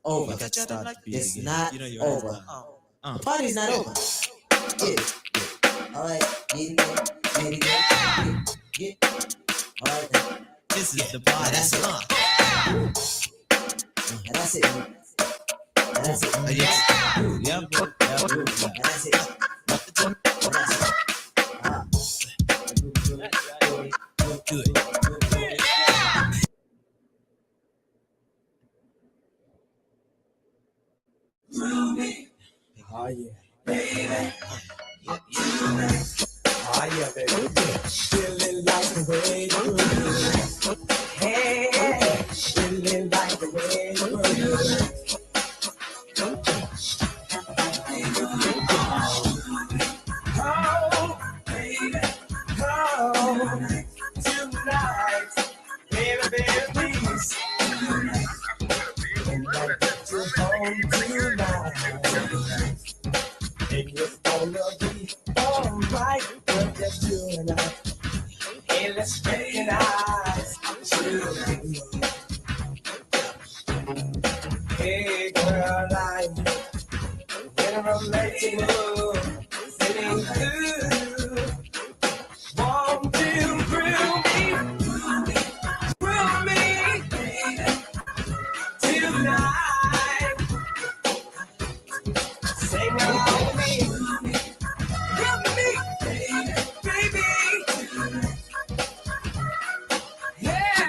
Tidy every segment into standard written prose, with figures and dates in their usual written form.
over. It's not over. The party's not over. Get it. All right. Get it. Get it. Get it. All right. Then. This is the party. That's it. And that's it. And that's it. Yes. Yep. And that's it. And that's it. Good. Oh yeah. Baby. Oh yeah, baby. Feeling like the way you move. Hey, feeling like the way you move. Oh, baby. Oh, tonight. Baby, baby, please. And I get you home tonight. And it's gonna be alright when just you and I. Hey, let's recognize you. Hey, girl, I'm in a romantic mood, feeling good. Won't you thrill me tonight? Sing along with me. Baby. Yeah.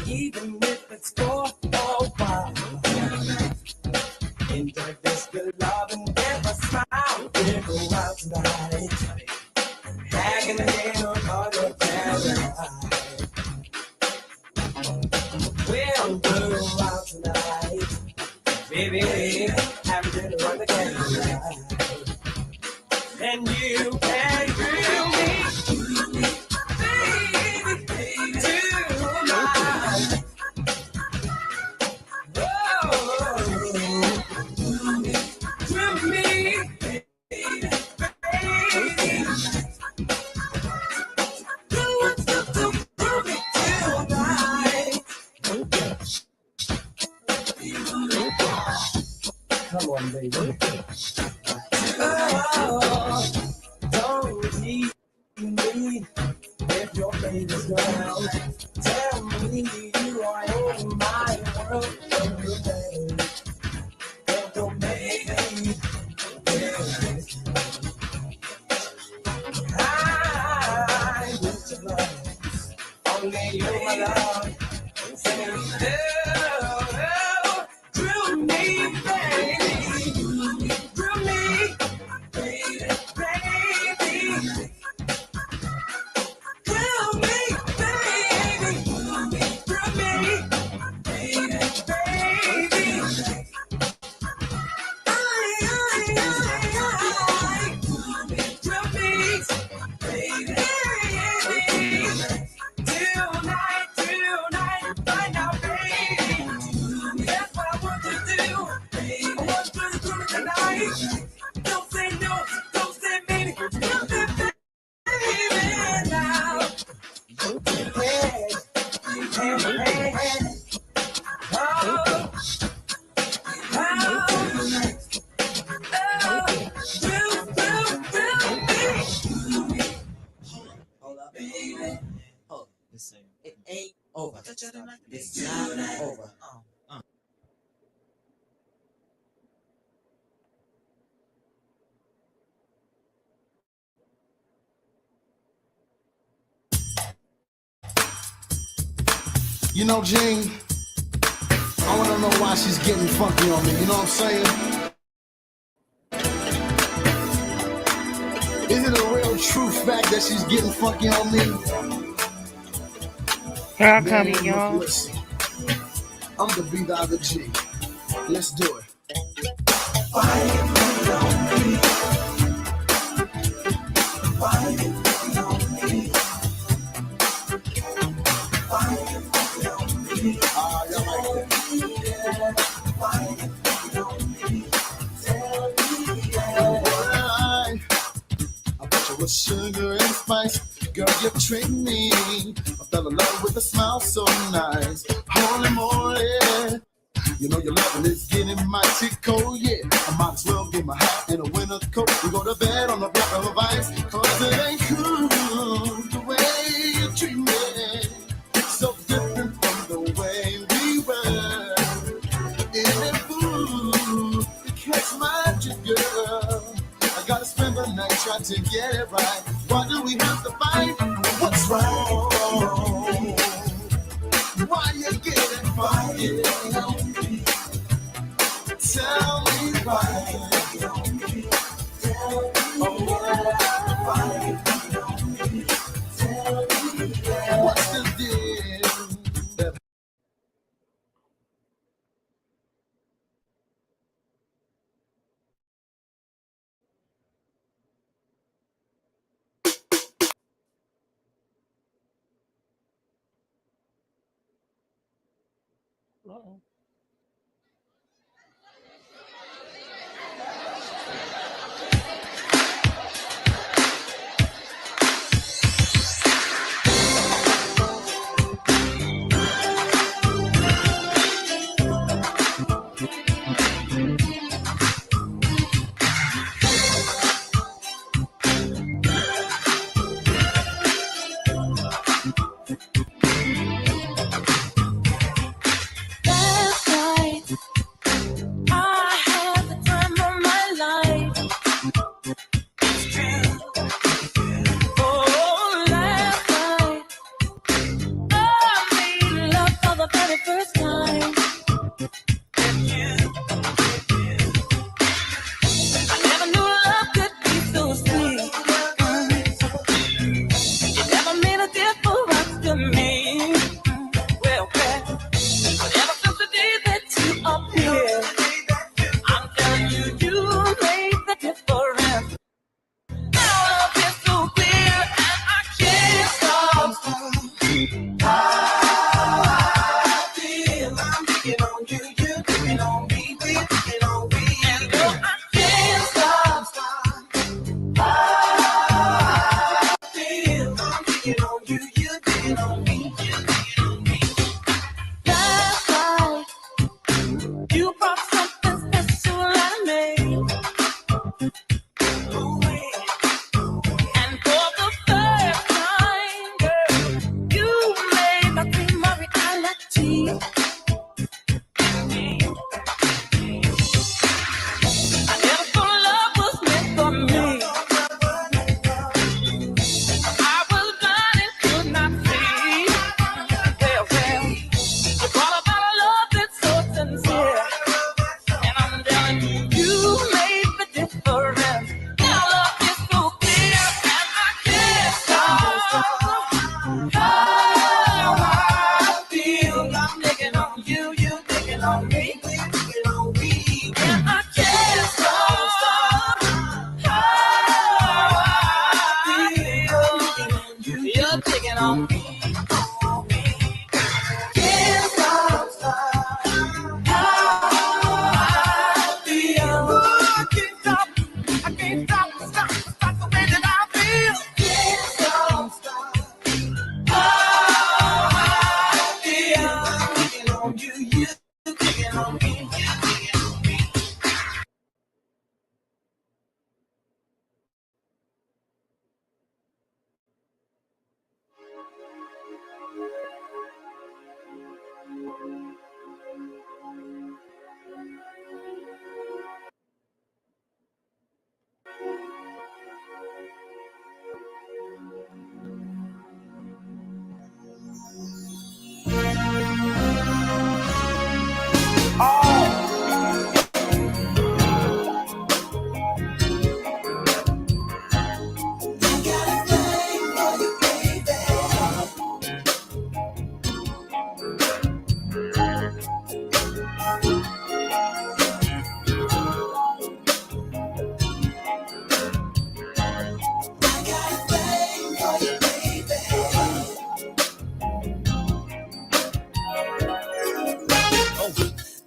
Even if it's for a while. Enjoy this good love and never smile. We'll go out tonight. Hanging in on your paradise. We'll go out tonight. Baby, have dinner on the candlelight. And you can grill me, baby, tonight. Oh, grill me, baby. You want to grill me tonight. Come on, baby. Oh, don't leave me if your faith is ground. Tell me you are in my world. Don't make me. I want your love. Only you, my love. Say, oh, drill me, baby. Drill me. Baby, grill me, baby, grill me, baby, grill me, tonight, right now, baby, that's what I want to do, I want to do it tonight, don't say no, don't say maybe, don't say baby now, hey, oh, hold up, baby. Hold up. It ain't over. It's not over. You know, Gene, I want to know why she's getting funky on me. You know what I'm saying? Is it a real true fact that she's getting funky on me? Here I come, y'all. Listen, I'm the B to the G. Let's do it. Sugar and spice, girl, you tricked me. I fell in love with a smile so nice. Holy moly, You know your loving is getting mighty cold, yeah. I might as well get my hat and a winter coat. We go to bed on a block of ice, cause it ain't cool the way you treat me. So different from the way we were. Isn't it fool to catch my drift, girl? I gotta spend the night trying to get it right. Why do we have to fight? What's wrong? Why you getting fighting? Tell me why. What's the deal?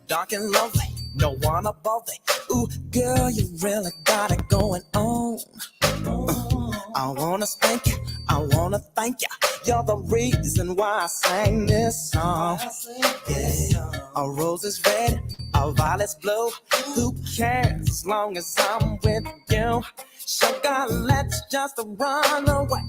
Dark and lonely, no one above it. Ooh, girl, you really got it going on. I wanna spank you, I wanna thank you. You're the reason why I sang this song. Yeah. A rose is red, a violet's blue. Who cares as long as I'm with you? Sugar, let's just run away.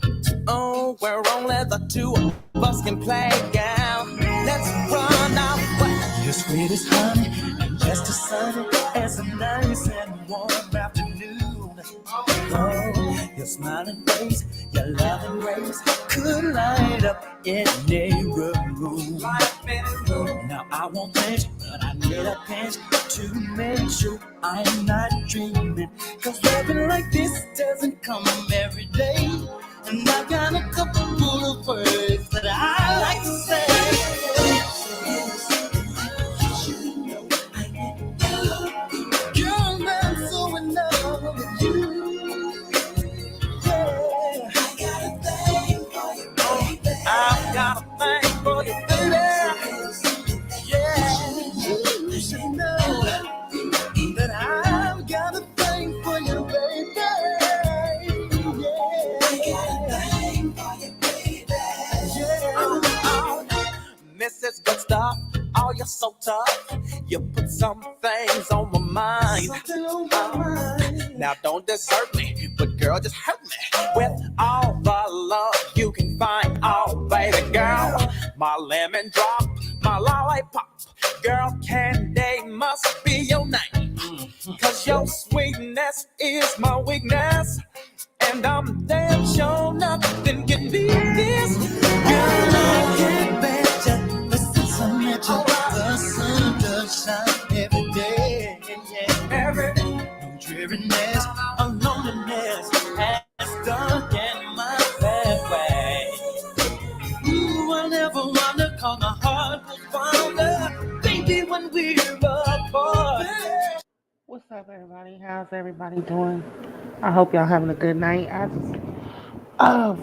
Oh, where only the two of us can play out. Let's run away. You're sweet as honey, and just as sunny as a nice and warm afternoon. Oh, your smiling face, your loving rays could light up any room. Now I won't change, but I need a pinch to make sure I'm not dreaming. Cause loving like this doesn't come every day. And I got a couple of words that I like to say. Girl, I'm so in love with you. Yeah. I got a thing for you, baby. I've got a thing for you, baby. Yeah, you should know that I've got a thing for you, baby. Yeah, I got a thing for you, baby. yeah. Mrs. Good Stuff, oh, you're so tough. You put some things on my mind. Something on my mind. Now don't desert me, but girl, just hurt me with all the love you can find. Oh, baby girl, my lemon drop, my lollipop. Girl, candy must be your name. Cause your sweetness is my weakness. And I'm damn sure nothing can beat this. Girl, I can't bet you the sense I met you. The sun does shine every day. Yeah, Every day. no dreariness or loneliness has darkened my pathway. Ooh, I never wanna call my heart was fonder, baby, when we were apart. What's up, everybody? How's everybody doing? I hope y'all having a good night. I just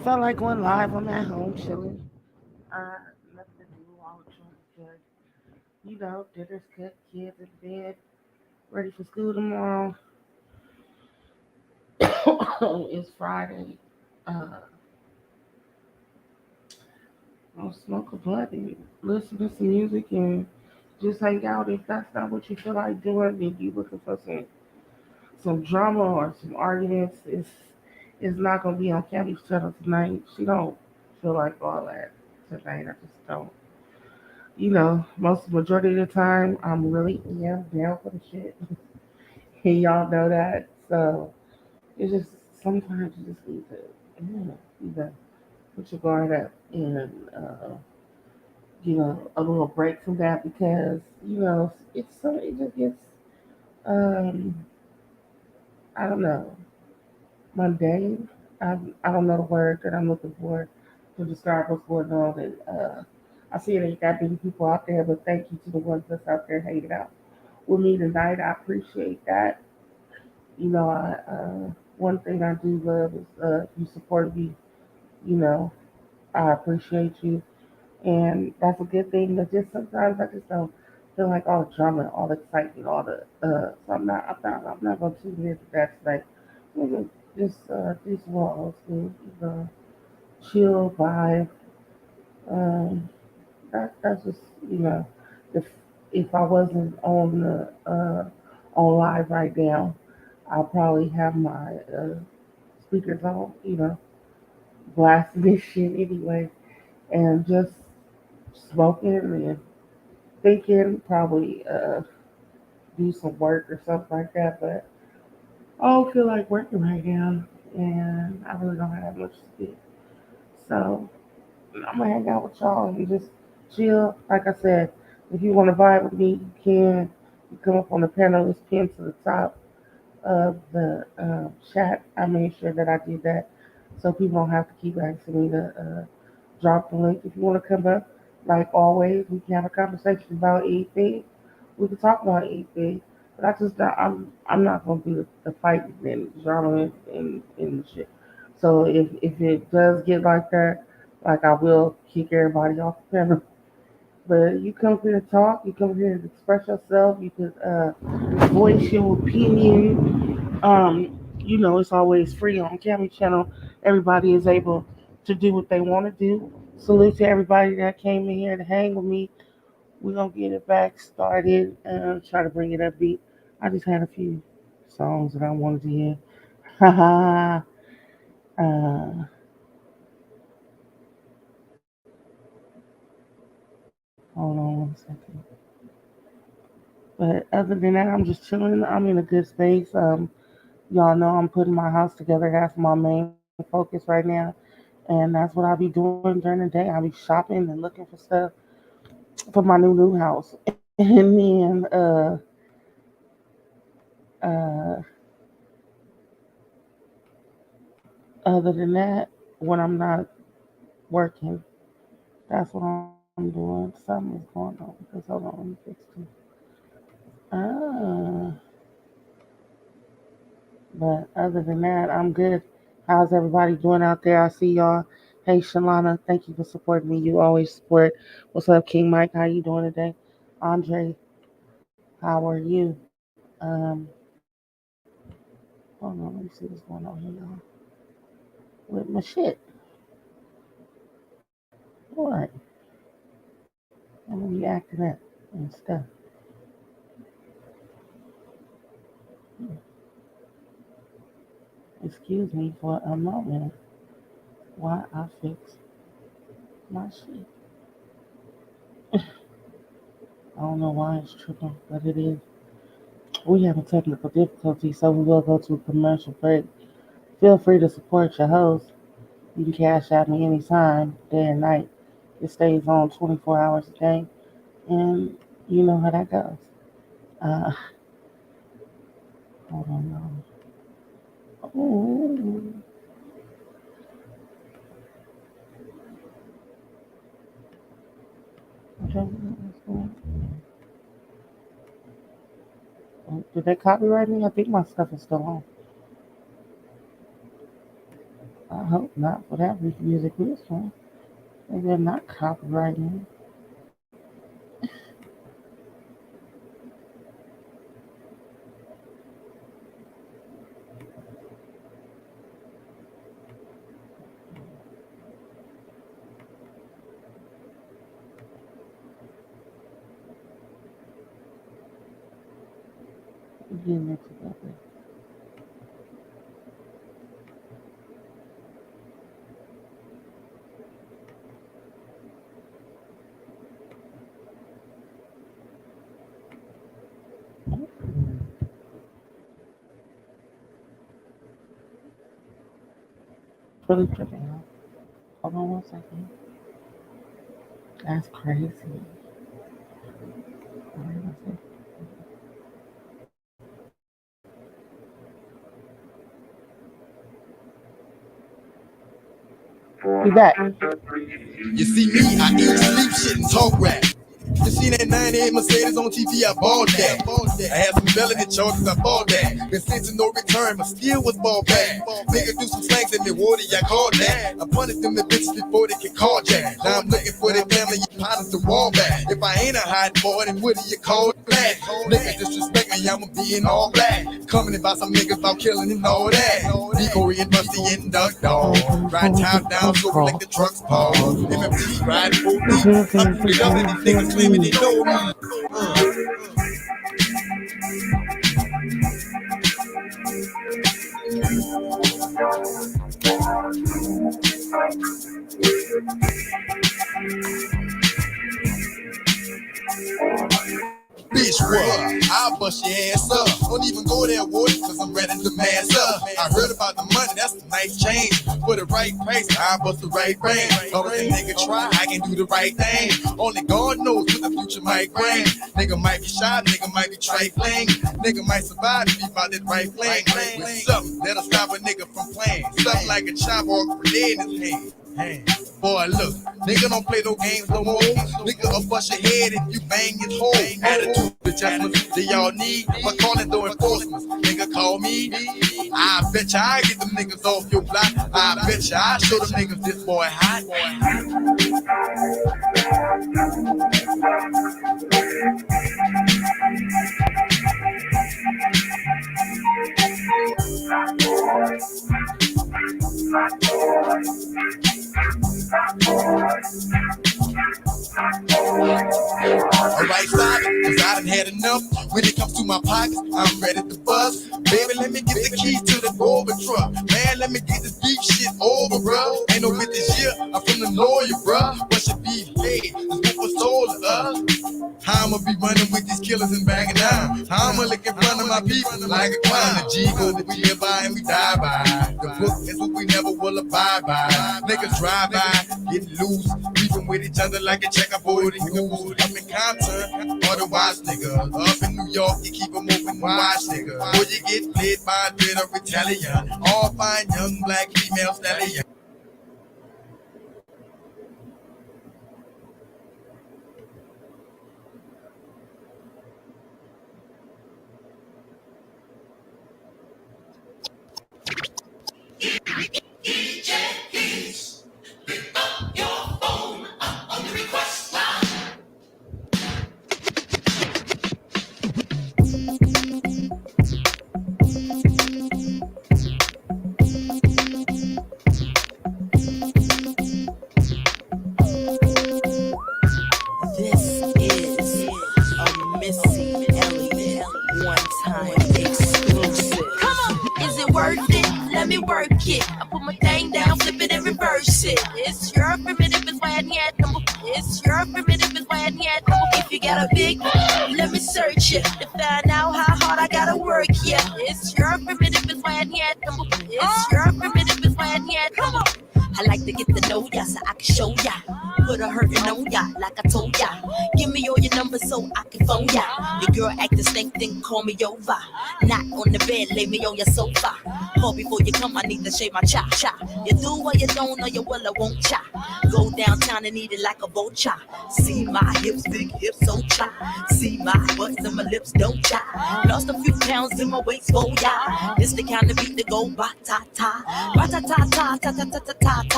felt like going live. I'm at home chilling. Nothing to do. All good. Dinner's cooked, kids in bed, ready for school tomorrow. It's Friday. I'll smoke a blunt and listen to some music and just hang out. If that's not what you feel like doing, if you looking for some drama or some arguments, it's not gonna be on Cammy's channel tonight. She don't feel like all that tonight. I just don't. Most majority of the time I'm really down for the shit. And y'all know that. So it's just sometimes you just need to put your guard up and a little break from that because it just gets um I don't know, mundane. I don't know the word that I'm looking for to describe what's going on. And I see that you got many people out there, but thank you to the ones that's out there hanging out with me tonight. I appreciate that. One thing I do love is you support me. You know, I appreciate you, and that's a good thing. But just sometimes I just don't feel like all the drama, all the excitement, all the. So I'm not gonna tune into that tonight. I'm gonna just do some more old school, chill vibe. Um, that's just if if I wasn't on live right now, I'll probably have my speakers on, blasting this shit anyway, and just smoking and thinking, probably do some work or something like that. But I don't feel like working right now, and I really don't have much to do. So I'm gonna hang out with y'all and just chill. Like I said, if you want to vibe with me, you can. You come up on the panel, it's pinned to the top of the chat. I made sure that I did that so people don't have to keep asking me to drop the link. If you want to come up, like always, we can have a conversation about anything. We can talk about anything. But I'm not gonna do the fighting and drama and shit. So if it does get like that, like I will kick everybody off the panel. But you come here to talk, you come here to express yourself, you could voice your opinion. It's always free on Cammy channel. Everybody is able to do what they want to do. Salute to everybody that came in here to hang with me we're gonna get it back started and try to bring it upbeat. I just had a few songs that I wanted to hear. Haha. uh, hold on one second. But other than that, I'm just chilling. I'm in a good space. Y'all know I'm putting my house together. That's my main focus right now, and that's what I'll be doing during the day. I'll be shopping and looking for stuff for my new house. And then uh, other than that, when I'm not working, that's what I'm doing. Something is going on because hold on, let me fix this. Uh, but other than that, I'm good. How's everybody doing out there? I see y'all. Hey, Shalana, thank you for supporting me. You always support. What's up, King Mike? How you doing today? Andre, how are you? Hold on, let me see what's going on here, y'all. With my shit. What? I'm gonna be acting up and stuff. Excuse me for a moment while I fix my shit. I don't know why it's tripping, but it is. We having technical difficulties, so we will go to a commercial break. Feel free to support your host. You can cash out me anytime, day and night. It stays on 24 hours a day, and you know how that goes. Uh, hold on, y'all. Ooh. Did they copyright me? I think my stuff is still on. I hope not for that music this one. They did not copyright me. Getting it together. Really tripping out. Hold on one second. That's crazy. Be back. You see me, I eat, sleep, shit, and talk rap. You seen that 98 Mercedes on TV, I bought that. I had some melody charges, I bought that. Been sent to no return, but still was ball back. Nigga do some slangs in the water, I called that. I punished them the bitches before they can call jack. Now I'm looking for their family, you pilot the wall back. If I ain't a hot boy, then what do you call that? Niggas disrespect me, I'ma be in all black. Coming about some niggas about killing and all that. Decoy and Busty and Duck Dog. Ride top down, so like the truck's paw. MFT ride 4 I'm putting up and these niggas claiming they know me. Bitch, what? I'll bust your ass up. Don't even go there, Woody, cause I'm ready to mass up. I heard about the money, that's a nice change. For the right price, I'll bust the right brain. Long as a nigga try, I can do the right thing. Only God knows what the future might bring. Nigga might be shy, nigga might be trifling. Nigga might survive if he found that right flame. With something that'll stop a nigga from playing. Something like a chop or a grenade in his hand. Boy, look, nigga don't play no games no more. Nigga will bust your head if you bang his hole. Attitude adjustments that y'all need. My calling though enforcements. Nigga call me. I bet ya I get them niggas off your block. I bet ya I show them niggas this boy hot. I done had enough. When it comes to my pockets, I'm ready to bust. Baby, let me get the keys to the Rover truck. Man, let me get this beef shit over, bro. Ain't no bit this year, I'm from the lawyer, bro. What should be paid? This what was told to us. How I'ma be running with these killers and banging down? How I'ma look in front of my people like a clown? The G code that we live by and we die by. The book is what we never will abide by. Niggas drive by, getting loose, beefing with each other like a checkerboard and goose. I'm in Compton, otherwise nigga. Up in New York, you keep them open wide, nigga. Or you get played by a bit of Italian. All fine young black female stallion. It's your primitive is why I need number. It's your primitive is why I need number. If you got a big, let me search it to find out how hard I gotta work. Yeah, it's your primitive is why I need number. It's your primitive is why I need number. I like to get to know ya so I can show ya. Put a hurtin' on ya like I told ya. Give me all your numbers so I can phone ya. Your girl actin' stink, then call me over. Not on the bed, lay me on your sofa. Call before you come, I need to shave my cha-cha. You do or you don't, or you will or won't cha. Go downtown and eat it like a vulture. See my hips, big hips, so cha. See my butts and my lips, don't cha. Lost a few pounds in my waist, oh yeah. This the kind of beat that go ba-ta-ta. Ba-ta-ta-ta-ta-ta-ta-ta-ta.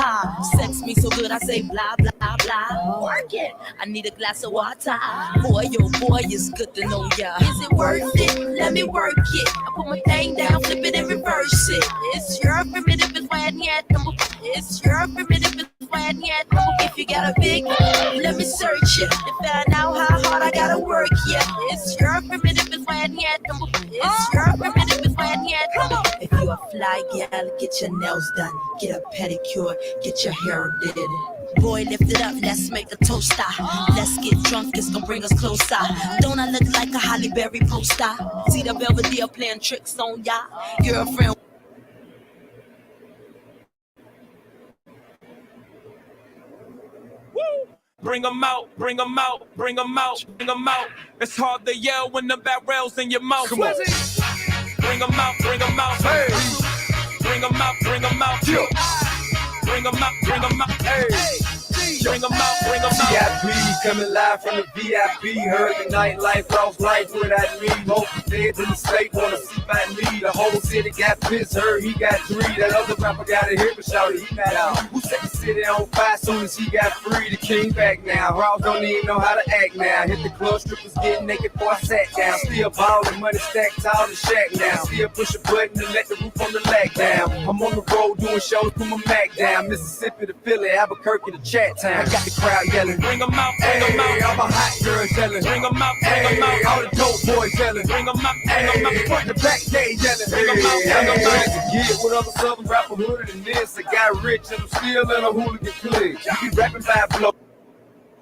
Sex me so good I say blah blah blah. Work it. I need a glass of water. Boy, oh boy, it's good to know ya. Is it worth it? Let me work it. I put my thing down, flip it and reverse it. It's your primitive is why I need number. It's your primitive is why I need number. If you got a big, let me search it to find out how hard I gotta work. Yeah, it's your primitive is why I need number. It's your primitive is why I need number. If you a fly gal, get your nails done, get a pedicure, get your hair did. Boy, lift it up, let's make a toaster. Let's get drunk, it's gonna bring us closer. Don't I look like a Holly Berry poster? See the Belvedere playing tricks on ya. Girlfriend. Bring 'em out, bring 'em out, bring 'em out, bring 'em out. It's hard to yell when the barrel's in your mouth. Come on. Bring 'em out, bring 'em out. Hey. Bring 'em out, bring 'em out. Yeah. Bring 'em out, bring 'em out. Hey. Bring 'em out, bring 'em out. VIP coming live from the VIP. Heard the nightlife, lost life without me. Most feds in the state wanna see by me. The whole city got pissed, heard he got 3. That other rapper got a hit, but shouted he not out. Who set the city on fire soon as he got free? The king back now. Raws don't even know how to act now. Hit the club, strippers getting naked before I sat down. Still ballin', money stacked tall in shack now. Still push a button and let the roof on the lag down. I'm on the road doing shows, put my Mac down. Mississippi to Philly, Albuquerque to Chat Town. I got the crowd yelling. Bring 'em out, bring 'em out. All my hot girls yelling. Bring 'em out, bring 'em out. All the dope boys yelling. Bring 'em out, bring 'em out. Front the back day yelling. Bring 'em out, bring 'em out. Yeah, with other southern rapper hooded than this. I got rich and I'm still in a hooligan clique. You be rapping by a blow.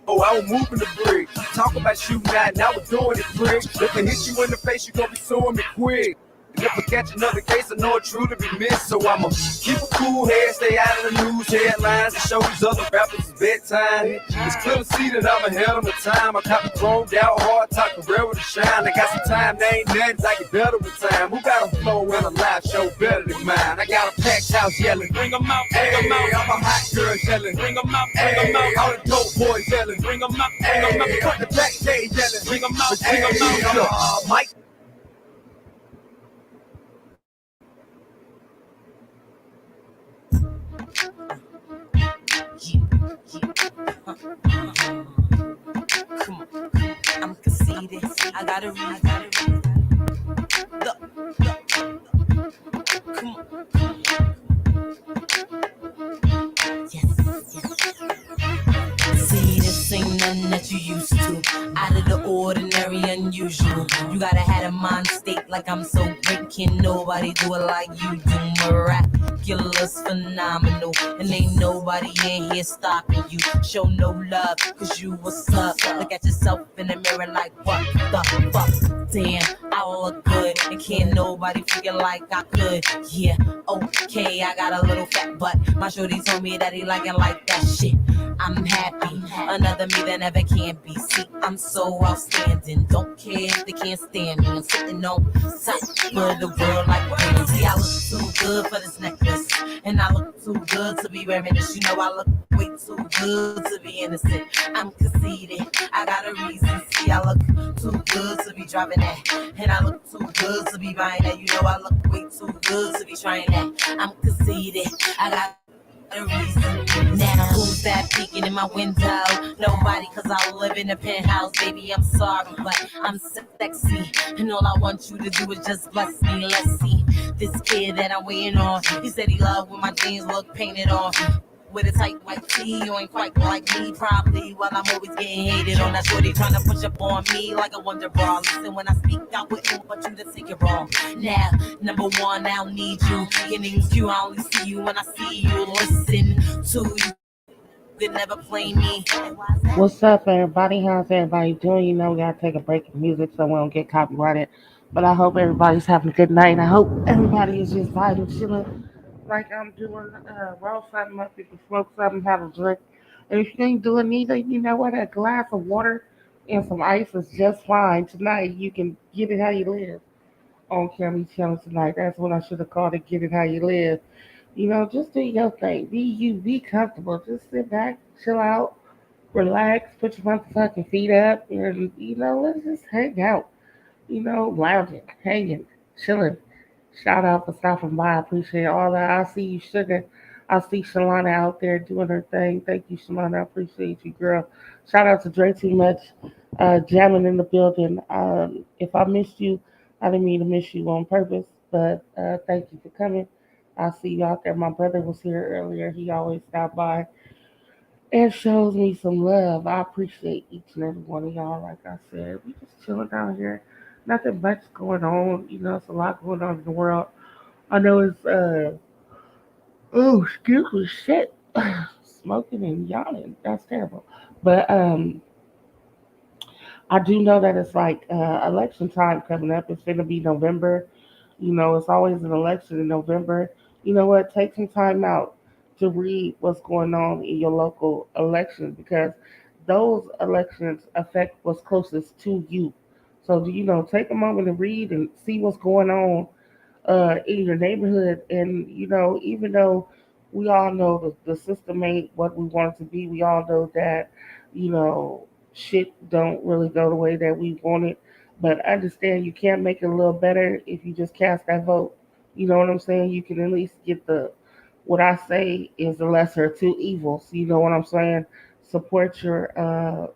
Oh, I was moving the brick. Talk about shooting out, now we're doing it quick. If I hit you in the face, you gon' be suing me quick. And if I catch another case, I know it's true to be missed. So I'ma keep a cool head, stay out of the news headlines, and show these other rappers it's bedtime. It's clear to see that I'm ahead of my time. I copy chromed out, hard talk, career with a shine. I got some time, they ain't nothing, I get better with time. Who got a flow and a live show better than mine? I got a packed house yelling. Bring 'em out, bring 'em out. All my hot girls yelling. Bring 'em out, bring 'em out. All the dope boys yelling. Bring 'em out, bring 'em out. Front the back day yelling. Bring 'em out, bring 'em out. Mike. Come on, I'm conceited. I gotta read. Come on. Yes. See this. This ain't nothing that you used to. Out of the ordinary, unusual. You gotta have a mind state like I'm so great. Can nobody do it like you do. Miraculous, phenomenal. And ain't nobody in here stopping you. Show no love, cause you what's up. Look at yourself in the mirror like what the fuck. Damn, I look good. And can't nobody figure like I could. Yeah, okay, I got a little fat butt. My shorty told me that he like it like that shit. I'm happy, another me that never can be. See, I'm so outstanding. Don't care if they can't stand me. I'm sitting on top for the world like crazy. See, I look too good for this necklace, and I look too good to be wearing this. You know, I look way too good to be innocent. I'm conceited, I got a reason. See, I look too good to be driving that, and I look too good to be buying that. You know, I look way too good to be trying that. I'm conceited, I got a reason. Now who's that peeking in my window? Nobody, cause I live in a penthouse. Baby, I'm sorry, but I'm sexy, and all I want you to do is just bless me. Let's see this kid that I'm waiting on. He said he loved when my jeans look painted on. With a tight white tee, you ain't quite like me, probably. While I'm always getting hated on, that shorty trying to push up on me like a wonder bra. Listen, when I speak, I wouldn't want you to take it wrong. Now, number one, I don't need you. Getting you, I only see you when I see you. Listen to you, could never play me. What's up, everybody? How's everybody doing? You know, we gotta take a break in music so we don't get copyrighted. But I hope everybody's having a good night. I hope everybody is just vibing, chilling, like I'm doing. Roll something up, you can smoke something, have a drink. And if you ain't doing neither, you know what? A glass of water and some ice is just fine. Tonight, you can get it how you live on Cammy Channel tonight. That's what I should have called it, Get It How You Live. You know, just do your thing. Be you, be comfortable. Just sit back, chill out, relax, put your motherfucking feet up, and you know, let's just hang out. You know, lounging, hanging, chilling. Shout out for stopping by. I appreciate all that. I see you, Sugar. I see Shalana out there doing her thing. Thank you, Shalana. I appreciate you, girl. Shout out to Dre Too Much, jamming in the building. If I missed you, I didn't mean to miss you on purpose, but thank you for coming. I see you out there. My brother was here earlier. He always stopped by and shows me some love. I appreciate each and every one of y'all. Like I said, we just chilling down here. Nothing much going on. You know, it's a lot going on in the world. I know it's oh, excuse me, shit, smoking and yawning. That's terrible. But I do know that it's like election time coming up. It's going to be November. You know, it's always an election in November. You know what? Take some time out to read what's going on in your local election because those elections affect what's closest to you. So, you know, take a moment to read and see what's going on in your neighborhood. And, you know, even though we all know the system ain't what we want it to be, we all know that, you know, shit don't really go the way that we want it. But understand you can't make it a little better if you just cast that vote. You know what I'm saying? You can at least get what I say is the lesser of two evils. You know what I'm saying? Support your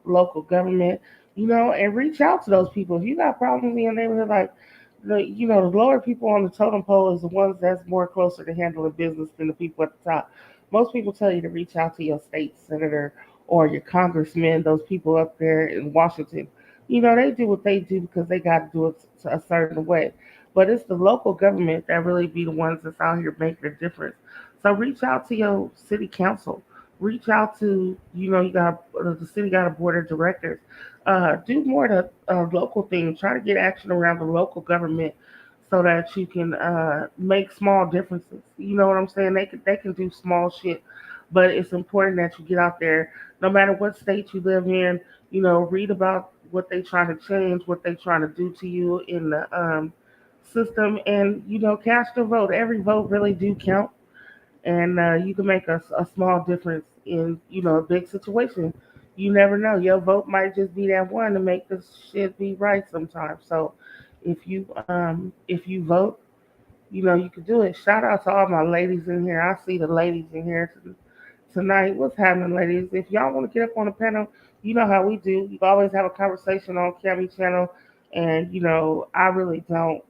local government, you know, and reach out to those people. If you got problems in your neighborhood, like the lower people on the totem pole is the ones that's more closer to handling business than the people at the top. Most people tell you to reach out to your state senator or your congressman, those people up there in Washington. You know, they do what they do because they got to do it a certain way. But it's the local government that really be the ones that's out here making a difference. So reach out to your city council. Reach out to, you know, you got the city got a board of directors. Do more to local things. Try to get action around the local government so that you can make small differences. You know what I'm saying? They can do small shit, but it's important that you get out there, no matter what state you live in. You know, read about what they trying to change, what they trying to do to you in the system, and you know, cast your vote. Every vote really do count, and you can make a small difference in a big situation. You never know. Your vote might just be that one to make this shit be right sometimes. So if you vote, you know you can do it. Shout out to all my ladies in here. I see the ladies in here tonight. What's happening, ladies? If y'all want to get up on the panel, you know how we do. You always have a conversation on Cammy Channel, and I really don't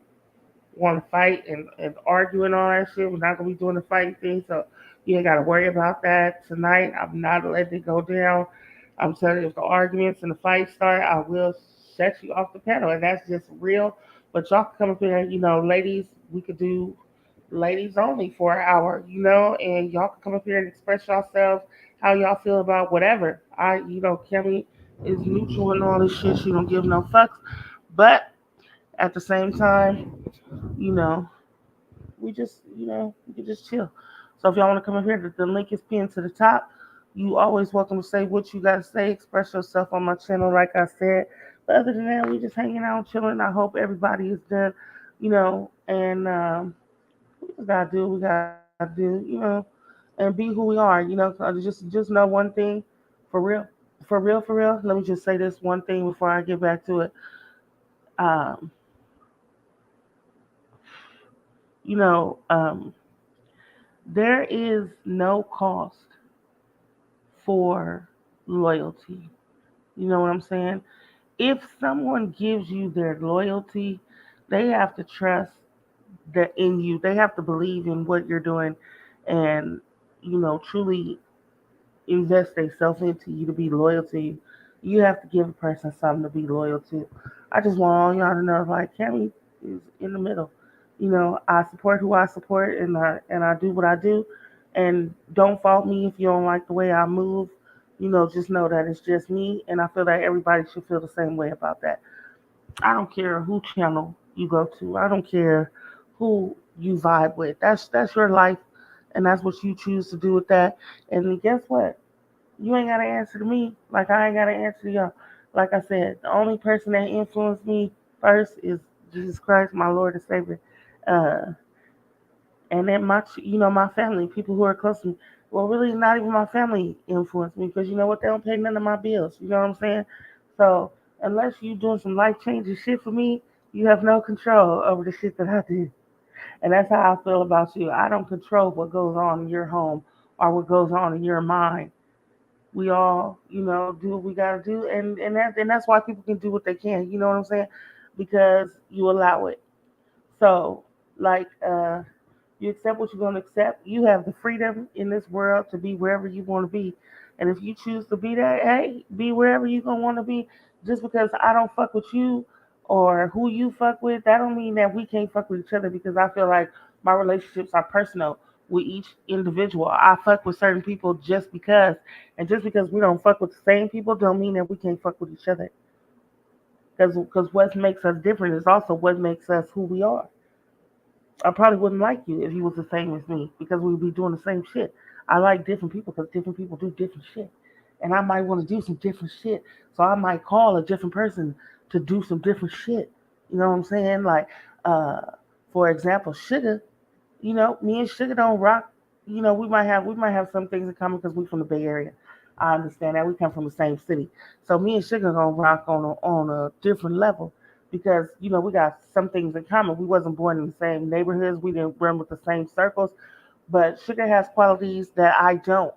want to fight and argue and all that shit. We're not gonna be doing the fighting thing, so you ain't gotta worry about that tonight. I'm not letting it go down. I'm telling you, if the arguments and the fights start, I will shut you off the panel, and that's just real. But y'all can come up here, ladies. We could do ladies only for an hour, and y'all can come up here and express yourselves how y'all feel about whatever. Kimmy is neutral and all this shit. She don't give no fucks, but at the same time, you know, we can just chill. So if y'all want to come up here, the link is pinned to the top. You always welcome to say what you got to say, express yourself on my channel, like I said. But other than that, we just hanging out, chilling. I hope everybody is done, and we just gotta do what we gotta do, and be who we are, 'cause just know one thing, for real, for real, for real. Let me just say this one thing before I get back to it. Um, you know, um, there is no cost for loyalty. You know what I'm saying? If someone gives you their loyalty, they have to trust that in you. They have to believe in what you're doing and truly invest themselves into you to be loyal to you. You have to give a person something to be loyal to. I just want all y'all to know, like Cammy is in the middle. I support who I support, and I do what I do. And don't fault me if you don't like the way I move. Just know that it's just me, and I feel that everybody should feel the same way about that. I don't care who channel you go to. I don't care who you vibe with. That's your life, and that's what you choose to do with that. And guess what? You ain't gotta answer to me like I ain't gotta answer to y'all. Like I said, the only person that influenced me first is Jesus Christ, my Lord and Savior. Uh, and then my family, people who are close to me. Well, really, not even my family influenced me because you know what? They don't pay none of my bills. You know what I'm saying? So unless you doing some life changing shit for me, you have no control over the shit that I do. And that's how I feel about you. I don't control what goes on in your home or what goes on in your mind. We all, do what we gotta do, and that's why people can do what they can. You know what I'm saying? Because you allow it. So, like, you accept what you're going to accept. You have the freedom in this world to be wherever you want to be. And if you choose to be that, hey, be wherever you're going to want to be. Just because I don't fuck with you or who you fuck with, that don't mean that we can't fuck with each other because I feel like my relationships are personal with each individual. I fuck with certain people just because. And just because we don't fuck with the same people don't mean that we can't fuck with each other. Because what makes us different is also what makes us who we are. I probably wouldn't like you if you was the same as me because we'd be doing the same shit. I like different people because different people do different shit. And I might want to do some different shit. So I might call a different person to do some different shit. You know what I'm saying? Like, uh, for example, Sugar, me and Sugar don't rock. We might have some things in common because we from the Bay Area. I understand that we come from the same city, so me and Sugar gonna rock on a different level because we got some things in common. We wasn't born in the same neighborhoods. We didn't run with the same circles, but Sugar has qualities that I don't.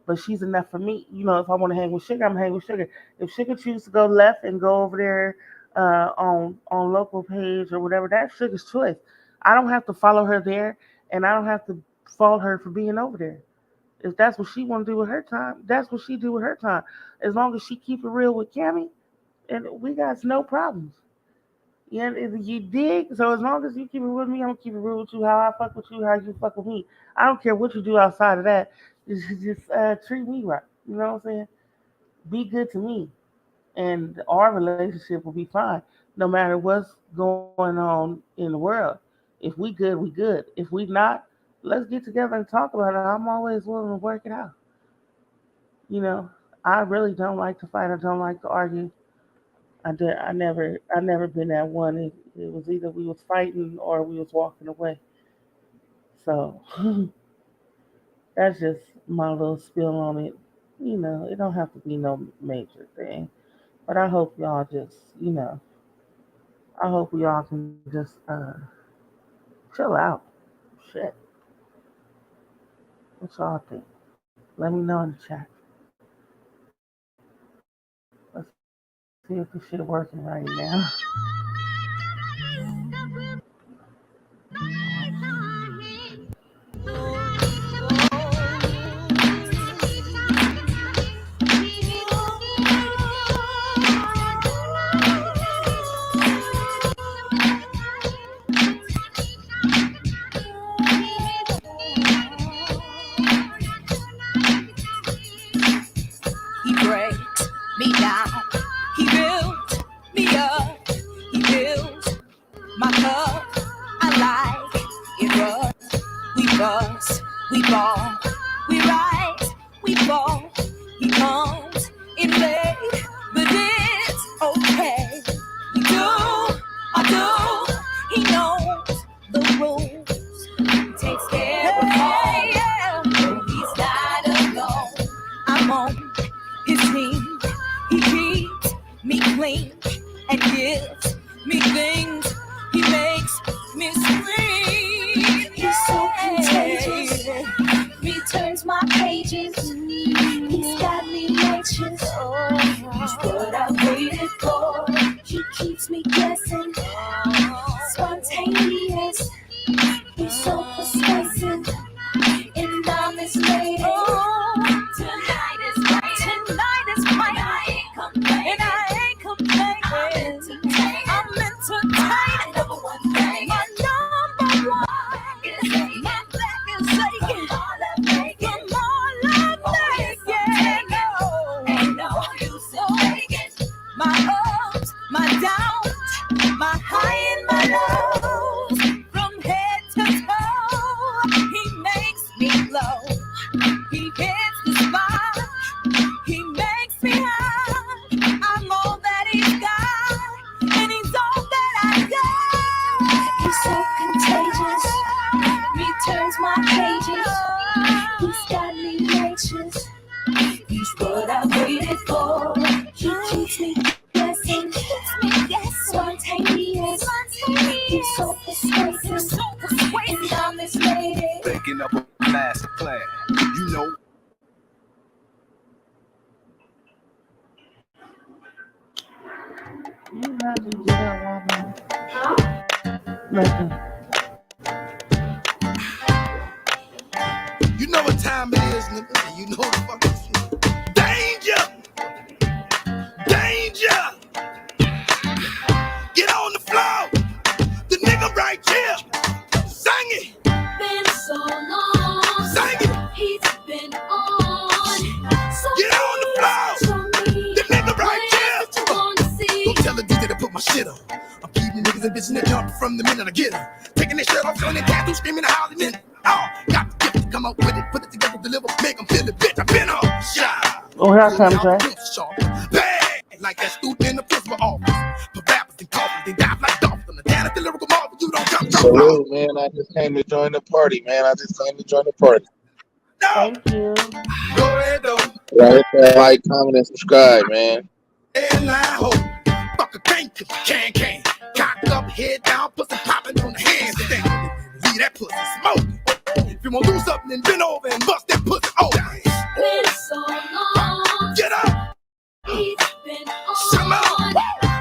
But she's enough for me. If I want to hang with Sugar, I'm hang with Sugar. If Sugar chooses to go left and go over there on local page or whatever, that's Sugar's choice. I don't have to follow her there, and I don't have to fault her for being over there. If that's what she want to do with her time, that's what she do with her time. As long as she keep it real with Cammy, and we got no problems. Yeah, you dig? So as long as you keep it with me, I'm gonna keep it real with you. How I fuck with you, how you fuck with me. I don't care what you do outside of that. Just treat me right. You know what I'm saying? Be good to me, and our relationship will be fine, no matter what's going on in the world. If we good, we good. If we not, let's get together and talk about it. I'm always willing to work it out. You know, I really don't like to fight. I don't like to argue. I never been that one. It was either we was fighting or we was walking away. So that's just my little spill on it. It don't have to be no major thing. But I hope y'all just, I hope we all can just chill out. Shit. What y'all think? Let me know in the chat. Let's see if this shit working right now. He fills my cup. I like it rough. We bust, we ball, we rise, we fall. He comes in late, but it's okay. We do, I do. He knows the rules. He takes care of all. Yeah. He's not alone. I'm on his team. He keeps me clean and gives me things. He makes me scream. He's so contagious. He turns my pages. He's got me anxious. He's what I waited for. He keeps me guessing. Spontaneous. He's so persuasive. And I'm his lady. Tonight is great. Tonight is great. And I ain't complaining. And I ain't complaining. I'm entertaining. Number one thing. My number one is my black is shaking. From all I'm making. No. Ain't no use in faking. My ups, my downs, my high and my lows. From head to toe, he makes me glow. He hits the spot. He makes me high. I'm all that he's got, and he's all that I got. He's so contagious. He turns my pages. He's got me anxious. He's what I waited for. He keeps me guessing. Spontaneous. He's so persuasive. And I'm his lady. Thinking up a master plan. You know. You have to do that, Robin. Nothing. You know what time it is, nigga. You know what the fuck it is. Danger! Danger! Get on the floor! The nigga right here! Sing it! Been so long. Sing it! He's been on. So Get on the floor! show me The nigga right what here! is it you wanna see. Don't tell the DJ to put my shit on. I'm keeping niggas and bitches in the jump from the minute I get them. Taking their shirt off, showing their tattoos, screaming and howling in. Oh, got the gift to come up with it, put it together, deliver, make them feel it, bitch. I've been on shot. Oh, here I come, Jay. Bang! Like that student in the principal office. For rappers and coffins, they dive like dolphins. On the down at the lyrical marvel, you don't come. Salute, man. I just came to join the party, man. No! Thank you. Go ahead, though. Right there, like, comment, and subscribe, man. And I hope. Fuck a can. Cock up, head down, pussy popping on the handstand. Leave that pussy smoking. If you want to do something, then bend over and bust that pussy open. Been so long. Get up. He's been on. Come on.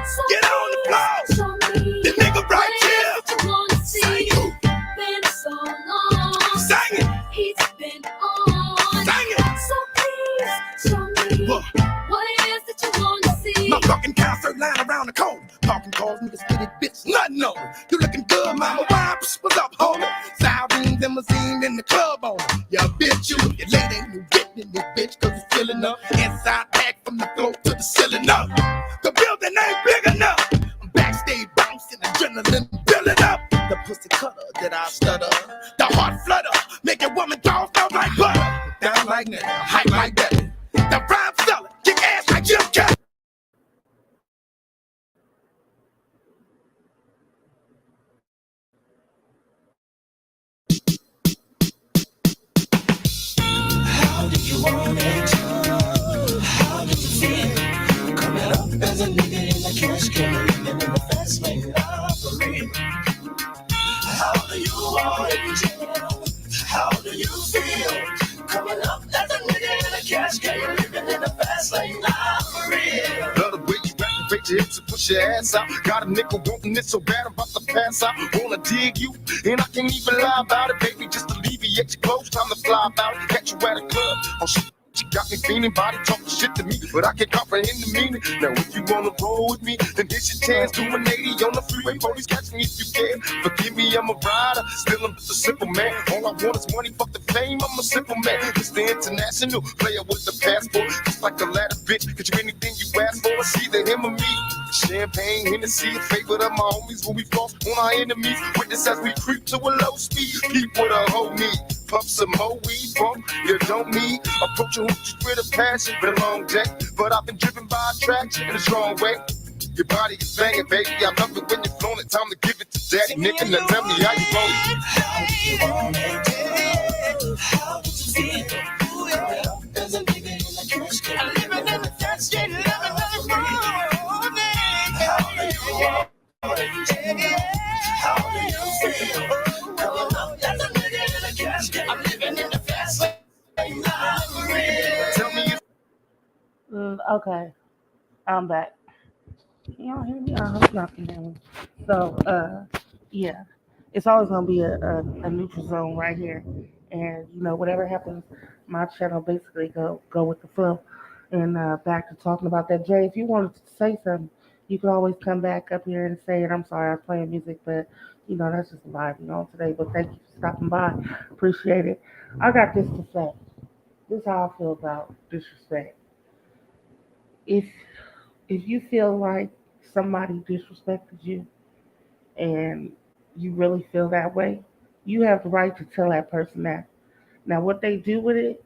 So Get on the floor. show me The nigga right what here. is it you wanna see. Sing it. Been so long. Sing it. He's been on. Sing it. So please show me What? what it is that you wanna see. My fucking concert line around the corner. Parking cars, niggas spit it, bitch, nothing on it. You looking good, mama, why? What's up, homie? Siren, limousine, in the club on it. Yeah, bitch, you looking late, ain't no getting in this bitch, cause it's filling up. Inside pack from the floor to the ceiling up. The building ain't big enough. I'm backstage bouncing, adrenaline building up. The pussy cutter that I stutter. The heart flutter, make a woman toss out like butter. Down like that, hype like that. The rhyme seller, kick ass like Jim Cat. How do you want it? How do you feel? Coming up as a nigga in the cash can, living in the fast lane offering. How do you want it? How do you feel? Coming up as a nigga in the cash can, living in the fast lane offering. Love the way you activate your hips and push your ass out. Got a nickel wanting it so bad I'm about to pass out. Wanna dig you, and I can't even lie about it, baby. Just alleviate your clothes, time to fly out. Catch you at a club. Oh shit, she got me feeling, body talking shit to me, but I can't comprehend the meaning. Now if you wanna roll with me, then this your chance. Do an 80 on the freeway, police catch me if you can. Forgive me, I'm a rider, still I'm just a simple man. All I want is money, fuck the fame, I'm a simple man. It's the international player with the passport, just like a ladder bitch. Get you anything you ask for, It's either him or me. Champagne, Hennessy, a favorite of my homies when we fall on our enemies. Witness as we creep to a low speed. Keep what a hoe need. Puff some more weed, bump. You don't need. Approaching hoochies with a passion. Been a long day, but I've been driven by attraction in a strong way. Your body is banging, baby. I love it when you're flowing. It. Time to give it to daddy. Nigga, now tell me how you roll it. How would you feel? Ooh, yeah. There's a nigga in the cash. I'm living in the cash. Living in the How do you feel? There's a nigga in the cash. I'm living in the fast lane. Tell me Okay, I'm back. Can y'all hear me? I hope y'all can hear me. So, yeah, it's always gonna be a neutral zone right here, and whatever happens, my channel basically go with the flow. And back to talking about that, Jay. If you wanted to say something, you could always come back up here and say it. I'm sorry, I was playing music, but that's just a vibe today. But thank you for stopping by. Appreciate it. I got this to say. This is how I feel about disrespect. If if you feel like somebody disrespected you and you really feel that way, you have the right to tell that person that. Now, what they do with it,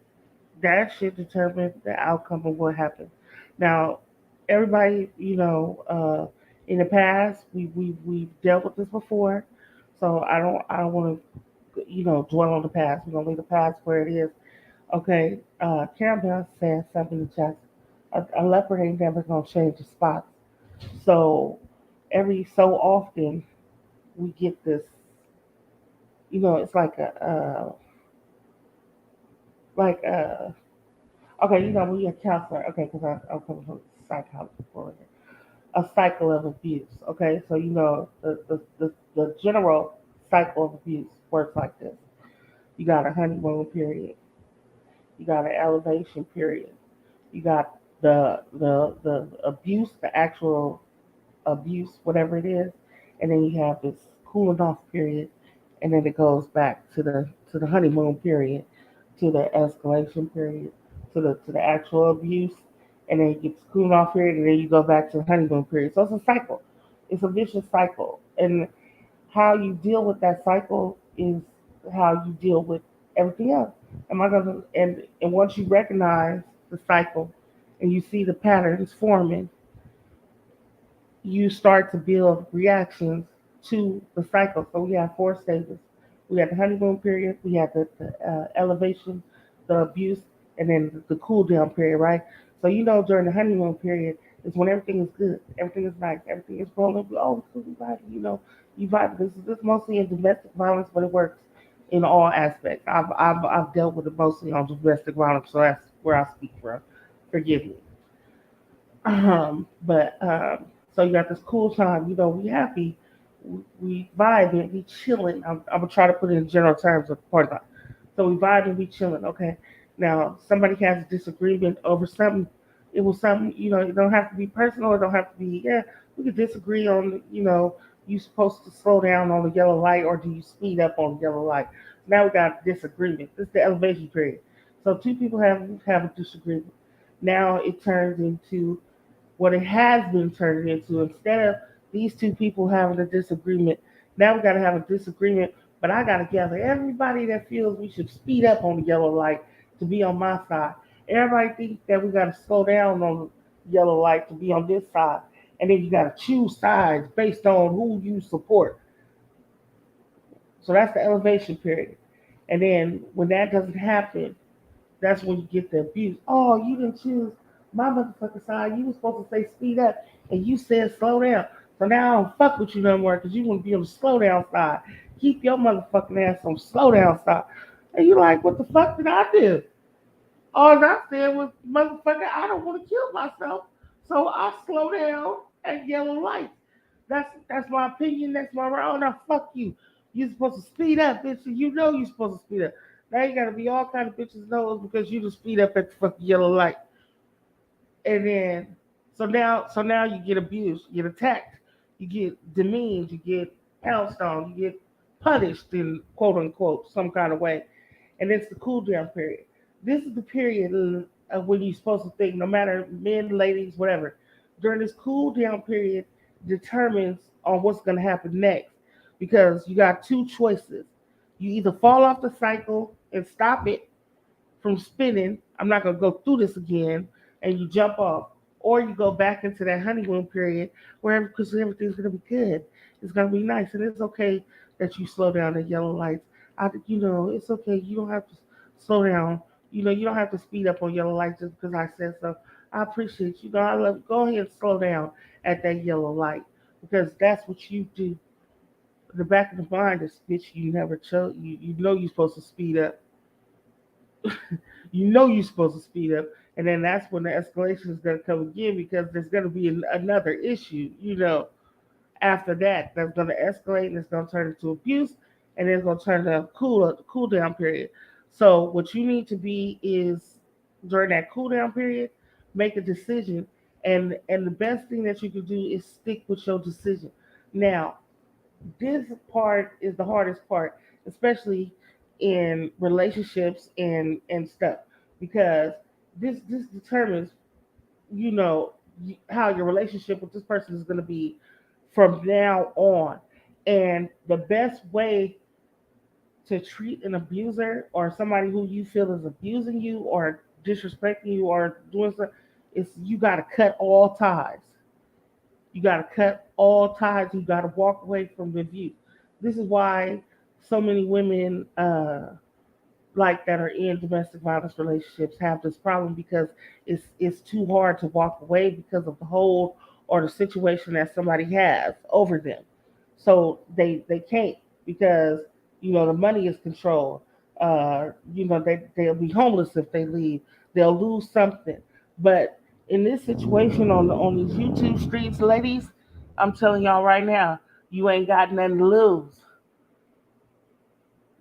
that should determine the outcome of what happened. Now, everybody, in the past, we've dealt with this before, so I don't want to, dwell on the past. We're gonna leave the past where it is. Okay, Campbell said something in the chat. A leopard ain't never gonna change its spots. So every so often we get this, it's like a, okay, when you're a counselor, okay, because I'm coming from psychology for it, a cycle of abuse. Okay, so the general cycle of abuse works like this. You got a honeymoon period. You got an elevation period. You got the abuse, the actual abuse, whatever it is, and then you have this cooling off period, and then it goes back to the honeymoon period, to the escalation period, to the actual abuse, and then you get the cooling off period, and then you go back to the honeymoon period. So it's a cycle. It's a vicious cycle, and how you deal with that cycle is how you deal with everything else. Am I gonna and once you recognize the cycle and you see the patterns forming, you start to build reactions to the cycle. So we have four stages. We had the honeymoon period, we had the elevation, the abuse, and then the cool down period, right? So during the honeymoon period is when everything is good, everything is nice, everything is rolling. Oh, it's good, you vibe, you vibe. This is mostly in domestic violence, but it works in all aspects. I've dealt with it mostly on domestic violence, so that's where I speak from. Forgive me. But so you got this cool time, we happy, we vibing, we chilling. I'm gonna try to put it in general terms of part of that. So we vibing, we chilling, okay. Now somebody has a disagreement over something. It was something, it don't have to be personal, it don't have to be, yeah, we could disagree on, you supposed to slow down on the yellow light or do you speed up on the yellow light. Now we got a disagreement. This is the elevation period. So two people have a disagreement. Now it turns into what it has been turned into. Instead of these two people having a disagreement, now we got to have a disagreement. But I got to gather everybody that feels we should speed up on the yellow light to be on my side. Everybody thinks that we got to slow down on the yellow light to be on this side. And then you got to choose sides based on who you support. So that's the elevation period. And then when that doesn't happen, that's when you get the abuse. Oh, you didn't choose my motherfucking side. You were supposed to say speed up, and you said slow down. So now I don't fuck with you no more because you want to be on the slow down side. Keep your motherfucking ass on slow down side. And you like, what the fuck did I do? All I said was, motherfucker, I don't want to kill myself, so I slow down at yellow lights. That's my opinion. That's my right. Oh, now fuck you. You're supposed to speed up, bitch. You know you're supposed to speed up. Now you gotta be all kind of bitches nose because you just speed up at the fucking yellow light. And then so now you get abused, you get attacked, you get demeaned, you get pounced on, you get punished in quote unquote some kind of way. And it's the cool down period. This is the period of when you're supposed to think, no matter men, ladies, whatever, during this cool down period determines on what's going to happen next because you got two choices. You either fall off the cycle and stop it from spinning. I'm not going to go through this again, and you jump off, or you go back into that honeymoon period where because everything's going to be good. It's going to be nice, and it's okay that you slow down at yellow lights. It's okay. You don't have to slow down. You don't have to speed up on yellow lights just because I said so. I appreciate you. I love. Go ahead and slow down at that yellow light because that's what you do. The back of the mind is bitch. You never chose. You know you're supposed to speed up. You know you're supposed to speed up, and then that's when the escalation is going to come again because there's going to be another issue. After that, that's going to escalate and it's going to turn into abuse, and then it's going to turn to a cool down period. So what you need to be is during that cool down period, make a decision, and the best thing that you can do is stick with your decision. Now, this part is the hardest part, especially in relationships and stuff, because this determines you know how your relationship with this person is going to be from now on. And the best way to treat an abuser or somebody who you feel is abusing you or disrespecting you or doing something is you got to cut all ties. You got to cut all ties. You got to walk away from the abuse. This is why so many women like that are in domestic violence relationships have this problem because it's too hard to walk away because of the hold or the situation that somebody has over them. So they can't because the money is controlled. They'll be homeless if they leave. They'll lose something. But in this situation on these YouTube streets, ladies, I'm telling y'all right now, you ain't got nothing to lose.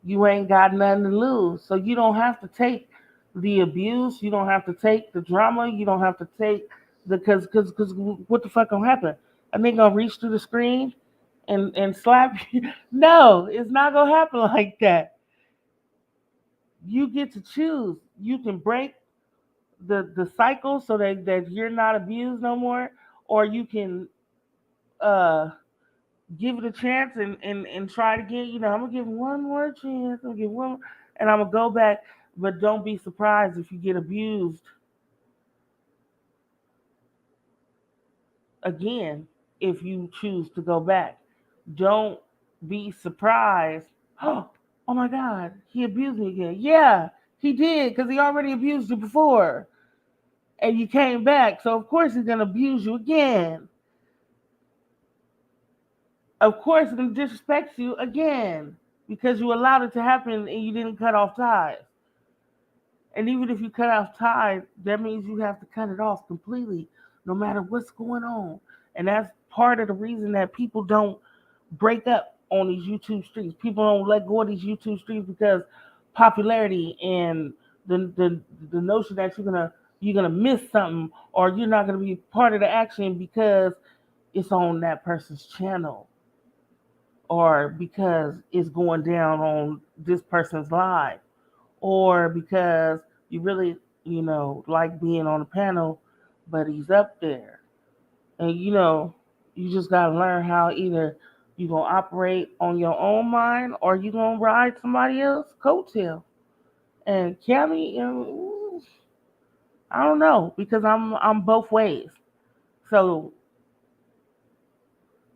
You ain't got nothing to lose. So you don't have to take the abuse. You don't have to take the drama. You don't have to take the because what the fuck gonna happen? A nigga gonna reach through the screen and slap you? No, it's not gonna happen like that. You get to choose. You can break the cycle so that you're not abused no more, or you can uh give it a chance and try it again. I'm gonna give one more chance. I'm gonna give one, and I'm gonna go back. But don't be surprised if you get abused again if you choose to go back. Don't be surprised. Oh my God, he abused me again. Yeah, he did because he already abused you before, and you came back. So of course he's gonna abuse you again. Of course he's gonna disrespect you again because you allowed it to happen and you didn't cut off ties. And even if you cut off ties, that means you have to cut it off completely, no matter what's going on. And that's part of the reason that people don't break up on these YouTube streets. People don't let go of these YouTube streets because popularity and the the notion that you're gonna miss something or you're not gonna be part of the action because it's on that person's channel or because it's going down on this person's live or because you really, like being on the panel, but he's up there. And you just gotta learn how either you gonna operate on your own mind or you gonna ride somebody else's coattail. And Cammy, I don't know because I'm both ways. So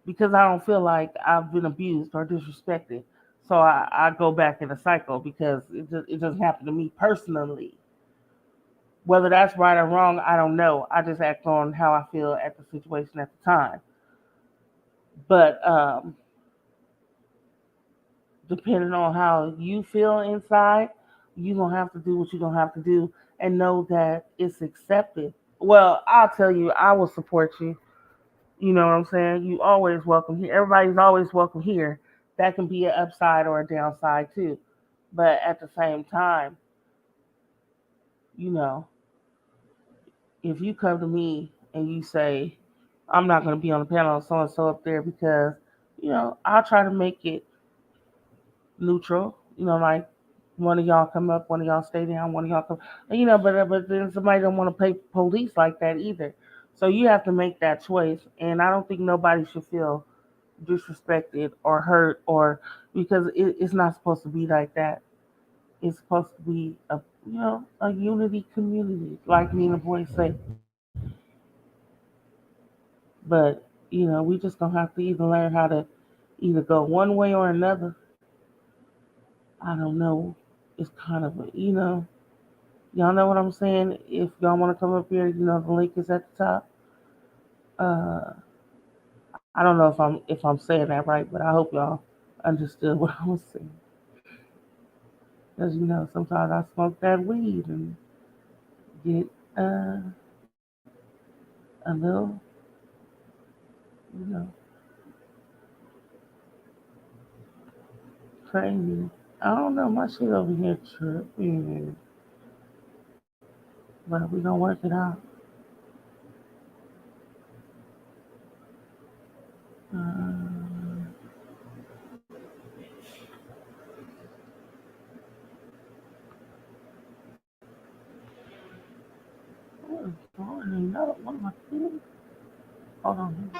because I don't feel like I've been abused or disrespected, so I go back in a cycle because it doesn't happen to me personally. Whether that's right or wrong, I don't know. I just act on how I feel at the situation at the time. But depending on how you feel inside, you're going to have to do what you're going to have to do and know that it's accepted. Well, I'll tell you, I will support you. You know what I'm saying? You always welcome here. Everybody's always welcome here. That can be an upside or a downside too. But at the same time, you know, if you come to me and you say, I'm not going to be on the panel, so and so up there because, I'll try to make it neutral. Like one of y'all come up, one of y'all stay down, one of y'all come. But then somebody don't want to pay police like that either. So you have to make that choice, and I don't think nobody should feel disrespected or hurt, or because it's not supposed to be like that. It's supposed to be a unity community, like me and the boys say. But we just gonna have to either learn how to either go one way or another. I don't know. It's kind of y'all know what I'm saying. If y'all want to come up here, the link is at the top. Uh, I don't know if I'm saying that right, but I hope y'all understood what I was saying. Because sometimes I smoke that weed and get a little, you know, crazy. I don't know, my shit over here tripping, but we gonna work it out. Uh, what is going on? What am I doing? Hold on.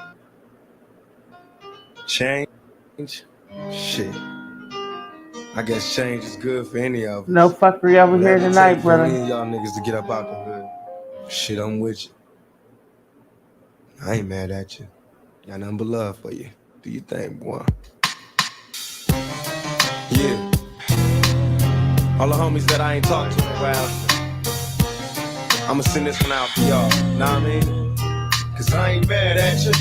Change? Shit. I guess change is good for any of us. No fuckery over here Whatever it tonight, take for any brother. of y'all niggas to get up out the hood. Shit, I'm with you. I ain't mad at you. Got nothing but love for you. Do you think, boy? Yeah. All the homies that I ain't talked to in a while, I'ma send this one out for y'all. Know what I mean? Cause I ain't mad at you.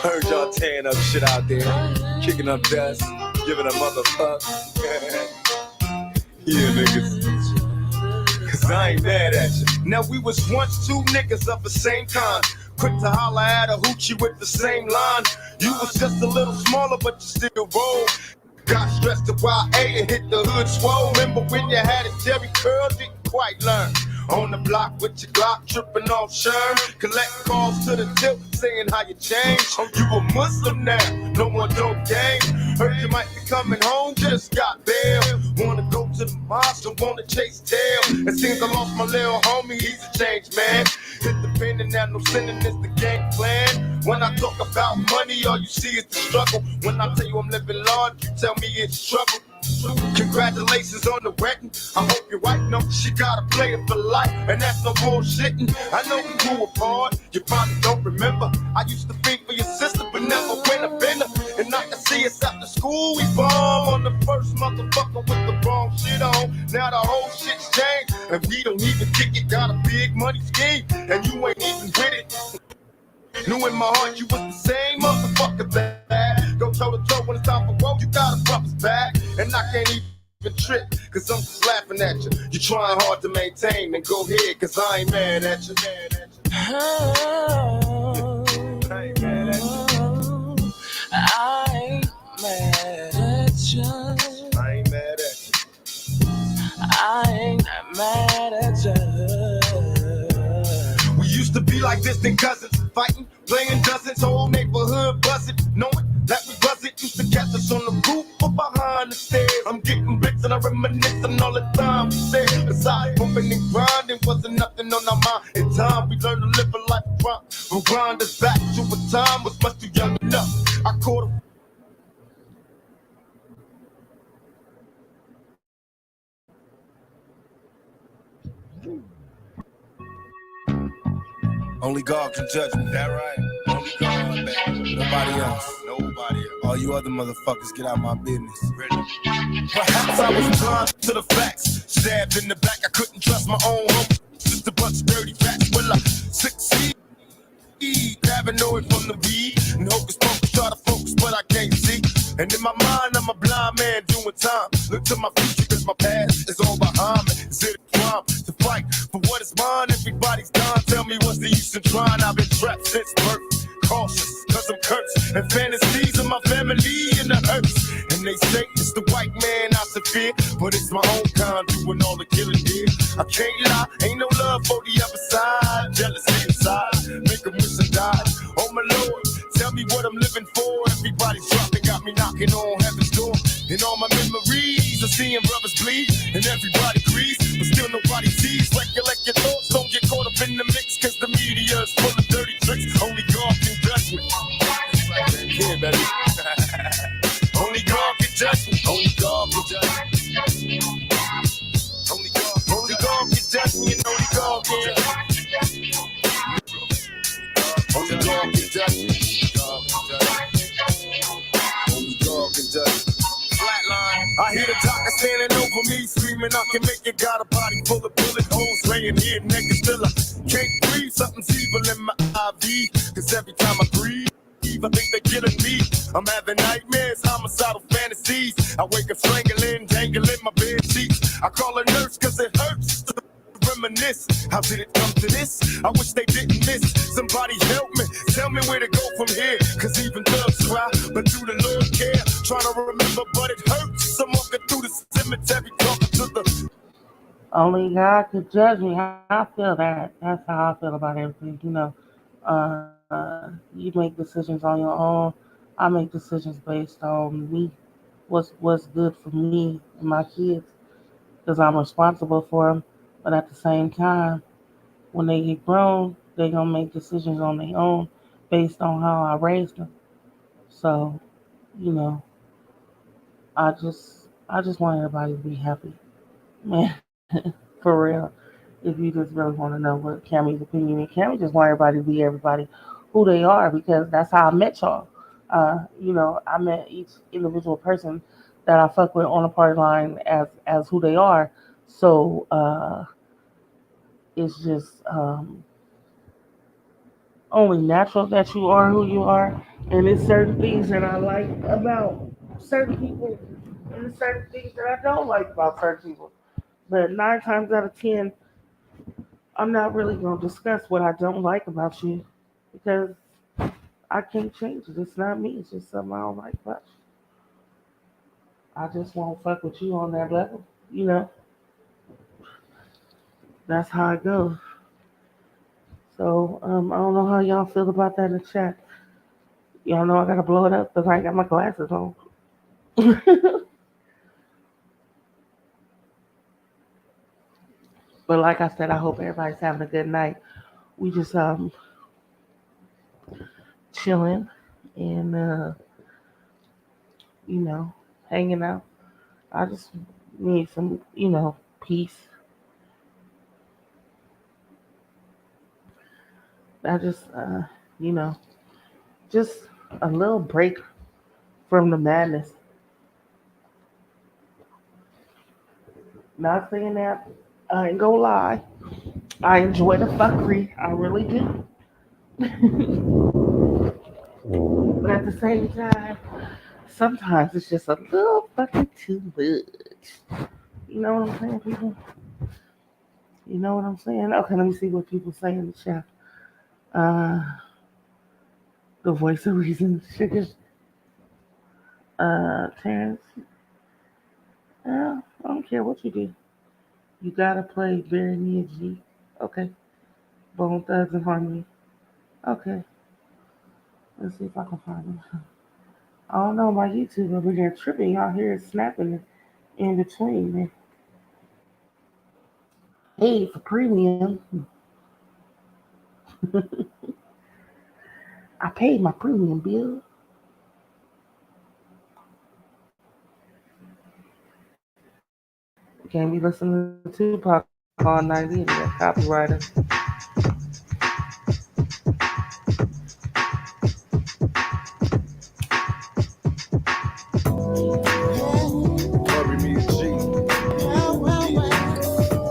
Heard y'all tearing up shit out there, kicking up dust, giving a motherfuck. Yeah, niggas. Cause I ain't mad at you. Now we was once two niggas of the same kind, quick to holler at a hoochie with the same line. You was just a little smaller, but you still roll. Got stressed to YA and hit the hood swole. Remember when you had a Jerry curl, didn't quite learn. On the block with your Glock, tripping off Sherm. Collect calls to the tip, saying how you changed. Oh, you a Muslim now, no more dope game. Heard you might be coming home, just got bail. Wanna go to the mosque, don't wanna chase tail. It seems I lost my little homie, he's a changed man. Hit the pen and now no sinning is the game plan. When I talk about money, all you see is the struggle. When I tell you I'm living large, you tell me it's trouble. Congratulations on the wedding. I hope your wife knows she got a player for life, and that's no bullshitting. I know we grew apart, you probably don't remember. I used to think for your sister, but never went a bender. And I can see us after school, we bomb on the first motherfucker with the wrong shit on. Now the whole shit's changed, and we don't even kick it. Got a big money scheme, and you ain't even with it. Knew in my heart you was the same motherfucker that go toe to toe when it's time for war. You got a brother's back, and I can't even trip, cause I'm just laughing at you. You trying hard to maintain, and go ahead, cause I ain't mad at you. I ain't mad at you. I ain't mad at you. I ain't mad at you. I ain't mad at you. We used to be like distant cousins, fighting, playing dozens, whole neighborhood buzzing, knowing that we wasn't used to catch us on the roof or behind the stairs. I'm getting bricks and I reminiscing all the time we said. Besides bumping and grinding, wasn't nothing on our mind. In time, we learned to live a life of crime. We'll grind us back to a time was much too young enough. I caught a only God can judge me. That right? Only God, man. Nobody else. Nobody else. All you other motherfuckers, get out my business. Really? Perhaps I was blind to the facts. Stabbed in the back, I couldn't trust my own home. Just a bunch of dirty facts. Will I succeed? Paranoid from the weed. And hocus pocus, try to focus, but I can't see. And in my mind, I'm a blind man doing time. Look to my future, cause my past is all behind me. Is it a crime to fight for what is mine? Everybody's gone. Tell me what's the use in trying? I've been trapped since birth. Cautious, cause I'm cursed. And fantasies of my family in the hurts. And they say it's the white man I severe, but it's my own kind doing all the killing here. I can't lie, ain't no love for the other side. Jealousy inside, make them wish I died. Oh my Lord, tell me what I'm living for. Everybody's dropping, got me knocking on heaven's door. And all my memories of seeing brothers bleed, and everybody agrees, but still nobody sees. Recollect your thoughts, don't get caught up in the mix, cause the media words full of dirty tricks. Only God can judge me. Yeah, baby. Only God can judge me. Only God can judge me. Only God can judge me, and only God can. Only God can judge me. Only God can judge me. Flatline. I hear the doctor standing over me, screaming, I can make it. Got a body full of bullet holes, laying here naked, still I can't breathe. Something's evil in my IV, cause every time I breathe, I think they're killing me. I'm having nightmares, homicidal fantasies. I wake up strangling, dangling my bed sheets. I call a nurse cause it hurts to reminisce. How did it come to this? I wish they didn't miss. Somebody help me, tell me where to go from here. Cause even thugs cry, but do the Lord care? Trying to remember, but it hurts. I'm walking through the cemetery, talking to the... Only God could judge me. I feel that. That's how I feel about everything. You make decisions on your own. I make decisions based on me. What's good for me and my kids, because I'm responsible for them. But at the same time, when they get grown, they gonna make decisions on their own based on how I raised them. So, you know, I just want everybody to be happy, man. For real. If you just really want to know what Cammy's opinion is, Cammy just want everybody to be everybody who they are, because that's how I met y'all. I met each individual person that I fuck with on the party line as who they are. So it's just only natural that you are who you are, and it's certain things that I like about certain people, and there's certain things that I don't like about certain people. But 9 times out of 10, I'm not really gonna discuss what I don't like about you, because I can't change it. It's not me. It's just something I don't like about you. I just won't fuck with you on that level. That's how it goes. So I don't know how y'all feel about that in the chat. Y'all know I gotta blow it up because I ain't got my glasses on. But like I said, I hope everybody's having a good night. We just chilling and you know hanging out. I just need some peace. I just you know just a little break from the madness. Not saying that I ain't gonna lie. I enjoy the fuckery. I really do. But at the same time, sometimes it's just a little fucking too much. You know what I'm saying, people? You know what I'm saying? Okay, let me see what people say in the chat. Uh, the voice of reason, sugar. Terrence. I don't care what you do. You gotta play Bury Me a G. Okay. Bone Thugs and Harmony. Okay. Let's see if I can find them. I don't know, my YouTube over here tripping. Y'all hear it snapping in between. Man. Hey, for premium. I paid my premium bill. Can't be listening to Tupac all night either. That copywriter. Bury me a G.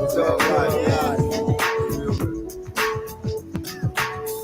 It's all right.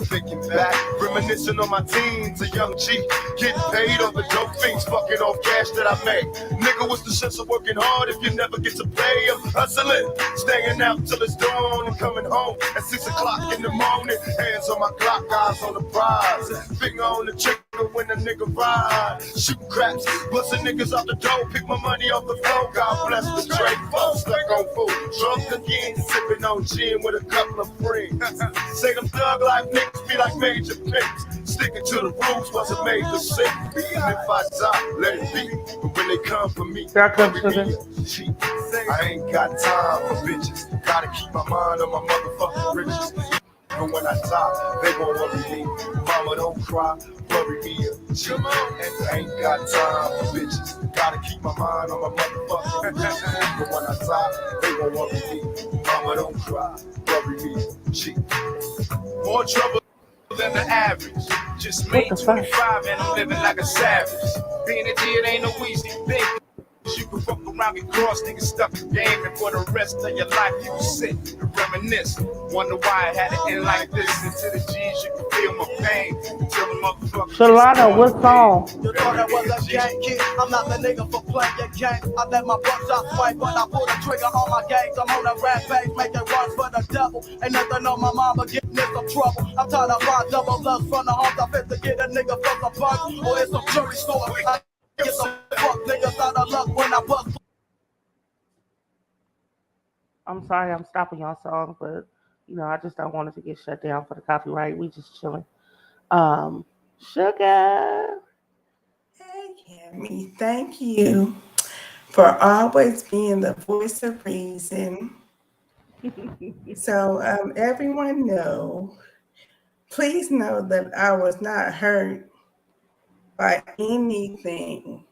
Thinking back, reminiscing on my teens, a young G, getting paid off the dope fiends, fucking off cash that I made. Nigga, what's the sense of working hard if you never get to pay? I'm hustling, staying out till it's dawn and coming home at 6 o'clock in the morning. Hands on my clock, eyes on the prize, finger on the trigger when the nigga ride. Shooting craps, busting niggas off the door, pick my money off the floor. God bless the trade folks, stuck on food, drunk again, sipping on gin with a couple of friends. Say them thug life niggas be like major pimps, sticking to the rules wasn't made to sit. And if I die, let it be. But when they come for me, I ain't got time for bitches. Gotta keep my mind on my motherfucking riches. But when I die, they gon' worry me. Mama, don't cry, worry me. Come on. And I ain't got time for bitches. Gotta keep my mind on my motherfucking bitches. But when I die, they gon' worry me. Mama, don't cry, worry me. Shit. More trouble than the average. Just What made the fuck? 25 and I'm living like a savage. Being a G, it ain't no easy thing. You can fuck around and cross niggas stuck in game, and for the rest of your life you sit and reminisce. Wonder why I had to end like this. Into the G's you can feel my pain. Till the motherfucker Shalana, what song? You thought I was a gang kid. I'm not the nigga for playing games. I let my buckshot swing, but I pull the trigger on my gangs. I'm on a rampage, making runs for the devil. Ain't nothing on my mama getting in some trouble. I'm tired of buying double love from the homes. I fit to get a nigga for some bucks or in some jewelry store. I get some fuck niggas out of luck when I bust. I'm sorry, I'm stopping y'all song, but I just don't want it to get shut down for the copyright. We just chilling. Sugar. Hey, Cammy, thank you for always being the voice of reason. So, everyone please know that I was not hurt by anything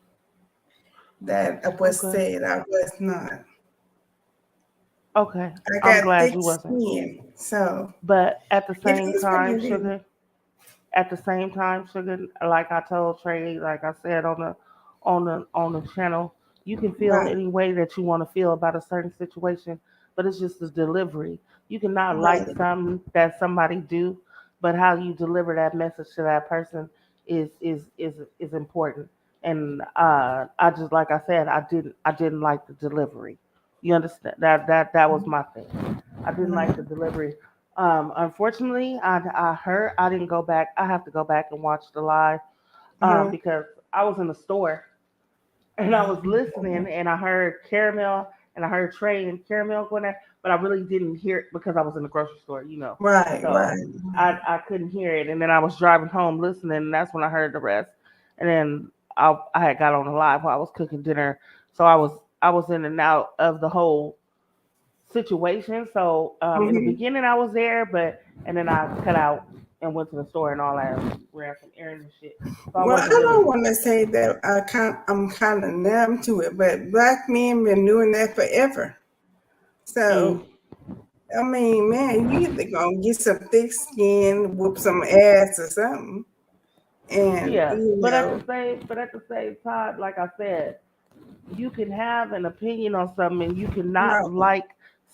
that was Okay. said. I was not. Okay. I I'm got glad thick you wasn't. skin, so But at the it same is what time, it is. sugar, at the same time, sugar, like I told Trey, like I said on the channel, you can feel Right, any way that you want to feel about a certain situation, but it's just the delivery. You cannot like right, something that somebody do, but how you deliver that message to that person is important. And I just like I said, I didn't like the delivery. You understand that was my thing. I didn't like the right. delivery. Unfortunately, I heard I didn't go back. I have to go back and watch the live Uh-huh. because I was in the store and I was listening and I heard Caramel and I heard Trey and Caramel going there, but I really didn't hear it because I was in the grocery store. Right, So right. I couldn't hear it. And then I was driving home listening, and that's when I heard the rest. And then I had got on the live while I was cooking dinner, so I was in and out of the whole situation. So in the Hmm. beginning I was there, but and then I cut out and went to the store and all that, ran some errands and shit. So I Well, I wasn't really. don't want to say that I'm kind of numb to it, but black men been doing that forever. Mm, So I mean, man, you either gonna get some thick skin, whoop some ass or something, and yeah, but at the same time, like I said, you can have an opinion on something and you cannot right, like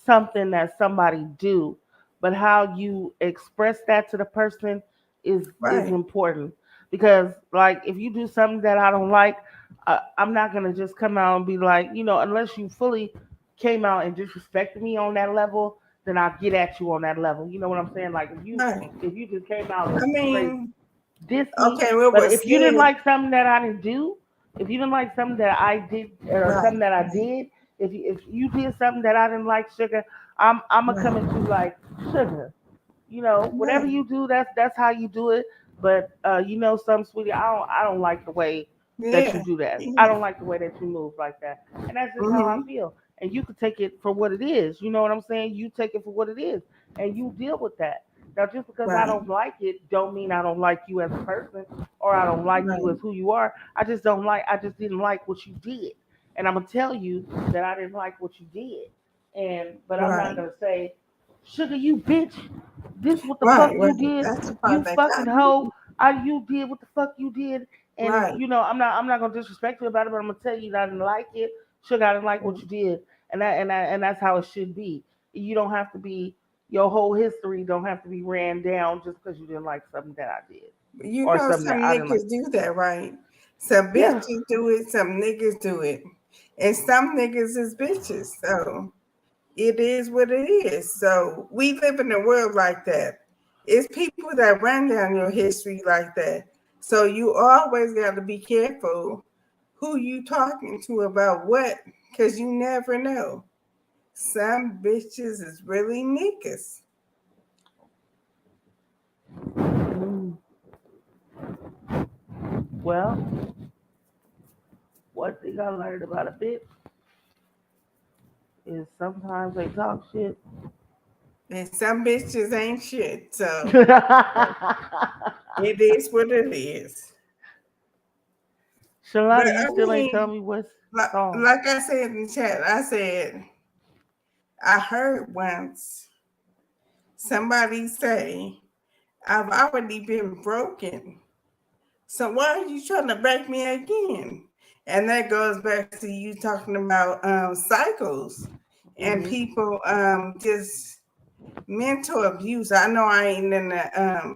something that somebody do, but how you express that to the person is right, important. Because like if you do something that I don't like, I'm not gonna just come out and be like, unless you fully came out and disrespected me on that level, then I'll get at you on that level. You know what I'm saying? Like if you right. if you just came out I and straight mean, diss me. okay, what But was if you didn't said, like something that I didn't do, if you didn't like something that I did or right, something that I did, if you did something that I didn't like, sugar, I'm gonna come right, at you like sugar. Whatever right, you do, that's how you do it. But some sweetie, I don't like the way that you yeah, do that. I yeah, don't like the way that you move like that. And that's just how I mm-hmm, feel. And you can take it for what it is. You know what I'm saying? You take it for what it is, and you deal with that. Now, just because I right, don't like it, don't mean I don't like you as a person or I don't like you right, as who you are. I just don't like. I just didn't like what you did, and I'm gonna tell you that I didn't like what you did. But I'm not right, gonna say, sugar, you bitch. This what the fuck right, you right. did. That's the You part that fucking got me. hoe. You did what the fuck you did. And Right, I'm not gonna disrespect you about it, but I'm gonna tell you that I didn't like it. Sugar, I didn't like what you did, and that's how it should be. You don't have to be your whole history don't have to be ran down just because you didn't like something that I did you or know something that some I didn't like. niggas do that, right? Some Yeah, bitches do it, some niggas do it, and some niggas is bitches. So it is what it is. So we live in a world like that. It's people that run down your history like that. So you always got to be careful who you talking to about what, because you never know. Some bitches is really niggas. mm, well, one thing I learned about a bitch is sometimes they talk shit, And some bitches ain't shit. So it is what it is. But Shalani, you I still ain't tell mean, me what's like, song. like I said in the chat, I said, I heard once somebody say, I've already been broken. So why are you trying to break me again? And that goes back to you talking about cycles and Hmm. people just mental abuse. I know I ain't in a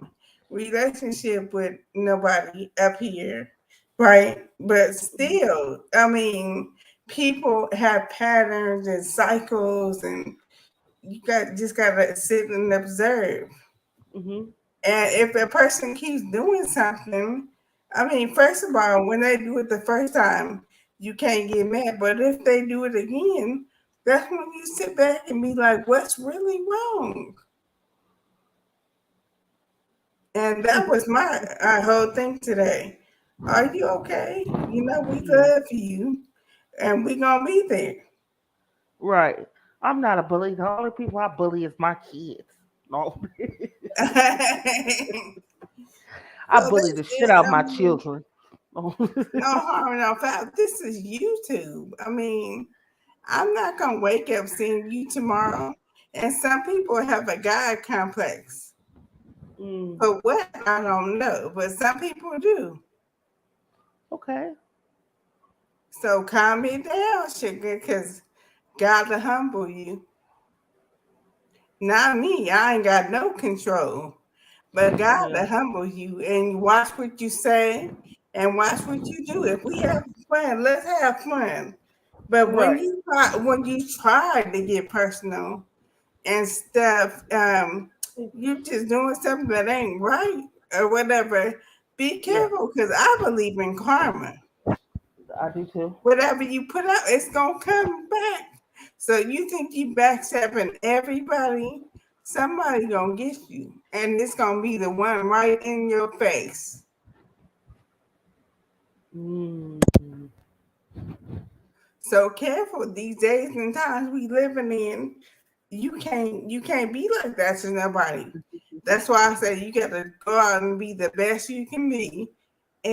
relationship with nobody up here, right? But still, I mean, people have patterns and cycles, and you got just gotta sit and observe. Hmm. And if a person keeps doing something, I mean, first of all, when they do it the first time, you can't get mad. But if they do it again, that's when you sit back and be like, what's really wrong? And that was my whole thing today. Are you okay? You know, we Yeah. love you and we going to be there. Right. I'm not a bully. The only people I bully is my kids. No. I Well, bully the that's shit it. out of I my mean, children. No. no harm, no foul. This is YouTube. I mean, I'm not gonna wake up seeing you tomorrow. And some people have a God complex. Mm, But what I don't know. But some people do. okay. So calm it down, sugar, because God will humble you. Not me. I ain't got no control. But God Yeah. will humble you and watch what you say and watch what you do. If we have fun, let's have fun. But Right. when you try to get personal and stuff, you just doing something that ain't right or whatever. Be Yeah. careful because I believe in karma. I do too. Whatever you put out, it's gonna come back. So you think you backstabbing everybody, somebody gonna get you, and it's gonna be the one right in your face. Mm, So careful these days and times we living in. You can't be like that to nobody. That's why I say you got to go out and be the best you can be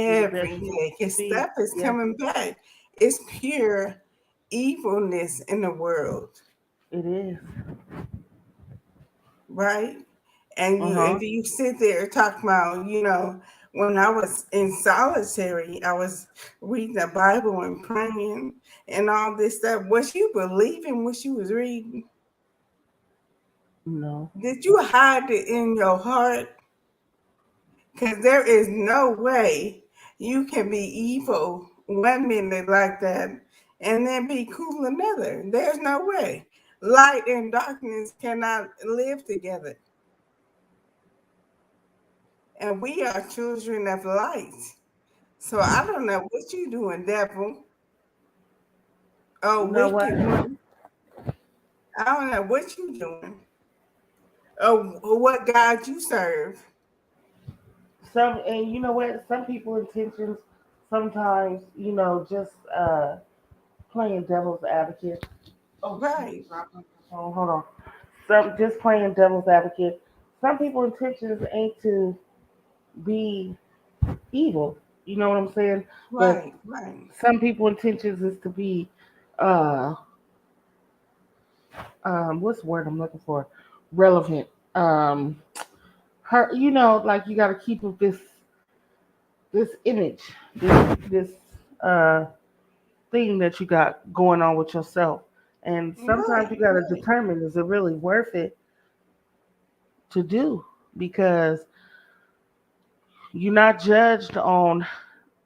be the best every you day. can Cause be. stuff is Yes, coming back. It's pure evilness in the world, it is. right? And Uh you, huh. if you sit there talking about, when I was in solitary, I was reading the Bible and praying and all this stuff. Was you believing what you was reading? No. Did you hide it in your heart? Because there is no way you can be evil one minute like that and then be cool another. There's no way. Light and darkness cannot live together. And we are children of light. So I don't know what you doing, devil. Oh, You know what? wicked one. I don't know what you doing. Oh, what God you serve. Some and you know what? Some people intentions sometimes, just playing devil's advocate. Oh, Right, hold on. Some just playing devil's advocate. Some people intentions ain't to be evil. You know what I'm saying? But right. some people intentions is to be uh what's the word I'm looking for? Relevant. Her like you gotta keep up this image, this uh thing that you got going on with yourself. And sometimes you gotta Right. determine is it really worth it to do because you're not judged on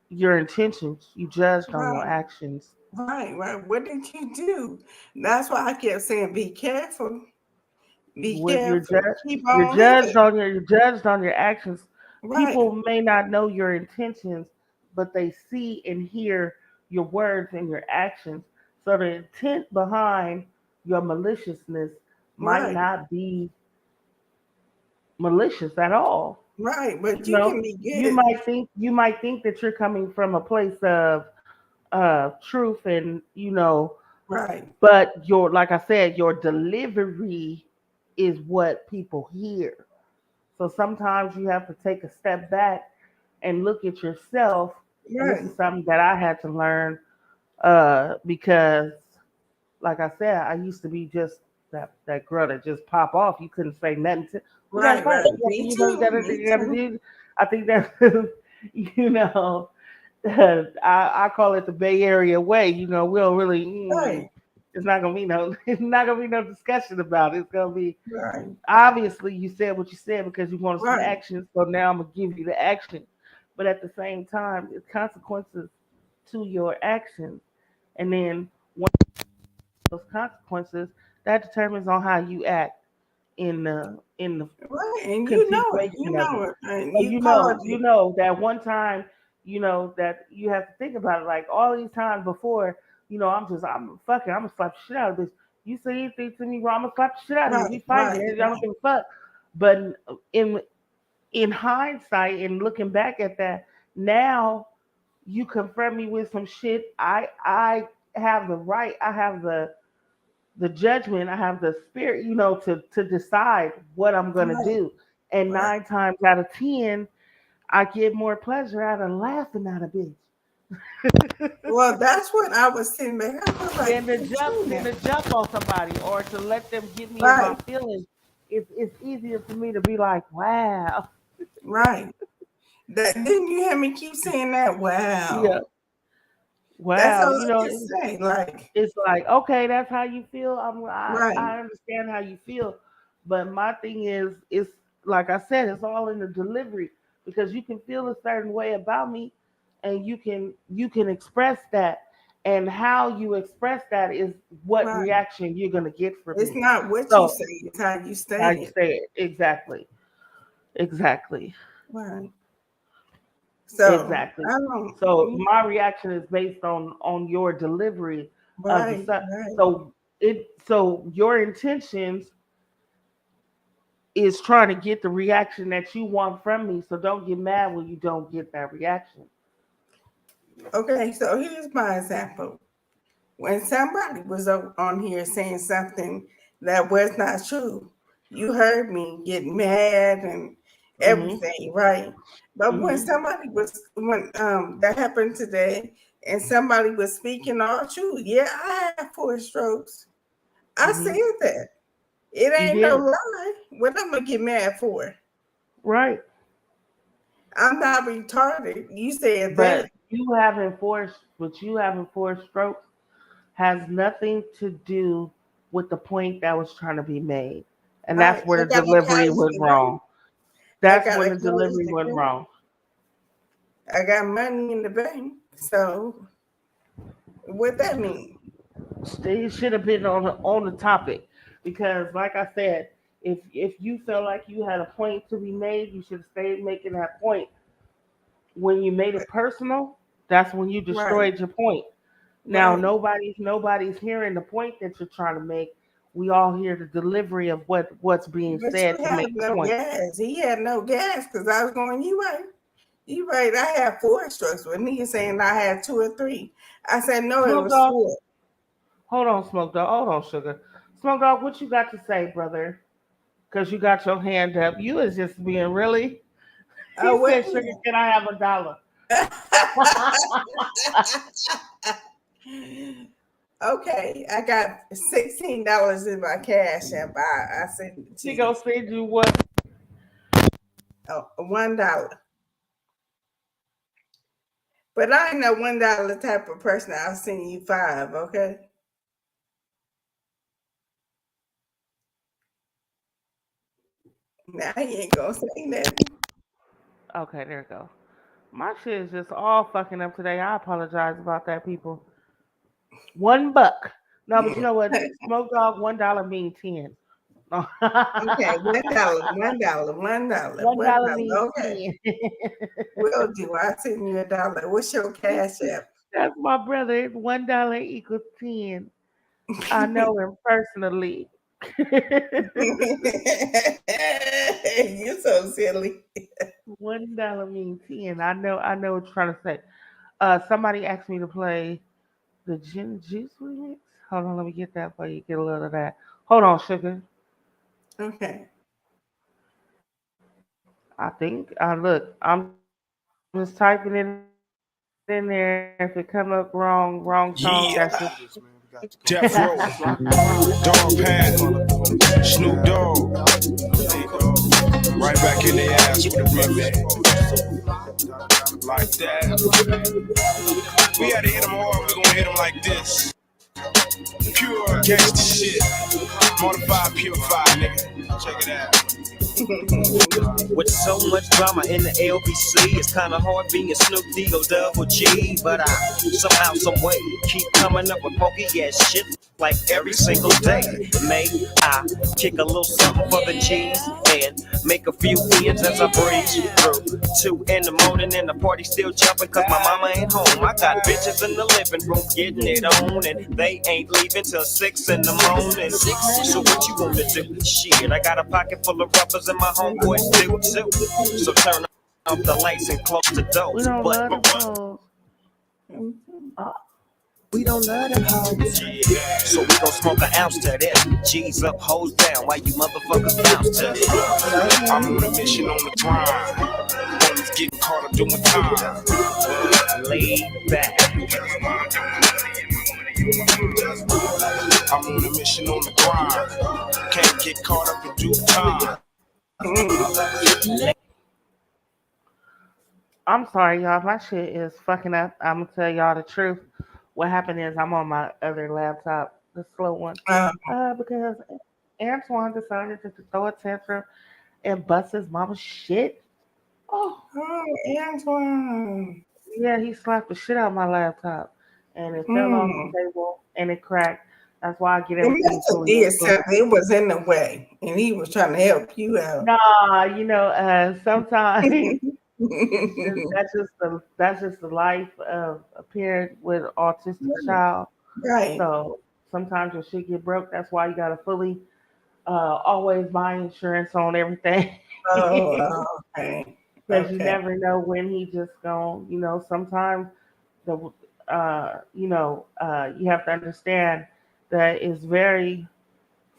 your intentions, you judged on your Right. actions. Right. What did you do? That's why I kept saying, be careful. Be What careful. Keep on you're judged on your actions. Right. People may not know your intentions, but they see and hear your words and your actions. So the intent behind your maliciousness might Right. not be malicious at all. Right. But You you know, can be good. you might think that you're coming from a place of truth and Right. but your like I said, your delivery is what people hear. So sometimes you have to take a step back and look at yourself. And this Right, is something that I had to learn because, like I said, I used to be just that girl that just pop off. You couldn't say nothing to. We got to right, fight. right. Me too. You Me got to too. do. I think that you know. I call it the Bay Area way. We don't really. Right, It's not gonna be no. It's not gonna be no discussion about it. It's gonna be right, obviously you said what you said because you wanted some right, action. So now I'm gonna give you the action, but at the same time, it's consequences to your actions, and then one of those consequences that determines on how you act in the right. And you know it. You continuation of know it. it. And So you called you it. know that one time, that you have to think about it. Like all these times before, I'm fucking, I'm gonna slap the shit out of this. You say anything to me wrong, I'm gonna slap the shit out of you. We Right, fighting, right, I don't right, give a fuck. But in in hindsight and looking back at that, now you confront me with some shit. I have the right, I have the judgment, I have the spirit, to decide what I'm gonna right, do. And right. 9 times out of 10, I get more pleasure out of laughing at a bitch Well, that's what I was sitting back. I was like, than "Wait a to minute." jump on somebody or to let them get me in my Right, feelings. It's easier for me to be like, wow, right. That didn't you hear me keep saying that? yeah, Wow. That's wow. all I can say. Like, It's like, okay, that's how you feel. right, I understand how you feel, but my thing is, it's like I said, it's all in the delivery because you can feel a certain way about me, and you can express that, and how you express that is what right. reaction you're gonna get from It's me. not what you So say, it's how you how say you it. say it exactly, exactly, Right. So exactly. I don't. So my reaction is based on your delivery of the Right, stuff. right. So your intentions is trying to get the reaction that you want from me. So don't get mad when you don't get that reaction. Okay, so here's my example. When somebody was on here saying something that was not true, you heard me get mad and Mhm. everything, right? But when Mhm. somebody was when that happened today and somebody was speaking all truth, yeah, I had 4 strokes. I said Mhm. that. It You ain't no did lie. What I'm gonna get mad for? right, I'm not retarded. You said that. but you having 4 strokes has nothing to do with the point that was trying to be made, and Right. that's where I the got a delivery college went degree. wrong. I That's got when a the college delivery went degree. wrong. I got money in the bank. So what that mean? It should have been on the topic because, like I said, if you felt like you had a point to be made, you should have stayed making that point. When you made it personal, that's when you Right, destroyed your point. Now right. nobody's hearing the point that you're trying to make. We all hear the delivery of what's being But said you to had make the no point. gas. He had no gas because I was going, you right. You right. I had 4 strokes. When he saying I had 2 or 3. I said, no, it Smoke was dog, 4. hold on, smoke dog, hold on, sugar. Smoke dog, what you got to say, brother? Because you got your hand up. You is just being really. He Oh, wait said, a sugar, can I have $1? minute. Okay, I got $16 in my cash app. I sent it to He you. gonna send you what? Oh, $1. But I ain't no $1 type of person. I'll send you 5, okay? Now he ain't gonna say nothing. Okay, there you go. My shit is just all fucking up today. I apologize about that, people. $1. No, but you know what? Smoke dog, $1 mean 10. Okay, $1, $1, $1, $1 $1. means Okay, 10. will do. I'll send you $1. What's your cash app? That's my brother. $1 equals 10. I know him personally. You're so silly. $1 means 10. I know what you're trying to say. Somebody asked me to play the Gin Juice remix. Hold on, let me get that for you. Get a little of that. Hold on, sugar. Okay. I think I look. I'm just typing it in there. If it come up wrong tone, that's just Yeah, that's Death locked Row, and wrong. Dog Pound, Snoop Dogg, right back in their ass with a remix. Like that. We had to hit them hard, we gonna hit them like this. Pure gangsta shit. Modified, purified, nigga. Check it out. With so much drama in the LBC, it's kinda hard being Snoop D-O double G. But I somehow, some way, keep coming up with funky ass shit like every single day. May I kick a little something for the G's and make a few ends as I breeze through. 2 in the morning and the party still jumping cause my mama ain't home. I got bitches in the living room getting it on and they ain't leaving till 6 in the morning. So what you wanna do? Shit, I got a pocket full of rubbers and my homeboys do too. So turn off the lights and close the We doors. don't But love them hoes. Uh, we don't love them hoes. Yeah. So we gon' smoke an ounce to this. G's up, hoes down. Why you motherfuckers bounce to this? I'm on a mission on the grind. Always getting caught up doing time. Laid back. I'm on a mission on the grind. Can't get caught up in due time. I'm sorry, y'all. My shit is fucking up. I'm gonna tell y'all the truth. What happened is I'm on my other laptop, the slow one, Uh, because Antoine decided to throw a tantrum and bust his mama's shit. Oh, oh, Antoine. yeah, he slapped the shit out of my laptop, and it fell off the Mm. table and it cracked. That's why I get It everything must have fully did installed. something. It was in the way, and he was trying to help you out. Nah, sometimes that's just the life of a parent with an autistic child. Right. So sometimes your shit get broke. That's why you gotta fully always buy insurance on everything. Oh, okay. Because you Okay. never know when he just going. Sometimes the you have to understand that it's very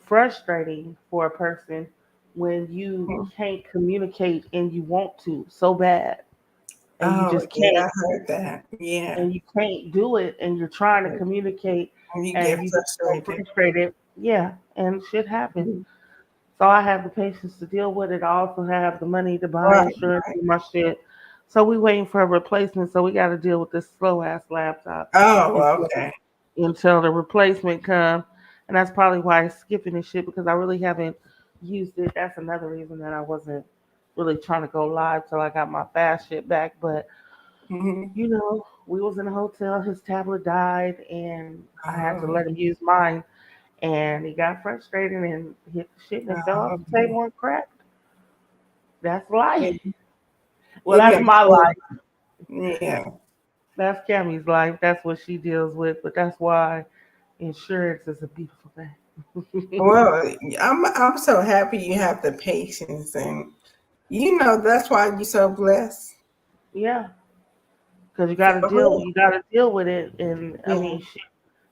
frustrating for a person when you can't communicate and you want to so bad and you Oh, just yeah, can't I heard that. Yeah. and you can't do it and you're trying to communicate And you and get you get so frustrated. frustrated. Yeah, and shit happens. So I have the patience to deal with it. I also have the money to buy Right, insurance right. for my shit. So we waiting for a replacement. So we got to deal with this slow ass laptop Oh, until okay. until the replacement come. And that's probably why it's skipping and shit because I really haven't used it. That's another reason that I wasn't really trying to go live till I got my fast shit back. But Hmm. we was in a hotel. His tablet died, and I had to Oh, let him use mine. And he got frustrated and hit the shit and it fell off oh, the table and cracked. That's life. it, Well, it that's makes my sense. life. Yeah. That's Cammy's life. That's what she deals with. But that's why insurance is a beautiful thing. Well, I'm so happy you have the patience, and that's why you're so blessed. Yeah, because For real. you gotta deal with it. And I Yeah. mean, shit,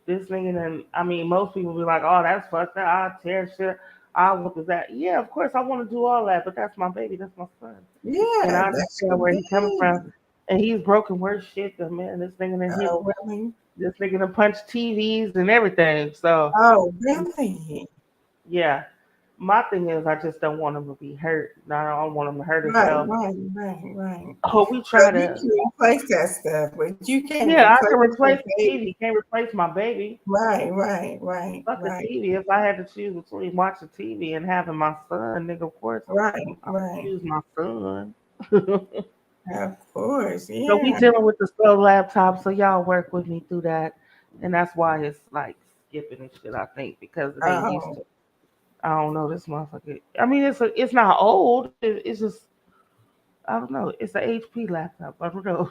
this thing, and I mean, most people be like, "Oh, that's fucked up. I tear shit. I look at that." Yeah, of course, I want to do all that, but that's my baby. That's my son. And Yeah, I that's understand your where he's coming from. baby. And he's broken worse shit than man. Oh, really? This nigga done punch TVs and everything. So Oh, really? yeah, my thing is I just don't want him to be hurt. No, I don't want him to hurt Right, himself. right, right, right. Oh, we So try you to. can replace that stuff, but you can't Yeah, I can replace your replace the baby. TV. Can't replace my baby. Right, right, right, Fuck the right, TV. If I had to choose between watching TV and having my son, nigga, of course right, I would right. choose my son. So Of course, we yeah. dealing with the slow laptop, so y'all work with me through that, and that's why it's like skipping and shit. I think because it ain't used Oh, to. I don't know this motherfucker. I mean, it's not old. It's just I don't know. It's an HP laptop. I don't know.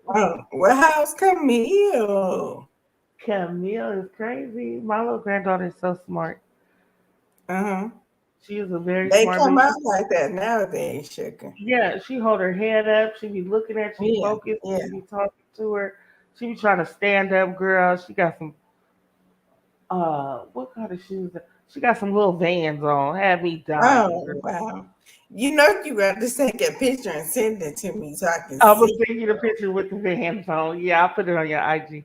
oh. Well, how's Camille? Camille is crazy. My little granddaughter is so smart. Uh-huh. She is a very They smart come baby. out like that nowadays, sugar. Yeah, she hold her head up. She be looking at you, Yeah, focused. yeah. You be talking to her. She be trying to stand up, girl. She got some what kind of shoes? She got some little Vans on. Had me dying, Oh girl. wow. You know you got to take a picture and send it to me so I can I will see. send you the picture with the Vans on. Yeah, I'll put it on your IG.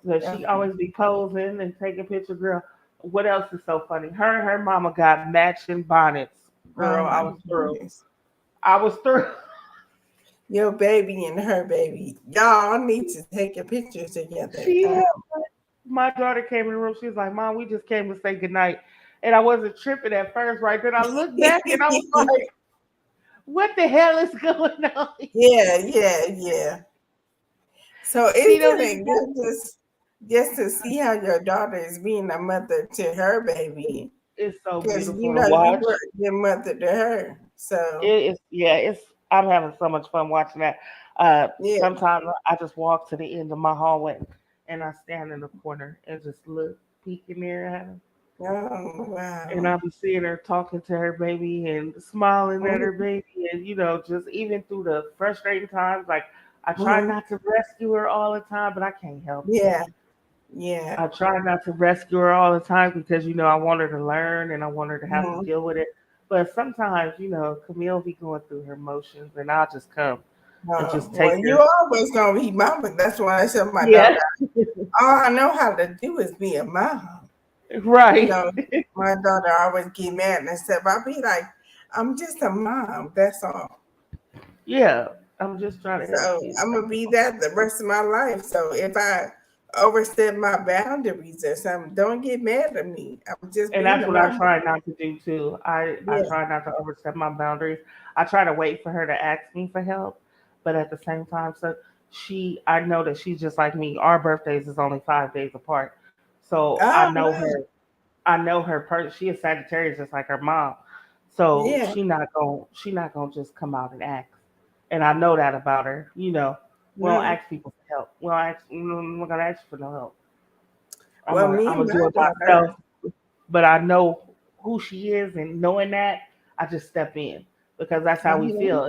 So she Okay. always be posing and taking pictures, girl. What else is so funny? Her and her mama got matching bonnets. Oh Girl, I my was through. goodness. I was through. Your baby and her baby. Y'all need to take a picture together. She had my daughter came in the room. She was like, "Mom, we just came to say goodnight." And I wasn't tripping at first, right? Then I looked back and I was like, "What the hell is going on?" Yeah, yeah, yeah. So She isn't don't it even got good just to see how your daughter is being a mother to her baby? it's so Because you beautiful to know you watch. were your mother to her. So It is, yeah, it's, I'm having so much fun watching that. yeah. Sometimes I just walk to the end of my hallway and I stand in the corner and just look, peeking there at her. Oh And wow. I'll be seeing her talking to her baby and smiling at her Mhm, baby. And, just even through the frustrating times, like I try mhm. not to rescue her all the time, but I can't help it. Yeah, yeah. I try not to rescue her all the time because I want her to learn and I want her to have to Mhm. deal with it. But sometimes, Camille be going through her emotions and I'll just come and Oh, just take well, you her. always gonna be mama. That's why I said my daughter. Yeah, All I know how to do is be a mom. You right. know, my daughter always get mad and stuff. I'll be like, I'm just a mom. That's all. Yeah, I'm just trying to help So you. I'm gonna be that the rest of my life. So if I overstep my boundaries or something, don't get mad at me. I'm just And being that's a what I mama. try not to do too. I Yeah. try not to overstep my boundaries. I try to wait for her to ask me for help, but at the same time, so I know that she's just like me. Our birthdays is only 5 days apart, so I Oh know her. I know her. She is Sagittarius, just like her mom. So yeah. she not gonna just come out and ask. And I know that about her. We don't Mm. ask people for help. We don't ask. We're not gonna ask you for no help. Well, me I'm and gonna my do it daughter. myself. But I know who she is, and knowing that, I just step in because that's how we Mhm. feel.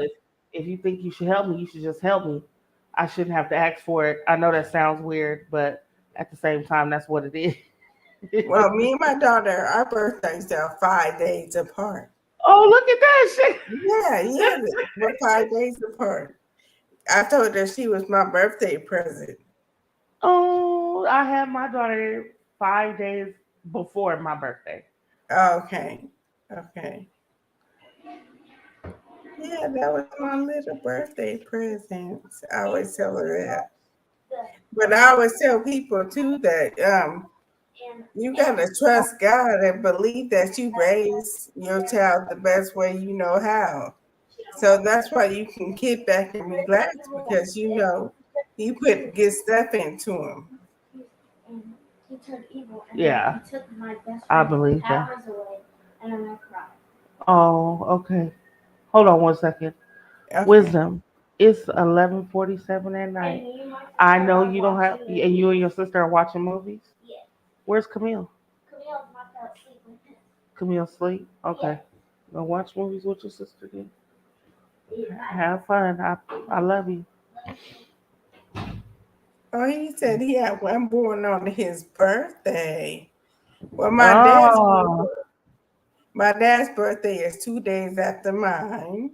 If you think you should help me, you should just help me. I shouldn't have to ask for it. I know that sounds weird, but at the same time, that's what it is. Well, me and my daughter, our birthdays are 5 days apart. Oh, look at that shit. Yeah, yeah, we're 5 days apart. I told her she was my birthday present. Oh, I had my daughter 5 days before my birthday. Okay, okay. Yeah, that was my little birthday present. I always tell her that. But I always tell people too that you gotta trust God and believe that you raise your child the best way you know how. So that's why you can kick back and relax because you know you put good stuff into them. Yeah, I believe that. Oh, okay. Hold on 1 second. Okay. Wisdom. It's 11:47 at night. I know you don't have, and you and your sister are watching movies. Where's Camille? Camille sleep. Okay. Go watch movies with your sister then. Have fun. I love you. Oh, he said he had one born on his birthday. Well, Oh, my dad's birthday is 2 days after mine.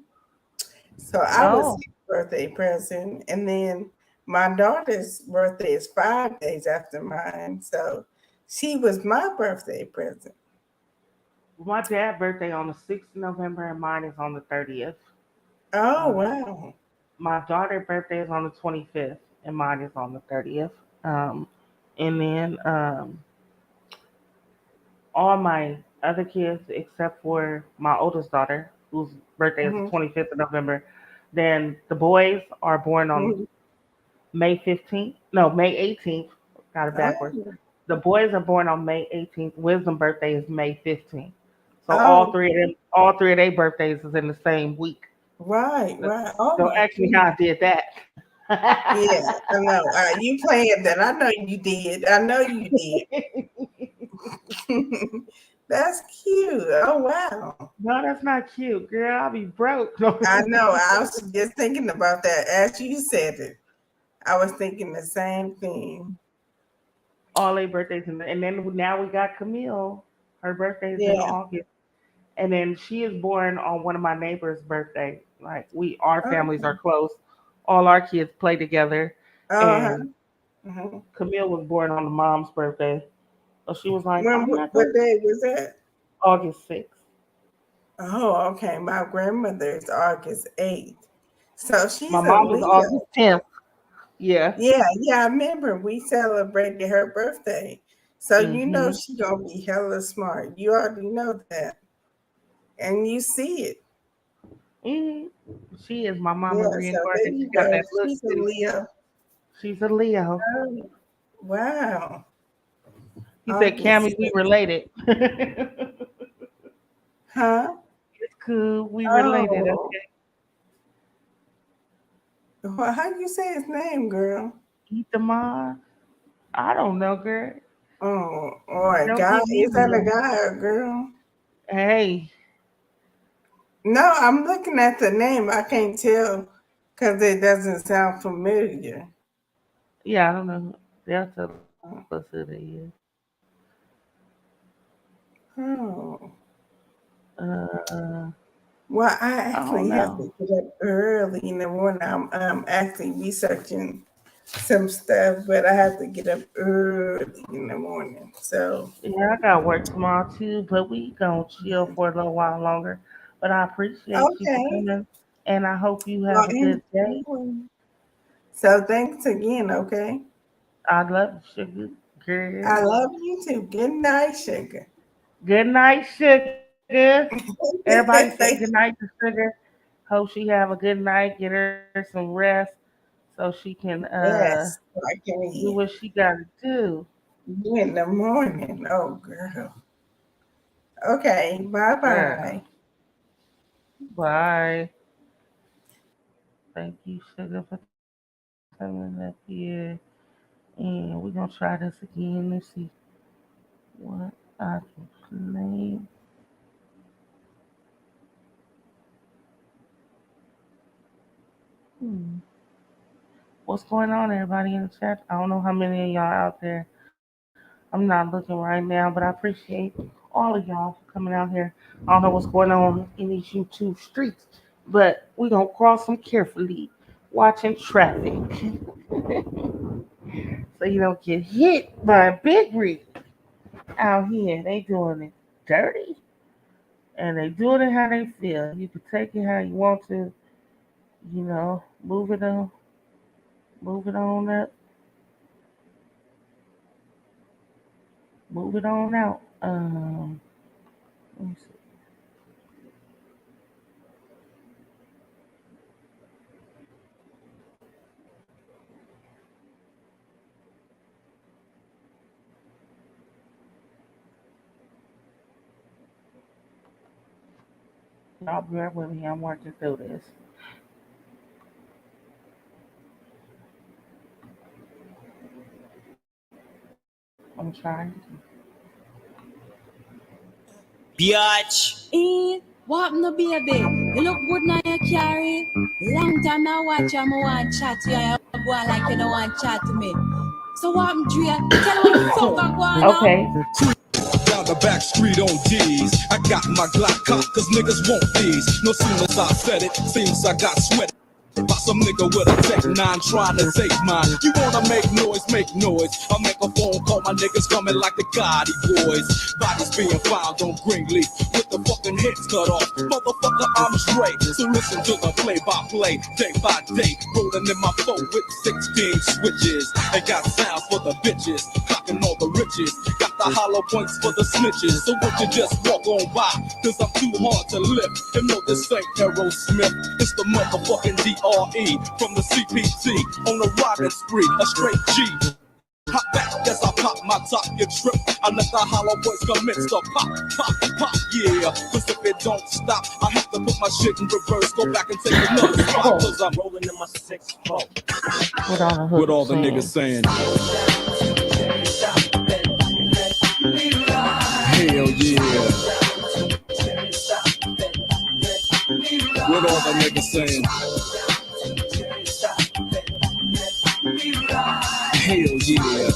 So I was oh. his birthday present. And then my daughter's birthday is 5 days after mine. So she was my birthday present. My dad's birthday on the 6th of November and mine is on the 30th. Oh Um, wow. my daughter's birthday is on the 25th and mine is on the 30th. Um, and then all my other kids, except for my oldest daughter, whose birthday is the Hmm. 25th of November, then the boys are born on Hmm. May 15th. No, May 18th. Got it backwards. Oh, The boys are born on May 18th. Wisdom birthday is May 15th. So oh, all three of their birthdays is in the same week. right, right. Oh Don't my ask me how goodness. I did that. Yeah, I know. You playing that. I know you did. I know you did. That's cute. Oh wow. No, that's not cute, girl. I'll be broke. I know. I was just thinking about that as you said it. I was thinking the same thing. All their birthdays, and then now we got Camille. Her birthday is in Yeah. August, and then she is born on one of my neighbors' birthday. Like our families are Okay. close. All our kids play together, Uh-huh. and Uh-huh. Camille was born on the mom's birthday. So she was like, When I'm not what going to day was that? August 6th. Oh, okay. My grandmother is August 8th. So My she's a mom was Leo. August 10th. Yeah. Yeah, yeah, I remember we celebrated her birthday. So you know Mm-hmm. she gonna be hella smart. You already know that. And you see it. hmm She is my mama Yeah, so there reincarnated. She you got go. that look She's a too. Leo. She's a Leo. Oh, wow. He said, August Cammy, we 6th. related. It's Huh? cool. We related. Oh. Okay. Well, how you say his name, girl? Eat the mom. I don't know, girl. Oh, or a Don't guy. get me Is that a wrong. guy or a girl? Hey. No, I'm looking at the name. I can't tell because it doesn't sound familiar. Yeah, I don't know. They'll tell us who it is. Oh. Uh, Well, I I don't actually have know. to get up early in the morning. I'm actually researching some stuff, but I have to get up early in the morning. So, Yeah, I got work tomorrow too, but we gonna chill for a little while longer. But I appreciate you for okay. coming, and I hope you Well, have a good day. so thanks again, okay? I love you, sugar I girl. love you too. Good night, sugar. Good night, sugar. Everybody say good night to sugar. Hope she have a good night. Get her some rest so she can Yes, I do can what hear she gotta do. you in the morning. Oh, girl. Okay, bye Girl. bye. Bye. Thank you, sugar, for coming up here. And we're gonna try this again. Let's see what I can play. Hmm. What's going on, everybody in the chat? I don't know how many of y'all out there. I'm not looking right now, but I appreciate all of y'all for coming out here. I don't know what's going on in these YouTube streets, but we're gonna cross them carefully, watching traffic so you don't get hit by a big rig out here. They doing it dirty and they doing it how they feel. You can take it how you want to, move it on up, move it on out. Let me see. Y'all bear with me. I'm working through this. I'm trying. Biatch. What no baby? You look good now you carry. Long time I watch you, I want chat to you. You go on like you don't want chat to me. So what I'm Drea? Tell me what the fuck I want now. Okay. Down the back street on D's. I got my Glock cocked cause niggas want these. No sooner as I said it, seems I got sweated by some nigga with a Tech 9 trying to take mine. You wanna make noise, make noise. I make a phone call, my niggas coming like the Gotti boys. Bodies being found on Greenleaf with the fucking heads cut off. Motherfucker, I'm straight. So listen to the play-by-play, day by day. Rolling in my phone with 16 switches. And got sounds for the bitches, cocking all the riches. Got the hollow points for the snitches. So won't you just walk on by? Cause I'm too hard to lift. And no, this ain't Aerosmith. It's the motherfucking DRE from the CPT on a robbing spree, a straight G. Hop back as I pop my top, you trip. I let the hollow boys commence to pop, pop, pop, yeah. Cause if it don't stop, I have to put my shit in reverse, go back and take another spot. Cause I'm rolling in my 6-4. What all the niggas saying? Hell yeah. What all the niggas saying? Hell yeah.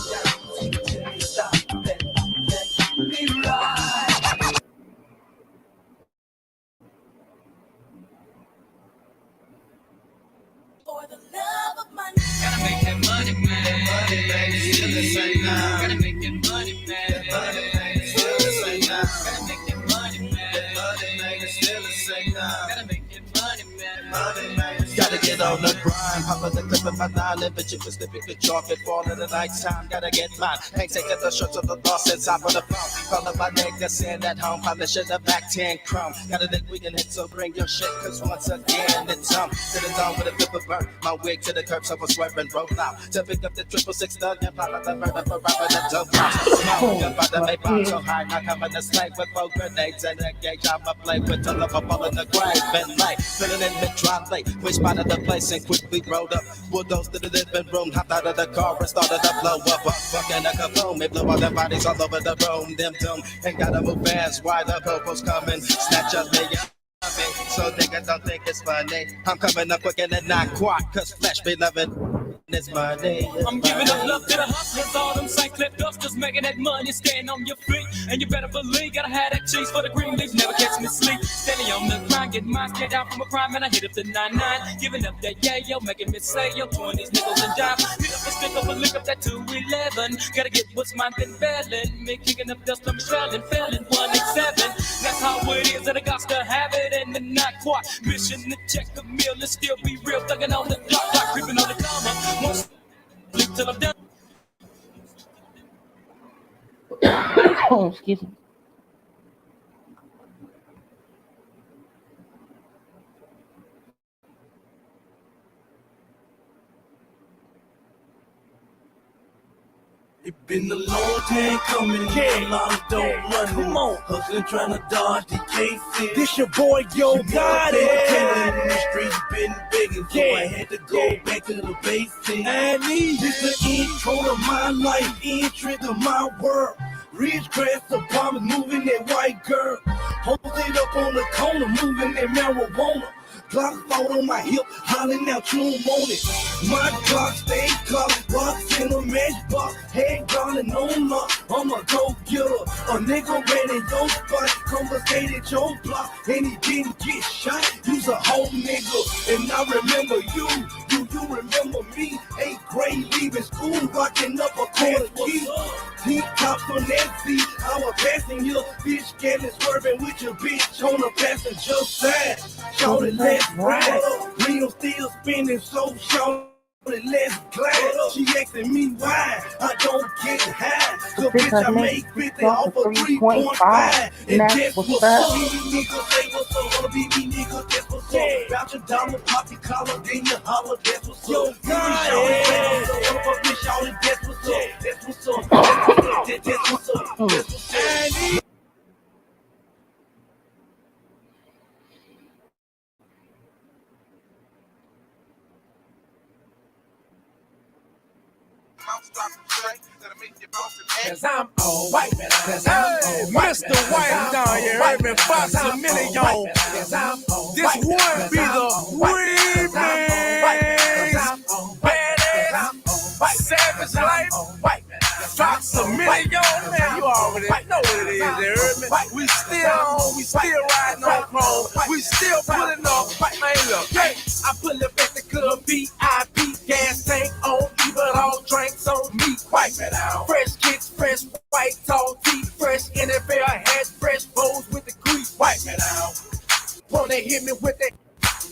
the same now. Gotta make that money, man. That money ain't still the same now. Gotta make that money, man. That money ain't still the same now. Gotta make that money, man. Money ain't Gotta get on the grind, pop the clip in my nine, and bitch, if it's slipping the chalk and fall in the nighttime. Gotta get mine. Ain't taking the shirts of the loss inside of the phone. Calling my nigga, saying at home, probably should have back 10 chrome. Gotta think we can hit, so bring your shit, cause once again it's to the dawn with a flip of burn. My wig to the curb, so I swear and roll out. To pick up the 666 thug and pop out the murder for robbing the dope house. Smoke, about to make bomb so high, now coming to slay with 4 grenades and a gauge. I'ma play with till of a ball in the grave. Been late, filling in mid drop late. We spotted the place and quickly rolled up. Bulldozed to the living room, hopped out of the car and started to blow up. Fucking a kaboom, it blew all their bodies all over the room. Them dumb, ain't gotta move fast, why the popo's coming. Snatch up me up. So niggas don't think it's funny. I'm coming up quick and not quite, cause flesh be loving. It's money. I'm giving up love to the hustlers, all them St. Clip dusters, making that money, stand on your feet. And you better believe, gotta have that cheese for the green leaf, never catch me sleep. Standing on the grind, get mine, get out from a crime, and I hit up the 99. Giving up that yeah, yo, making me say, yo, 20s, nickels and dimes. Hit up the stick up and lick up that 211. Gotta get what's mine, been bailing. Me kicking up dust, I'm trailing, failing 187. That's how it is, that I got to have it, and then not quite. Mission to check the meal and still be real, thugging on the clock, creeping on the comma. Most till I'm done. Oh, excuse me. It been a long time coming, a lot of dope money. Come on. Hustling, trying to dodge the cases. This your boy, Yo Got In It. the streets, been begging, so I had to go back to the basics. And This the intro to my life, entry to my world. Rich grass apartment, moving that white girl. Hold it up on the corner, moving that marijuana. Glock fall on my hip, hollering out, you don't want it. My Glock stay cocked, box in a matchbox, head gone and on up. I'm a go-getter, a nigga ran in your spot, confiscated your block, and he didn't get shot. You's a whole nigga, and I remember you remember me. 8th grade, leaving school, rocking up a quarter key. T-tops on that seat, I was passing you, bitch, getting swerving with your bitch on the passenger side. Shorty, let's ride. Wheels still spinning, so short. Let's glide. She asking me why I don't get high. Cause bitch, I make 50 off of 3.5. And that's what's up. Niggas say what's up. Wanna be me, nigga, that's what's up. Bout your diamond, pop your collar, then you holler, that's what's up. Yo, God, that's what's up. That's what's up. That's what's up. That's what's up. Cause I'm all white, man. Cause I'm all white. Mr. White down here, heard me Fox a million. This one be the remix. Badass, savage life. Fox a million, man. You already know what it is, you heard me? We still riding on chrome. We still pulling up. Man, look, hey, I pull up at the club, VIP, gas tank on me, but all drinks on me. Wipe it out. Fresh kicks, fresh white, tall teeth, fresh NFL hat, fresh bows with the grease. Wipe it out. Wanna hit me with that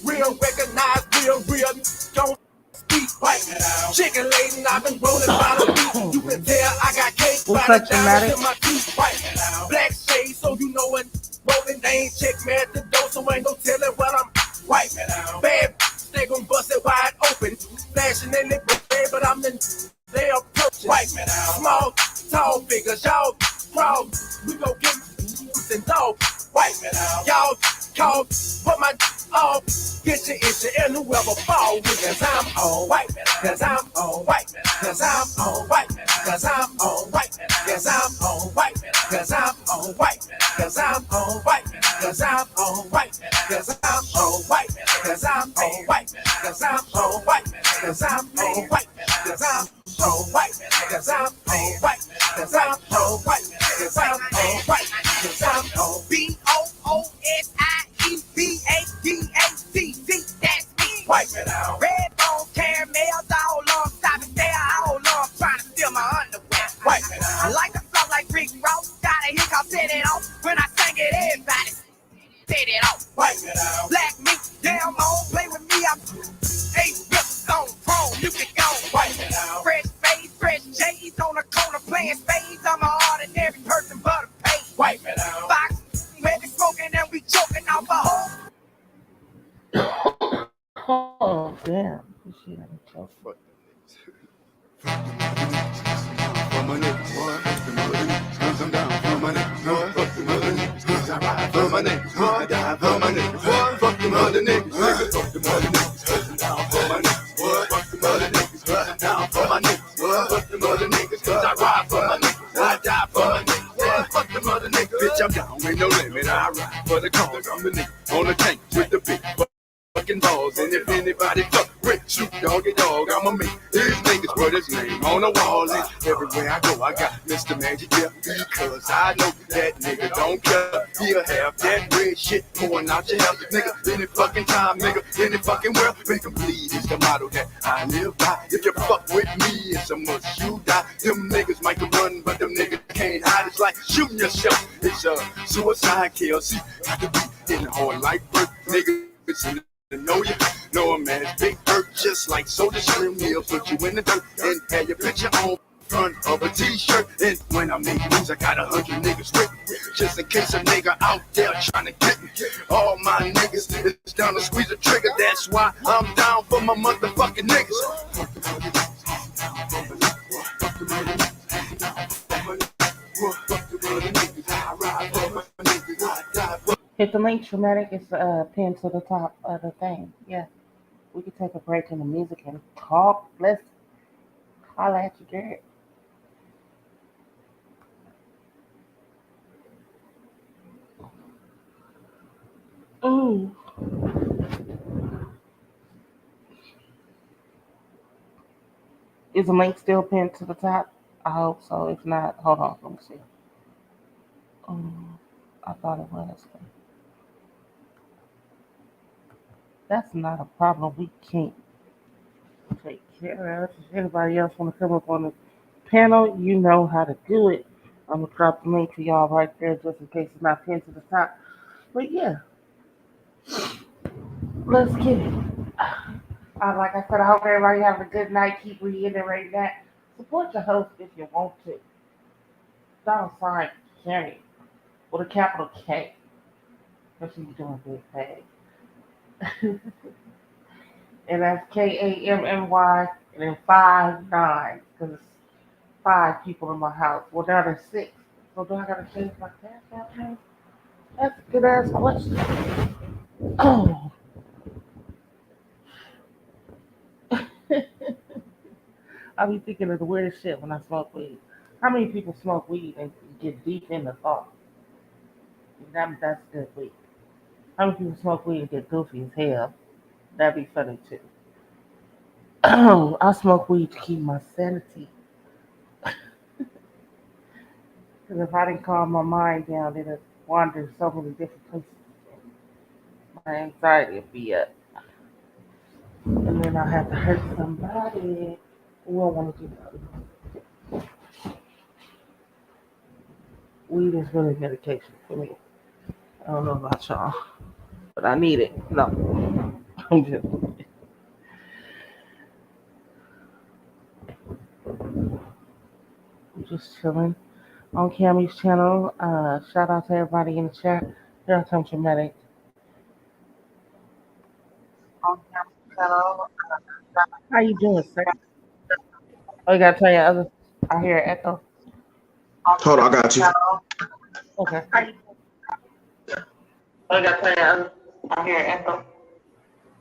real, recognize real, don't speak. Wipe it out. Chicken laden, I've been rolling by the beat. You can tell I got cake by the diamonds in my teeth. Wipe it out. Black shade, so you know what. Rolling, they ain't check me at the door, so ain't no telling what I'm. Wipe it out. Bad, they gon' bust it wide open. Flashing in the bed, but I'm in. They approaching. Wipe it out. Small, tall figures, y'all crawl. We gon' get and dog. Wipe it out. Y'all call, put my off. Get your itchy and whoever fall with. Cause I'm on white. Cause I'm on white. Cause I'm on white. Cause I'm on white. Cause I'm on white. Cause I'm on white. Cause I'm on white. Cause I'm on white. Cause I'm on white. Cause I'm on white. Cause I'm on white. Cause I'm on white. Cause I'm on white. Cause I'm on white. Cause I'm on white. Cause I'm on white. Cause I'm on BOOSIEBADACC. That's me. Wipe it out. Red bone caramels all on top of there, all on trying to steal my underwear. playing spades. I'm an ordinary person, but a pay. Wipe it out. Fox, heavy smoking, and we choking off a whole. Oh, damn. This shit ain't so Fuck for my niggas, boy. Fuck them other niggas, 'cause I'm down for my niggas, boy. Fuck them other niggas, 'cause I ride for my niggas, boy. I die for my niggas, boy. Fuck them other niggas, nigga. Fuck them other niggas, 'cause I'm down for my niggas, boy. Fuck them other niggas, 'cause I'm down for my niggas, boy. Fuck them other niggas, 'cause I ride for my niggas, I die for my niggas, boy. Fuck them other niggas, bitch, I'm down with no limit. I ride for the cause. I'm the nigga on the tank with the big fucking balls, and if anybody fuck with Snoop Doggy Dog, I'ma make these niggas put his name on the wall. And everywhere I go, I got Mr. Magic, yeah, because I know that nigga don't care. He'll have that red shit pouring out your health, nigga. Any fucking time, nigga, any fucking world, make 'em bleed is the motto that I live by. If you fuck with me, it's a must you die. Them niggas might can run, but them niggas can't hide. It's like shooting yourself. It's a suicide kill. See, got to be in the whole life, birth, nigga. It's to know you, know a man's big hurt, just like Soda Stream. He'll put you in the dirt and have your picture on front of a t-shirt. And when I make moves, I got 100 niggas with me, just in case a nigga out there trying to get me. All my niggas is down to squeeze the trigger. That's why I'm down for my motherfucking niggas. Hit the link, Traumatic. It's pinned to the top of the thing. Yeah. We can take a break in the music and talk. Let's holla at you, girl. Ooh. Is the link still pinned to the top? I hope so. If not, hold on. Let me see. I thought it was. That's not a problem. We can't take care of. If anybody else want to come up on the panel, you know how to do it. I'm going to drop the link to y'all right there just in case it's not pinned to the top. But yeah, let's get it. Like I said, I hope everybody having a good night. Keep reiterating that. Support your host if you want to. $sign Kenny with a capital K. Because she's doing big things. And that's KAMMY and then 59 because it's 5 people in my house. Well, now there's 6. So do I gotta change my cash out name? That's a good ass question. Oh. I be thinking of the weirdest shit when I smoke weed. How many people smoke weed and get deep in the thought? That's good weed. How many people smoke weed and get goofy as hell? That'd be funny too. I smoke weed to keep my sanity. Because if I didn't calm my mind down, it'd wander so many different places. My anxiety would be up. And then I have to hurt somebody who I want to do that. Weed is really medication for me. I don't know about y'all, but I need it. No, I'm just chilling on Cammy's channel. Shout out to everybody in the chat. Here I come, Traumatic. On Cammy's channel. How you doing, sir? Oh, you gotta tell your other. I hear an echo. Hold on, I got you. Okay. Oh, you gotta tell your other. I hear an echo.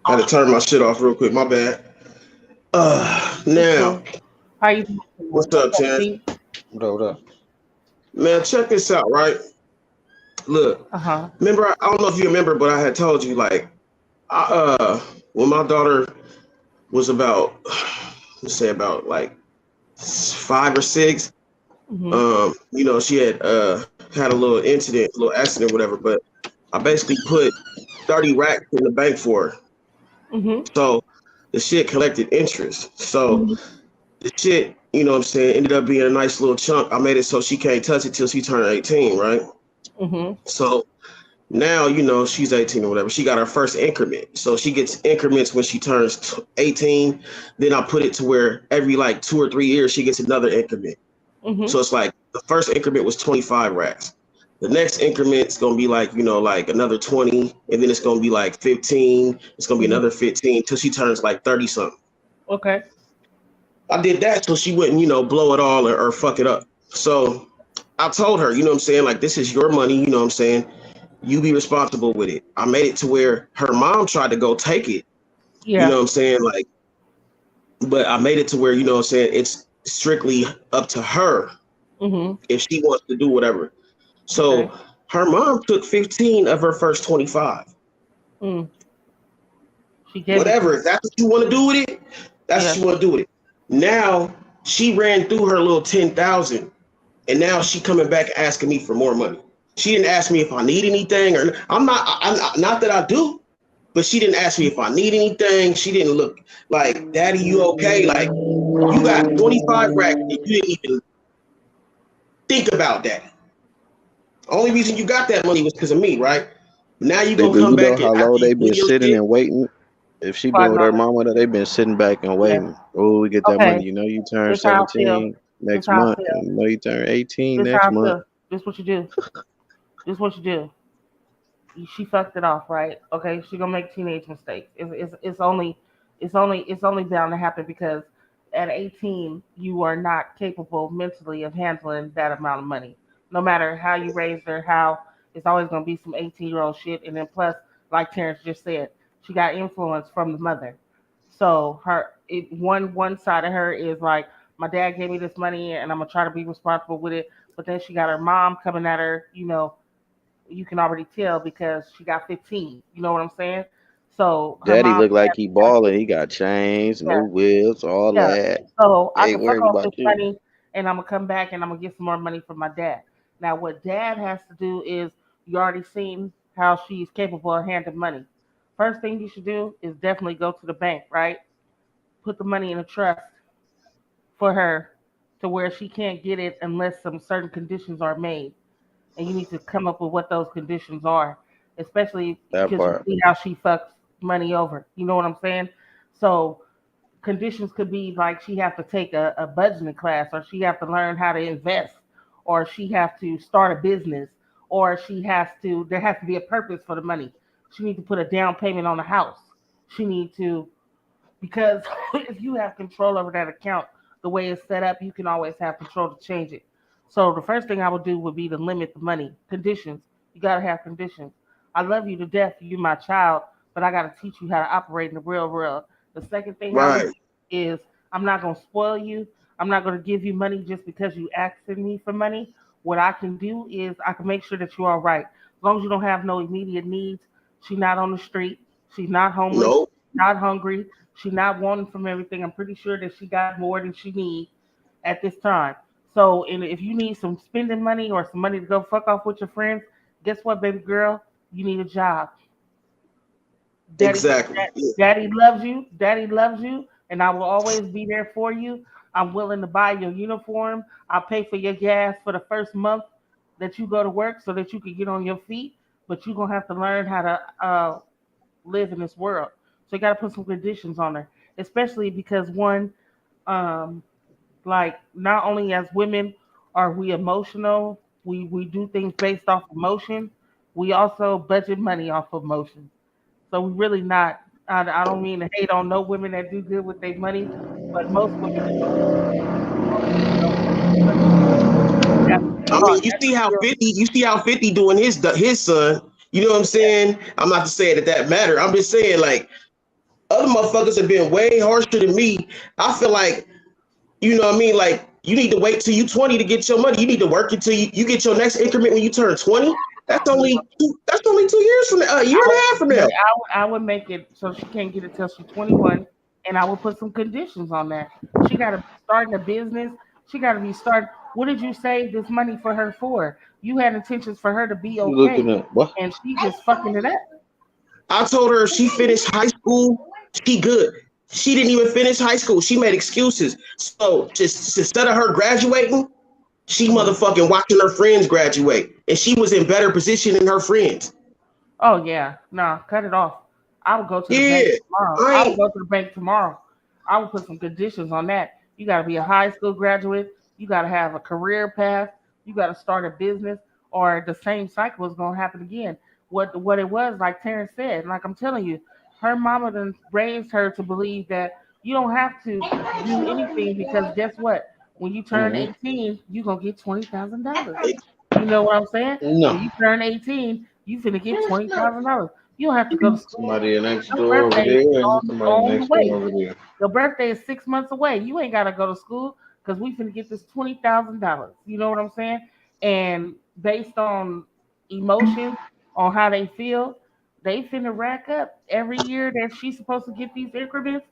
I had to turn my shit off real quick. My bad. Now. How you doing? What's up, Chad? What up? Man, check this out, right? Look. Remember, I don't know if you remember, but I had told you, like, when my daughter was about, let's say about like 5 or 6, you know, she had had a little incident, a little accident, whatever, but I basically put 30 racks in the bank for her. So the shit collected interest. So the shit, you know what I'm saying, ended up being a nice little chunk. I made it so she can't touch it till she turned 18, right? So now, you know, she's 18 or whatever. She got her first increment. So she gets increments when she turns 18. Then I put it to where every like 2 or 3 years, she gets another increment. So it's like the first increment was 25 racks. The next increment's gonna be like, like another 20, and then it's gonna be like 15. It's gonna be another 15 till she turns like 30 something. Okay. I did that so she wouldn't, blow it all or fuck it up. So I told her, you know what I'm saying? Like, this is your money, you know what I'm saying? You be responsible with it. I made it to where her mom tried to go take it. Yeah. You know what I'm saying? Like, but I made it to where, you know what I'm saying, it's strictly up to her if she wants to do whatever. So her mom took 15 of her first 25. She gave whatever. If that's what you want to do with it, that's what you want to do with it. Now she ran through her little 10,000, and now she coming back asking me for more money. She didn't ask me if I need anything, or I'm not that I do, but she didn't ask me if I need anything. She didn't look like, Daddy, you okay? Like, you got 25 racks and you didn't even think about that. Only reason you got that money was because of me, right? Now you gonna come back how and low after you they do been your sitting shit. and waiting. If she been with her mama, they been sitting back and waiting. Oh, we get that money. You turn This how I feel. 17 next This how I month. feel. You turn 18 This next how I month. feel. This what you do. This what you do. She fucked it off, right? Okay, she gonna make teenage mistakes. It's only bound to happen because at 18 you are not capable mentally of handling that amount of money. No matter how you raised her, how it's always gonna be some 18-year-old shit. And then plus, like Terrence just said, she got influence from the mother. So one side of her is like, my dad gave me this money and I'm gonna try to be responsible with it. But then she got her mom coming at her, you can already tell because she got 15. You know what I'm saying? So her Daddy mom look like he balling. He got chains, yeah, new wheels, all yeah. that. So I Ain't can fuck worried off about this you. money and I'm gonna come back and I'm gonna get some more money from my dad. Now what dad has to do is, you already seen how she's capable of handling money. First thing you should do is definitely go to the bank, right? Put the money in a trust for her to where she can't get it unless some certain conditions are made. And you need to come up with what those conditions are, especially That because you part. see how she fucks money over. You know what I'm saying? So conditions could be like she have to take a budgeting class, or she have to learn how to invest, or she have to start a business, or there has to be a purpose for the money. She need to put a down payment on the house. She need to, because if you have control over that account, the way it's set up, you can always have control to change it. So the first thing I would do would be to limit the money. Conditions. You gotta have conditions. I love you to death. You're my child, but I gotta teach you how to operate in the real world. The second thing I would Right. do is, I'm not gonna spoil you. I'm not gonna give you money just because you asking me for money. What I can do is I can make sure that you're all right. As long as you don't have no immediate needs, she's not on the street, she's not homeless, Nope. not hungry, she not wanting from everything. I'm pretty sure that she got more than she needs at this time. So, and if you need some spending money or some money to go fuck off with your friends, guess what, baby girl? You need a job. Daddy, Exactly. daddy loves you. Daddy loves you, and I will always be there for you. I'm willing to buy your uniform. I'll pay for your gas for the first month that you go to work so that you can get on your feet. But you're gonna have to learn how to live in this world. So you got to put some conditions on her, especially because one, um, like, not only as women are we emotional, we do things based off emotion. We also budget money off of emotion. So we really not. I don't mean to hate on no women that do good with their money, but most women don't. I mean, you see how 50, doing his son. You know what I'm saying? I'm not to say that matter. I'm just saying, like, other motherfuckers have been way harsher than me. I feel like, you know what I mean? Like, you need to wait till you 20 to get your money. You need to work until you get your next increment when you turn 20. That's only 2 years from now, a year and a half from now. I would make it so she can't get it till she's 21, and I would put some conditions on that. She got to be starting a business. She got to be starting. What did you save this money for her for? You had intentions for her to be You okay, looking at what? and she just fucking it up. I told her if she finished high school, she good. She didn't even finish high school. She made excuses. So just instead of her graduating, she motherfucking watching her friends graduate, and she was in better position than her friends. Oh yeah, no, cut it off. I would go to the bank Yeah, tomorrow. I I would ain't. go to the bank tomorrow. I would put some conditions on that. You got to be a high school graduate. You got to have a career path. You got to start a business, or the same cycle is gonna happen again. What it was, like Terrence said, like I'm telling you, her mama done raised her to believe that you don't have to do anything because guess what? When you turn Mhm. 18, you gonna get $20,000. You know what I'm saying? No. When you turn 18, you finna get $20,000. You don't have to go to school. Somebody next Your door over birthday is there, and somebody on the next door way. over there. Your birthday is 6 months away. You ain't gotta go to school because we finna get this $20,000. You know what I'm saying? And based on emotions, on how they feel, they finna rack up every year that she's supposed to get these increments.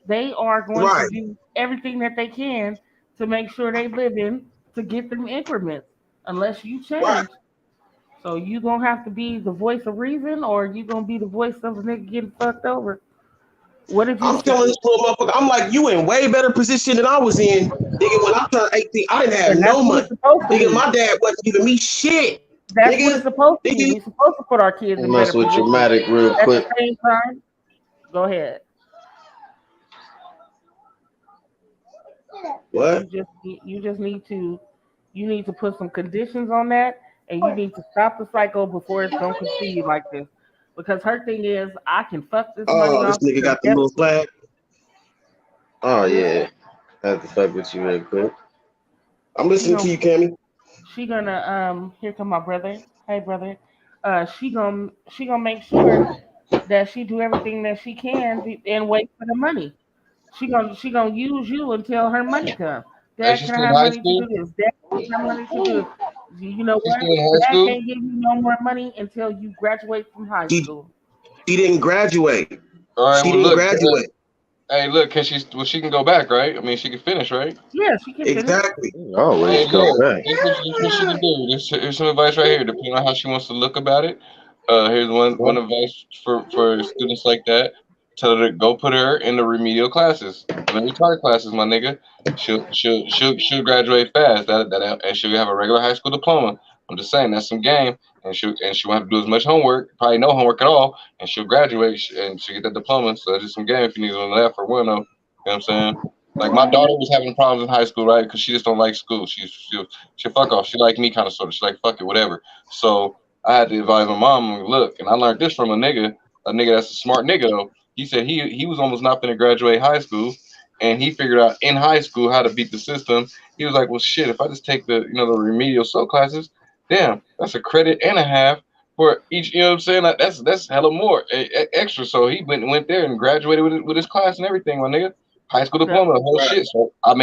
They are going to Right, do everything that they can to make sure they live in to get them increments, unless you right. change. So you gonna have to be the voice of reason, or you gonna be the voice of a nigga getting fucked over. What did you I'm say? telling this little motherfucker, I'm like, you in way better position than I was in. Nigga, when I turned 18, I didn't have And that's no what it's money. supposed to Nigga, be. my dad wasn't giving me shit. That's what it's Nigga, supposed to be. nigga, We're supposed to put our kids in better Mess with your positions. matic real But at the quick. same time, go ahead. what? You just need to put some conditions on that, and you need to stop the cycle before it's gonna continue like this. Because her thing is, I can fuck this money Oh, this off nigga because got the guess little flag. Oh listen, yeah, I have to fuck with you real quick. I'm she listening gonna to you, Cammy. here come my brother. Hey brother. She gonna make sure that she do everything that she can and wait for the money. She gonna use you until her money comes. Hey, Dad, she's can still I in have high money to school? do this? Dad, can I have money to do this? You know She's what? still in high Dad school? can't give you no more money until you graduate from high She, school. she didn't graduate. All right, She well, didn't look. graduate. Hey, look, she can go back, right? I mean, she can finish, right? Yeah, she can finish. Exactly. You Hey, always go look, back. this what she can do. Here's some advice right here, depending on how she wants to look about it. Here's one advice for students like that. Tell her to go put her in the remedial classes, elementary art classes, my nigga. She'll graduate fast. And she'll have a regular high school diploma. I'm just saying that's some game, and she won't have to do as much homework, probably no homework at all, and she'll graduate and she'll get that diploma. So that's just some game if you need on that for one, though. You know what I'm saying? Like my daughter was having problems in high school, right? Because she just don't like school. She fuck off. She like me kind of sort of. She like fuck it, whatever. So I had to advise my mom. Like, look, and I learned this from a nigga that's a smart nigga though. He said he was almost not going to graduate high school, and he figured out in high school how to beat the system. He was like, well, shit, if I just take the remedial soul classes, damn, that's a credit and a half for each. You know what I'm saying? Like, that's hella more extra. So he went there and graduated with his class and everything, my nigga. High school The, diploma, the whole Right. shit. So I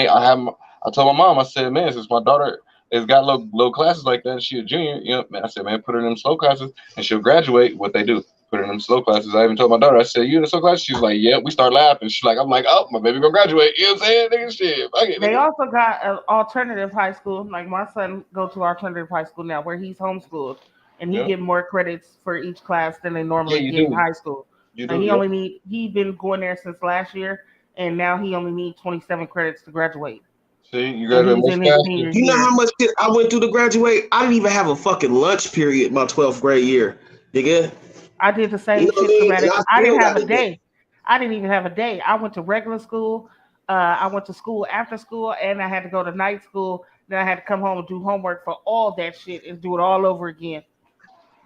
told my mom, I said, man, since my daughter has got low classes like that, and she a junior, you know, man, I said, man, put her in them slow classes, and she'll graduate. What they do, put her in them slow classes. I even told my daughter, I said, you in the slow class? She's like, yeah. We start laughing. She's like, I'm like, oh, my baby gonna graduate. You know what I'm saying? Nigga, shit, fuck it, they nigga. also got an alternative high school. Like my son go to alternative high school now, where he's homeschooled, and he Yeah, get more credits for each class than they yeah, normally you get in do, high school. you Like do. Yep. he been going there since last year, and now he only needs 27 credits to graduate, See, you and graduate he's much in his faster. senior You know how year. much shit I went through to graduate? I didn't even have a fucking lunch period my 12th grade year, nigga. I did the You same know what I shit, mean? And traumatic. I I still didn't have got a it done. day. I didn't even have a day. I went to regular school. I went to school after school, and I had to go to night school. Then I had to come home and do homework for all that shit and do it all over again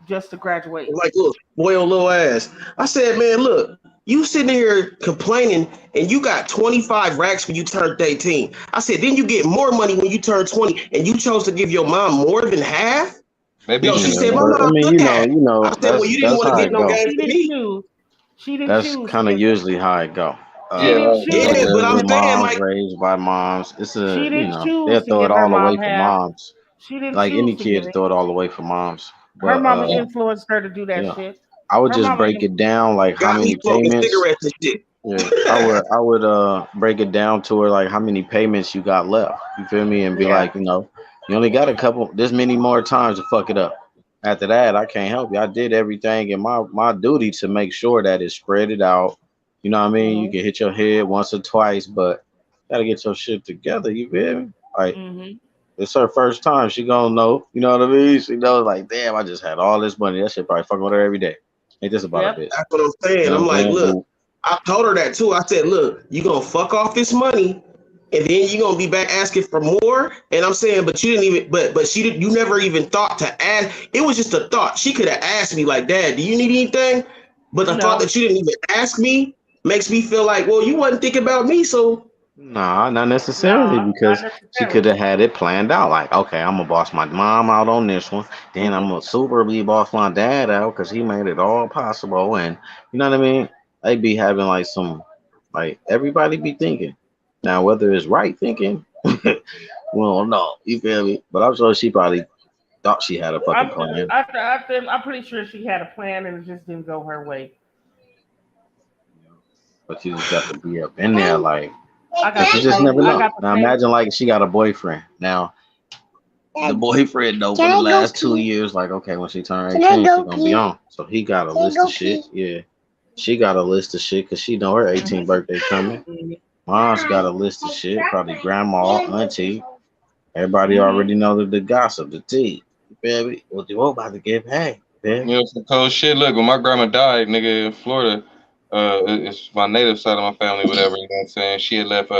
just to graduate. Like, look, spoiled little ass. I said, man, look, you sitting here complaining and you got 25 racks when you turned 18. I said, then you get more money when you turn 20 and you chose to give your mom more than half? Maybe you No, she should have Yeah, said, done my but that. I mom mean, took half. I said, well, you didn't that's want to how give it no go. games She to didn't me. choose. She didn't That's choose to kind of give them. usually how it go. She Yeah, didn't that's how Yeah, choose it but to I'm Single give her. saying, moms like, raised by moms. She didn't They'll choose to throw it give her all away mom for half. moms. She didn't Like choose any to give kids it. throw it all away for moms. Her But mama influenced her to do that yeah, shit. I would Her just mama. break it down like how got me many smoking payments. cigarettes and shit. Yeah, I would break it down to her like how many payments you got left. You feel me? And be Yeah. like, you only got a couple this many more times to fuck it up. After that, I can't help you. I did everything in my duty to make sure that it's spread it out. You know what I mean? You Mhm. can hit your head once or twice, but gotta get your shit together, you feel me? Like Mhm. it's her first time. She gonna know, you know what I mean? She knows like, damn, I just had all this money. That shit probably fucking with her every day. Ain't this about a Yep. bitch? That's what I'm You saying. know I'm what I'm like, saying? look, But I told her that too. I said, look, you gonna fuck off this money and then you gonna be back asking for more. And I'm saying, but you didn't even, but she did. You never even thought to ask. It was just a thought. She could have asked me like, "Dad, do you need anything?" But the thought No. that you didn't even ask me makes me feel like, well, you wasn't thinking about me, so. Nah, not necessarily Nah, not because she could necessarily. have had it planned out. Like, okay, I'm gonna boss my mom out on this one, then I'm gonna superly boss my dad out because he made it all possible. And you know what I mean? They be having like some, like everybody be thinking. Now, whether it's right thinking, well, no, you feel me? But I'm sure she probably thought she had a fucking plan. I'm pretty sure she had a plan and it just didn't go her way. But you just got to be up in there, like, I got 'cause you the just same. never I know. got the Now, same. imagine like she got a boyfriend. Now, the boyfriend though for the last 2 years, like, okay, when she turn 18, she gonna be on. So he got a list of shit. Yeah, she got a list of shit because she know her 18th birthday coming. Mom's got a list of shit. Probably grandma, auntie. Everybody already know the gossip, the tea. You feel me? What you about to get paid? You know, some cold shit. Look, when my grandma died, nigga, in Florida, it's my native side of my family, whatever. You know what I'm saying? She had left.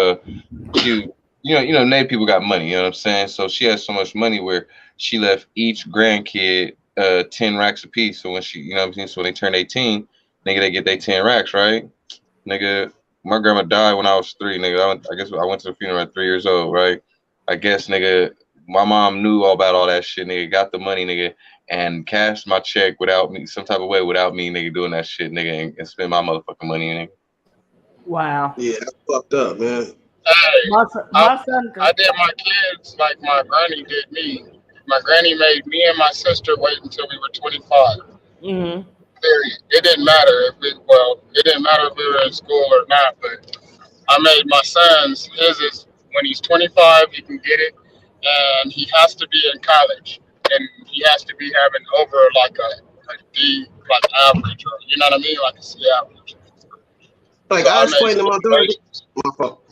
She, native people got money. You know what I'm saying? So she had so much money where she left each grandkid 10 racks apiece. So when she, you know what I'm saying? So when they turn 18, nigga, they get their 10 racks, right? Nigga, my grandma died when I was 3. Nigga, I guess I went to the funeral at 3 years old, right? I guess, nigga, my mom knew all about all that shit, nigga. Got the money, nigga, and cashed my check without me, some type of way, without me, nigga, doing that shit, nigga, and spend my motherfucking money, nigga. Wow. Yeah, that's fucked up, man. Hey, I, My son. I did my kids like my granny did me. My granny made me and my sister wait until we were 25. Mm-hmm. Period. It didn't matter it didn't matter if we were in school or not, but I made my son's, his is when he's 25, he can get it, and he has to be in college, and he has to be having over like a D, like average, or you know what I mean, like a C average. Like So I I made explained to my daughter, stipulations. my fault.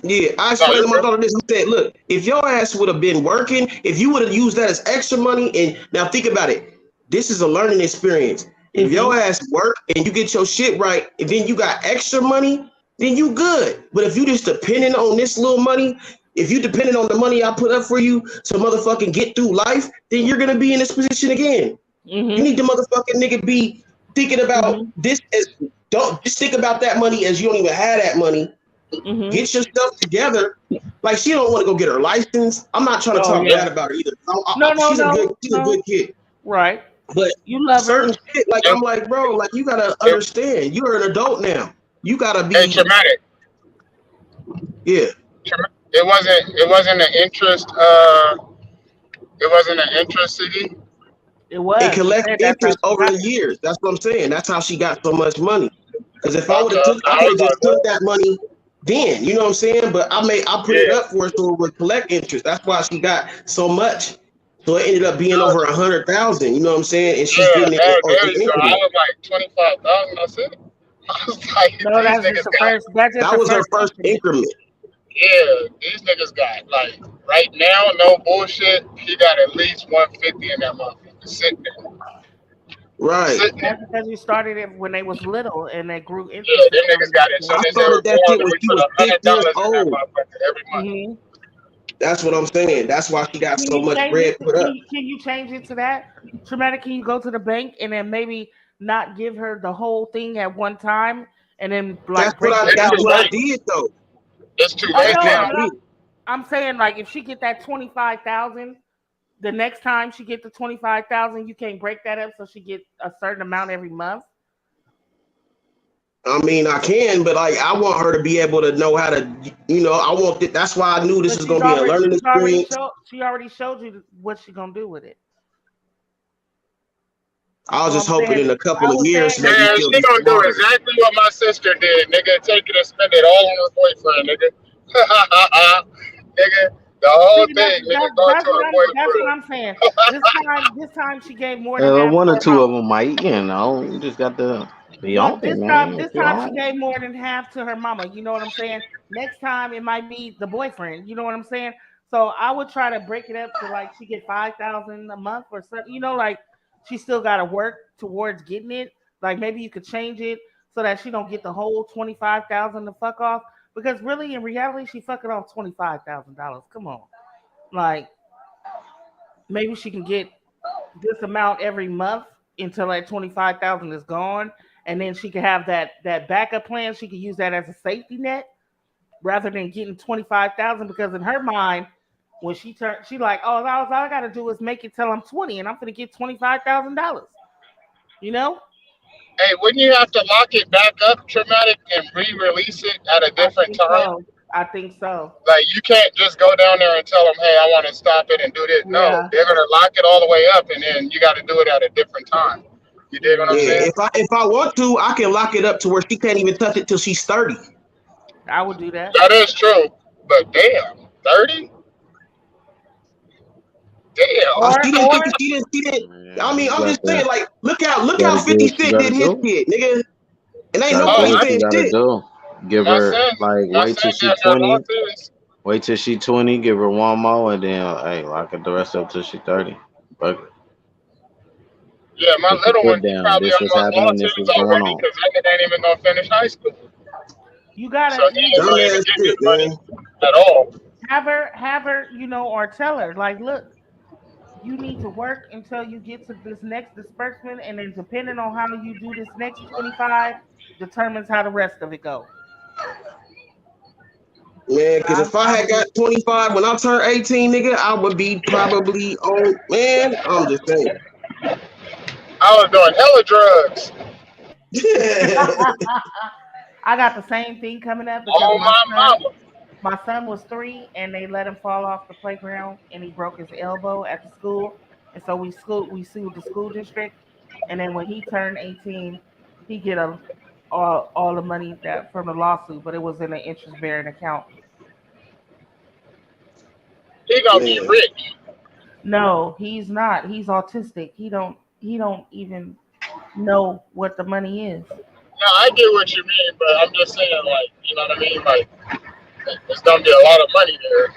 Yeah, I No, explained you're to my good. daughter this. I said, look, if your ass would have been working, if you would have used that as extra money, and now think about it, this is a learning experience. If your ass work and you get your shit right, and then you got extra money, then you good. But if you just depending on this little money, if you depending on the money I put up for you to motherfucking get through life, then you're gonna be in this position again. You need to motherfucking nigga be thinking about this as don't just think about that money as you don't even have that money. Get your stuff together. Like she don't want to go get her license. I'm not trying to Oh talk yeah. bad about her either. No, no, She's a no, good no. kid. Right. But You love her. certain shit, like I'm like, bro, like you gotta understand. You're an adult now. You gotta Hey, be, traumatic. yeah. It wasn't an interest. It wasn't an interest CD. It It was. She collect said that's how interest she over got the it. years. That's what I'm saying. That's how she got so much money. Because if I would Okay, have took, okay. I I could was have just like, took well, that money then. You know what I'm saying? But I put it yeah. up for her so it would collect interest. That's why she got so much. So it ended up being over Gotcha. 100,000. You know what I'm saying? And she's Yeah, getting it there in you go. I increments. was like 25,000. That's it. I was like, No, these that's just niggas the got. first. That's just That the was her first first increment. increment. Yeah, these niggas got like right now, no bullshit. He got at least 150 in that motherfucker sitting there, Right. sitting That's there. because you started it when they was little and they grew Yeah, interested them from niggas got it. As soon I as they started were that born, shit when we she put was a six hundred years dollars in that old. motherfucker every month. Mm-hmm. That's what I'm saying. That's why she got Can so you much change it? bread put up. Can you change it to that? Traumatic. Can you go to the bank and then maybe not give her the whole thing at one time and then like break it It's That's down too what I late. monthly? did though. It's too I late That's what know, I now. but did. I'm saying like if she get that 25,000, the next time she get the 25,000, you can't break that up so she get a certain amount every month. I mean, I can, but like, I want her to be able to know how to, I want it. That's why I knew this But was going to be a learning experience. she already showed you what she gonna do with it. I was So just I'm saying saying in a couple I of was years, saying maybe Man, she'll she be gonna do smarter. exactly what my sister did, nigga. Take it and spend it all on her boyfriend, nigga. Nigga, the whole see thing, nigga, go to her that's what boyfriend. I'm saying. This time she gave more than half to One or her two mama. of them might, you just got to be on But it, this man. time, If this you're time she on it. gave more than half to her mama. You know what I'm saying? Next time it might be the boyfriend. You know what I'm saying? So I would try to break it up to like she get 5,000 a month or something. You know, like she still got to work towards getting it. Like maybe you could change it so that she don't get the whole 25,000 to fuck off. Because really, in reality, she fucking off $25,000. Come on, like maybe she can get this amount every month until that 25,000 is gone, and then she can have that backup plan. She can use that as a safety net rather than getting 25,000. Because in her mind, when she like, oh, all I got to do is make it till I'm 20, and I'm gonna get $25,000. You know? Hey, wouldn't you have to lock it back up, Traumatic, and re-release it at a I different think time? so. I think so. Like, you can't just go down there and tell them, hey, I want to stop it and do this. No, Yeah. they're going to lock it all the way up, and then you got to do it at a different time. You dig what I'm Yeah, saying? if I want to, I can lock it up to where she can't even touch it till she's 30. I would do that. That is true. But damn, 30? Damn. She didn't think she didn't. I mean, I'm just saying, like, look how Gotta do 50 what you Cent did gotta his do. shit, nigga. And ain't Gotta do nobody what you saying gotta shit. do. Give Not her saying, like not wait till saying she their 20. loss is. Wait till she 20. Give her one more, and then hey, lock it the rest up till she 30. But Yeah, my put the little one, foot he down. probably This was almost happening. lost This his was going already on. because that nigga ain't even going to finish high school. You So gotta he you ain't going to even Dumbass get his shit, money man. at all. have her, or tell her like, look, you need to work until you get to this next disbursement, and then depending on how you do this next 25 determines how the rest of it go. Man, because if I I had got 25 when I turned 18, nigga, I would be probably on. Man, I'm just saying. I was doing hella drugs. I got the same thing coming up because Oh, my mama. my son was 3 and they let him fall off the playground and he broke his elbow at the school, and so we sued the school district, and then when he turned 18 he get all the money that from the lawsuit, but it was in an interest bearing account. He going to be Man. rich. No, he's not. He's autistic. He don't even know what the money is. No, I get what you mean, but I'm just saying, like, you know what I mean? Like, there's going to be a lot of money there.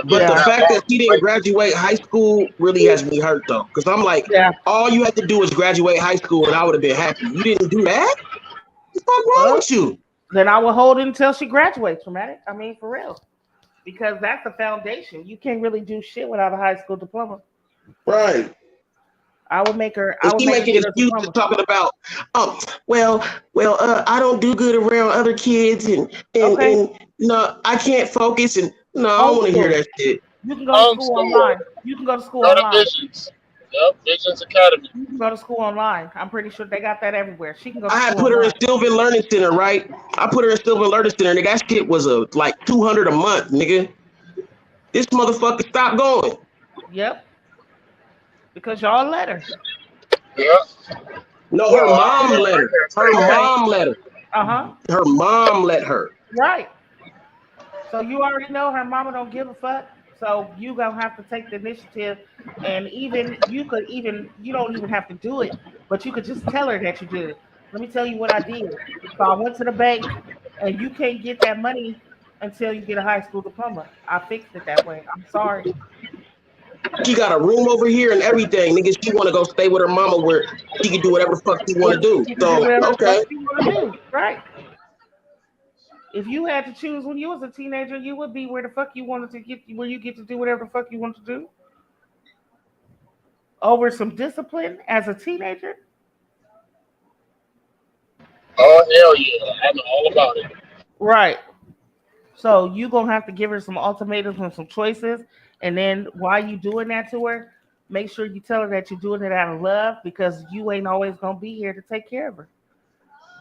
But the Yeah. fact that he didn't graduate high school really has me hurt, though. Because I'm like, Yeah. all you had to do was graduate high school and I would have been happy. You didn't do that? What the fuck wrong with you? Then I will hold it until she graduates, Traumatic. I mean, for real. Because that's the foundation. You can't really do shit without a high school diploma. Right. I would make her. And I would she make her making get a excuses diploma. talking about, I don't do good around other kids and Okay. no, I can't focus and no, I don't want to hear Homeschool. that shit. You can go to school online. You can go to school Go to online. Visions. Yep, Visions Academy. You can go to school online. I'm pretty sure they got that everywhere. She can go to I had school put her in online. Sylvan Learning Center, right? I put her in Sylvan Learning Center, nigga. That shit was like $200 a month, nigga. This motherfucker stopped going. Yep. Because y'all let her. Yep. No, her mom let her. Her mom let her. Uh-huh. Her mom let her. Right. So you already know her mama don't give a fuck. So you gonna have to take the initiative, and even you don't even have to do it, but you could just tell her that you did it. Let me tell you what I did. So I went to the bank, and you can't get that money until you get a high school diploma. I fixed it that way. I'm sorry. She got a room over here and everything, nigga. She want to go stay with her mama where she can do whatever the fuck she want to do. You can do So, whatever the okay. fuck you want to do, right? If you had to choose when you was a teenager, you would be where the fuck you wanted to get, where you get to do whatever the fuck you want to do. Over some discipline as a teenager. Oh, hell yeah. I know all about it. Right. So you gonna have to give her some ultimatums and some choices, and then while you doing that to her, make sure you tell her that you're doing it out of love because you ain't always gonna be here to take care of her.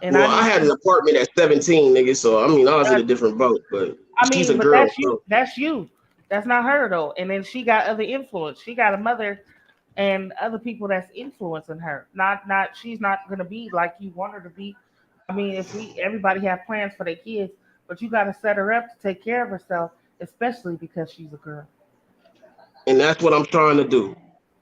And well, I had an apartment at 17, nigga. So I mean, I was in a different boat, but she's a but girl. that's you. So. That's you. That's not her though. And then she got other influence. She got a mother and other people that's influencing her. Not she's not gonna be like you want her to be. I mean, if everybody have plans for their kids, but you gotta set her up to take care of herself, especially because she's a girl. And that's what I'm trying to do.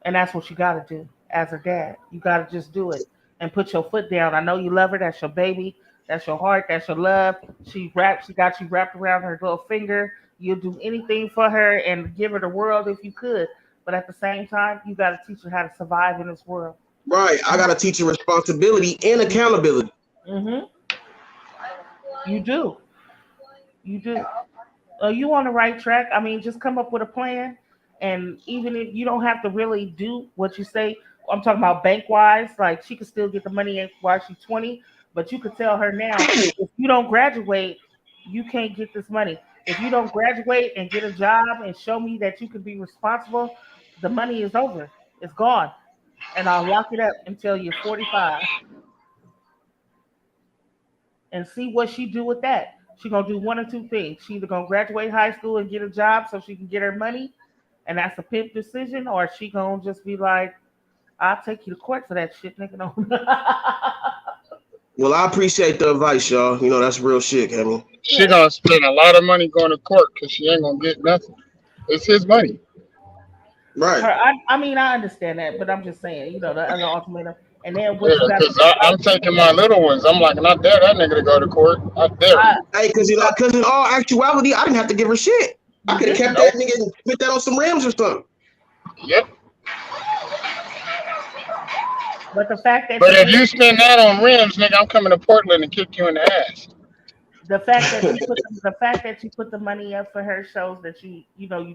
And that's what you gotta do as her dad. You gotta just do it and put your foot down. I know you love her. That's your baby. That's your heart. That's your love. She got you wrapped around her little finger. You'll do anything for her and give her the world if you could. But at the same time, you got to teach her how to survive in this world. Right. I got to teach her responsibility and accountability. Mm-hmm. You do. You just you on the right track. I mean, just come up with a plan, and even if you don't have to really do what you say, I'm talking about bank wise. Like she could still get the money while she's 20, but you could tell her now if you don't graduate, you can't get this money. If you don't graduate and get a job and show me that you can be responsible, the money is over. It's gone, and I'll lock it up until you're 45 and see what she do with that. She gonna do one or two things. She either gonna graduate high school and get a job so she can get her money, and that's a pimp decision, or she gonna just be like, "I'll take you to court for that shit, nigga." No. Well, I appreciate the advice, y'all. You know, that's real shit, Cammy. She gonna spend a lot of money going to court because she ain't gonna get nothing. It's his money. Her, Right. I mean, I understand that, but I'm just saying, the other ultimatum. And then Yeah, what you got to because think I'm about, taking my little ones. I'm like, not dare that nigga to go to court. I dare I, him. Hey, cause you got, in all actuality, I didn't have to give her shit. I you could have kept didn't. that Nope. nigga and spent that on some rims or something. Yep. But the fact that But you if did, you spend that on rims, nigga, I'm coming to Portland and kick you in the ass. the fact that you put the money up for her shows that you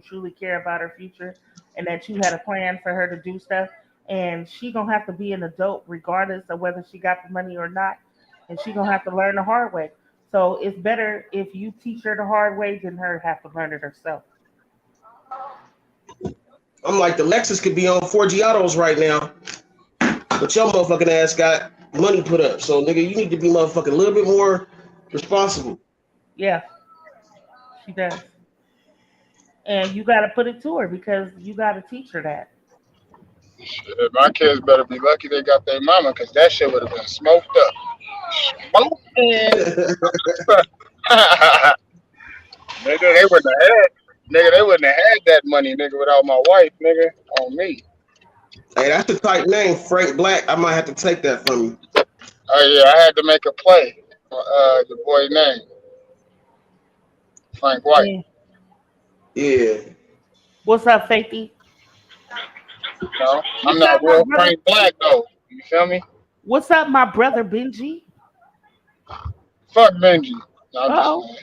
truly care about her future, and that you had a plan for her to do stuff. And she gonna have to be an adult regardless of whether she got the money or not, and she gonna have to learn the hard way. So it's better if you teach her the hard way than her have to learn it herself. I'm like, the Lexus could be on 4G autos right now, but your motherfucking ass got money put up. So, nigga, you need to be motherfucking a little bit more responsible. Yeah, she does. And you got to put it to her because you got to teach her that. Shit, my kids better be lucky they got their mama, because that shit would have been smoked up. Smoking. Nigga, they wouldn't have had. Nigga, they wouldn't have had that money, nigga, without my wife, nigga, on me. Hey, that's the type name, Frank Black. I might have to take that from you. Oh yeah, I had to make a play. The boy's name, Frank White. Yeah. Yeah. What's up, Faithy? No, I'm What's not up, my real brother? Frank Black though. You feel me? What's up, my brother Benji? Fuck Benji. No, I'm just Uh playing.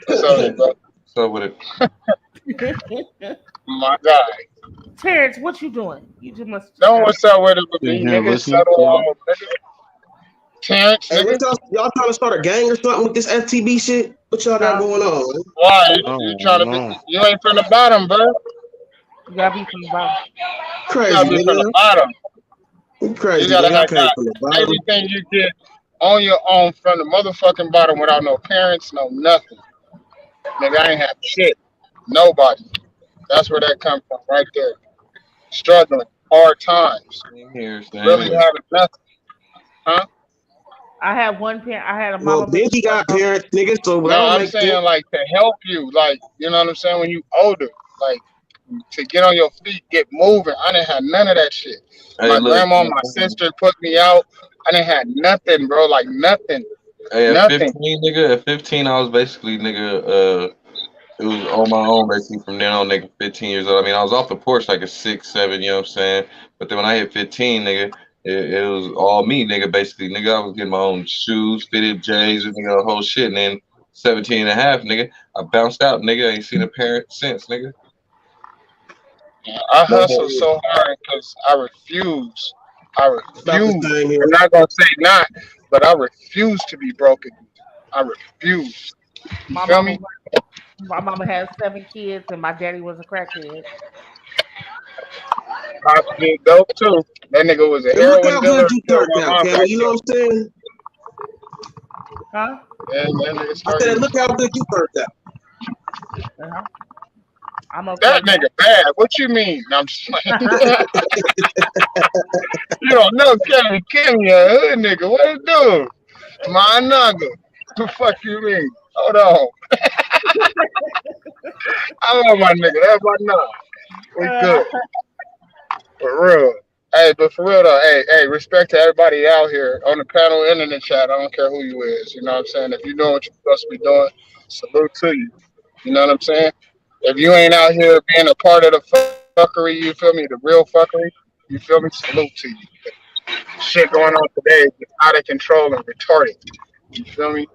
What's up, bro? So with it, oh. My guy. Terrence, what you doing? You just must just No, got. what's up with it with Sitting me, here nigga? listening. Settle Yeah. all, nigga. Terrence, Hey, what nigga. y'all trying to start a gang or something with this FTB shit? What y'all got No, going on? Man? Why? You Oh trying to be? no. You ain't from the bottom, bro. you gotta be from the bottom. You Crazy, gotta be from the nigga. bottom. You You crazy, gotta nigga. I have came got from the bottom. everything you get on your own from the motherfucking bottom without no parents, no nothing. Nigga, I ain't have shit. Nobody. That's where that come from, right there. Struggling, hard times, same here, same really here. having nothing, huh? I had one parent. I had a Well, mama, but Benji she wasn't got no. parents, nigga, so that No, don't I'm make sense. saying like to help you, like you know what I'm saying. When you older, like to get on your feet, get moving. I didn't have none of that shit. Hey, My look. grandma, my sister put me out. I didn't have nothing, bro. Like nothing, Hey, at nothing. 15, nigga. At 15, I was basically, nigga. It was on my own basically from then on, nigga. 15 years old. I mean, I was off the porch like a 6, 7. You know what I'm saying? But then when I hit 15, nigga, it was all me, nigga. Basically, nigga, I was getting my own shoes, fitted J's, and nigga, the whole shit. And then 17 and a half, nigga, I bounced out, nigga. Ain't seen a parent since, nigga. I No hustle more. so hard because I refuse. I About the refuse. same here. I'm not gonna say not, but I refuse to be broken. I refuse. You My feel mama, me? my mama had 7 kids, and my daddy was a crackhead. Pops did dope too. That nigga was a And look heroin how good dealer you until turned my out, mom Cammy. got You know killed. what I'm saying? Huh? And that nigga I started said, getting look how good you turned out. Uh-huh. I'm okay that nigga now. bad. What you mean? No, I'm just playing. You don't know Kenny a hood nigga. What it do? My nigga. The fuck you mean? Hold on. I love my nigga. That's my nigga. We Uh, good. For real. Hey, but for real though, hey, respect to everybody out here on the panel and in the chat. I don't care who you is. You know what I'm saying? If you're doing what you're supposed to be doing, salute to you. You know what I'm saying? If you ain't out here being a part of the fuckery, you feel me? The real fuckery, you feel me? Salute to you. Shit going on today is just out of control and retarded. You feel me?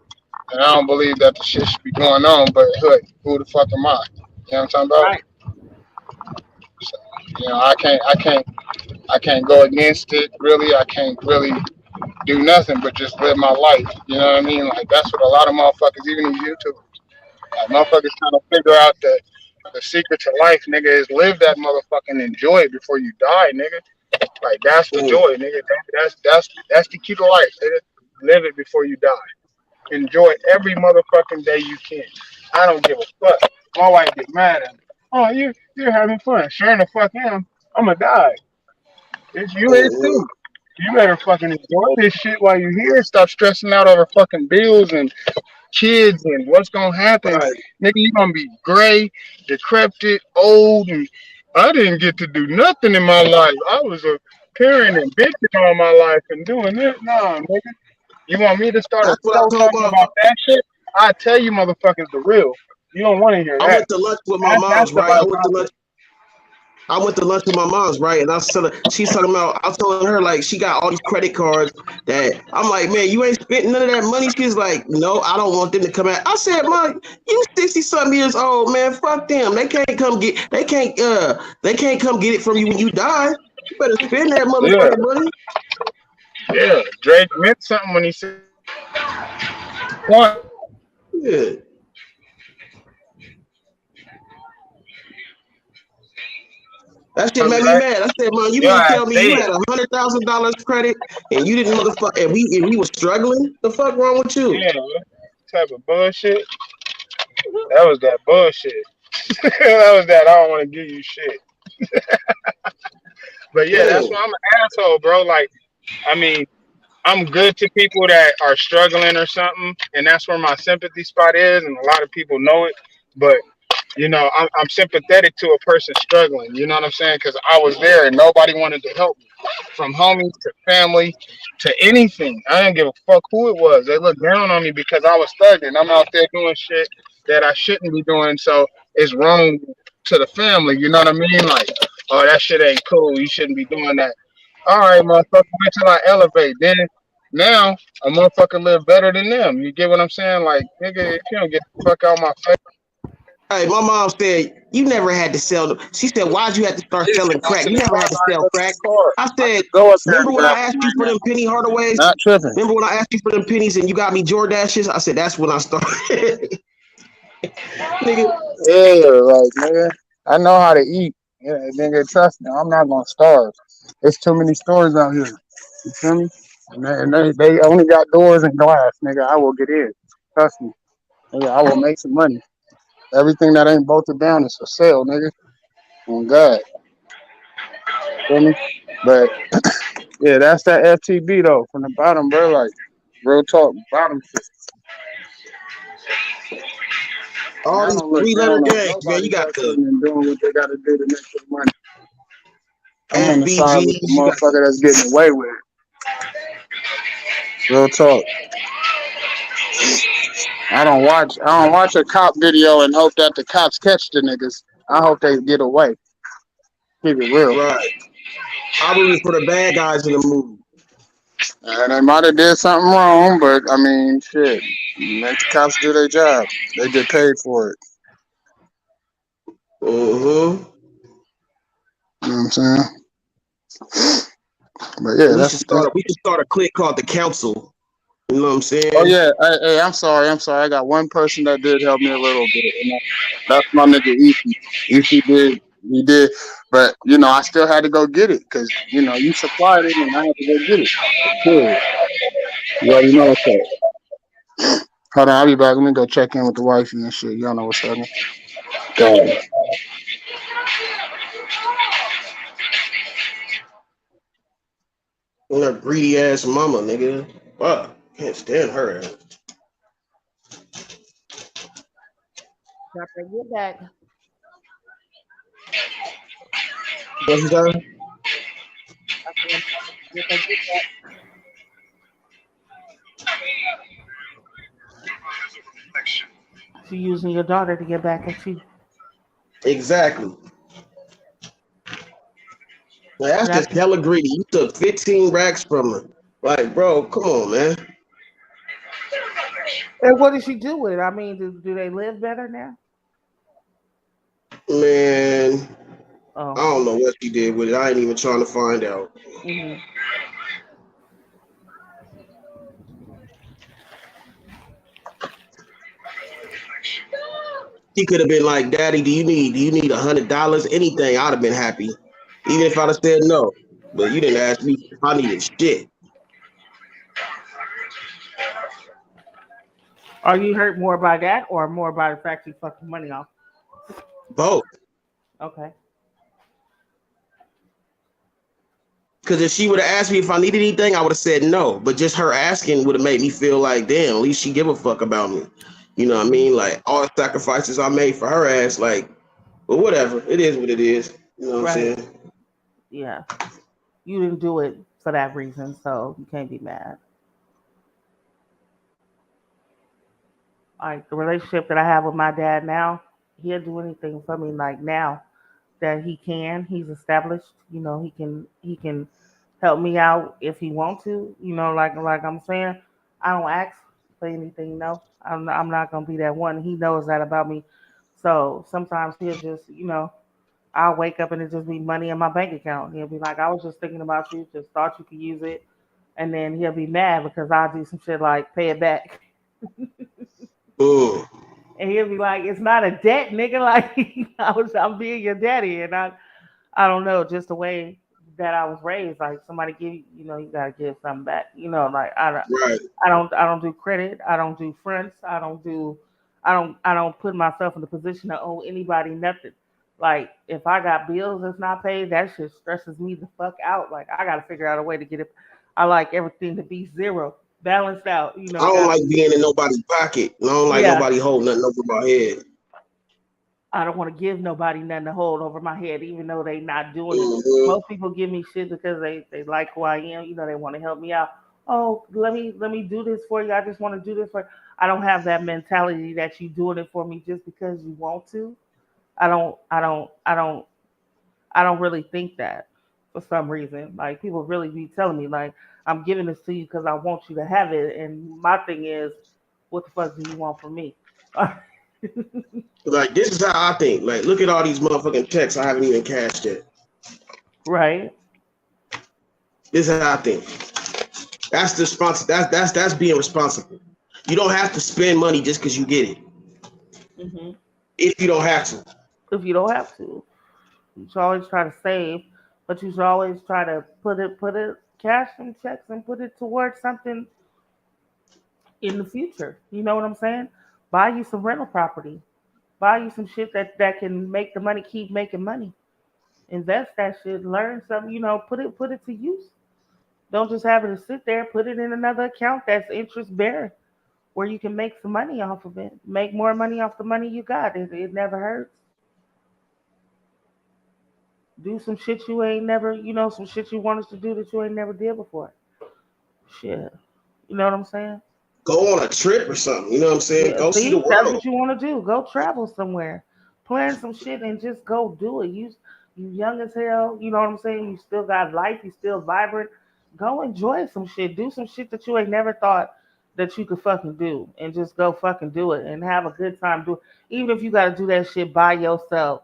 and I don't believe that the shit should be going on. But hey, who the fuck am I? You know what I'm talking about? Right. So, I can't go against it. Really, I can't really do nothing but just live my life. You know what I mean? Like that's what a lot of motherfuckers, even these YouTubers, like motherfuckers trying to figure out that the secret to life, nigga, is live that motherfucking enjoy it before you die, nigga. Like that's the joy, nigga. That's the key to life, nigga. Live it before you die. Enjoy every motherfucking day you can. I don't give a fuck. My wife get mad at me. Oh, you're having fun. Sure the fuck am. I'ma die. It's you is too. You better fucking enjoy this shit while you're here. Stop stressing out over fucking bills and kids and what's gonna happen. Right. Nigga, you gonna be gray, decrepit, old, and I didn't get to do nothing in my life. I was a parent and bitching all my life and doing this. Nah, nigga. You want me to start a That's what I show told talking my. about that shit? I tell you motherfuckers the real. You don't want to hear I that. went to lunch with my That's mom's, the right? byproduct. I went to lunch with my mom's, right? And I was telling, she's talking about, I was telling her like she got all these credit cards that I'm like, man, you ain't spent none of that money. She's like, no, I don't want them to come out. I said, Mom, you 60-something years old, man. Fuck them. They can't come get it from you when you die. You better spend that Yeah, motherfucking money. yeah. Drake meant something when he said one. Yeah. That shit made me Right? mad. I said, man, you Your mean to ass tell me you dead. had $100,000 credit and you didn't motherfucker and we was struggling? The fuck wrong with you? Yeah, type of bullshit. That was that bullshit. That was that. I don't want to give you shit. But yeah, Yeah. that's why I'm an asshole, bro. Like, I mean, I'm good to people that are struggling or something, and that's where my sympathy spot is, and a lot of people know it. But you know, I'm sympathetic to a person struggling. You know what I'm saying? Because I was there and nobody wanted to help me, from homies to family to anything. I didn't give a fuck who it was. They looked down on me because I was thugging. I'm out there doing shit that I shouldn't be doing, so it's wrong to the family. You know what I mean? Like, oh, that shit ain't cool. You shouldn't be doing that. All right, motherfucker. Wait till I elevate. Then now a motherfucker live better than them. You get what I'm saying? Like, nigga, if you don't get the fuck out my face. Hey, my mom said you never had to sell them. She said, why'd you have to start Listen, selling I'm crack? You never had to I sell go to the crack. store. I I said, could go up there remember and when grab I asked them you right for them now. penny hardaways? Not tripping. Remember when I asked you for them pennies and you got me Jordashes? I said, that's when I started. Nigga. Yeah, like nigga, I know how to eat. Yeah, nigga, trust me, I'm not gonna starve. There's too many stores out here. You feel me? And they only got doors and glass, nigga. I will get in. Trust me. Nigga, I will make some money. Everything that ain't bolted down is for sale, nigga. On God. Feel me? But yeah, that's that FTB though. From the bottom, bro. Like real talk, bottom shit. And All I these don't look three-letter down on gangs, man. nobody You got the hustling and doing what they gotta do to make their money. I'm on the side SBGs, with the you got the motherfucker that's getting away with it. Real talk. I don't watch a cop video and hope that the cops catch the niggas. I hope they get away. Keep it real. right. I rooted for the bad guys in the movie. And they might have did something wrong, but I mean, shit. Let the cops do their job. They get paid for it. Mm-hmm. You know what I'm saying? But yeah, We that's should start a clique called the Council. You know what I'm Oh saying? yeah, hey, I'm sorry. I got one person that did help me a little bit, and that's my nigga Easy. Easy he did, but you know I still had to go get it because you know you supplied it, and I had to go get it. Period. You already know what's up. Hold on, I'll be back. Let me go check in with the wifey and shit. Y'all know what's happening. God. That greedy ass mama, nigga. Fuck. Can't stand her ass. Get back. What you saying? Get back. She using your daughter to get back at you. Exactly. That's just hella greedy. You took 15 racks from her. Like, bro, come on, man. And what did she do with it? I mean, do they live better now? Man, I Oh. don't know what she did with it. I ain't even trying to find out. Hmm. He could have been like, "Daddy, do you need $100? Anything?" I'd have been happy, even if I'd have said no. But you didn't ask me if I needed shit. Are you hurt more by that or more by the fact you fucking money off? Both. Okay. Because if she would have asked me if I needed anything, I would have said no. But just her asking would have made me feel like, damn, at least she give a fuck about me. You know what I Hmm. mean? Like all the sacrifices I made for her ass, like, but whatever. It is what it is. You know what I'm Right. saying? Yeah. You didn't do it for that reason, so you can't be mad. Like the relationship that I have with my dad now, he'll do anything for me. Like now that he can, he's established. He can help me out if he want to. Like I'm saying, I don't ask for anything. No, I'm not gonna be that one. He knows that about me. So sometimes he'll just, I'll wake up and it just be money in my bank account. He'll be like, I was just thinking about you, just thought you could use it. And then he'll be mad because I'll do some shit like pay it back. Ooh. And he'll be like, it's not a debt, nigga. Like I'm being your daddy. And I don't know, just the way that I was raised, like somebody give you, you gotta give something back. Like Right. I don't do credit, I don't do fronts, I don't put myself in the position to owe anybody nothing. Like if I got bills that's not paid, that shit stresses me the fuck out. Like I gotta figure out a way to get it. I like everything to be zero, balanced out. I don't Got like being in nobody's pocket. I don't like yeah. nobody holding nothing over my head. I don't want to give nobody nothing to hold over my head, even though they not doing it. Hmm. Most people give me shit because they like who I am. They want to help me out. Oh, let me do this for you. I just want to do this for you. I don't have that mentality that you doing it for me just because you want to. I don't really think that for some reason. Like people really be telling me like I'm giving this to you because I want you to have it. And my thing is, what the fuck do you want from me? Like this is how I think. Like, look at all these motherfucking checks I haven't even cashed yet. Right. This is how I think. That's the sponsor. That's being responsible. You don't have to spend money just because you get it. Hmm. If you don't have to. If you don't have to. You should always try to save, but you should always try to put it, cash some checks and put it towards something in the future. You know what I'm saying? Buy you some rental property. Buy you some shit that can make the money keep making money. Invest that shit. Learn something. Put it to use. Don't just have it to sit there. Put it in another account that's interest bearing, where you can make some money off of it. Make more money off the money you got. It never hurts. Do some shit you ain't never, some shit you wanted to do that you ain't never did before. Shit. You know what I'm saying? Go on a trip or something. You know what I'm saying? Yeah, Go see the see, that's world. what you want to do. Go travel somewhere. Plan some shit and just go do it. You young as hell, you know what I'm saying? You still got life, you still vibrant. Go enjoy some shit. Do some shit that you ain't never thought that you could fucking do. And just go fucking do it and have a good time do it. Even if you gotta do that shit by yourself.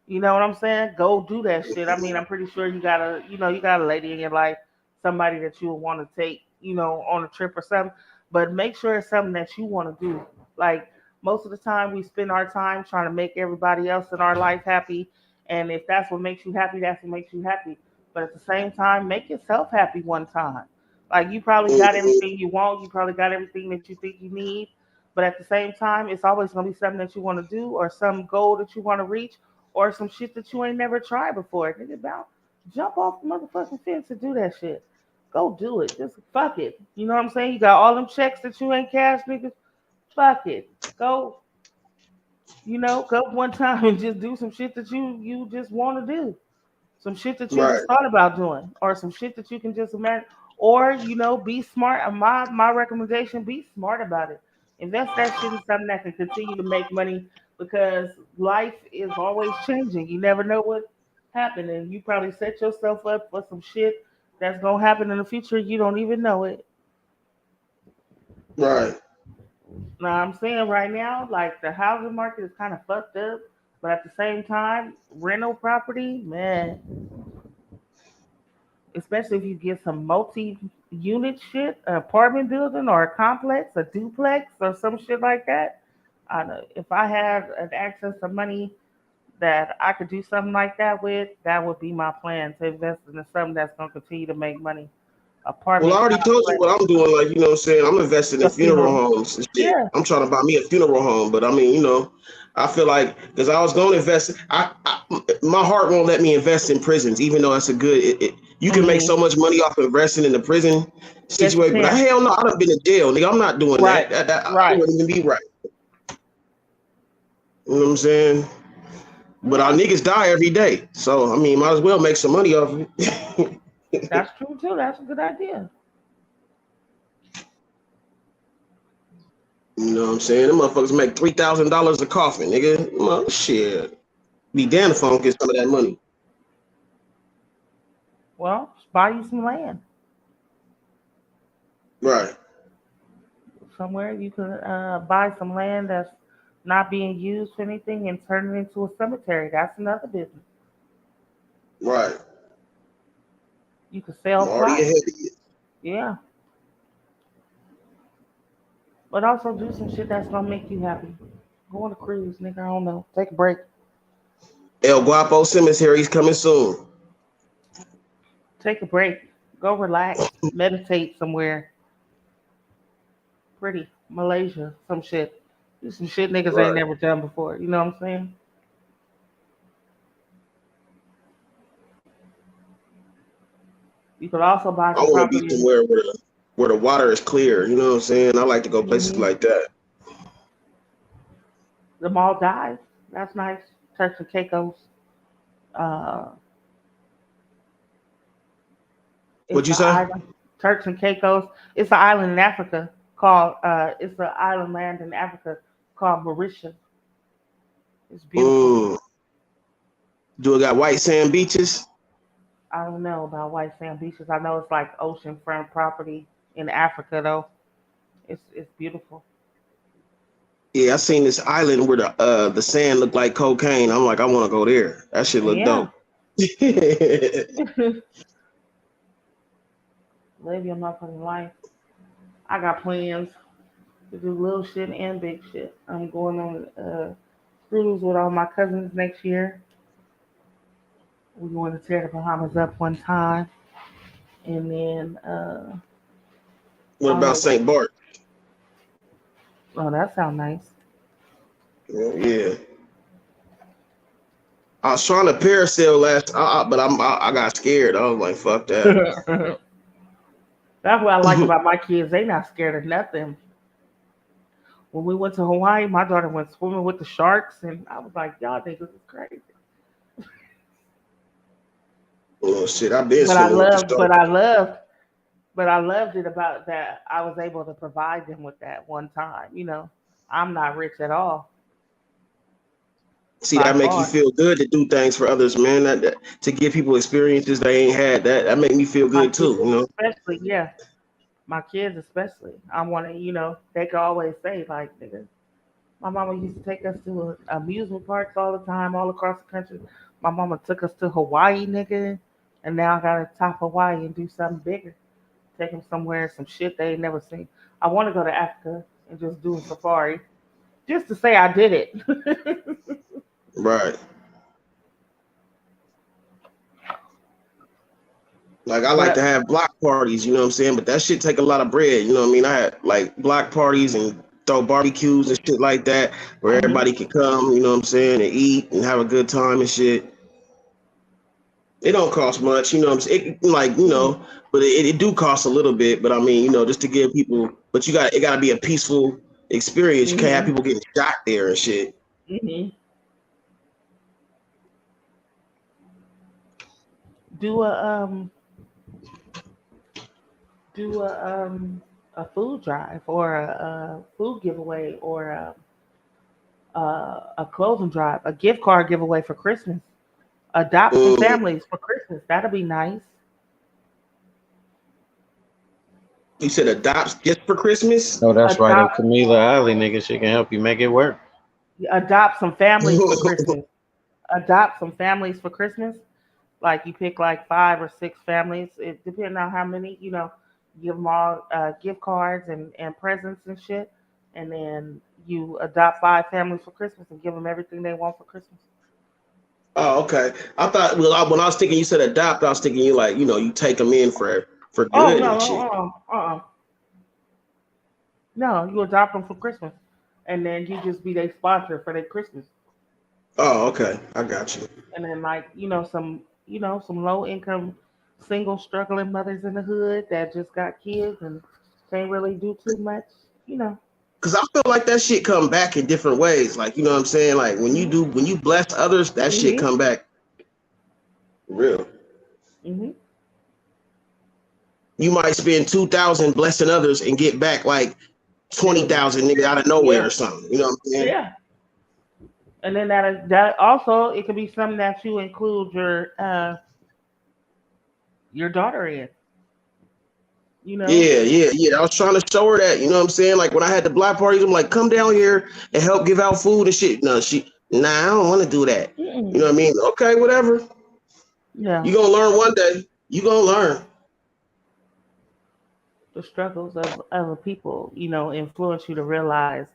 You know what I'm saying? Go do that shit. I mean, I'm pretty sure you got a lady in your life, somebody that you want to take, on a trip or something. But make sure it's something that you want to do. Like most of the time, we spend our time trying to make everybody else in our life happy. And if that's what makes you happy, that's what makes you happy. But at the same time, make yourself happy one time. Like you probably got Mhm. everything you want, you probably got everything that you think you need. But at the same time, it's always gonna be something that you want to do or some goal that you want to reach or some shit that you ain't never tried before. Nigga, about jump off the motherfucking fence and do that shit. Go do it. Just fuck it. You know what I'm saying? You got all them checks that you ain't cashed, niggas. Fuck it. Go one time and just do some shit that you just want to do. Some shit that you Right. just thought about doing, or some shit that you can just imagine, or be smart. My recommendation: be smart about it. Invest that shit in something that can continue to make money because life is always changing. You never know what happened, and you probably set yourself up for some shit that's gonna happen in the future. You don't even know it. Right. Now I'm saying right now, like the housing market is kind of fucked up, but at the same time, rental property, man, especially if you get some multi-unit shit, an apartment building or a complex, a duplex or some shit like that. I know if I had an access to money that I could do something like that with, that would be my plan to invest in something that's gonna continue to make money. Well, I Apartment already told you complex, what I'm doing. Like, you know what I'm saying? I'm investing in the funeral funeral. homes and shit. Yeah. I'm trying to buy me a funeral home. But I mean, you know, I feel like because I was going to invest, my heart won't let me invest in prisons, even though that's a good. You can make Hmm. so much money off investing in the prison Yes, you situation. But can. hell no, I done been to jail, nigga. I'm not doing Right. that. That Right. wouldn't even be right. You know what I'm saying? But our Yeah. niggas die every day, so I mean, might as well make some money off of it. That's true too. That's a good idea. You know what I'm saying? Them motherfuckers make $3,000 a coffin, nigga. Well, shit. Be damned if I don't get some of that money. Well, just buy you some land Right, somewhere. You can buy some land that's not being used for anything and turn it into a cemetery. That's another business. right. You can I'm sell already plots. ahead of you. Yeah, but also do some shit that's gonna make you happy. Go on a cruise, nigga. I don't know. Take a break. El Guapo Cemetery's coming soon. Take a break. Go relax. Meditate somewhere. Pretty. Malaysia. Some shit. Do some shit niggas ain't Right. never done before. You know what I'm saying? You could also buy I some want to be property. somewhere where the water is clear. You know what I'm saying? I like to go places Hmm. like that. The Maldives. That's nice. Turks and Caicos. Uh, What'd it's you an say? island. Turks and Caicos. It's an island in Africa called. It's an island land in Africa called Mauritius. It's beautiful. Mm. Do it got white sand beaches? I don't know about white sand beaches. I know it's like oceanfront property in Africa though. It's beautiful. Yeah, I seen this island where the sand looked like cocaine. I'm like, I want to go there. That shit look Yeah. dope. Live your motherfucking life. I got plans to do little shit and big shit. I'm going on a cruise with all my cousins next year. We want to tear the Bahamas up one time, and then What I don't about know. St. Bart? Oh, that sounds nice. Yeah. I was trying to parasail last, but I got scared. I was like, fuck that. That's what I like about my kids. They not scared of nothing. When we went to Hawaii, my daughter went swimming with the sharks, and I was like, y'all niggas is crazy. Oh shit, I've been But I swimming with the loved, but sharks. I loved, but I loved it about that. I was able to provide them with that one time. I'm not rich at all See, by that make you far. feel good to do things for others, man. To give people experiences they ain't had. That make me feel My good too. kids, You know. especially, yeah, my kids especially. I want to, they can always say like, nigga, my mama used to take us to amusement parks all the time, all across the country. My mama took us to Hawaii, nigga, and now I gotta top Hawaii and do something bigger. Take them somewhere, some shit they ain't never seen. I want to go to Africa and just do a safari, just to say I did it. Right. Like I like to But have block parties. You know what I'm saying? But that shit take a lot of bread. You know what I mean? I had like block parties and throw barbecues and shit like that, where mhm, everybody could come. You know what I'm saying? And eat and have a good time and shit. It don't cost much, you know what I'm saying? mhm, But it do cost a little bit. But I mean, just to give people, but it gotta be a peaceful experience. You can't have mhm, people getting shot there and shit. mhm. Do a food drive or a food giveaway or a clothing drive, a gift card giveaway for Christmas. Adopt some Mm, families for Christmas. That'll be nice. You said adopt just for Christmas? No, that's right up Adopt, Camila Alley, nigga. She can help you make it work. adopt some families for Christmas. Adopt some families for Christmas. Like you pick like 5 or 6 families. It depending on how many, give them all gift cards and presents and shit, and then you adopt 5 families for Christmas and give them everything they want for Christmas. Oh, okay. I thought when I was thinking you said adopt, I was thinking you like you take them in for Oh good and no, shit. no, you adopt them for Christmas, and then you just be their sponsor for their Christmas. Oh, okay. I got you. And then like some low income single struggling mothers in the hood that just got kids and can't really do too much, you know. Cause I feel like that shit come back in different ways. Like, you know what I'm saying? Like Mhm. when you bless others, that shit Mhm. come back real. Mhm. You might spend 2,000 blessing others and get back like Millions. 20,000 nigga out of nowhere Yeah. or something. You know what I'm saying? Yeah. And then that also it could be something that you include your daughter in, you know. Yeah. I was trying to show her that, you know what I'm saying? Like when I had the black parties, I'm like, come down here and help give out food and shit. No, I don't want to do that. You know Mm-mm. what I mean? Okay, whatever. Yeah. You gonna learn one day. You gonna learn. The struggles of other people, influence you to realize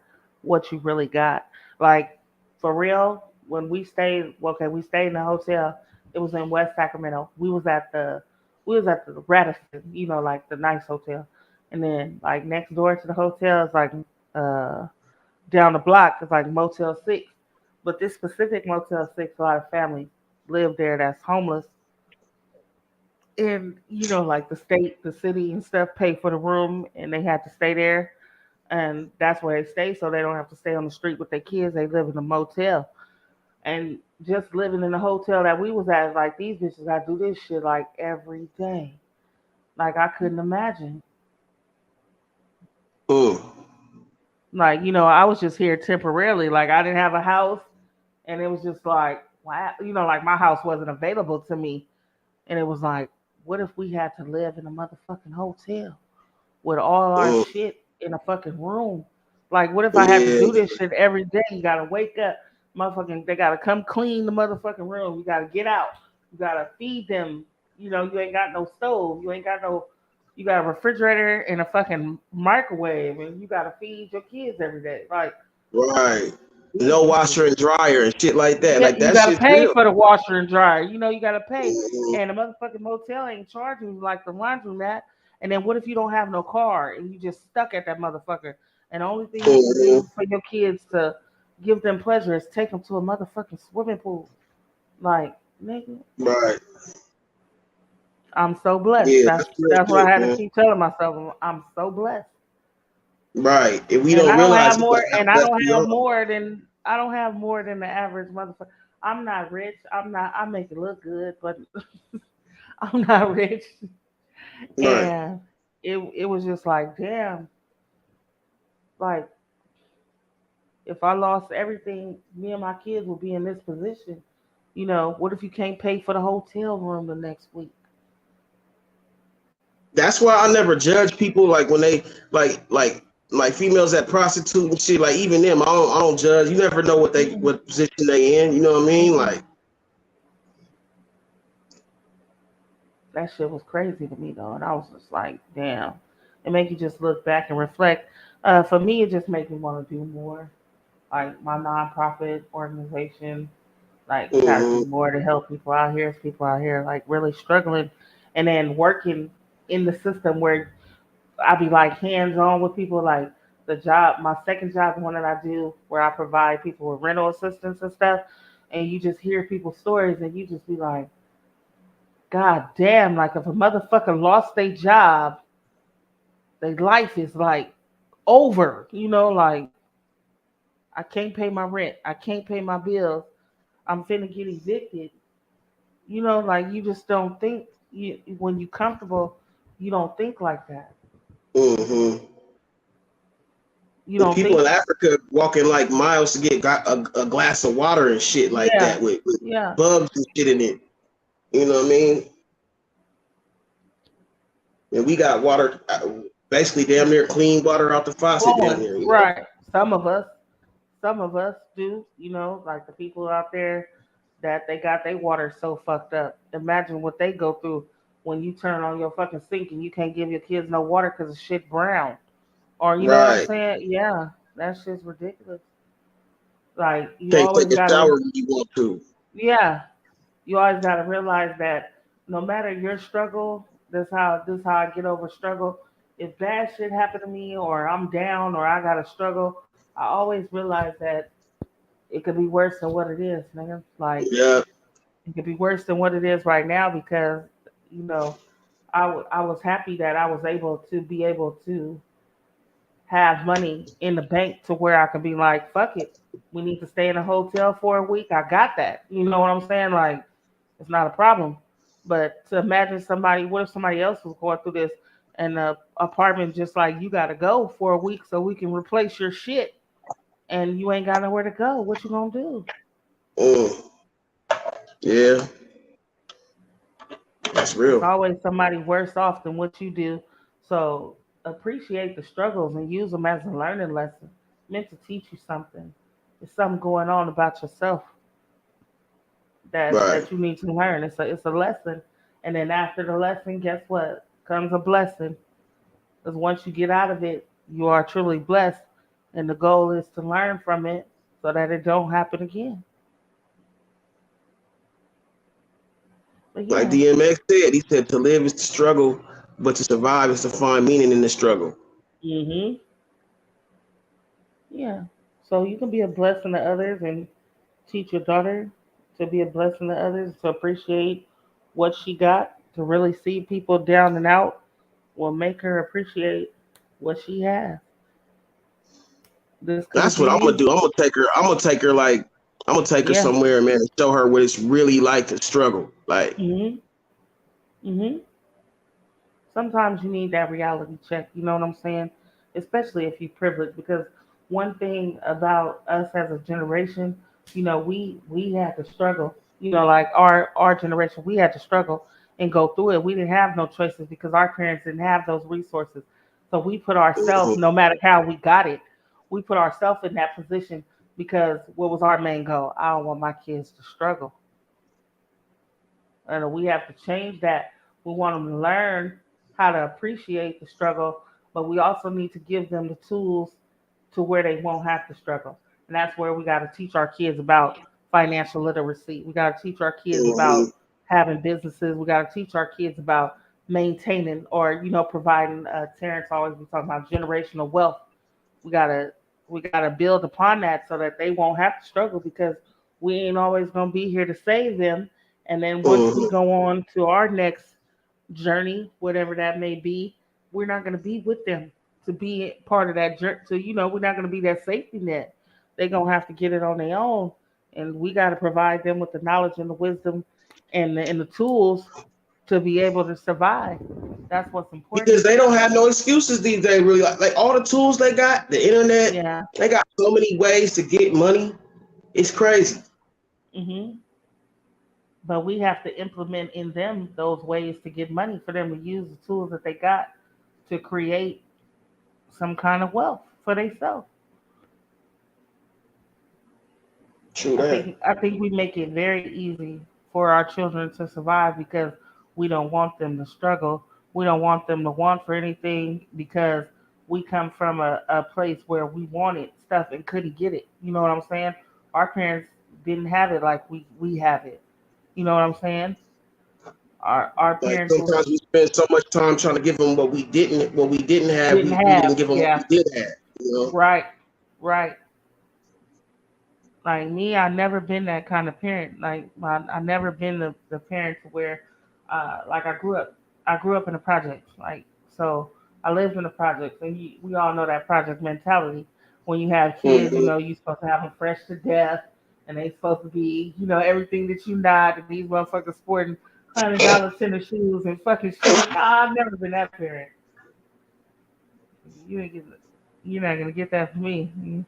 what you really got. Like for real, when we stayed in the hotel. It was in West Sacramento. We was at the Radisson, like the nice hotel, and then like next door to the hotel is like uh down the block is like Motel 6. But this specific Motel 6, a lot of families live there that's homeless, and like the state, the city, and stuff pay for the room, and they had to stay there, and that's where they stay, so they don't have to stay on the street with their kids. They live in a motel, and just living in the hotel that we was at, like these bitches got to do this shit like every day. Like I couldn't imagine. Mm. Like I was just here temporarily. Like I didn't have a house, and it was just like wow, like my house wasn't available to me, and it was like, what if we had to live in a motherfucking hotel with all our Mm. shit in a fucking room? Like, what if I had to Yeah, do this shit every day? You gotta wake up, motherfucking. They gotta come clean the motherfucking room. You gotta get out. You gotta feed them. You ain't got no stove. You ain't got no. You got a refrigerator and a fucking microwave, and you gotta feed your kids every day. Like, right. No Jesus. washer and dryer and shit like that. Yeah, Like you that gotta shit's pay real. for the washer and dryer. You gotta pay, Mhm. and the motherfucking motel ain't charging you like the laundromat. And then what if you don't have no car and you just stuck at that motherfucker? And the only thing you can Mhm. do for your kids to give them pleasure is take them to a motherfucking swimming pool. Like, nigga, Right. I'm so blessed. Yeah, That's that's real that's what I shit, had to man. keep telling myself. I'm so blessed, Right. If we and don't I don't realize have it, more. like how And I blessed don't we have are. more than the average motherfucker. I'm not rich. I'm not. I make it look good, but I'm not rich. Right. And it was just like, damn, like if I lost everything, me and my kids would be in this position. What if you can't pay for the hotel room the next week? That's why I never judge people like when they like females that prostitute and shit. Like even them, I don't judge. You never know Mm-mm, what position they in. You know what I mean? mm-mm. Like That shit was crazy to me though, and I was just like, damn. It make you just look back and reflect. For me, it just made me want to do more. Like my nonprofit organization, like got to mhm. do more to help people out here. There's people out here like really struggling, and then working in the system where I be like hands on with people. Like the job, my second job, the one that I do, where I provide people with rental assistance and stuff, and you just hear people's stories, and you just be like, God damn! Like if a motherfucker lost their job, their life is like over. Like I can't pay my rent, I can't pay my bills, I'm finna get evicted. Like you just don't think when you comfortable, you don't think like that. Mhm. You The don't people think, in Africa walking like miles to get a glass of water and shit like yeah, that with yeah. bugs and shit in it. You know what I mean? And we got water. basically damn near clean water out the faucet down Flowing, here. You know. right? Some of us do. You know, like the people out there that they got their water so fucked up. Imagine what they go through when you turn on your fucking sink and you can't give your kids no water because the shit brown. Or you know what I'm Right. saying? Yeah, that shit's ridiculous. Like you Can't always take a gotta, shower when you want to. yeah, you always gotta realize that no matter your struggle, this how I get over struggle. If bad shit happen to me, or I'm down, or I gotta struggle, I always realize that it could be worse than what it is, nigga. Like Yeah. it could be worse than what it is right now because you know I was happy that I was able to have money in the bank to where I could be like, fuck it. We need to stay in a hotel for a week. I got that. You know what I'm saying? Like, it's not a problem. But to imagine somebody, what if somebody else was going through this and the apartment just like you got to go for a week so we can replace your shit and you ain't got nowhere to go? What you gonna do? Mm. Yeah, that's It's real. always somebody worse off than what you do. So appreciate the struggles and use them as a learning lesson, meant to teach you something. There's something going on about yourself Right. that you need to learn. It's a lesson, and then after the lesson, guess what? Comes a blessing. Because once you get out of it, you are truly blessed, and the goal is to learn from it so that it don't happen again. But Like yeah, DMX said, he said to live is to struggle, but to survive is to find meaning in the struggle. mhm, yeah. So you can be a blessing to others and teach your daughter to be a blessing to others, to appreciate what she got, to really see people down and out will make her appreciate what she has. This could have That's what been I'm gonna you. do. I'm gonna take her Yeah. somewhere, man, and show her what it's really like to struggle. Like, Mhm. Mhm. Sometimes you need that reality check. You know what I'm saying? Especially if you're privileged, because one thing about us as a generation, we had to struggle. Like our generation, we had to struggle and go through it. We didn't have no choices because our parents didn't have those resources. So we put ourselves, mhm. no matter how we got it, we put ourselves in that position because what was our main goal? I don't want my kids to struggle. And we have to change that. We want them to learn how to appreciate the struggle, but we also need to give them the tools to where they won't have to struggle. And that's where we got to teach our kids about financial literacy. We got to teach our kids Mhm. about having businesses. We got to teach our kids about maintaining or providing. Terrence always be talking about generational wealth. We gotta we gotta build upon that so that they won't have to struggle because we ain't always gonna be here to save them. And then once we Mhm. go on to our next journey, whatever that may be, we're not gonna be with them to be part of that journey. So we're not gonna be that safety net. They're gonna have to get it on their own, and we gotta provide them with the knowledge and the wisdom and the tools to be able to survive. That's what's Because important. they don't have no excuses these days. Really, like all the tools they got, the internet, Yeah. they got so many ways to get money. It's crazy. Hmm. But we have to implement in them those ways to get money for them to use the tools that they got to create some kind of wealth for themselves. True I that. think I think we make it very easy for our children to survive because we don't want them to struggle. We don't want them to want for anything because we come from a place where we wanted stuff and couldn't get it. You know what I'm saying? Our parents didn't have it like we have it. You know what I'm saying? Our Like parents was sometimes we spend so much time trying to give them what we didn't have. didn't We didn't have. give them what we Yeah. did have. You know. Right. Right. Like me, I never been that kind of parent. I never been the parent to where, like I grew up in the projects. Like so, I lived in the projects, and we all know that project mentality. When you have kids, Mhm. you're supposed to have them fresh to death, and they supposed to be, everything that you not. And these motherfuckers sporting $100 tennis shoes and fucking shit. Nah, I've never been that parent. You ain't getting, you're not gonna get that from me.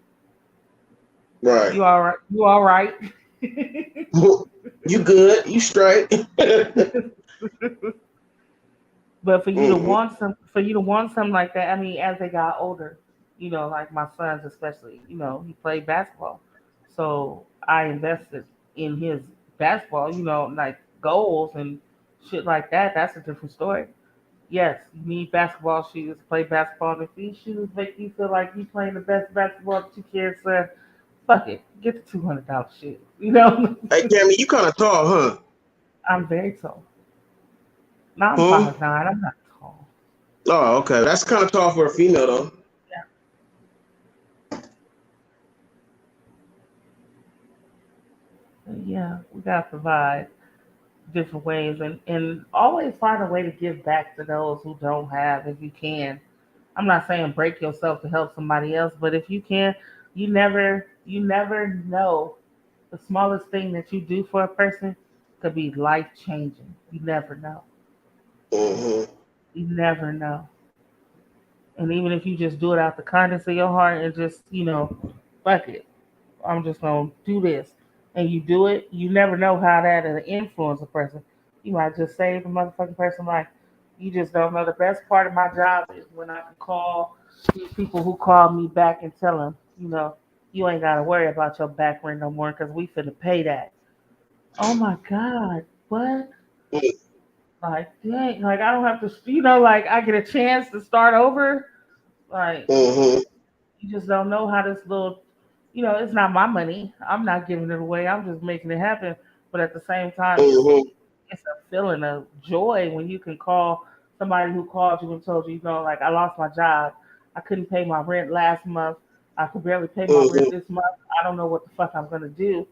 Right. You all right? You all right? You good? You straight? But Mm-hmm. for you to want something like that, I mean, as they got older, like my sons especially, he played basketball, so I invested in his basketball, like goals and shit like that. That's a different story. Yes, you need basketball shoes, play basketball. If these shoes make you feel like you playing the best basketball that you can, son, fuck it, get the $200 shit. Hey, Cammy, you kind of tall, huh? I'm very tall. No, I'm Huh? 5'9". I'm not tall. Oh, okay. That's kind of tall for a female, though. Yeah. Yeah, we gotta provide different ways and always find a way to give back to those who don't have if you can. I'm not saying break yourself to help somebody else, but if you can, you never know the smallest thing that you do for a person could be life changing. You never know. Mm-hmm. You never know. And even if you just do it out the kindness of your heart and just, fuck it. I'm just gonna do this, and you do it, you never know how that'll influence a person. You might just save the motherfucking person life. You just don't know. The best part of my job is when I can call these people who call me back and tell them, you ain't gotta worry about your back rent no more because we finna pay that. Oh my god, what? Like dang, like I don't have to, like I get a chance to start over. Like Mm-hmm. you just don't know how this little, it's not my money. I'm not giving it away. I'm just making it happen. But at the same time, Mm-hmm. it's a feeling of joy when you can call somebody who called you and told you, like I lost my job. I couldn't pay my rent last month. I could barely pay my rent Mm-hmm. this month. I don't know what the fuck I'm gonna do.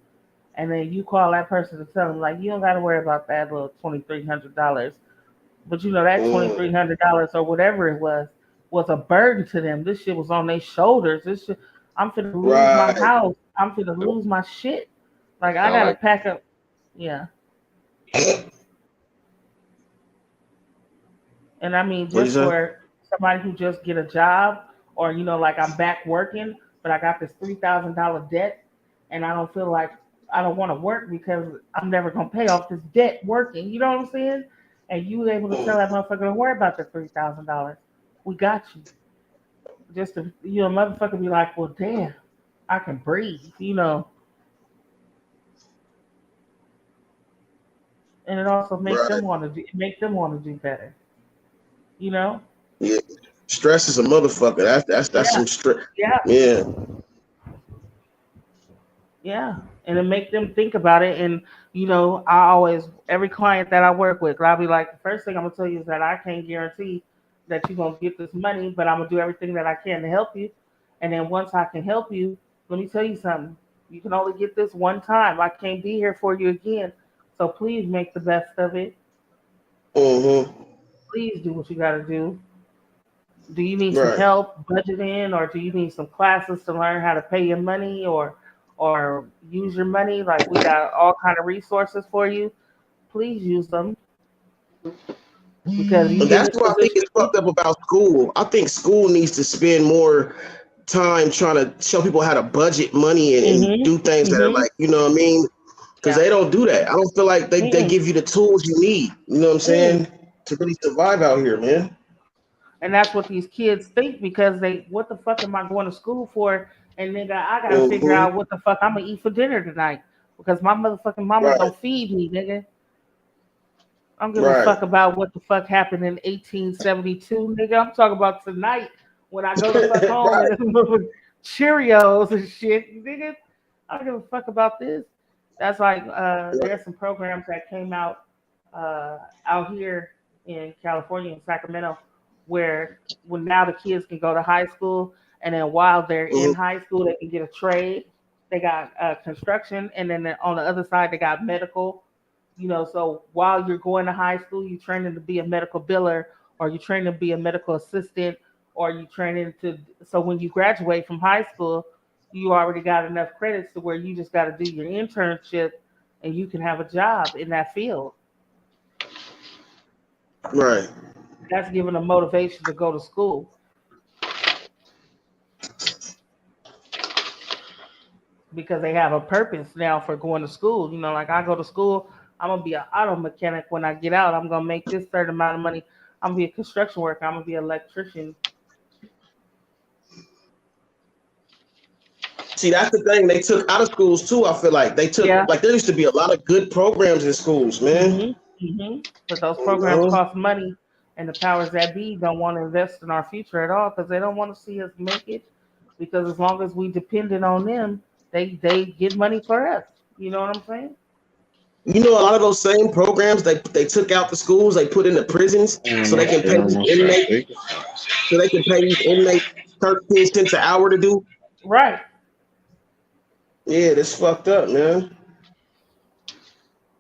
And then you call that person to tell them like you don't got to worry about that little $2,300. But that Mm-hmm. $2,300 or whatever it was a burden to them. This shit was on their shoulders. This shit, I'm finna lose my Right. house. I'm finna lose my shit. Like I Sound gotta like pack up. Yeah, and I mean What'd you just say? for somebody who just get a job, or like I'm back working, but I got this $3,000 debt, and I don't feel like I don't want to work because I'm never gonna pay off this debt working. You know what I'm saying? And you was able to tell that motherfucker, don't worry about the $3,000. We got you. Just to motherfucker be like, well, damn, I can breathe. And it also Right. make them want to do better. You know? Yeah. Stress is a motherfucker. That's Yeah, some stress. yeah, Yeah. yeah. And it make them think about it. And I always every client that I work with, I'll be like, the first thing I'm gonna tell you is that I can't guarantee that you're gonna get this money, but I'm gonna do everything that I can to help you. And then once I can help you, let me tell you something. You can only get this one time. I can't be here for you again. So please make the best of it. Mm-hmm. Please do what you got to do. Do you need some Right. help budgeting, or do you need some classes to learn how to pay your money, or use your money? Like we got all kind of resources for you. Please use them because you And get in that's this what I think position. is fucked up about school. I think school needs to spend more time trying to show people how to budget money and Mhm. do things that are Mhm. like, you know what I mean? Because Yeah. they don't do that. I don't feel like they Mm-mm. give you the tools you need, you know what I'm Mm. saying, to really survive out here, man. And that's what these kids think because what the fuck am I going to school for? And nigga, I gotta figure Mm-hmm. out what the fuck I'm gonna eat for dinner tonight because my motherfucking mama Right, don't feed me, nigga. I don't give a right. fuck about what the fuck happened in 1872, nigga. I'm talking about tonight when I go to fuck home Right. and Cheerios and shit, nigga. I don't give a fuck about this. That's like there's some programs that came out here in California in Sacramento where when now the kids can go to high school and then while they're in Mm-hmm. high school they can get a trade. They got construction and then on the other side they got medical. So while you're going to high school, you training to be a medical biller, or you training to be a medical assistant, or you training to. So when you graduate from high school, you already got enough credits to where you just got to do your internship, and you can have a job in that field. Right. That's giving a motivation to go to school because they have a purpose now for going to school. Like I go to school, I'm gonna be an auto mechanic when I get out. I'm gonna make this certain amount of money. I'm gonna be a construction worker. I'm gonna be an electrician. See, that's the thing they took out of schools too. I feel like they took Yeah. like there used to be a lot of good programs in schools, man. But those You programs know? cost money, and the powers that be don't want to invest in our future at all because they don't want to see us make it. Because as long as we dependent on them, they get money for us. You know what I'm saying? You know, a lot of those same programs they took out the schools, they put in the prisons so they My can shit pay these almost got inmates taken. so they can pay these inmates 13 cents an hour to do. Right. Yeah, that's fucked up, man.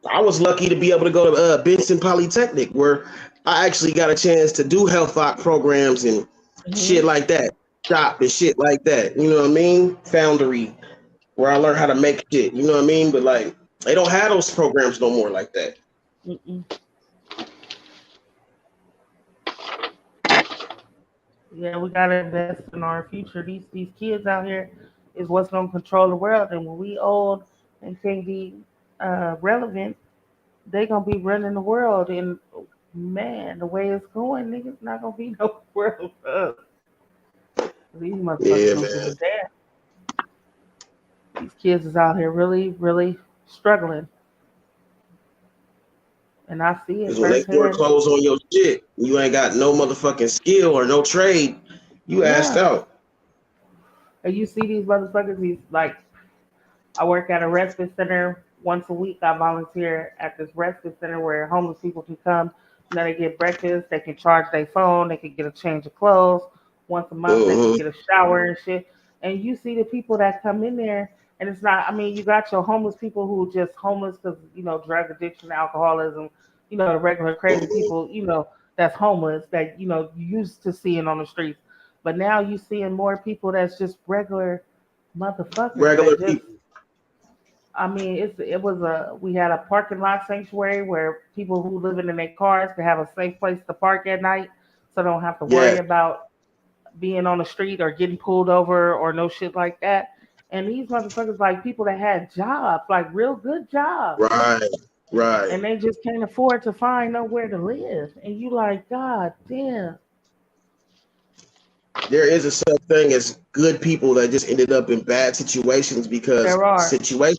I was lucky to be able to go to Benson Polytechnic, where I actually got a chance to do health op programs and shit like that, shop and shit like that. You know what I mean? Foundry, where I learned how to make shit. You know what I mean? But like, they don't have those programs no more like that. Mm-mm. Yeah, we gotta invest in our future. These kids out here is what's gonna control the world. And when we old and can't be relevant, they gonna be running the world. And man, the way it's going, niggas not gonna be no world for us. These motherfuckers Yeah, don't give a man. damn. These kids is out here really, really struggling, and I see it Because when they firsthand. foreclose on your shit, you ain't got no motherfucking skill or no trade, you asked Yeah, out. and you see these motherfuckers. These like I work at a respite center once a week. I volunteer at this respite center where homeless people can come. You know, they get breakfast, they can charge their phone, they can get a change of clothes. Once a month, they can Mm-hmm. get a shower and shit. And you see the people that come in there, and it's not. I mean, you got your homeless people who just homeless because drug addiction, alcoholism. The regular crazy Mm-hmm. people. That's homeless that you used to seeing on the streets. But now you seeing more people that's just regular motherfuckers Regular that just people. I mean, we had a parking lot sanctuary where people who living in their cars could have a safe place to park at night, so they don't have to worry Yeah. about being on the street or getting pulled over or no shit like that. And these motherfuckers like people that had jobs, like real good jobs, Right. Right. and they just can't afford to find nowhere to live. And you like, God damn, There is a such thing as good people that just ended up in bad situations because there are, situation,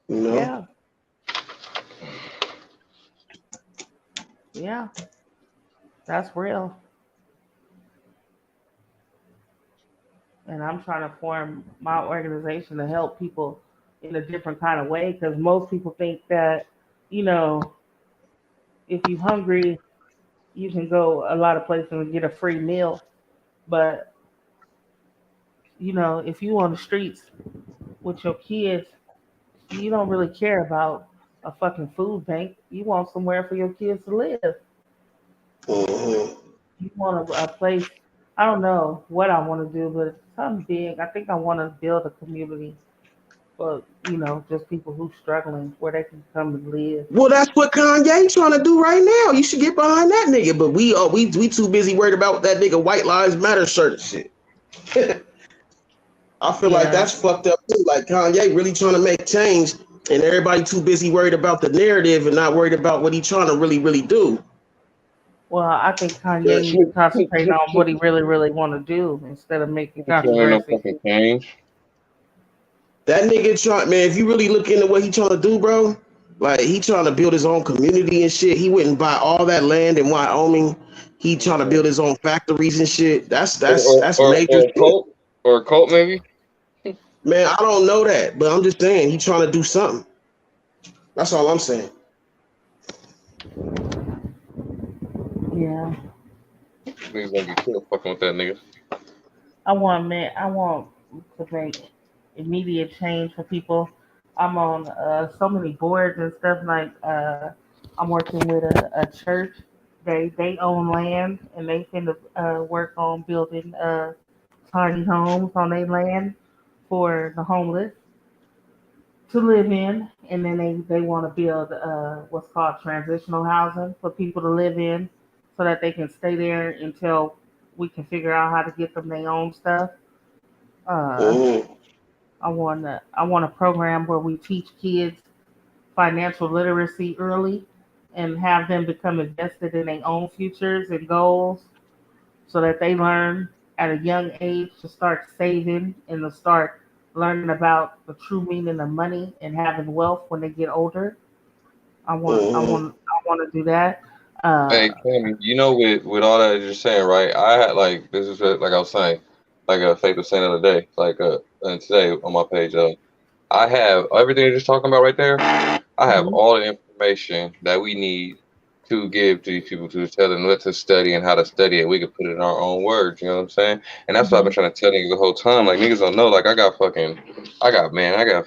you know? yeah, yeah, that's real. And I'm trying to form my organization to help people in a different kind of way because most people think that, you know, if you're hungry, you can go a lot of places and get a free meal. But, if you on the streets with your kids, you don't really care about a fucking food bank. You want somewhere for your kids to live. Mm-hmm. You want a place. I don't know what I want to do, but something big. I think I want to build a community for just people who's struggling where they can come and live. Well, that's what Kanye trying to do right now. You should get behind that nigga. But we too busy worried about that nigga White Lives Matter shirt and shit. I feel like Yeah. that's fucked up too. Like Kanye really trying to make change, and everybody too busy worried about the narrative and not worried about what he trying to really, really do. Well, I think Kanye But needs to concentrate on what he really, really want to do instead of making There ain't no controversy. fucking change. that nigga trying, man, if you really look into what he trying to do, bro, like he trying to build his own community and shit. He wouldn't buy all that land in Wyoming. He trying to build his own factories and shit. That's major Or a shit. cult, or a cult maybe. Man, I don't know that, but I'm just saying he trying to do something. That's all I'm saying. Yeah. Niggas gonna get killed fucking with that nigga. I want to make immediate change for people. I'm on so many boards and stuff. Like I'm working with a church. They own land and they tend to work on building tiny homes on their land for the homeless to live in, and then they want to build what's called transitional housing for people to live in, so that they can stay there until we can figure out how to get them their own stuff. Uh, Mm-hmm. I want a program where we teach kids financial literacy early, and have them become invested in their own futures and goals so that they learn at a young age to start saving and to start learning about the true meaning of money and having wealth when they get older. I want to do that. Hey, Uh, Kim, you know, with all that you're saying, right? I had like this is like I was saying, like Faith was saying the other day, like and today on my page, I have everything you're just talking about right there. I have mhm, all the information that we need to give to these people to tell them what to study and how to study it. We could put it in our own words, you know what I'm saying? And that's what I've been mhm, trying to tell niggas the whole time. Like niggas don't know. Like I got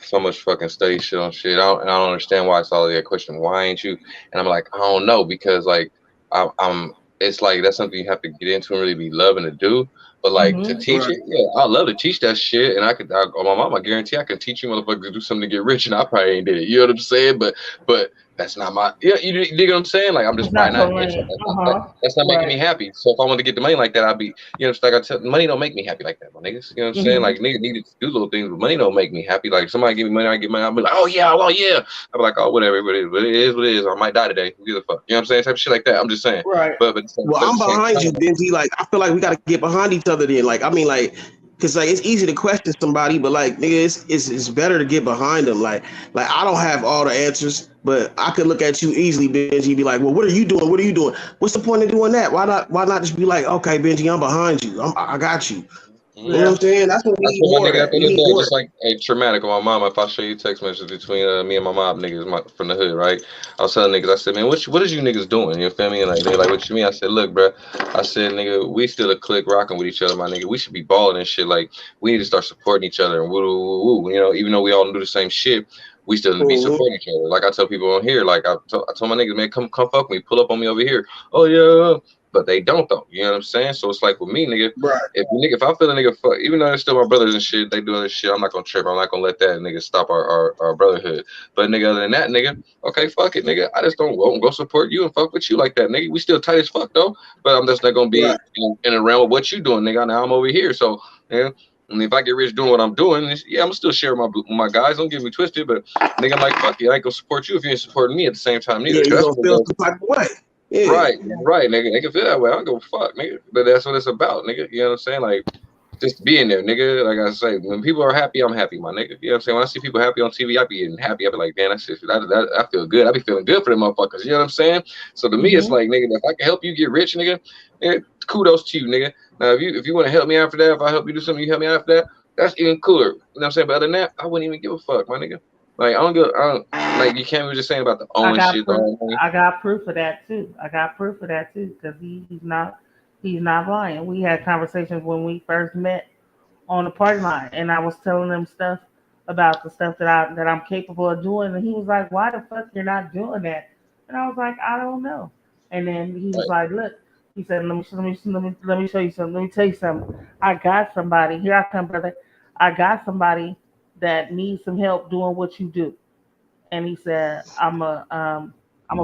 so much fucking study shit on shit. And I don't understand why it's all that question. Why ain't you? And I'm like, I don't know because like I'm. It's like that's something you have to get into and really be loving to do. But like to mhm. teach it, yeah, I love to teach that shit. And on my mom, I guarantee I can teach you motherfuckers to do something to get rich, and I probably ain't did it. You know what I'm saying? But that's not my, yeah, you dig what I'm saying? Like I'm It's just not probably your not into lane. it. Uh huh. That's not making me Right. happy. So if I want to get the money like that, I'll be, you know, it's like I tell, money don't make me happy like that, my niggas. You know what I'm saying? Mhm. Like niggas need to do little things, but money don't make me happy. Like somebody give me money, I get money, I'll be like, oh yeah, well yeah. I'll be like, oh whatever, but it is what it is. Or I might die today. Who gives a fuck? You know what I'm saying? Type of shit like that. I'm just saying. Right. Well, But at the I'm same behind you, time, Benji. Like, I feel like we got to get behind each other then. Like, I mean, like, cause like it's easy to question somebody, but like, nigga, it's better to get behind them. Like I don't have all the answers, but I could look at you easily, Benji, and be like, well, what are you doing? What are you doing? What's the point of doing that? Why not just be like, okay, Benji, I'm behind you. I got you. You know what Yeah. I'm saying? That's what we that's need what my more of nigga at that. the We end of need the day, more. just like a traumatic on my mom. If I show you text messages between me and my mom niggas from the hood, right? I was telling niggas, I said, man, what is you niggas doing? You feel me? And like they like, what you mean? I said, look, bro. I said, nigga, we still a clique rocking with each other, my nigga. We should be balling and shit. Like we need to start supporting each other and woo woo woo. You know, even though we all do the same shit, we still need to be Mhm. supporting each other. Like I tell people on here, like I told my niggas, man, come fuck me, pull up on me over here. Oh yeah. But they don't though. You know what I'm saying? So it's like with me, nigga. Right. If I feel a nigga fuck, even though they're still my brothers and shit, they do other shit. I'm not gonna trip. I'm not gonna let that nigga stop our brotherhood. But nigga, other than that, nigga, okay, fuck it, nigga. I just don't won't go support you and fuck with you like that, nigga. We still tight as fuck though. But I'm just not gonna Right. be in a realm of what you doing, nigga. Now I'm over here, so yeah. And if I get rich doing what I'm doing, yeah, I'm still sharing my guys. Don't get me twisted, but nigga, I'm like fuck you. I ain't gonna support you if you ain't supporting me at the same time neither. Yeah, you Cause gonna that's feel what some type of way. Yeah. right, right, nigga. They can feel that way. I don't give a fuck, nigga. But that's what it's about, nigga. You know what I'm saying? Like just being there, nigga. Like I say, when people are happy, I'm happy, my nigga. You know what I'm saying? When I see people happy on TV, I be getting happy. I be like, man, I feel good. I be feeling good for them motherfuckers. You know what I'm saying? So to me, it's Mhm. like, nigga, if I can help you get rich, nigga, kudos to you, nigga. Now, if you want to help me after that, if I help you do something, you help me after that, that's even cooler. You know what I'm saying? But other than that, I wouldn't even give a fuck, my nigga. Like like you can't be just saying about the I owing got shit, the proof. whole thing. I got proof of that too. I got proof of that too because he's not lying. We had conversations when we first met on the party line, and I was telling him stuff about the stuff that I'm capable of doing, and he was like, "Why the fuck you're not doing that?" And I was like, "I don't know." And then he was Right. like, "Look," he said, let me show you something. Let me tell you something. I got somebody. Here I come, brother. I got somebody that needs some help doing what you do." And he said, I'm gonna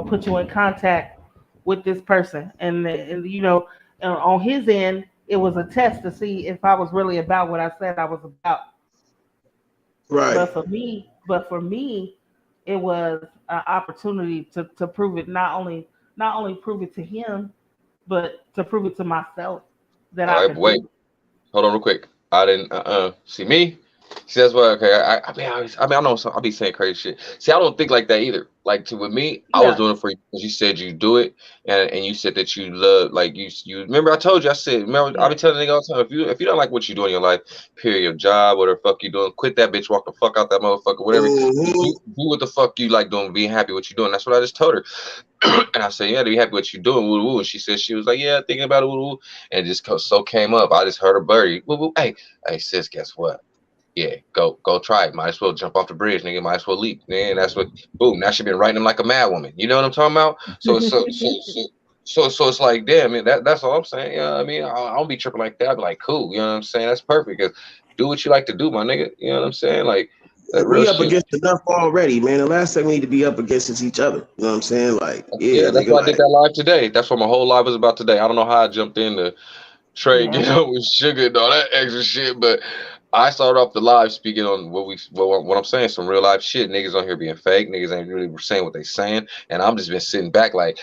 put you in contact with this person." And you know, on his end, it was a test to see if I was really about what I said I was about. Right. But for me, it was an opportunity to prove it. Not only prove it to him, but to prove it to myself that All I right, could but wait. do Hold on real quick. I didn't see me. See that's why okay. I mean I know I be saying crazy shit. See I don't think like that either. Like to with me, it. I was Yeah, doing it for you because you said you do it and you said that you love like you remember I told you I said remember I yeah. be telling nigga all the time if you don't like what you do in your life, period, your job, whatever the fuck you doing, quit that bitch, walk the fuck out that motherfucker, whatever. Mm-hmm. Do what the fuck you like doing, being happy what you doing. That's what I just told her. And I said, yeah, to be happy what you doing, woo woo. And she said she was like, yeah, thinking about it, woo woo. And it just so came up. I just heard her birdie, woo woo. Hey, sis, guess what? Yeah, go try it. Might as well jump off the bridge, nigga. Might as well leap. Man, that's what. Boom. Now she been writing him like a mad woman. You know what I'm talking about? So it's like, damn, man. That's all I'm saying. You know what I mean? I don't be tripping like that. I be like, cool. You know what I'm saying? That's perfect. Cause do what you like to do, my nigga. You know what I'm saying? Like that real We up shit. against enough already, man. The last thing we need to be up against is each other. You know what I'm saying? Like, yeah, Yeah, that's nigga, why I did like, that live today. That's what my whole live was about today. I don't know how I jumped in to trade, Yeah. with sugar and all that extra shit, but I started off the live speaking on what I'm saying, some real life shit. Niggas on here being fake. Niggas ain't really saying what they saying, and I'm just been sitting back like,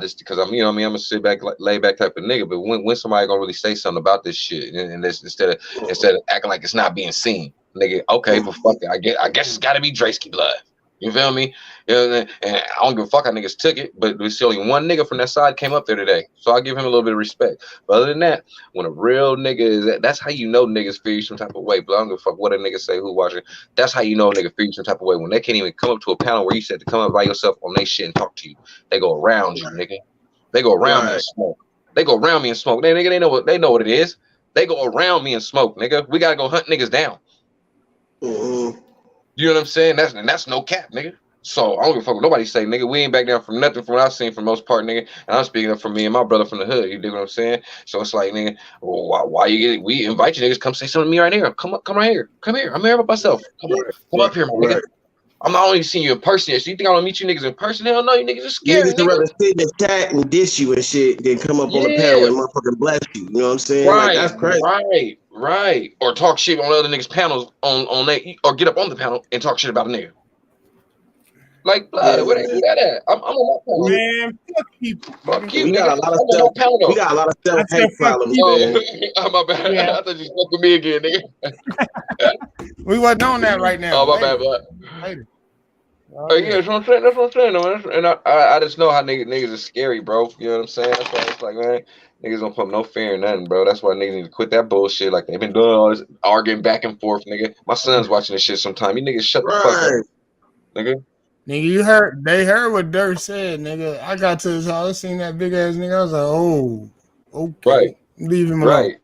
just because I'm, you know, what I mean, I'm a sit back, lay back type of nigga. But when somebody gonna really say something about this shit, and this, instead of acting like it's not being seen, nigga, okay, but fuck it, I guess it's got to be Drake's blood. You feel me? You know, and I don't give a fuck how niggas took it, but there's only one nigga from that side came up there today, so I give him a little bit of respect. But other than that, when a real nigga is, that's how you know niggas feel you some type of way. But I don't give a fuck what a nigga say, who watching. That's how you know a nigga feel you some type of way. When they can't even come up to a panel where you said to come up by yourself on they shit and talk to you, they go around you, nigga. They go around me and smoke. They go around me and smoke. They nigga, they know what it is. They go around me and smoke, nigga. We gotta go hunt niggas down. You know what I'm saying? That's no cap, nigga. So I don't give a fuck what nobody say, nigga. We ain't back down from nothing from what I've seen for the most part, nigga. And I'm speaking up for me and my brother from the hood. You dig what I'm saying? So it's like, nigga, why you get? We invite you niggas, come say something to me right here. Come right here. Come here. I'm here by myself. Come up here, my nigga. I'm not only seeing you in person yet. So you think I'm gonna meet you niggas in person? Hell no, you niggas are scary. Niggas rather sit in the chat and diss you and shit than come up on the panel and motherfucking bless you. You know what I'm saying? Right, like, that's crazy. Right. Or talk shit on other niggas' panels on they, or get up on the panel and talk shit about a nigga. Like, blood, where they do that at? I'm on my panel. Man, fuck people. Fuck you, We nigga. got a lot of self. We got a lot of self-hate problems, man. My bad. Yeah. I thought you spoke with me again, nigga. We wasn't on that right now. Oh, my bad, bud. Later. Yeah, that's what I'm saying. That's what I'm saying, man. And I just know how niggas are scary, bro. You know what I'm saying? That's why it's like, man, niggas don't put no fear in nothing, bro. That's why niggas need to quit that bullshit. Like they've been doing all this arguing back and forth, nigga. My son's watching this shit sometime. You niggas shut the fuck up, nigga. Nigga, they heard what Dirt said, nigga. I got to his house, seen that big ass nigga. I was like, oh, okay. Right. Leave him alone.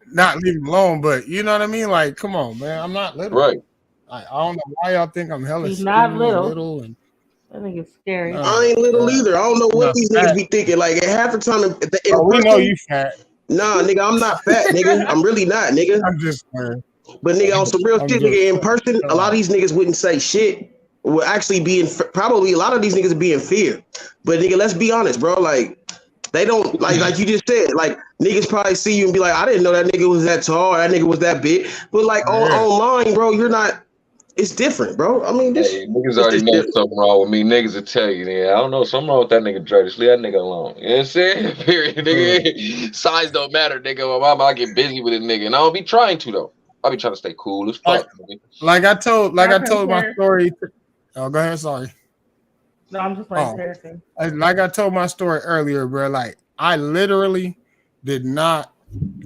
Not leave him alone, but you know what I mean? Like, come on, man. I'm not little. Right. I don't know why y'all think I'm hella He's not skinny and little. and I think it's scary. I ain't little either. I don't know what these niggas be thinking. Like, at half the time, we know you fat. Nah, nigga, I'm not fat, nigga. I'm really not, nigga. I'm just playing. But nigga, on some real shit, nigga, in person, a lot of these niggas wouldn't say shit. Would actually be in probably a lot of these niggas would be in fear. But nigga, let's be honest, bro. Like, they don't like you just said. Like, niggas probably see you and be like, I didn't know that nigga was that tall. Or that nigga was that big. But like online, bro, you're not. It's different, bro. I mean, niggas already know something wrong with me. Niggas will tell you, nigga. I don't know, something wrong with that nigga Drake. Just leave that nigga alone. You know what I'm saying? Period, nigga. Size don't matter, nigga. I get busy with this nigga, and I don't be trying to though. I be trying to stay cool as fuck. Like I told my story. Oh, go ahead. Sorry. No, I'm just like seriously. Like I told my story earlier, bro. Like I literally did not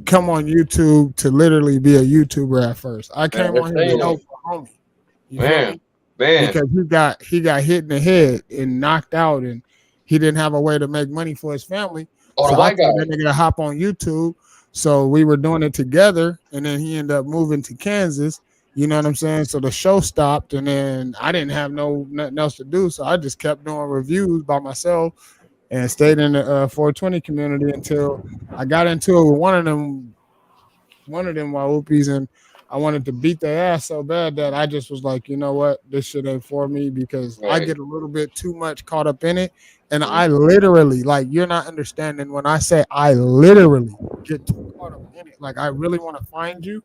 come on YouTube to literally be a YouTuber at first. I came on here to help a homie. Man. Because he got hit in the head and knocked out, and he didn't have a way to make money for his family. Oh, so the white guy. that nigga to hop on YouTube. So we were doing it together, and then he ended up moving to Kansas. You know what I'm saying? So the show stopped, and then I didn't have nothing else to do, so I just kept doing reviews by myself and stayed in the 420 community until I got into it with one of them Wahoopies, and I wanted to beat their ass so bad that I just was like, you know what, this shit ain't for me because I get a little bit too much caught up in it, and I literally, like, you're not understanding when I say I literally get too caught up in it. Like, I really want to find you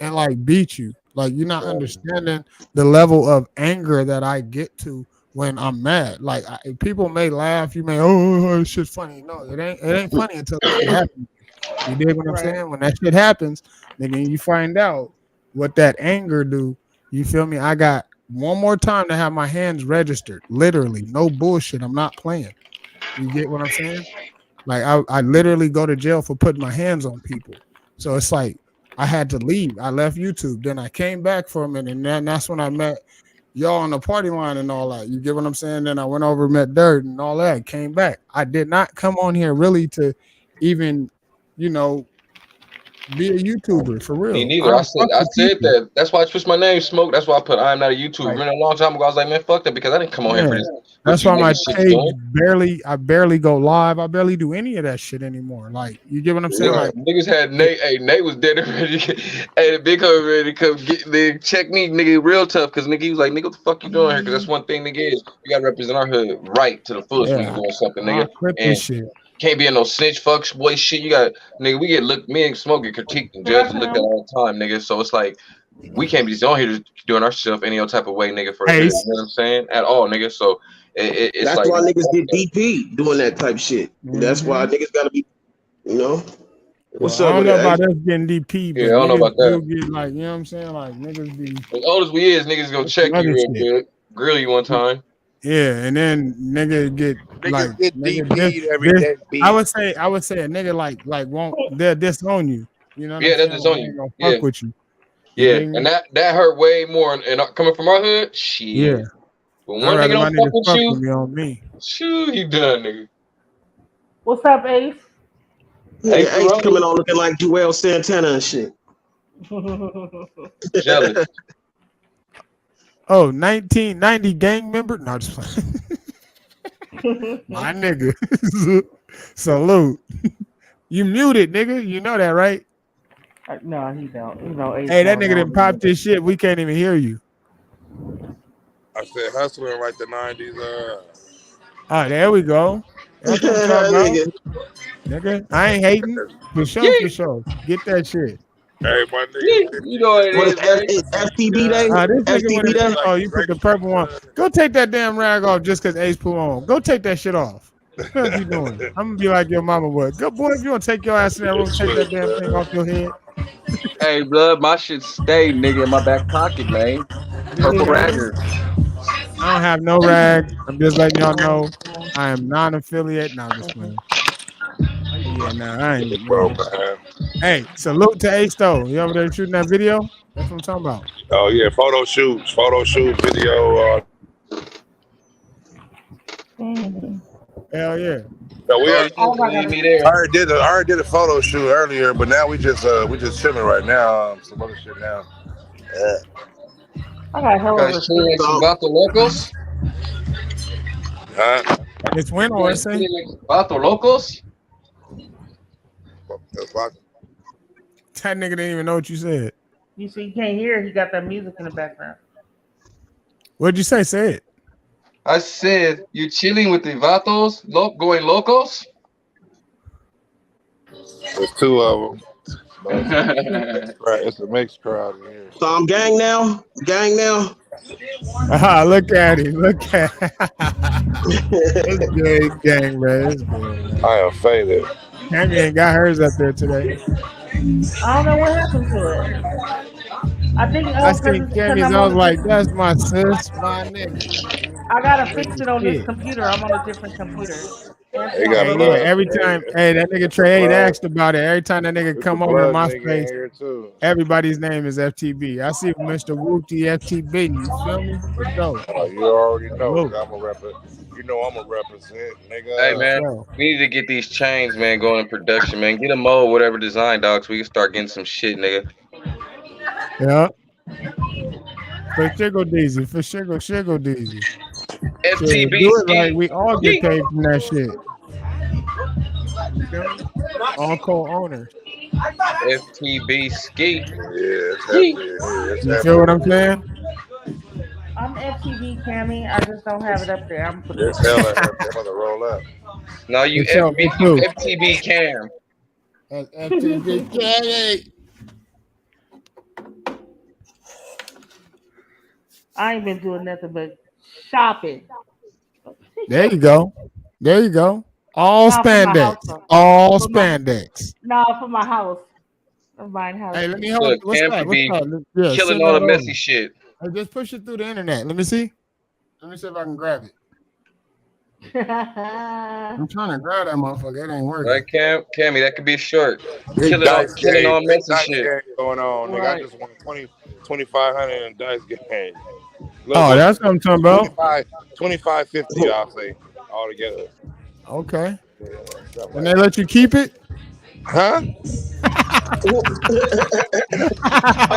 and like beat you. Like, you're not understanding the level of anger that I get to when I'm mad. Like, people may laugh, you may, oh, this shit's funny. No, it ain't funny until it happens. You dig what I'm saying? When that shit happens, then you find out what that anger do. You feel me? I got one more time to have my hands registered. Literally, no bullshit. I'm not playing. You get what I'm saying? Like, I literally go to jail for putting my hands on people. So it's like I had to leave. I left YouTube. Then I came back for a minute, and that's when I met y'all on the party line and all that. You get what I'm saying? Then I went over and met Dirt and all that. Came back. I did not come on here really to even, you know, be a YouTuber for real. Me neither. I said that. That's why I switched my name, Smoke. That's why I put I am not a YouTuber. Remember a long time ago, I was like, man, fuck that, because I didn't come on here for this. That's why my page I barely go live. I barely do any of that shit anymore. Like, you get what I'm saying? Like, niggas had Nate. Hey, Nate was dead and ready. Hey, the big homie ready to come get check me, nigga, real tough. Cause nigga, he was like, nigga, what the fuck you doing here? Cause that's one thing, nigga, is you gotta represent our hood right to the fullest when you're doing something, nigga. This shit. Can't be in no snitch fucks boy shit. You got nigga. We get look. Me and Smoke get critiqued and judged and looked at all the time, nigga. So it's like we can't be just on here just doing our stuff any old type of way, nigga. For the hood, you know what I'm saying? At all, nigga. So it's That's like why niggas get DP doing that type shit. That's why niggas gotta be, you know. What's I up don't with know it? about Ace? us getting DP, Yeah, but I don't know niggas about do that. get like, you know what I'm saying? Like niggas be As old as we is, niggas gonna check you other real shit. good, grill you one time. Yeah, and then nigga get like Niggas get nigga this DP'd every this. day. I Beat. would say a nigga like won't they'll disown you. You know what I'm Yeah, that's saying? just Like on they you. ain't gonna Yeah, fuck with you. You yeah, dig and me? that hurt way more. And coming from our hood, Yeah. shit. When I'd one nigga rather my don't fuck niggas with fuck with you, me on me. shoo, you done, nigga. What's up, Ace? Nigga Ace coming on looking like Joel Santana and shit. Jealous. Oh, 1990 gang member? No, just playing. My nigga. Salute. You muted, nigga. You know that, right? No, he don't. You know, Ace Hey, that don't nigga know didn't pop this shit. We can't even hear you. I said hustling like the 90s. Oh, there we go. That's what I'm talking about. Nigga, I ain't hating. For sure, for sure. Get that shit. Hey, my nigga. You know what it What is, man. is FTB day? This nigga FTB wanted day? to oh, you put the purple on. Go take that damn rag off just because Ace put on. Go take that shit off. What the fuck you doing? I'm gonna be like your mama would. Good boy, if you want to take your ass in that room, take that damn thing off your head. Hey, blood, my shit stay, nigga, in my back pocket, man. Purple ragger. I don't have no rag. I'm just letting y'all know I am non-affiliate. Now I'm just playing. Yeah, I ain't. Bro, man. Hey, salute to Ace though. You over there shooting that video? That's what I'm talking about. Oh, yeah, photo shoots, video. Hell yeah. No, we You just leave me there. I already did a photo shoot earlier, but now we just chilling right now. Some other shit now. I got hell of a Chillin some Vato Locos. Huh? It's when or say Vato Locos. That nigga didn't even know what you said. You see, you can't hear. He got that music in the background. What'd you say? Say it. I said you chilling with the Vatos, going locos. There's two of them. It's a mixed crowd in here. So I'm gang now? Gang now? Look at him. Look at him. It's good, gang, man. It's good, man. I am faded. Cammy ain't got hers up there today. I don't know what happened to it. I think I seen Cammy's. I was like, that's my sis, my nigga. I gotta fix it on this Shit. computer. I'm on a different computer. Hey, yeah, every time, that nigga Trey 8 asked about it. Every time that nigga come over to my space, everybody's name is FTB. I see Mr. Wooty FTB. You feel me? For sure. Oh, you already know. I'm a rapper. You know I'm a represent, nigga. Hey man, we need to get these chains, man, going in production, man. Get a mold, whatever design, dog, so we can start getting some shit, nigga. Yeah. For sugar Daisy. For sugar Daisy. FTB do it like we all get paid from that shit. All co-owners. FTB ski. You feel what I'm saying? I'm FTV Cammy. I just don't have it up there. I'm putting Just hell I'm gonna roll up. No, you FTB Cam. That's FTB Cammy. I ain't been doing nothing but shopping. There you go. There you go. All spandex. All spandex. No, for my house. I'm buying house. Hey, let me hold. What's Cam that? could What's be that? Yeah, killing send all that the messy over. shit. Hey, just push it through the internet. Let me see. Let me see if I can grab it. I'm trying to grab that motherfucker. It ain't working. Right, Cammy, that could be short. Big Killing all big messy dice shit. game going on, nigga. I just won 2,500 in dice game. Oh, that's what I'm talking about. 25.50, I'll say, all together. Okay. And they let you keep it? Huh? Oh,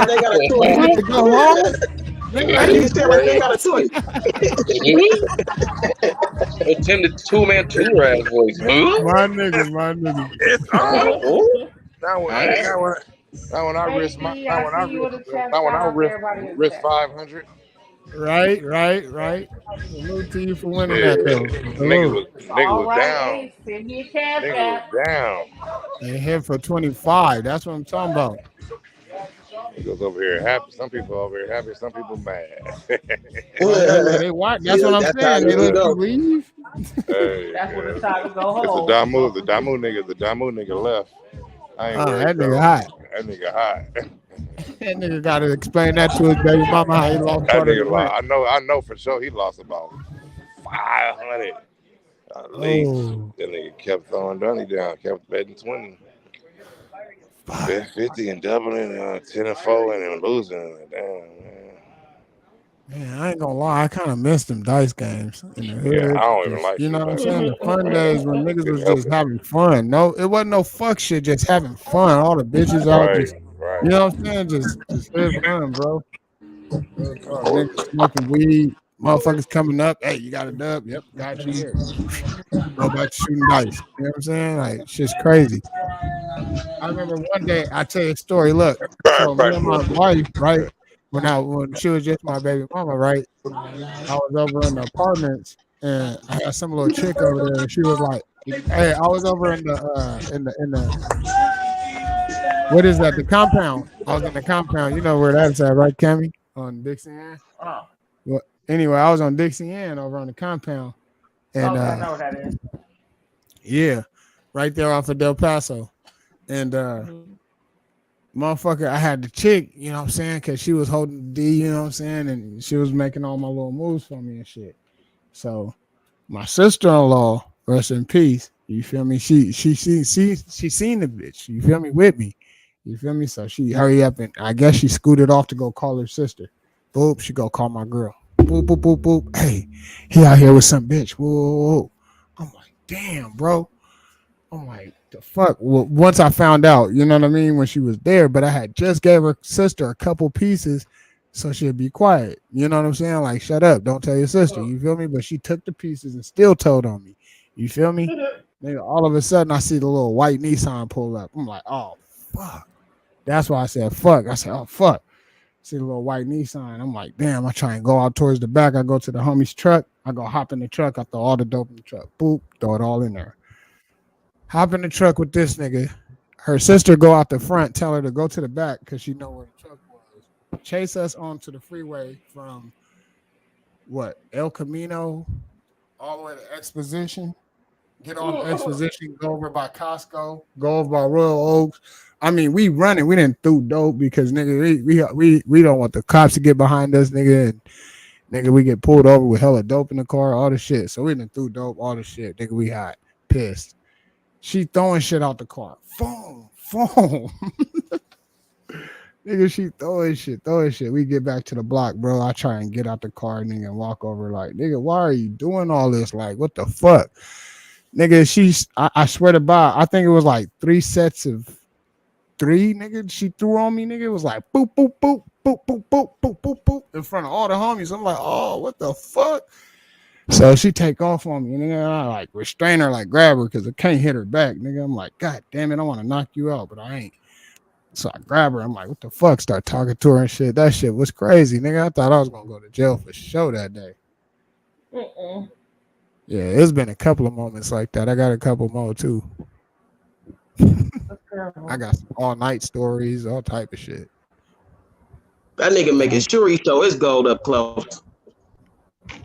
they got a choice. To go home? Niggas tell like they got a choice. Attended two-man tour ass voice. My nigga. It's on. Now when I risk 500. Right. Salute to you for winning Yeah, that though. niggas Salute. was niggas All was right, down. hey, send me a cash Niggas was app. down. And hit for 25. That's what I'm talking about. Niggas over here happy. Some people over here happy. Some people mad. Oh hell yeah, they watch. That's what I'm That's how saying. it They usually let you go. leave. Hey, That's when it's time to go it's a home. Damu. The Damu nigga left. I ain't Oh, worried that nigga though. hot. That nigga hot. That nigga got to explain that to his baby mama how he lost That part of the nigga rent. lost. I know for sure he lost about 500 at least. Oh, That nigga kept throwing Dunny down, kept betting 20, bet 50 and doubling 10 and 4 and then losing. Like, damn, man. man, I ain't gonna lie. I kind of missed them dice games in the Yeah, I hood. don't even Just like you know shit what I'm like saying? The fun days when that. niggas Couldn't was help just it. having fun. No, it wasn't no fuck shit. Just having fun. All the bitches out, Right, just you right. know what I'm saying? Just have fun, bro. Real talk. Or, Niggas smoking weed. Motherfuckers coming up. Hey, you got a dub? Yep, got you here. Go back to shooting dice. You know what I'm saying? Like shit's crazy. I remember one day I tell you a story. Look, so me and practice my real quick. wife, right? When she was just my baby mama, right? I was over in the apartments and I had some little chick over there, and she was like, "Hey, I was over in the what is that? The compound. I was in the compound. You know where that's at, right, Cammy? On Dixie Ann. Oh, Well, anyway, I was on Dixie Ann over on the compound, and okay, I know what that is. yeah, right there off of Del Paso, and Mm-hmm. motherfucker, I had the chick, you know what I'm saying, because she was holding the D, you know what I'm saying, and she was making all my little moves for me and shit. So my sister-in-law, rest in peace. You feel me? She seen the bitch. You feel me? With me. You feel me? So she hurry up and I guess she scooted off to go call her sister. Boop, she go call my girl. Boop, boop, boop, boop. Hey, he out here with some bitch. Whoa, whoa, whoa. I'm like, damn, bro. I'm like, the fuck. Well, once I found out, you know what I mean, when she was there, but I had just gave her sister a couple pieces so she'd be quiet. You know what I'm saying? Like, shut up, don't tell your sister. You feel me? But she took the pieces and still told on me. You feel me? Nigga, all of a sudden I see the little white Nissan pull up. I'm like, oh fuck. That's why I said fuck. I said, oh fuck. See the little white Nissan. I'm like, damn, I try and go out towards the back. I go to the homie's truck. I go hop in the truck. I throw all the dope in the truck. Boop, throw it all in there. Hop in the truck with this nigga. Her sister go out the front, tell her to go to the back because she know where the truck was. Chase us onto the freeway from what El Camino all the way to Exposition. Get off Exposition, go over by Costco, go over by Royal Oaks. I mean, we running. We didn't do dope because nigga, we don't want the cops to get behind us, nigga. And nigga, we get pulled over with hella dope in the car, all the shit. So we didn't do dope, all the shit. Nigga, we hot, pissed. She throwing shit out the car. Phone. Nigga, she throwing shit. We get back to the block, bro. I try and get out the car, nigga, and walk over like, nigga, why are you doing all this? Like, what the fuck? Nigga, I swear to God, I think it was like 3 sets of 3, nigga. She threw on me, nigga. It was like boop, boop, boop, boop, boop, boop, boop, boop, boop, in front of all the homies. I'm like, oh, what the fuck? So she take off on me, nigga. I like restrain her, like grab her because I can't hit her back, nigga. I'm like, God damn it, I want to knock you out, but I ain't. So I grab her. I'm like, what the fuck? Start talking to her and shit. That shit was crazy, nigga. I thought I was gonna go to jail for sure that day. Yeah, it's been a couple of moments like that. I got a couple more too. I got some all night stories, all type of shit. That nigga making sure he show his gold up close.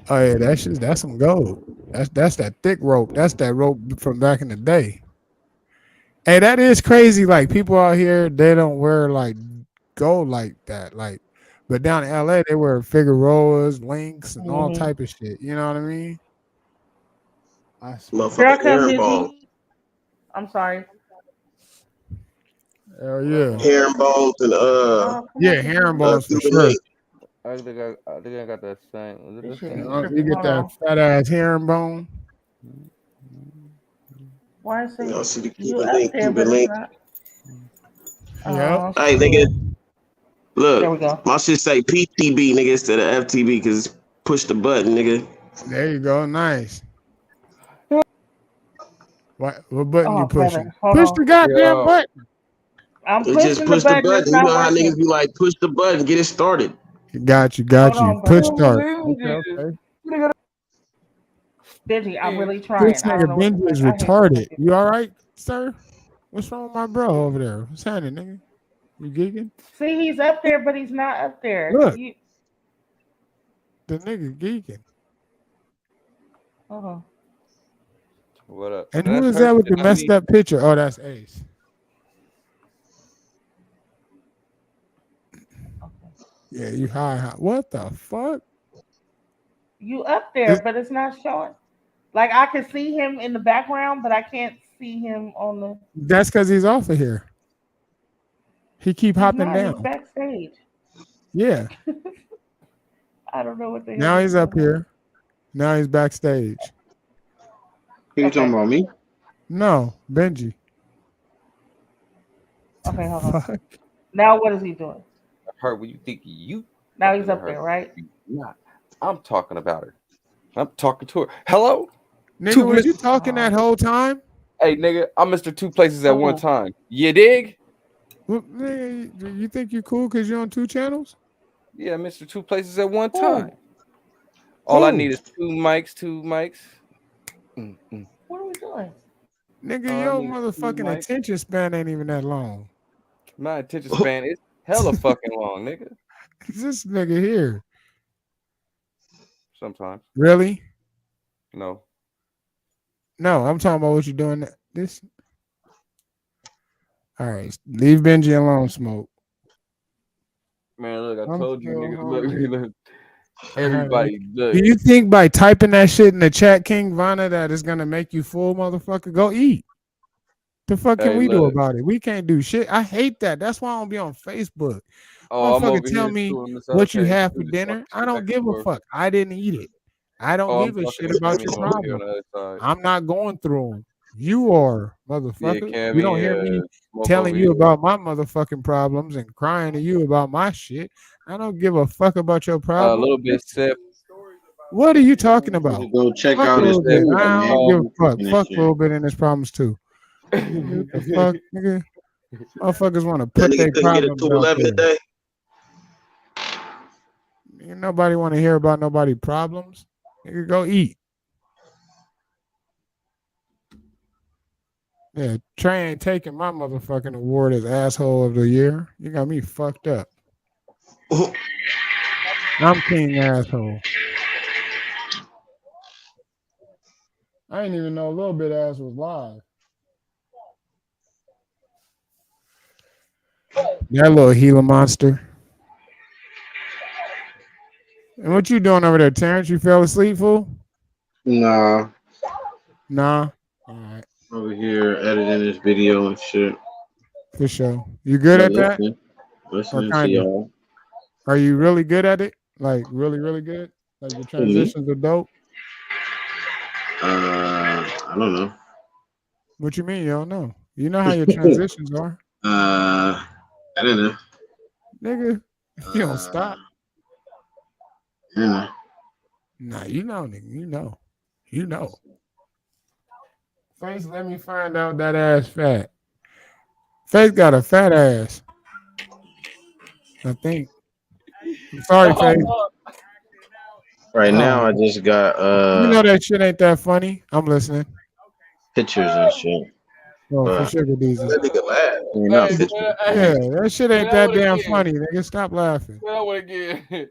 Oh yeah, that's some gold. That's that thick rope. That's that rope from back in the day. Hey, that is crazy. Like people out here, they don't wear like gold like that. Like, but down in LA, they wear Figueroas, links, and all type of shit. You know what I mean? Here I come, Hizzy. I'm sorry. Hell yeah. Herringbones and yeah, herringbones for sure. I think I got that same. This shit You get that fat ass herringbone. Why is it? No, see the You Cuban up link, there, Cuban but it's link. not. Yep. Hey, nigga. There we Look, go. my shit say PTB, nigga, instead of FTB, because push the button, nigga. There you go. Nice. What button you Brother, pushing? hold Push on. the goddamn button. I'm It just pushing the push the button. It's button. You not know how working. niggas be like, push the button, get it started. Got you. Push start. Okay. Benji, I'm really This trying. I don't nigga know what to Benji is say. I hate when retarded. people. You all right, sir? What's wrong with my bro over there? What's happening, nigga? You geeking? See, he's up there, but he's not up there. Look, the nigga geeking. Hold on. What up? And who That's is her that with shit, the not messed me. up picture? Oh, that's Ace. Yeah, you high. What the fuck? You up there, but it's not showing. Like I can see him in the background, but I can't see him on the. That's because he's off of here. He keep He's hopping not. He's down. backstage. Yeah. I don't know what the hell. Now is he's up going on. here. Now he's backstage. Who you talking about, me? No, Benji. Okay, hold on. Fuck. Now what is he doing? Her, what you think you? Now he's talking up to there, her. right? Nah, I'm talking about her. I'm talking to her. Hello, Nigga, was you talking that whole time? Hey, nigga, I'm Mr. Two Places at one Oh. time. You dig? Well, nigga, you think you cool because you're on 2 channels? Yeah, Mr. Two Places at one Who? time. All I Who? need is two mics. What are we doing? Nigga, All I your need is 2 motherfucking mics. attention span ain't even that long. My attention span is hella fucking long, nigga. This nigga here. Sometimes. Really? No. No, I'm talking about what you doing. This. All right, leave Benji alone, Smoke. Man, look, I I'm told you, still nigga. hungry. Look. Everybody, look. Do you think by typing that shit in the chat, King Vana, that is gonna make you full, motherfucker? Go eat. The fuck can Hey, we do look. about it? We can't do shit. I hate that. That's why I don't be on Facebook. Oh, I'm Motherfucker, over tell here me doing this. what you Okay, have we for just talking dinner. I shit back don't and give a forth. fuck. I didn't eat it. I don't Oh, I'm give a talking shit to about Cammy your over here on problem. the other side. I'm not going through them. You are, Yeah, motherfucker. Cammy, You don't hear me Smoke telling over you here. about my motherfucking problems and crying to you about my shit. I don't give a fuck about your A problem. little bit sip. What are you talking about? Go check Fuck a out his little bit. food, I man. don't give a I'm fuck. cooking and Fuck a shit. little bit in his problems too. Nigga, what the fuck, nigga? Motherfuckers want to That put nigga their couldn't get a problems out 211 there. today. Ain't nobody want to hear about nobody's problems. Nigga, go eat. Yeah, Trey ain't taking my motherfucking award as asshole of the year. You got me fucked up. I'm king asshole. I didn't even know a little bit ass was live. That little Gila monster. And what you doing over there, Terrence? You fell asleep, fool? Nah. Nah. All right. Over here editing this video and shit. For sure. You good But at that? listening to Kinda? y'all. Are you really good at it? Like really, really good? Like your Who, me? transitions are dope? I don't know. What you mean you don't know? You know how your transitions are. I don't know. Nigga, you don't stop. I don't know. Nah, you know, nigga. You know. You know. Face, let me find out that ass fat. Face got a fat ass. I think. I'm sorry, Face. Right Oh. now, I just got You know that shit ain't that funny. I'm listening. pictures and shit. Oh, for Sugar Deezy. That nigga laugh. I mean, not pictures. Yeah, that shit ain't that damn funny, nigga. Stop laughing. That one again. I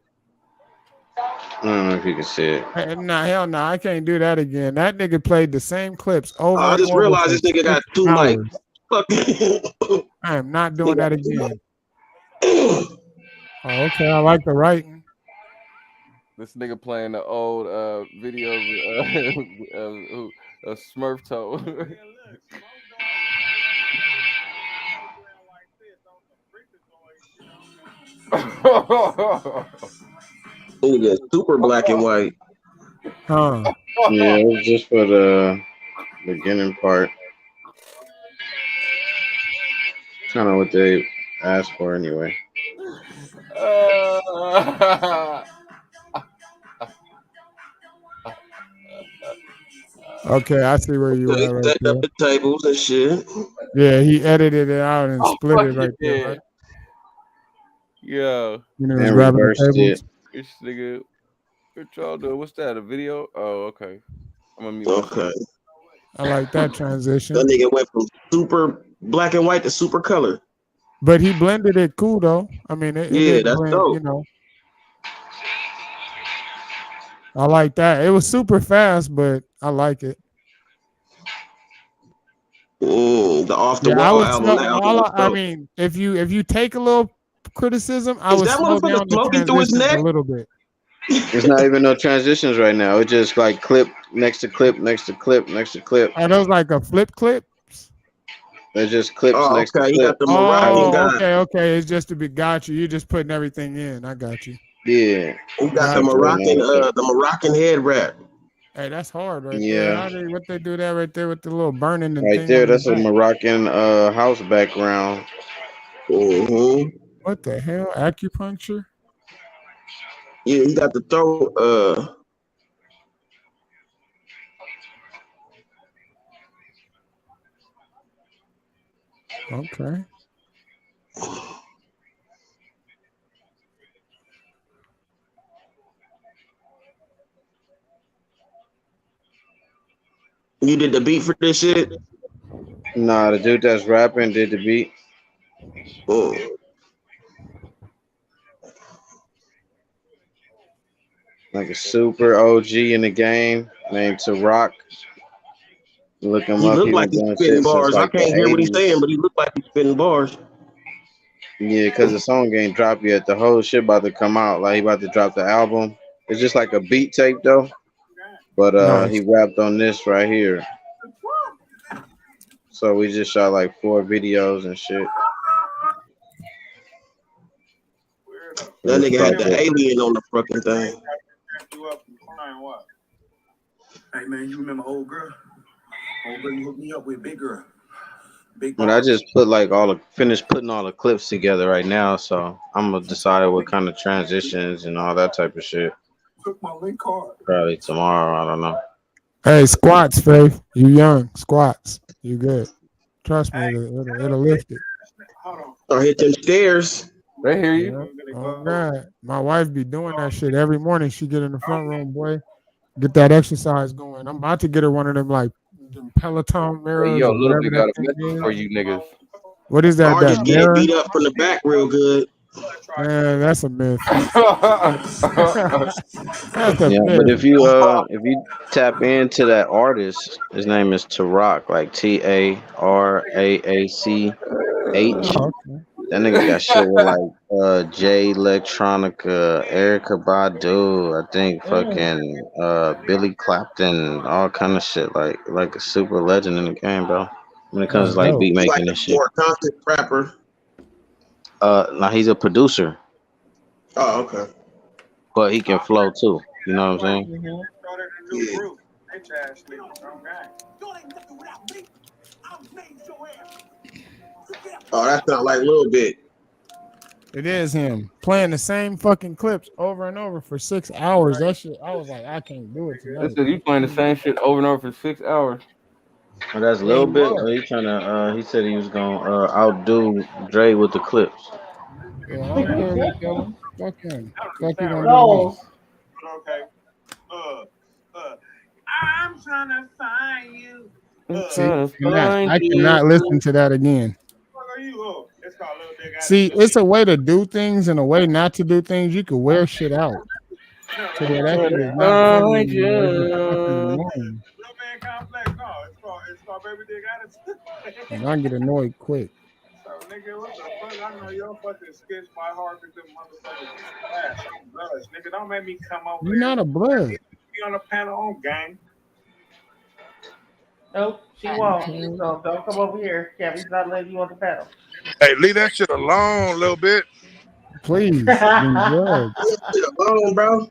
don't know if you can see it. Nah, hell no, I can't do that again. That nigga played the same clips over I and just over realized for this nigga got 6 2 hours. mics. I am not doing that again. Oh, okay, I like the writing. This nigga playing the old videos of Smurf Toe. Oh, yeah, super black and white. Huh. Yeah, it was just for the beginning part. Kind of what they asked for anyway. Okay, I see where you They at right set there. up the tables and shit. Yeah, he edited it out and split fuck it right you there, did. right? Yeah. You know, was And grabbing the reversed it. tables. This nigga, what y'all doing? What's that? A video? Oh, okay. I'm gonna mute myself. Okay. I like that That transition. nigga went from super black and white to super color. But he blended it cool though. I mean, it Yeah, didn't that's blend, dope. I like that. It was super fast, but I like it. The Off the Yeah, I Wall would album. slow. That album was I dope. mean, if you take a little criticism, I Is would that slow motherfucker down the smoking through his transitions a neck? little bit. It's not even no transitions right now. It's just like clip next to clip next to clip next to clip. Are those like a flip clip? They're just clips Oh, next to okay. He clip. got the Moroccan Oh, guy. okay. It's just to be got you. You're just putting everything in. I got you. Yeah. He got Got you. the Moroccan head wrap. Hey, that's hard right there. Yeah. What they do that right there with the little burning and Right thing there, on the that's a back? Moroccan house background. Mm-hmm. What the hell? Acupuncture? Yeah, he got the throat. Okay. You did the beat for this shit? Nah, the dude that's rapping did the beat. Like a super OG in the game named Rock. Look him He up. looked He like been he's doing spitting shit since bars. I like the can't hear what he's 80s. saying, but he looked like he's spitting bars. Yeah, because the song ain't dropped yet. The whole shit about to come out. Like he about to drop the album. It's just like a beat tape though. But Nice. he rapped on this right here. So we just shot like 4 videos and shit. That It's nigga had about the to- alien on the fucking thing. Hey man, you remember old girl? Old girl, you hooked me up with big girl. Big But I bars. just put like finished putting all the clips together right now. So I'm gonna decide what kind of transitions and all that type of shit. Took my link card. Probably tomorrow. I don't know. Hey, squats, Faith. You young. Squats. You good. Trust me, it'll lift it. Or hit them stairs. They hear you. Yeah. Oh God. My wife be doing that shit every morning. She get in the front room, boy. Get that exercise going. I'm about to get her one of them like them Peloton Hey, mirrors yo, or little whatever bit that got a thing message for is. you niggas. What is that? Or That just getting mirror? beat up from the back real good. Man, that's a myth. That's a Yeah, but myth. if you tap into that artist, his name is Tarac, like TARAACH. Oh, okay. That nigga got shit with like Jay Electronica, Erica Badu, I think fucking Billy Clapton, all kind of shit. Like a super legend in the game, bro. When it comes That's to like dope. beat He's like making a and shit. more conscious rapper. Now he's a producer, Oh, okay. but he can flow too. You know what I'm saying? Yeah. Oh, that sounds like a little bit. It is him playing the same fucking clips over and over for 6 hours. That shit, I was like, I can't do it They tonight. said you playing the same shit over and over for 6 hours. Well, that's a Yeah, he little bit. was. He trying to. He said he was gonna outdo Dre with the clips. Yeah, I don't care what tell him. Fuck him. Fuck you gonna do me. Okay. I'm trying to find you. See, I cannot listen to that again. It's called Little Big See, it's a way to do things and a way not to do things. You can wear shit out to where that shit is not funny anymore. It's just fucking annoying. Little Man Complex. No, it's called Baby Dick Attitude. And I get annoyed quick. So nigga, what the fuck? I know your fucking skits by heart with them motherfuckers. Trash. I'm blood. Nigga, don't make me come over You're not a blood. be on the panel on gang. Nope, she won't. So don't come over here. Kevin's not letting you on the panel. Hey, leave that shit alone a little bit. Please. These drugs. Shit alone, bro.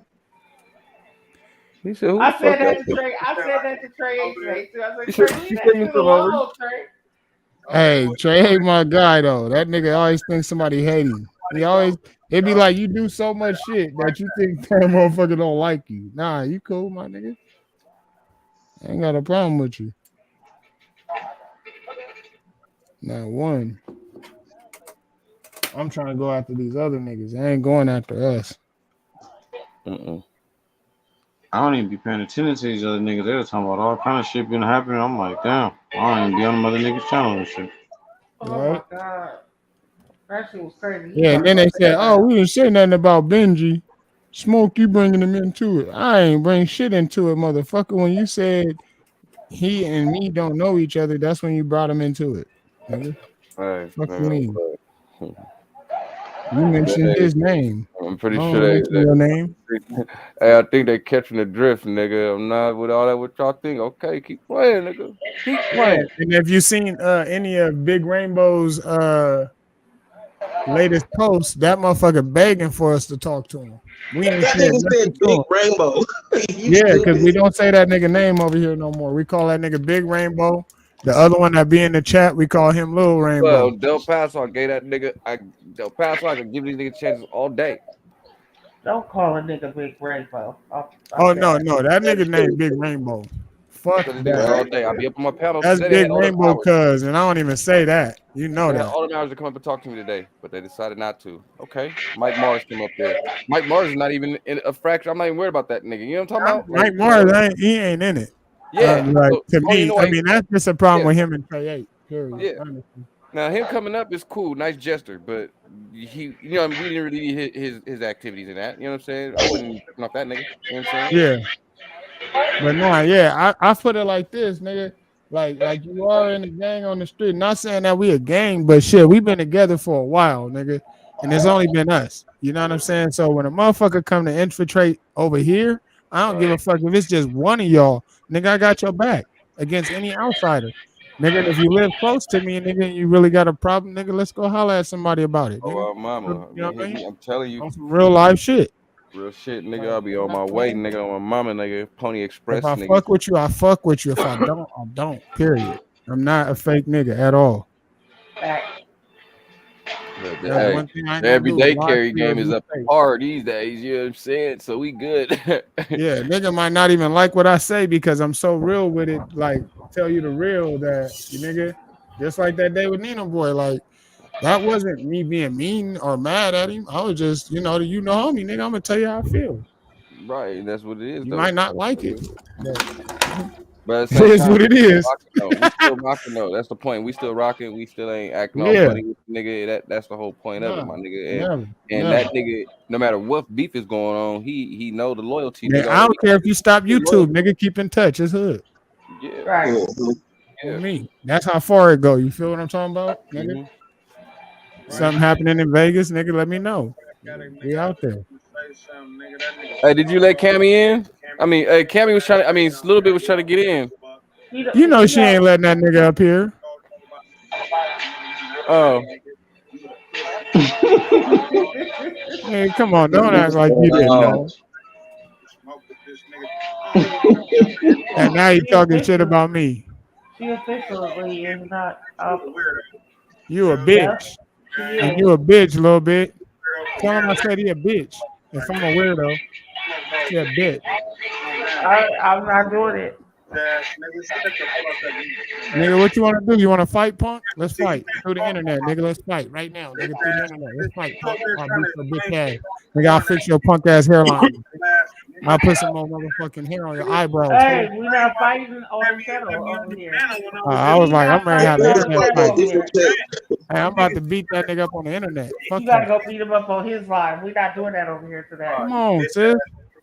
He said, who I the said fuck that else? to Trey. I said that to Trey yesterday too. I He was like, said, Trey, leave he that said you shit come over. alone, Trey. Hey, Trey ain't my guy though. That nigga always thinks somebody hate him. It'd be like you do so much shit that you think that motherfucker don't like you. Nah, you cool, my nigga. I ain't got a problem with you. Not one. I'm trying to go after these other niggas. I ain't going after us. I don't even be paying attention to these other niggas. They were talking about all kind of shit been happening. I'm like, damn, I don't even be on the other niggas' channel and shit. Oh Right? my god. That shit was crazy. He Yeah, and talking then about they said, that oh, now. we didn't say nothing about Benji. Smoke, you bringing him into it. I ain't bring shit into it, motherfucker. When you said he and me don't know each other, that's when you brought him into it. Nigga. Hey, Fuck you nigga, mean? look. You mentioned Hey, his name. I'm I pretty sure don't mention your name. hey, I think they catching the drift, nigga. I'm not with all that. What y'all think? Okay, keep playing, nigga. Keep Yeah, playing. and if you seen any of Big Rainbow's latest post, that motherfucker begging for us to talk to him. We ain't That said nigga said nothing to Big him. Rainbow. You Yeah, because we stupid. don't say that nigga name over here no more. We call that nigga Big Rainbow. The other one that be in the chat, we call him Little Well, Rainbow. Del Paso, I gave that nigga. Del Paso, I can give these niggas chances all day. Don't call a nigga Big Rainbow. Oh Off no, that. no, that nigga named Big Rainbow. Fuck Because these niggas that. all day. I be up on my panels That's today. They had Big all them Rainbow hours. cuz, and I don't even say that. You know They had that. all them hours to come up and talk to me today, but they decided not to. Okay, Mike Mars came up there. Mike Mars is not even in a fraction. I'm not even worried about that nigga. You know what I'm talking about? Like, Mike Mars, he ain't in it. yeah. Like So, to oh, you me, know I what? mean that's just a problem Yeah, with him and Trey 8. Period. yeah. Honestly. Now him coming up is cool, nice gesture, but he, you know, I mean, we didn't really need his activities in that. You know what I'm saying? I wasn't tripping off that nigga. You know what I'm saying? Yeah. But nah, yeah, I put it like this, nigga. Like you are in a gang on the street. Not saying that we a gang, but shit, we've been together for a while, nigga. And it's only been us. You know what I'm saying? So when a motherfucker come to infiltrate over here, I don't give a fuck if it's just one of y'all. Nigga, I got your back against any outsider. Nigga, if you live close to me, nigga, and you really got a problem, nigga, let's go holler at somebody about it, nigga. Oh, mama, You know man, what I hit mean? me. I'm telling you, On some real life shit. real shit, nigga. I'll be on my way, nigga. On my mama, nigga. Pony If Express, I nigga. fuck with you, I fuck with you. If I don't, I don't. Period. I'm not a fake nigga at all. But That's hey, one thing I ain't the gonna do is everyday lie to carry you or game is be up to fake. par these days. You know what I'm saying? So we good. Yeah, nigga might not even like what I say because I'm so real with it. Like, tell you the real that you nigga, just like that day with Nino Boy. Like, that wasn't me being mean or mad at him. I was just, you know, homie, nigga. I'm gonna tell you how I feel. Right, that's what it is, You though. might not like it, but But at the it same is time, what we it still is. rocking though. We still rocking though. That's the point. We still rocking. We still ain't acting all Yeah, funny with the nigga. That's the whole point of it, no, my nigga. never, And never. that nigga, no matter what beef is going on, he know the loyalty. Man, Nigga I already don't care if you stop loyal. YouTube, nigga. Keep in touch. It's hood. Yeah, Right. On me. That's how far it go. You feel what I'm talking about, nigga? Something happening in Vegas, nigga. Let me know. We out there. Hey, did you let Cammy in? I mean, hey, Cammy was trying to. I mean, Little Bit was trying to get in. You know she ain't letting that nigga up here. Oh. Hey, come on, don't act like you didn't know. And now you talking shit about me. She officially is not up. You a Yep, bitch. she And is. you a bitch, little bit. Tell him I said he a bitch. If I'm a weirdo, she a bitch. I'm not doing it. Nigga, what you want to do? You want to fight, punk? Let's fight through the internet, nigga. Let's fight right now, nigga. Through the internet, let's fight, punk. I'll beat your bitch ass, nigga. I'll fix your punk ass hairline. I'll put some more motherfucking hair on your eyebrows. Hey, Fool. we're not fighting on the channel over here. I was We like, I'm not ready to have fighting an on the internet channel fight. over here. Hey, I'm about to beat that nigga up on the internet. You Fuck gotta him. go beat him up on his live. We're not doing that over here today. Come on, sis.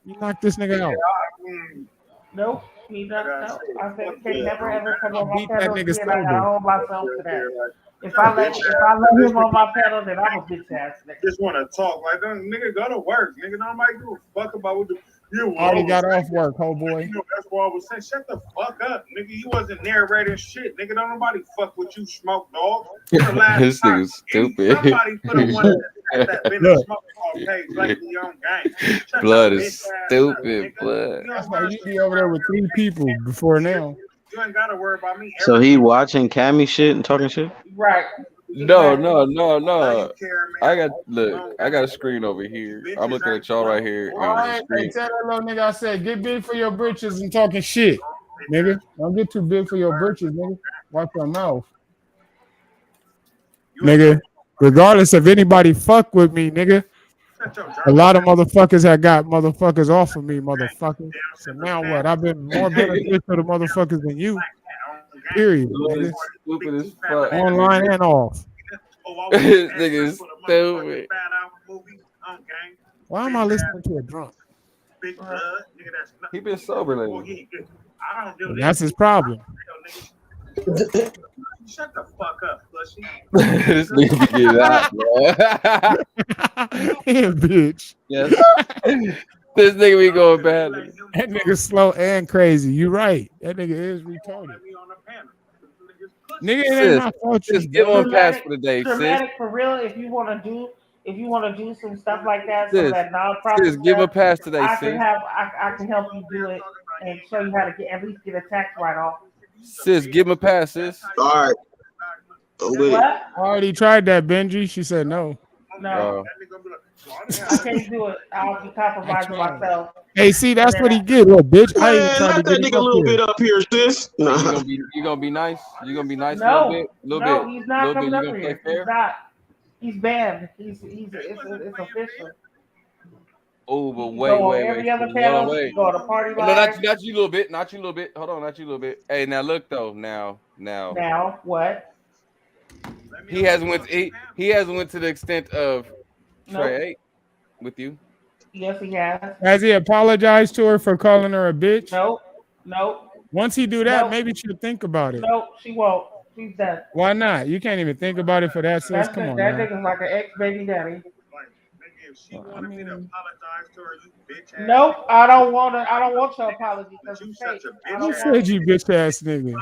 You knock this nigga out. Nope. He doesn't know. I said he can't never ever come I'll on my beat that panel nigga again. I gotta sober. hold myself to that. If I let him on my panel, then I'm a bitch ass nigga. Just want to talk like nigga. Go to work, nigga. Nobody give a fuck about what you Already got saying. off work, ho boy. You know, that's what I was saying. Shut the fuck up, nigga. You wasn't narrating shit, nigga. Don't nobody fuck with you, smoke dog. The last This time nigga's stupid. somebody put on one of that been a smoke dog page like your own gang. Shut Blood your is bitch ass stupid. up, Blood. That's why you be over there with 3 people before now. You ain't gotta worry about me. So he watching Cammy shit and talking shit? Right. No. I got a screen over here. I'm looking at y'all right here. All And the right, hey, screen. tell that little nigga I said, get big for your britches and talking shit, nigga. Don't get too big for your britches, nigga. Watch your mouth, nigga. Regardless if anybody fuck with me, nigga. A lot of motherfuckers had got motherfuckers off of me, motherfucker. So now what? I've been more beneficial to motherfuckers than you. Period, nigga. Stupid as fuck. Online and off. This nigga is stupid. Why am I listening to a drunk? He been sober lately. Well, that's his problem. Shut the fuck up, pussy. This nigga be getting out, bro. Yeah, bitch. Yes. This nigga be going bad. That nigga slow and crazy. You right. That nigga is retarded. Nigga, it ain't my fault. Just give him a pass for the day, sis. Dramatic for real. If you want to do some stuff like that, some Sis, of that nonprofit sis, give him a stuff, pass today, I sis. can help you do it and show you how to at least get a tax write-off. Sis, give him a pass, sis. All right. What? I already tried that, Benji. She said no. No, I can't do it. I'll be compromising myself. Hey, see, that's what he get, little bitch. I ain't Man, trying to let get that him nigga a up little here. bit up here, sis. Nah. You gonna be nice? You gonna be nice a No, little no, bit? he's not Little bit. coming You up gonna play here. fair? He's not. He's banned. It's official. Oh, but He wait, go on wait, every wait. other Hold on, panel. wait. He go to party Oh, no, live. not you a little bit. Not you a little bit. Hold on, not you a little bit. Hey, now look though. Now. Now what? He hasn't went to the extent of Trey Nope. 8 with you. Yes, he has. Has he apologized to her for calling her a bitch? Nope. Once he do that, Nope. maybe she'll think about it. Nope, she won't. She's done. Why not? You can't even think about it for that, sis. Come on, That man. nigga's like an ex-baby daddy. I mean, Nope, I don't want your apology because it's fake. who said you bitch ass nigga?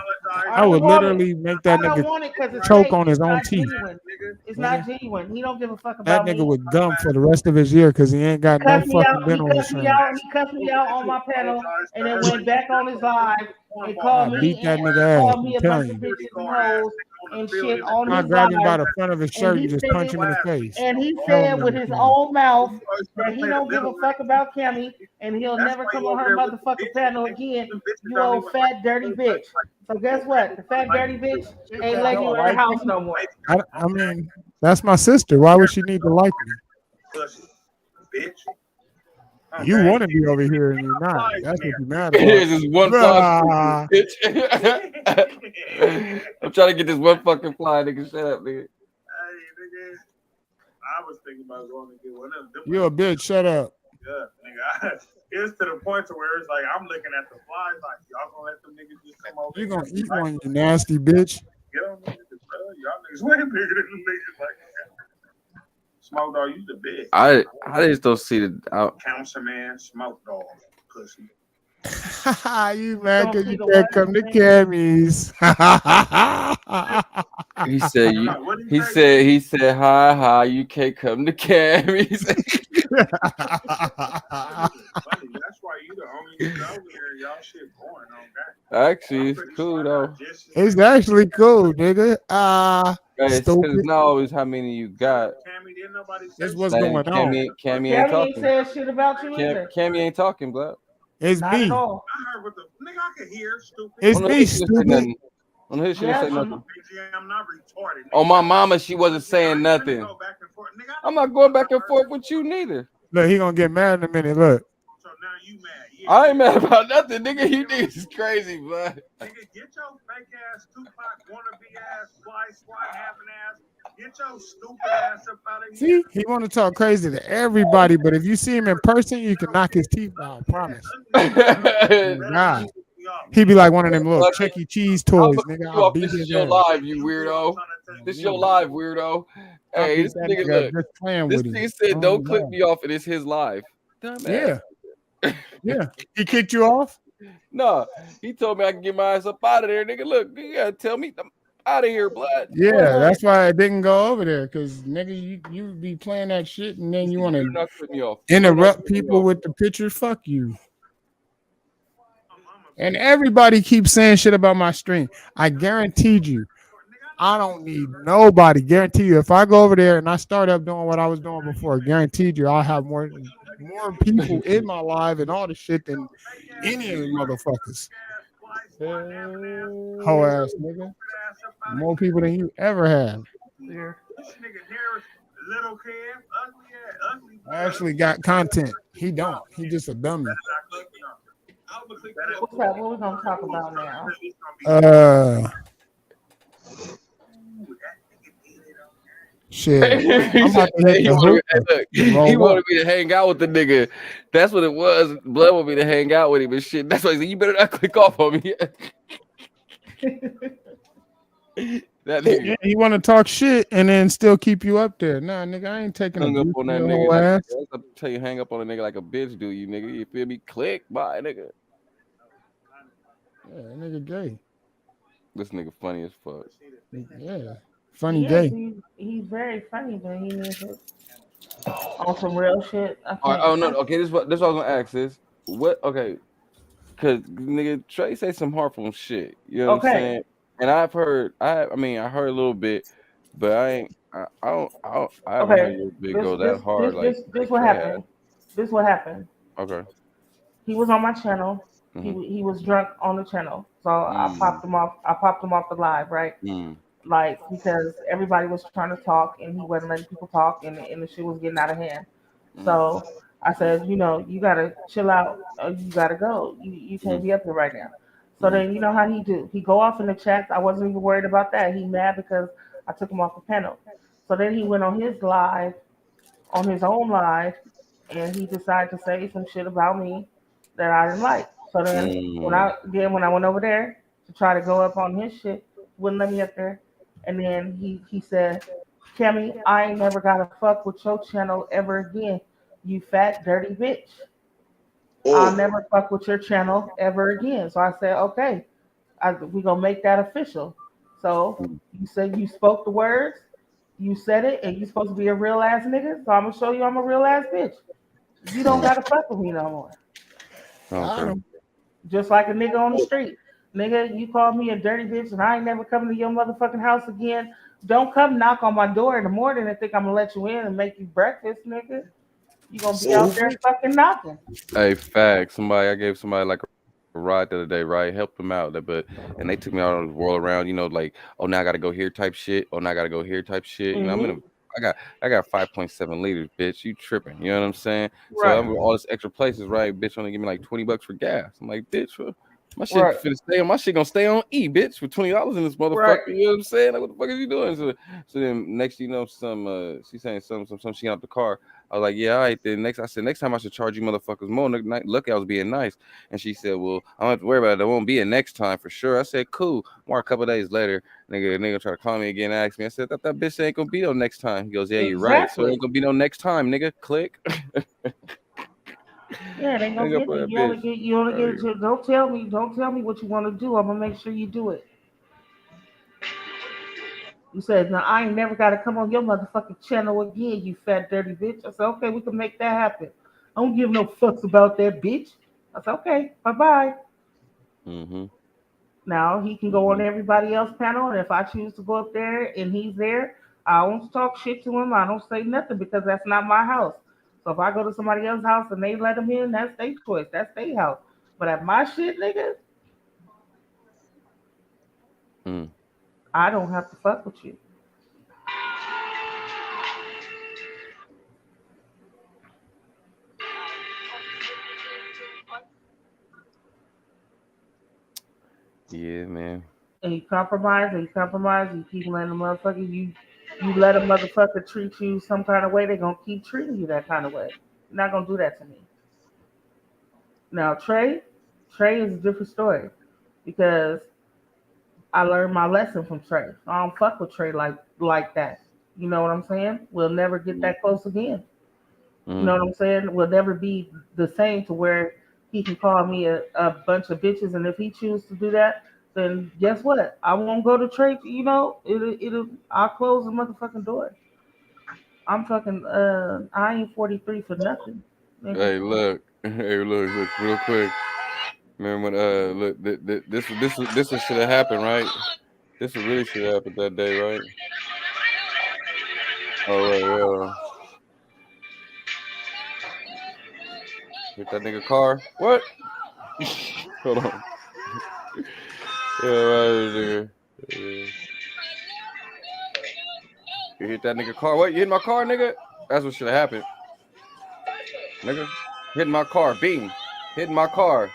I don't would want literally make that I don't nigga want it because it's choke fake. on his It's own not teeth. genuine. It's not genuine. He don't give a fuck That about nigga me. would gum for the rest of his year because he ain't got no Cussed me fucking out. He dental cussed me insurance. out. He cussed me out on my panel, and then went back on his live and I called me beat that and nigga ass. called me I'm a bunch telling of you. bitches and hoes and shit on I his grab him by live. the front of his And shirt he and just said, punch him in the face. and he Tell said him with that his again. own mouth that he don't give a fuck about Cammy and he'll never come on her motherfucking panel again. You old fat dirty bitch. So guess what? The fat dirty bitch ain't letting you in her house no more. I mean, that's my sister. Why would she need to like me? You want to be over here and you're not. That's what you're mad about. Here's this one fly, Ah. bitch. I'm trying to get this one fucking fly, nigga. Shut up, nigga. I was thinking about going to get one of them. You a bitch. Shut up. Yeah, nigga. It's to the point to where it's like I'm looking at the flies like y'all gonna let them niggas just come over. You gonna eat one, you nasty bitch. Get on niggas, bro. Y'all niggas way bigger than them niggas like that. Smoke dog, you the bitch. I just don't see the Councilman, smoke dog, pussy. You mad because you can't come to Cammy's. He said, hi, you can't come to Cammy's. That's why you the only nigga over there. Y'all shit going on that. Actually, it's cool though. It's actually cool, nigga. It's Stupid. not always how many you got. That's what's going on. Cammy ain't Cammy talking. ain't said shit about you either. Cammy ain't talking, blood. It's Not me. at all. I heard what the nigga I could hear. Stupid. It's me, stupid. On his shit, say nothing. I'm not retarded. On my mama, she wasn't saying nothing. I'm not going back and forth with you neither. Look, he gonna get mad in a minute. Look. So now you mad. I ain't mad about nothing, nigga. You niggas is crazy, blood. Nigga, get your fake ass Tupac wannabe ass fly swat having ass. Get your stupid ass up out of here. See, he want to talk crazy to everybody, but if you see him in person, you can knock his teeth out. I promise. Nah. He be like one of them little Chuck E. Cheese toys, nigga. I'll beat This his is your ass. live, you weirdo. This is your live, weirdo. Hey, this nigga, look. Just playing This with him. nigga said, don't click me off, and it's his live. Yeah. Yeah. He kicked you off? No, he told me I can get my ass up out of there, nigga. Look, you gotta tell me I'm out of here, blood. Yeah, that's why I didn't go over there, because nigga, you be playing that shit and then you want to interrupt people with the pictures. Fuck you. And everybody keeps saying shit about my stream. I guaranteed you, I don't need nobody. Guarantee you, if I go over there and I start up doing what I was doing before, guaranteed you, I'll have more people in my live and all the shit than any of the motherfuckers. Hoe ass nigga. More people than you ever have. I actually got content. He don't. He just a dummy. What's that? What we gonna talk about now? Shit. he I'm said about to hit he the wanted, hookah. he Roll wanted up. me to hang out with the nigga. That's what it was. Blood wanted me to hang out with him and shit. That's why he said, you better not click off on me. That nigga Yeah, he want to talk shit and then still keep you up there. Nah, nigga, I ain't taking hung up abuse on from that your nigga whole like ass. I tell you, hang up on a nigga like a bitch do you, nigga. You feel me? Click, bye, nigga. Yeah, that nigga gay. This nigga funny as fuck. Yeah, funny He is. gay. He's very funny, but he needs it on some real shit. I All right, can't. oh no, okay, this what I was gonna ask is what okay, cause nigga Trey say some harmful shit. You know what I'm Okay. saying? And I've heard I mean I heard a little bit, but I ain't I haven't heard Okay. your bit This go this that hard this like this this what Trey had. happened. This what happened. Okay. He was on my channel. He Mm-hmm. he was drunk on the channel, so I Mm. popped him off. I popped him off the live, right? Mm. Like because everybody was trying to talk and he wasn't letting people talk, and the shit was getting out of hand. Mm. So I said, you gotta chill out. You gotta go. You can't Mm. be up here right now. So Mm. then you know how he do. He go off in the chats. I wasn't even worried about that. He mad because I took him off the panel. So then he went on his live, on his own live, and he decided to say some shit about me that I didn't like. So then Mm. when I went over there to try to go up on his shit, wouldn't let me up there. And then he said, Cammy, I ain't never gotta fuck with your channel ever again. You fat dirty bitch. I'll Oh, never fuck with your channel ever again. So I said, okay, we gonna make that official. So you said you spoke the words, you said it, and you supposed to be a real ass nigga. So I'm gonna show you I'm a real ass bitch. You don't Mm. gotta fuck with me no more. Got Okay. him. Just like a nigga on the street. Nigga, you called me a dirty bitch and I ain't never coming to your motherfucking house again. Don't come knock on my door in the morning and think I'm gonna let you in and make you breakfast, nigga. You gonna be so out who? there fucking knocking. Hey, fact. I gave somebody like a ride the other day, right? Helped them out, and they took me out on the roll around. You know, like, oh, now I gotta go here type shit. Oh, now I gotta go here type shit. You know, Hmm. I got 5.7 liters, bitch. You tripping? You know what I'm saying? So Right, I'm all this extra places, right? Bitch, only give me like $20 for gas. I'm like, bitch, my shit right, finna stay on. My shit gonna stay on E, bitch, for $20 in this right. motherfucker. You know what I'm saying? Like, what the fuck is you doing? So then next, you know, she's saying some she got out the car. I was like, yeah, all right. Then I said, next time I should charge you motherfuckers more. Look, I was being nice. And she said, well, I don't have to worry about it. There won't be a next time for sure. I said, cool. More a couple days later, nigga try to call me again and ask me. I said, that bitch ain't gonna be no next time. He goes, yeah, you're right. So it Exactly. ain't gonna be no next time, nigga. Click. Yeah, it ain't Hang gonna up get on you. that bitch. You only Oh, get yeah. to, don't tell me what you wanna do. I'm gonna make sure you do it. You said, now I ain't never gotta come on your motherfucking channel again, you fat dirty bitch. I said, okay, we can make that happen. I don't give no fucks about that bitch. I said, okay, bye bye. Mm-hmm. Now he can go on Mm-hmm. everybody else panel, and if I choose to go up there and he's there, I won't talk shit to him. I don't say nothing because that's not my house. So if I go to somebody else's house and they let him in, that's their choice. That's their house. But at my shit, nigga, Mm. I don't have to fuck with you. Yeah, man. And you compromise, you keep letting a motherfucker you let a motherfucker treat you some kind of way, they gonna keep treating you that kind of way. You're not gonna do that to me. Now Trey is a different story because I learned my lesson from Trey. I don't fuck with Trey like that. You know what I'm saying? We'll never get Mm. that close again. You know Mm. what I'm saying? We'll never be the same to where he can call me a bunch of bitches, and if he chooses to do that, then guess what? I won't go to Trey. You know, I'll close the motherfucking door. I'm fucking I ain't 43 for nothing, nigga. Hey, look. Hey, look, real quick. Remember when look this should have happened, right? This would really should have happened that day, right? Oh right, yeah. Hit that nigga car. What? Hold on. Yeah, right, nigga. You hit that nigga car. What? You hit my car, nigga? That's what should have happened. nigga. Hitting my car, beam. Hitting my car.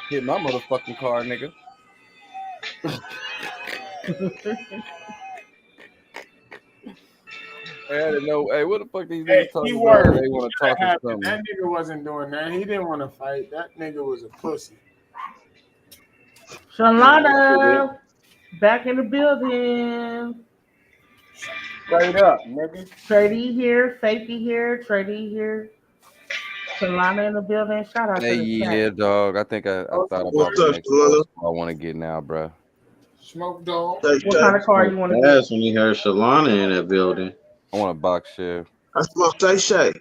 Hit my motherfucking car, nigga. Hey, I didn't know. Hey, what the fuck these Hey, niggas talking about? keyword. They want to That talk or happened. something. That nigga wasn't doing that. He didn't want to fight. That nigga was a pussy. Shalana, back in the building. Straight up, nigga. Trady here, Safety here, Trady here. Shalana in the building. Shout out Hey, to the chat. yeah, dog. I think I thought about What's the up, next Shalana? car I want to get now, bro. Smoke dog. What kind of car you want to get? That's when he heard Shalana in that building. I want a box share. That's my Shay.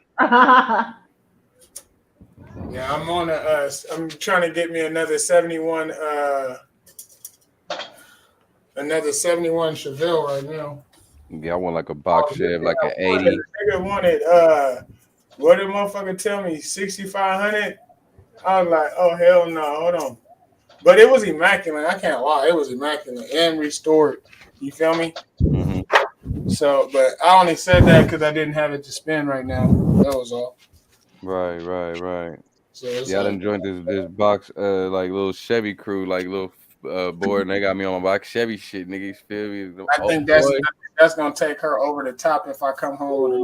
Yeah, I'm on a. I'm trying to get me another 71. Another 71 Chevelle right now. Yeah, I want like a box share, like an 80. Nigga wanted. What did motherfucker tell me? 6,500. I was like, oh hell no, hold on. But it was immaculate. I can't lie, it was immaculate and restored. You feel me? Mm-hmm. So, but I only said that because I didn't have it to spend right now. That was all. Right. So it's Yeah, I like, done joined this box, like little Chevy crew, like little board, and they got me on my box Chevy shit, nigga. You feel me? I think that's gonna take her over the top if I come home with a.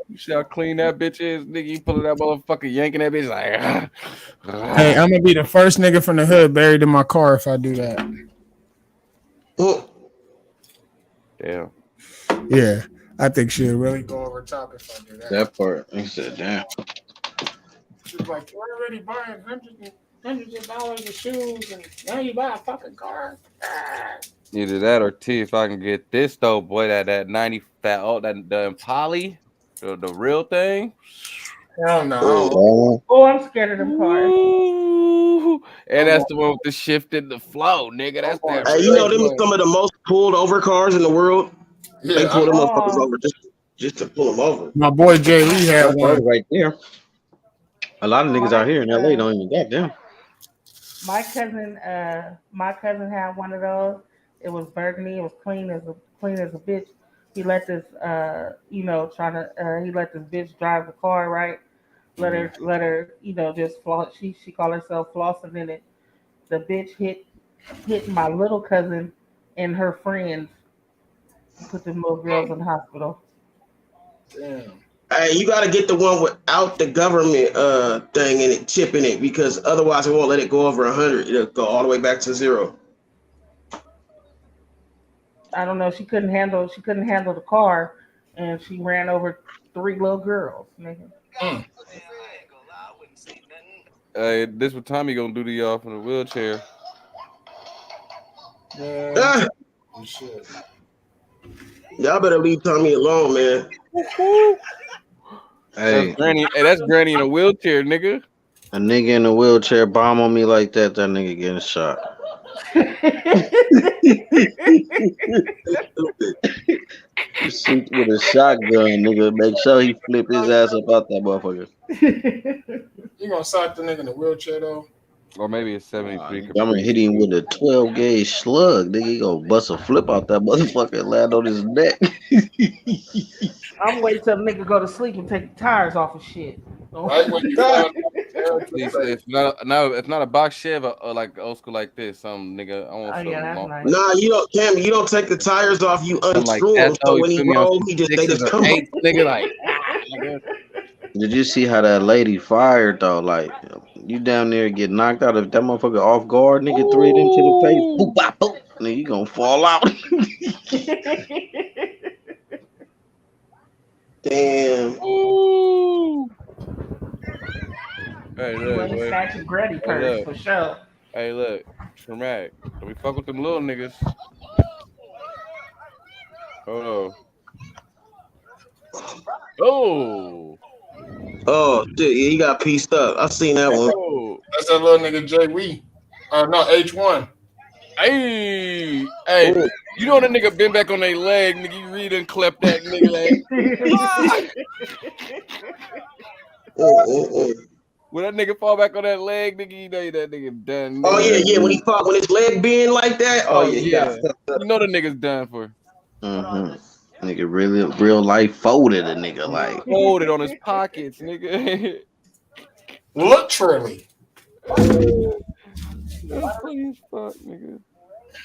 You see how clean that bitch is, nigga? You pulling that motherfucker, yanking that bitch like. Hey, I'm gonna be the first nigga from the hood buried in my car if I do that. Damn. Yeah, I think she'll really go over top if I do that. That part, he said, damn. She's like, you're already buying hundreds of dollars of shoes, and now you buy a fucking car. Either that or T. If I can get this though, boy, that 90 fat, the Impala, the real thing. Hell no. Oh, I'm scared of them cars. Ooh. And that's the one with the shift in the flow, nigga. That's that. Hey, you know them are some of the most pulled over cars in the world. Yeah, they pull them motherfuckers over just to pull them over. My boy Jay Lee had That's one right there. A lot of niggas out here in LA don't even got them. My cousin had one of those. It was burgundy. It was clean as a bitch. He let this he let this bitch drive the car, right? Let her, just floss. She called herself flossing in it. The bitch hit my little cousin and her friends. Put them little girls in the hospital. Damn. Hey, you got to get the one without the government thing in it, chip in it, because otherwise it won't let it go over 100. It'll go all the way back to 0. I don't know. She couldn't handle the car, and she ran over 3 little girls. Nigga. Hey, this what Tommy gonna do to y'all from the wheelchair? Yeah. Shit. Y'all better leave Tommy alone, man. Hey, that's Granny in a wheelchair, nigga. A nigga in a wheelchair bomb on me like that nigga getting shot. Shoot with a shotgun, nigga. Make sure he flip his ass up out that motherfucker. You gonna sock the nigga in the wheelchair though? Or maybe it's 73. I'm gonna hit him with a 12 gauge slug. Nigga, he gonna bust a flip out that motherfucker and land on his neck. I'm waiting till the nigga go to sleep and take the tires off of shit. Right when you it's not a box Chev or like old school like this. Some nigga. I want nice. Nah, you don't, Cam. You don't take the tires off. You like unscrew them. that, So though, when you he feel me, rolls, on they just come. nigga like. Did you see how that lady fired though? Like, you down there get knocked out if that motherfucker off guard, nigga, 3 into the face, boop, bop, boop, nigga, you gonna fall out. Damn. Ooh. Hey, look, boy. Snatch a Granny purse for sure. Hey, look, Traumatic. Don't we fuck with them little niggas? Oh. Oh, shit, yeah, he got pieced up. I seen that one. That's that little nigga Jay Wee. No, H1. Hey, you know that nigga been back on their leg, nigga. You read and clep that nigga leg. When that nigga fall back on that leg, nigga, you know that nigga done. Nigga. Oh yeah, when he fought, when his leg bend like that. Oh yeah, he got you know the nigga's done for. Mm-hmm. Nigga really real life folded a nigga like. Folded on his pockets, nigga. Literally. That's funny as fuck, nigga.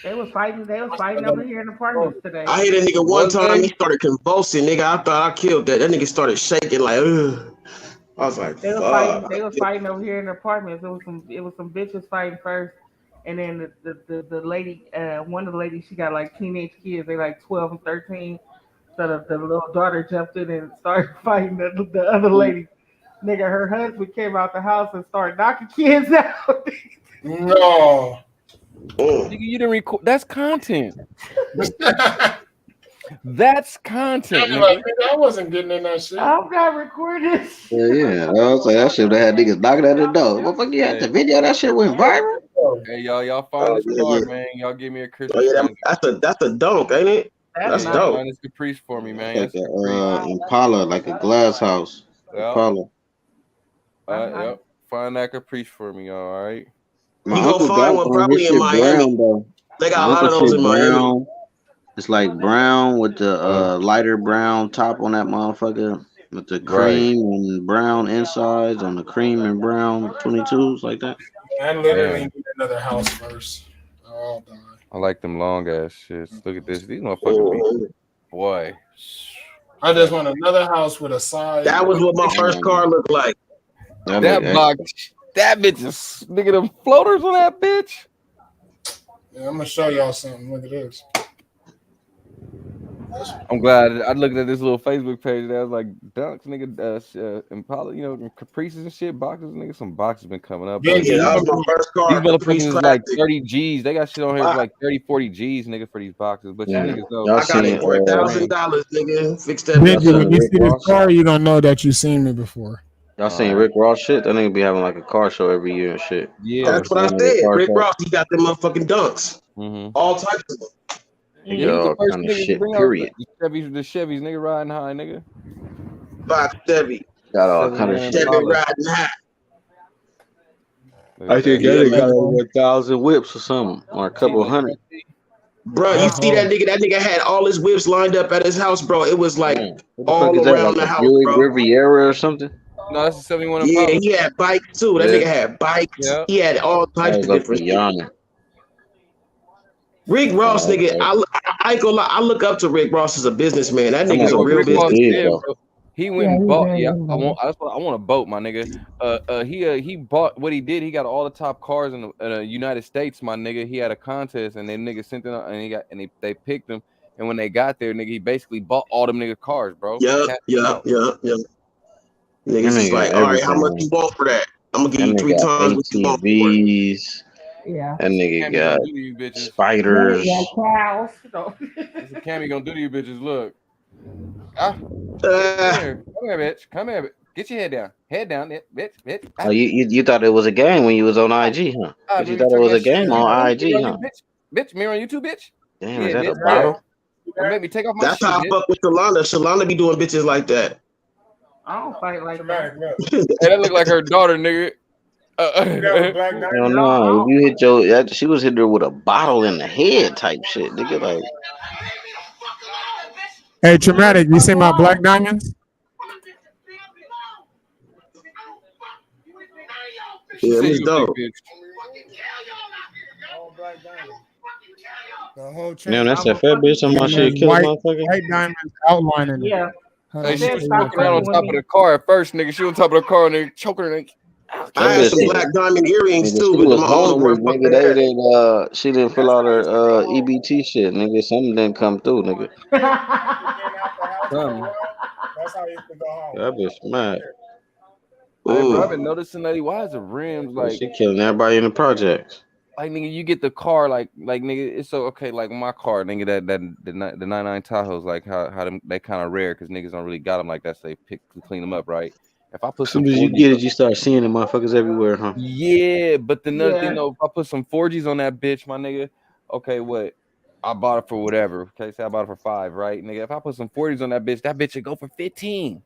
They was fighting. They was fighting over here in the apartments today. I hit a nigga one Was time. they? He started convulsing, nigga. I thought I killed that. That nigga started shaking like, ugh. I was like, They was fighting. fuck. They was fighting over here in the apartments. It was some. It was some bitches fighting first, and then the lady. One of the ladies. She got like teenage kids. They like 12 and 13. So the little daughter jumped in and started fighting the other lady. Nigga, her husband came out the house and started knocking kids out. No. Nigga, you didn't record. That's content. That's content, Like, nigga. nigga, I wasn't getting in that shit. I'm not recording. Yeah. I was like, that shit had niggas knocking at the door. Motherfucker, you had the video, that shit went viral. Hey, y'all find this car, man. Y'all give me a Christmas Oh, yeah, present. that's a dunk, ain't it? That's nice. dope. Find this Caprice for me, man. Like That's a Impala, like a glass house. Yep. Impala. Yep. Find that Caprice for me, all right? My You gonna uncle find got one one. His probably in shit Miami. brown though. They got My a lot uncle of those shit in Miami. brown. It's like brown with the lighter brown top on that motherfucker, with the cream and brown insides on the cream and brown 22s like that. I literally Damn. need another house first. Oh, die. I like them long ass shits. Look at this. These motherfuckers be boy. I just want another house with a side. That was what my first car looked like. That box, that bitch is nigga them floaters on that bitch. Yeah, I'm gonna show y'all something. Look at this. I'm glad I looked at this little Facebook page that was like dunks, nigga, Impala, you know, Caprices and shit, boxes, nigga. Some boxes been coming up. Yeah, that was my first car. These motherfuckers Caprice is like Classic. 30 G's. They got shit on here for like 30, 40 G's, nigga, for these boxes. But you niggas know. I got it for $1,000, nigga. Fix that Y'all bitch seen up. When you Rick see this Ross? car, you gonna know that you seen me before. Y'all seen Rick Ross shit? That nigga be having like a car show every year and shit. Yeah, That's what I said. Rick Ross, he got them motherfucking dunks. All types of them. He Yeah, got he's the all first kind of nigga to shit, bring out period. the Chevys, nigga, riding high, nigga. Box Chevy. Got all kind of 7-man shit. Chevy riding high. I think that nigga got over 1,000 whips or something, or a couple hundred. Bro, you see that nigga? That nigga had all his whips lined up at his house, bro. It was like What the all fuck is that? around Like the a house, Buick bro. Riviera or something? No, that's a 71 Yeah, Impala. he had bikes too. That Yeah. nigga had bikes. Yeah. He had all I types was of up different in shit. Yana. Rick Ross, Oh, nigga, okay. I ain't gonna lie. I look up to Rick Ross as a businessman. That I'm nigga's like, a what real Rick Ross Buick businessman. is did, though? bro. He went and he bought. very Yeah, innovative. I want a boat, my nigga. He bought what he did. He got all the top cars in the United States, my nigga. He had a contest, and then niggas sent them, and they picked him. And when they got there, nigga, he basically bought all them nigga cars, bro. Yup, Cashed yup, out. yup, yup. That Niggas is nigga like, all right, how much everything. you want for that? I'm gonna give That you 3 nigga got times what you want for it. ATVs. Yeah. That nigga Cammy got gonna do to you bitches. spiders. Yeah, cows. No. That's what Cammy gonna do to you bitches. Look. Come here, bitch. Come here, bitch. Get your head down. Head down, bitch. Oh, you thought it was a game when you was on IG, huh? But you thought it was a game on IG, huh? Bitch, mirror on YouTube, bitch. Damn, Yeah, is that a bitch. bottle? Don't make me take off my That's shit, how I bitch. fuck with Shalana. Shalana be doing bitches like that. I don't fight like that. Hey, that look like her daughter, nigga. Hell no, if you hit your, she was hitting her with a bottle in the head type shit, nigga. Like, Hey, Traumatic, you see my black diamonds? Yeah, it's dope. The whole damn, that's that fat bitch on my shit, kill a white, motherfucker. white diamonds outlining it. Yeah. Hey, she was Stop choking around on fucking top with of me. the car at first, nigga. She was on top of the car and they choking her. I had some black diamond earrings Nigga, too, she but was I don't know where the hungry, fuck nigga. they They at. didn't. She didn't fill out her EBT shit, nigga. Something didn't come through, nigga. That's how you can go home. That bitch mad. Hey, bro, I've been noticing that. Why is the rims like? She killing everybody in the projects. Like, nigga, you get the car, like nigga, it's so okay. Like my car, nigga, the 99 Tahoes, like how them, they kind of rare because niggas don't really got them like that. So they clean them up, right? If I put As some, soon as you 4Gs get it, you start seeing the motherfuckers everywhere, huh? yeah, but another thing Yeah. though, if I put some 4Gs on that bitch, my nigga, okay, what? I bought it for whatever. Okay, say I bought it for 5, right, nigga? If I put some 40s on that bitch should go for 15.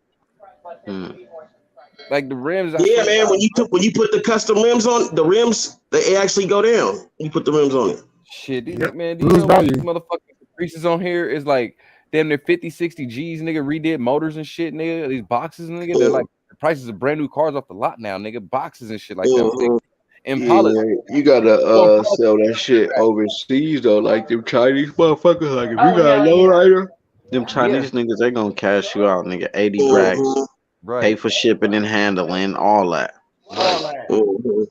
Like the rims, Yeah, man. When you put the custom rims on, the rims they actually go down. You put the rims on it. Shit, these Yep. man, do you Lose know what value. these motherfucking Caprices on here is like damn near 50, 60 G's, nigga, redid motors and shit, nigga. These boxes, nigga, they're like the prices of brand new cars off the lot now, nigga. Boxes and shit like that. Big Impala. Yeah, you gotta sell that shit overseas though, like them Chinese motherfuckers. Like if you got a lowrider, Them Chinese niggas, they gonna cash you out, nigga. 80 Mm-hmm. racks. Right. Pay for shipping and handling, all that. Mm-hmm.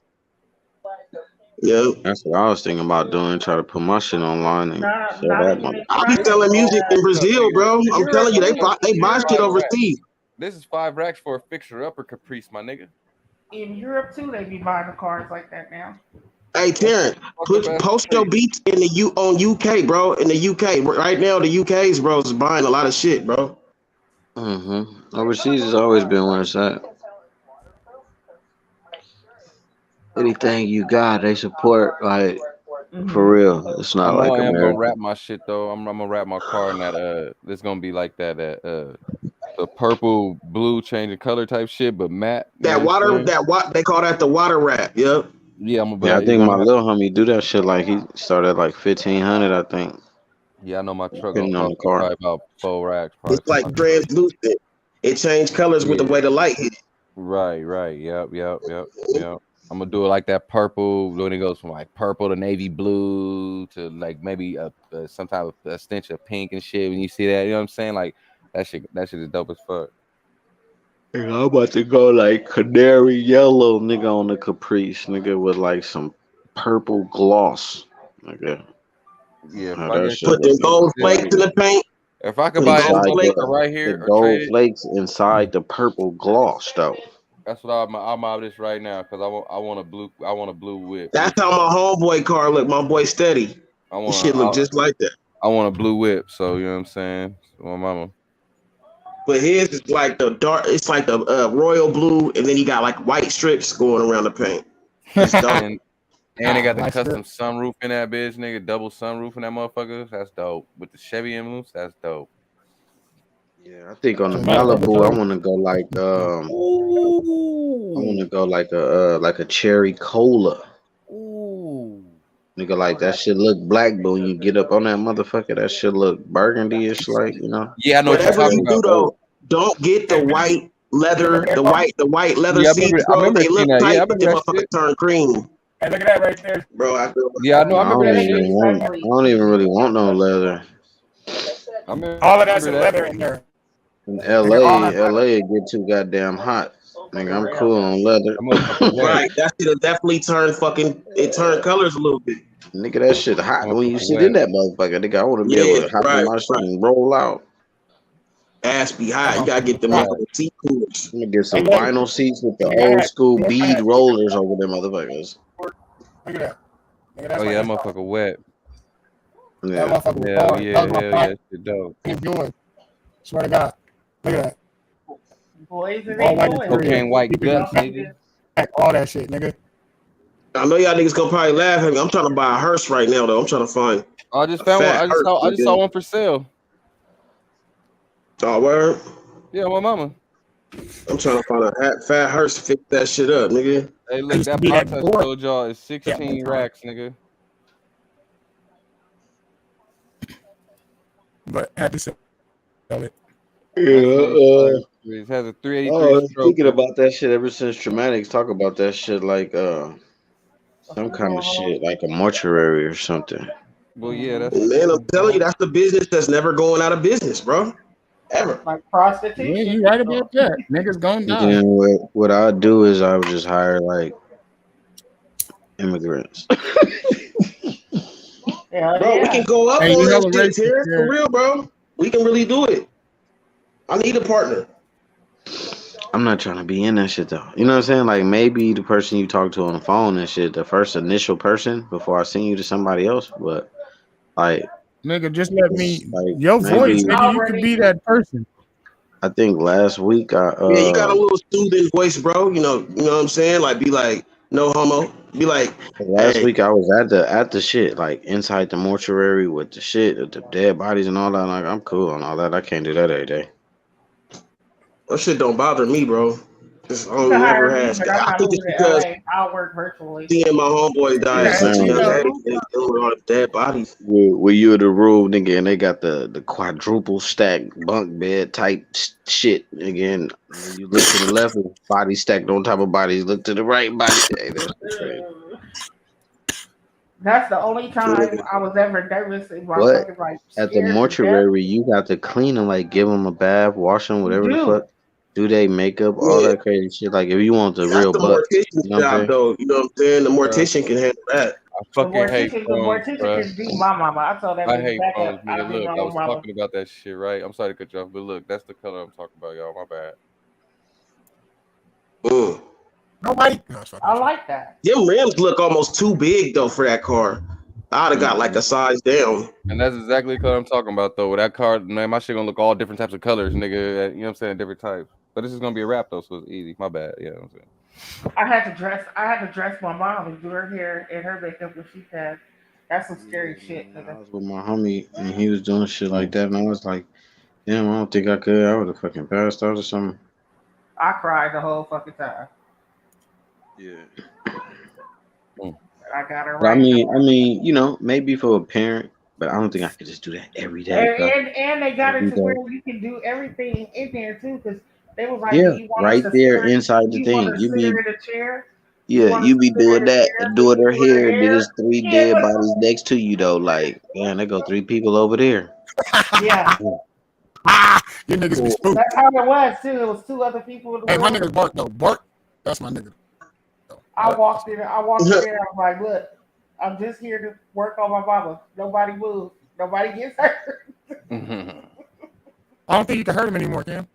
Yep. That's what I was thinking about doing. Try to put my shit online and sell that money. I be selling music in Brazil, bro. I'm telling you, they buy shit overseas. This is 5 racks for a fixture upper Caprice, my nigga. In Europe too, they be buying the cars like that now. Hey Terrence, post your beats in the on UK, bro. In the UK right now, the UK's bro is buying a lot of shit, bro. Overseas has always been where it's at. Anything you got, they support, like for real. It's not like I am America. gonna wrap my shit though. I'm gonna wrap my car in that it's gonna be like that the purple blue changing color type shit, but matte. That water, they call that the water wrap. Yep. Yeah, I'm Yeah, I think my little homie do that shit. Like he started at like 1,500, I think. Yeah, I know my truck Depending gonna on the cost me car. probably about 4 racks. Probably It's like translucent. It changed colors with the way the light hit. Right. Yep. I'm gonna do it like that purple. When it goes from like purple to navy blue to like maybe some type of a stench of pink and shit. When you see that, you know what I'm saying? Like that shit is dope as fuck. I'm about to go like canary yellow, nigga, on the Caprice, nigga, with like some purple gloss, nigga. Yeah, Put them gold flakes in the paint. If I could buy inside a right here, the or gold trade it, flakes inside the purple gloss, though. that's what I'm out of this right now because I want a blue whip. That's how my homeboy car look. My boy Steady. This shit look just like that. I want a blue whip, so you know what I'm saying. So my mama. But his is like the dark. It's like the royal blue, and then he got like white strips going around the paint. It's dope. And they got the custom sunroof in that bitch, nigga. Double sunroof in that motherfucker. That's dope. With the Chevy emblems, that's dope. Yeah, I think on the Malibu, I want to go like I want to go like a cherry cola. Nigga, like that shit look black, but when you get up on that motherfucker, that shit look burgundy-ish, like, you know. Yeah, I know whatever you do though. Don't get the white leather, the white leather Yeah, I seats, remember- I bro. remember They look seeing that. tight, Yeah, I but remember they that motherfucker shit. turn cream. Hey, look at that right there. Bro, I feel Yeah, I know. I remember that shit. I don't even really want no leather. All of that's in leather in there. In LA it get too goddamn hot. Nigga, I'm cool on leather. Right, that shit'll definitely turn turn colors a little bit. Nigga, that shit hot when you sit in that motherfucker. Nigga, I want to be able to hop in my shit and roll out. Ass be hot. You gotta get the motherfucking seat coolers. I'm gonna get some vinyl seats with the old school bead rollers over them motherfuckers. Look at that. Oh yeah, that motherfucker wet. Yeah. Hell yeah, shit dope. Enjoy. Swear to God. Look at that. Boys and All white boys. Cocaine white guts, nigga. All that shit, nigga. I know y'all niggas gonna probably laugh at me. I'm trying to buy a hearse right now though. I'm trying to find. I just found one. I just saw one for sale. Oh, word? Yeah, my mama. I'm trying to find a fat hearse to fix that shit up, nigga. Hey, look, that box I told y'all is 16 racks, nigga. But I had to sell it. Yeah, It has a 383 I'm stroke. thinking about that shit ever since Traumatics talk about that shit like some kind of shit like a mortuary or something. Well, yeah, that's Man, I'm telling you, that's the business that's never going out of business, bro. Ever. Like prostitution. Yeah, you right about that. Niggas gonna die. Then what I would do is I would just hire like immigrants. Bro, we can go up Hey, on you know this what, shit, Ray? Terrence, for real, bro. We can really do it. I need a partner. I'm not trying to be in that shit though. You know what I'm saying? Like maybe the person you talk to on the phone and shit, the first initial person before I send you to somebody else. But like, Nigga, just let me. like Your voice, maybe, nigga, you could be that person. I think last week Yeah, you got a little soothing voice, bro. You know what I'm saying? Like, be like, no homo. Be like, last hey. week I was at the shit, like inside the mortuary with the shit, with the dead bodies and all that. Like I'm cool on all that. I can't do that every day. That shit don't bother me, bro. It's You only can never hire me, had. but I'm I not think it's moving to because LA. I'll work virtually. seeing my homeboy die Yeah, at such a same young here. age and dealing with all the dead bodies. Where you in the room, nigga, and they got the quadruple stack bunk bed type shit again. When you look to the left, body stacked on top of bodies. Look to the right, body. Hey, that's crazy. That's the only time I was ever nervous in my But fucking like at the scared to death. mortuary, you got to clean them, like give them a bath, wash them, You whatever the do. fuck. Do they makeup, all Yeah, that crazy shit. Like if you want the that's real the butt, mortician's you know what I'm job, saying? though. You know what I'm saying? The Bruh, mortician can handle that. I The fucking hate mortician, the phones, mortician bruh. can be my mama. I told that I bitch hate back phones, up. nigga. I'll be Look, my I own was mama. talking about that shit, right? I'm sorry to cut you off, but look, that's the color I'm talking about, y'all. My bad. Nobody. No, it's fucking I with you. like that. Them rims look almost too big though for that car. I'd have got like a size down. And that's exactly the color I'm talking about, though. With that car, man, my shit gonna look all different types of colors, nigga. You know what I'm saying? Different types. But this is gonna be a wrap, though, so it's easy. My bad. Yeah, you know what I'm saying. I had to dress my mom and do her hair and her makeup when she passed. That's some scary shit, I nigga. was with my homie and he was doing shit like that, and I was like, damn, I don't think I could. I would have fucking passed out or something. I cried the whole fucking time. Yeah. I got her But right. you know, maybe for a parent, but I don't think I could just do that every day, And, bro. and they got it Every to where day. you can do everything in there too, because they was like, "Do Yeah, you want us right to sit there her? inside Do the you want thing. to sit her in a chair? Do you want to You be sit her doing in a that chair and so doing you her do her hair, and then there's hair?" three Yeah, dead bodies next to you though. Like, man, there go three people over there. yeah. You niggas be spooked. That's how it was too. It was two other people in the Hey, my room. nigga's Bart though. Bart, that's my nigga. I walked in. I walked in there. I was like, "Look, I'm just here to work on my mama. Nobody moves. Nobody gets hurt." I don't think you can hurt him anymore, Cam.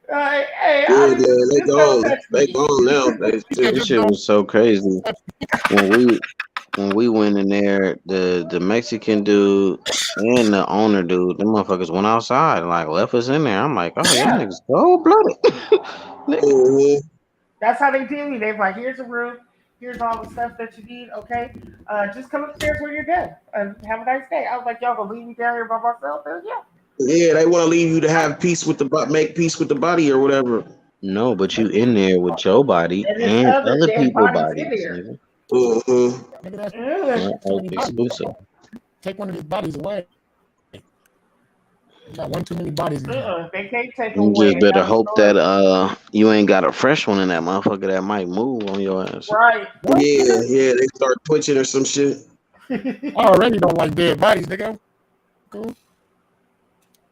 Hey, Yeah, I yeah, didn't. they This never gone. touched They me. gone nowadays too. This shit was so crazy. When we went in there, the Mexican dude and the owner dude, them motherfuckers went outside and like left us in there. I'm like, oh, y'all Yeah. niggas cold blooded. Mm-hmm. That's how they do me. They're like, "Here's a room. Here's all the stuff that you need. Okay, just come upstairs when you're done and have a nice day." I was like, "Y'all gonna leave me down here by myself?" Yeah. Yeah, they want to leave you to have peace with the make peace with the body or whatever. No, but you in there with your body And there's and other other dead people bodies in bodies, there. nigga. Mm-hmm. Nigga, that's Ugh. Not like exclusive. take one of these bodies away. You got one too many bodies in here. They can't take You away just better another hope story. that you ain't got a fresh one in that motherfucker that might move on your ass. Right. Yeah, yeah, they start twitching or some shit. I already don't like dead bodies, nigga. Cool.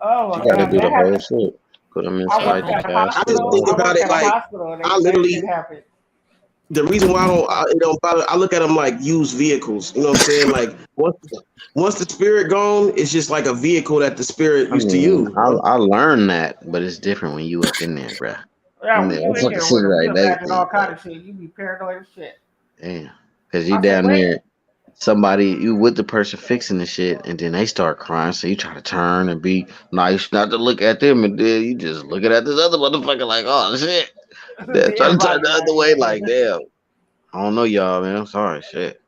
Oh You my gotta god, do that the whole happened. shit. Put them I inside worked the at a I casket. just hospital. think All I that. about worked it at a like hospital, and I that literally shit happened. the reason why it don't bother. I look at them like used vehicles. You know what I'm saying? Like once the spirit gone, it's just like a vehicle that the spirit I used to mean, use, bro. I learned that, but it's different when you up in there, bruh. Yeah, In when there, you in motherfucker there with sitting them, right you next imagine to you, all kind like, of shit. You be paranoid as shit. damn. Cause you I said, down wait. there, you with the person fixing the shit, and then they start crying, so you try to turn and be nice, not to look at them, and then you just looking at this other motherfucker like, oh shit. Then try to turn Everybody the other like way, that. like, damn. I don't know y'all, man. I'm sorry, shit.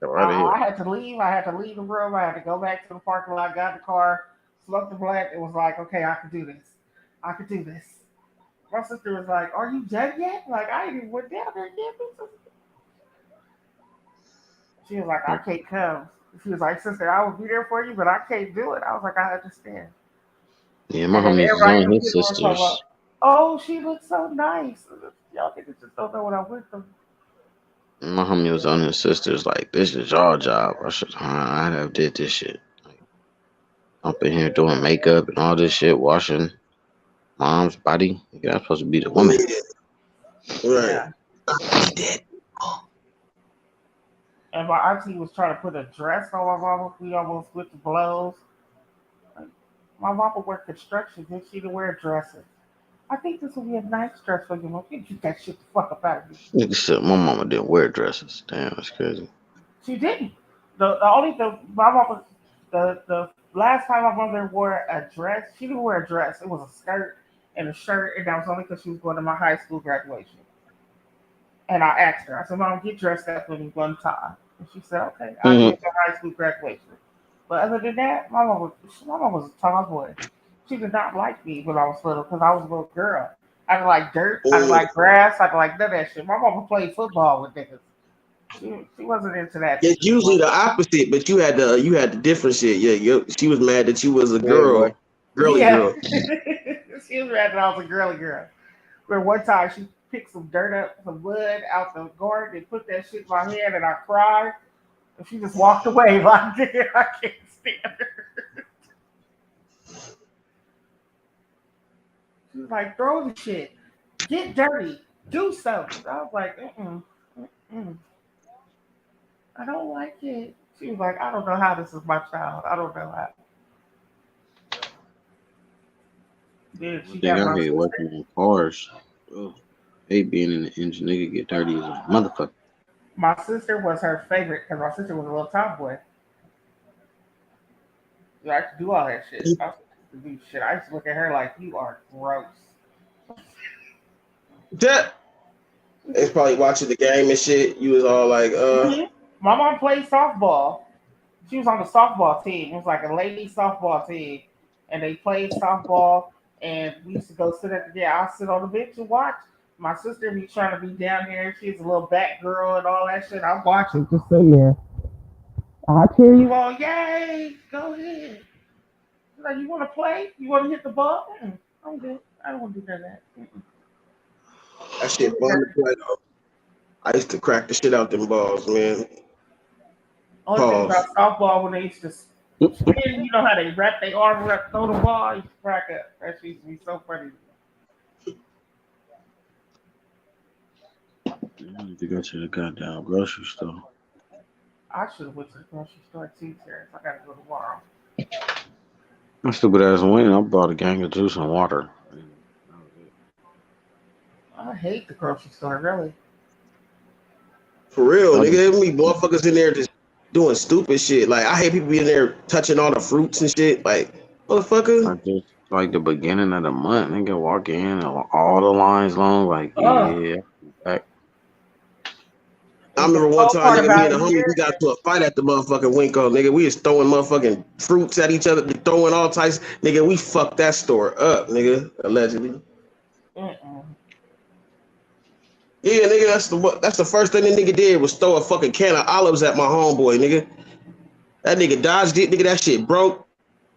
Get right here. I had to leave. I had to leave the room. I had to go back to the parking lot, got in the car, smoked the blunt. It was like, okay, I could do this. I could do this. My sister was like, "Are you done yet?" Like, I ain't even went down there yet. She was like, "I can't come." She was like, "Sister, I will be there for you, but I can't do it." I was like, "I understand." Yeah, my And then homies was everybody on in the his funeral was talking about, sisters. "Oh, she looks so nice." Y'all niggas just don't know what I went through. My homie was on his sisters like, this is your job. I'd have did this shit. Up in here doing makeup and all this shit, washing mom's body. Nigga, I'm supposed to be the woman. Right. Yeah. And my auntie was trying to put a dress on my mama. We almost went to blows. Like, my mama worked construction, and she didn't wear dresses. I think this would be a nice dress for you, mom. You get that shit the fuck up out of me. Nigga said my mama didn't wear dresses. Damn, that's crazy. She didn't. The only the my mama the last time my mother wore a dress, she didn't wear a dress. It was a skirt and a shirt, and that was only because she was going to my high school graduation. And I asked her, I said, "Mom, get dressed up for me one time." And she said, "Okay, I'll do it for high school graduation." But other than that, my mom was a tomboy. She did not like me when I was little because I was a little girl. I don't like dirt. I don't like grass. I don't like none of that shit. My mama played football with niggas. She wasn't into that. It's usually the opposite, but you had the different shit. Yeah, she was mad that you was a Playboy. girly Yeah. girl. She was mad that I was a girly girl. But one time she picked some dirt up, some mud out the garden and put that shit in my hand and I cried. And she just walked away like, I can't stand her. She was like, throw the shit. Get dirty. Do something. I was like, mm-mm. I don't like it. She was like, I don't know how this is my child. I don't know how. Then One she thing got I my hate sister. working on cars. Ugh. Hate being in the engine. Nigga get dirty as a motherfucker. My sister was her favorite because my sister was a little tomboy. I used to do all that shit. I used to do shit. I used to look at her like, you are gross. That it's probably watching the game and shit. You was all like, Mhm. My mom played softball. She was on the softball team. It was like a lady softball team. And they played softball. And we used to go sit at the game. I'll sit on the bench and watch. My sister be trying to be down there. She's a little back girl and all that shit. I'm watching. Just sitting there. I'll cheer you on. Yay! Go ahead. Like, you want to play? You want to hit the ball? I'm good. I don't want to do none of that. that shit fun to play though. I used to crack the shit out them balls, man. Only thing about softball when they used to spin, you know how they wrap their arm around, throw the ball, I used to crack up. That shit used to be so funny. I need to go to the goddamn grocery store. I should have went to the grocery store too, Terrence. I gotta go tomorrow. My stupid ass went. I bought a gang of juice and water. I hate the grocery store, really. For real, nigga, there be motherfuckers in there just doing stupid shit. Like I hate people be in there touching all the fruits and shit. Like, motherfucker. Like just like the beginning of the month, nigga walk in and all the lines long. Like yeah, back. I remember one time, nigga, me and the homie, we got to a fight at the motherfucking Winko, nigga. We was throwing motherfucking fruits at each other, throwing all types. Nigga, we fucked that store up, nigga, allegedly. Yeah, nigga, that's the first thing the nigga did was throw a fucking can of olives at my homeboy, nigga. That nigga dodged it, nigga, that shit broke.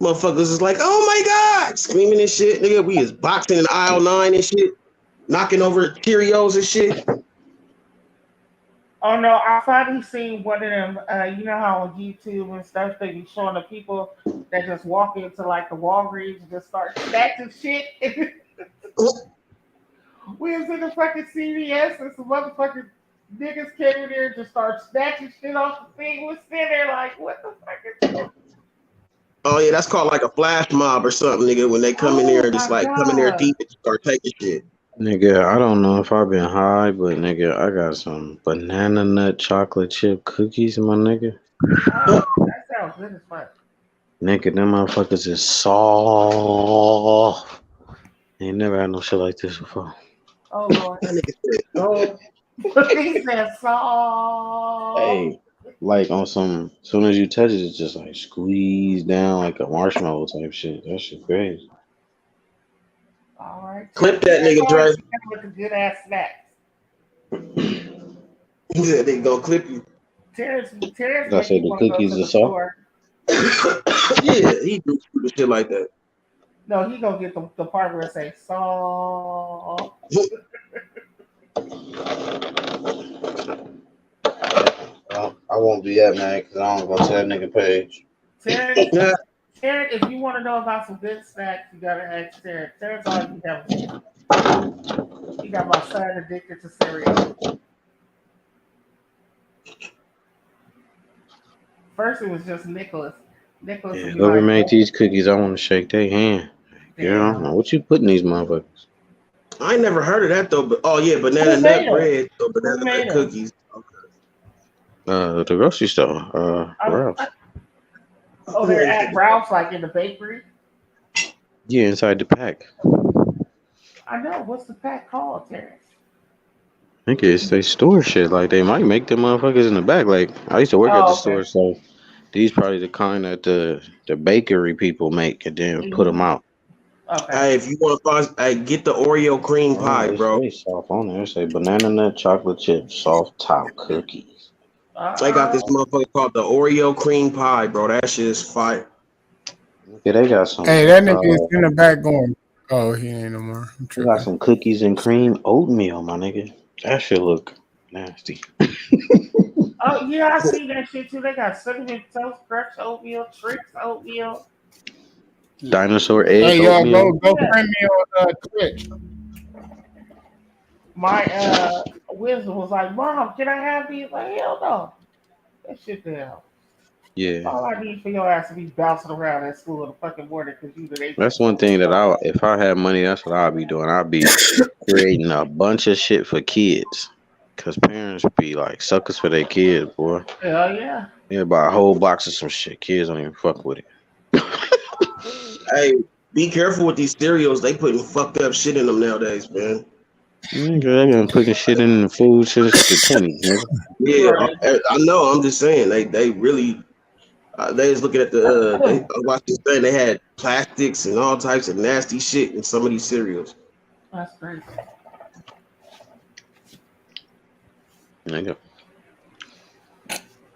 Motherfuckers is like, oh my God, screaming and shit, nigga. We is boxing in aisle 9 and shit, knocking over Cheerios and shit. Oh no, I finally seen one of them. You know how on YouTube and stuff they be showing the people that just walk into like the Walgreens and just start snatching shit. We was in the fucking CVS and some motherfucking niggas came in there and just started snatching shit off the thing. We sitting there like, what the fuck is this? Oh yeah, that's called like a flash mob or something, nigga. When they come in there and just like come in there deep and start taking shit. Nigga, I don't know if I've been high, but nigga, I got some banana nut chocolate chip cookies, my nigga. Oh, that sounds good as fuck. Nigga, them motherfuckers is soft. Ain't never had no shit like this before. Oh Lord. That nigga said, oh. He said soft. Hey, like on some, as soon as you touch it, it's just like squeeze down like a marshmallow type shit. That shit crazy. All right. Clip that nigga, Dre. With the good ass snacks. He said they gonna clip you. Terrence I made said me the want to go cookies to are the soft. store. Yeah, he do stupid shit like that. No, he gonna get the part where it say soft. I won't be that mad because I don't go to that nigga page. Terrence, if you want to know about some good snacks, you gotta ask Terrence. Terrence always be having shit. He got my son addicted to cereal. First, it was just Nicholas. Nicholas Yeah, would be whoever like, made these cookies, I want to shake their hand. Girl, I don't know what you put in these motherfuckers. I ain't never heard of that though. But oh yeah, banana nut bread, so banana nut cookies. The grocery store. Ralph's. Oh, they're at Ralph's, like in the bakery. Yeah, inside the pack. I know. What's the pack called, Terrence? I think it's they store shit. Like they might make them motherfuckers in the back. Like I used to work at the store, so these probably the kind that the bakery people make and then put them out. Okay. Hey, if you want to find, hey, get the Oreo cream pie, They bro. say soft on there. They say banana nut chocolate chip soft top cookies. They got this motherfucker called the Oreo cream pie, bro. That shit is fire. Yeah, they got some. Hey, that nigga is in the back going. Oh, he ain't no more. I'm They got tripping. some cookies and cream oatmeal, my nigga. That shit look nasty. Oh yeah, I see that shit too. They got cinnamon toast crunch oatmeal, tricks oatmeal. Dinosaur egg Hey, y'all, oatmeal. go friend me on Twitch. My wisdom was like, Mom, can I have these? Like, hell no. That shit down. Yeah, All I need for your ass to be bouncing around at school in the fucking morning because you the that's one thing that if I had money, that's what I'd be doing. I'd be creating a bunch of shit for kids. Cause parents be like suckers for their kids, boy. Hell yeah. They buy a whole box of some shit. Kids don't even fuck with it. Hey, be careful with these cereals. They putting fucked up shit in them nowadays, man. Nigga, they been putting shit in the food since the 20s, nigga. Yeah, I know. I'm just saying they really. They was looking at the. I watched this thing. They had plastics and all types of nasty shit in some of these cereals. That's crazy. Nigga.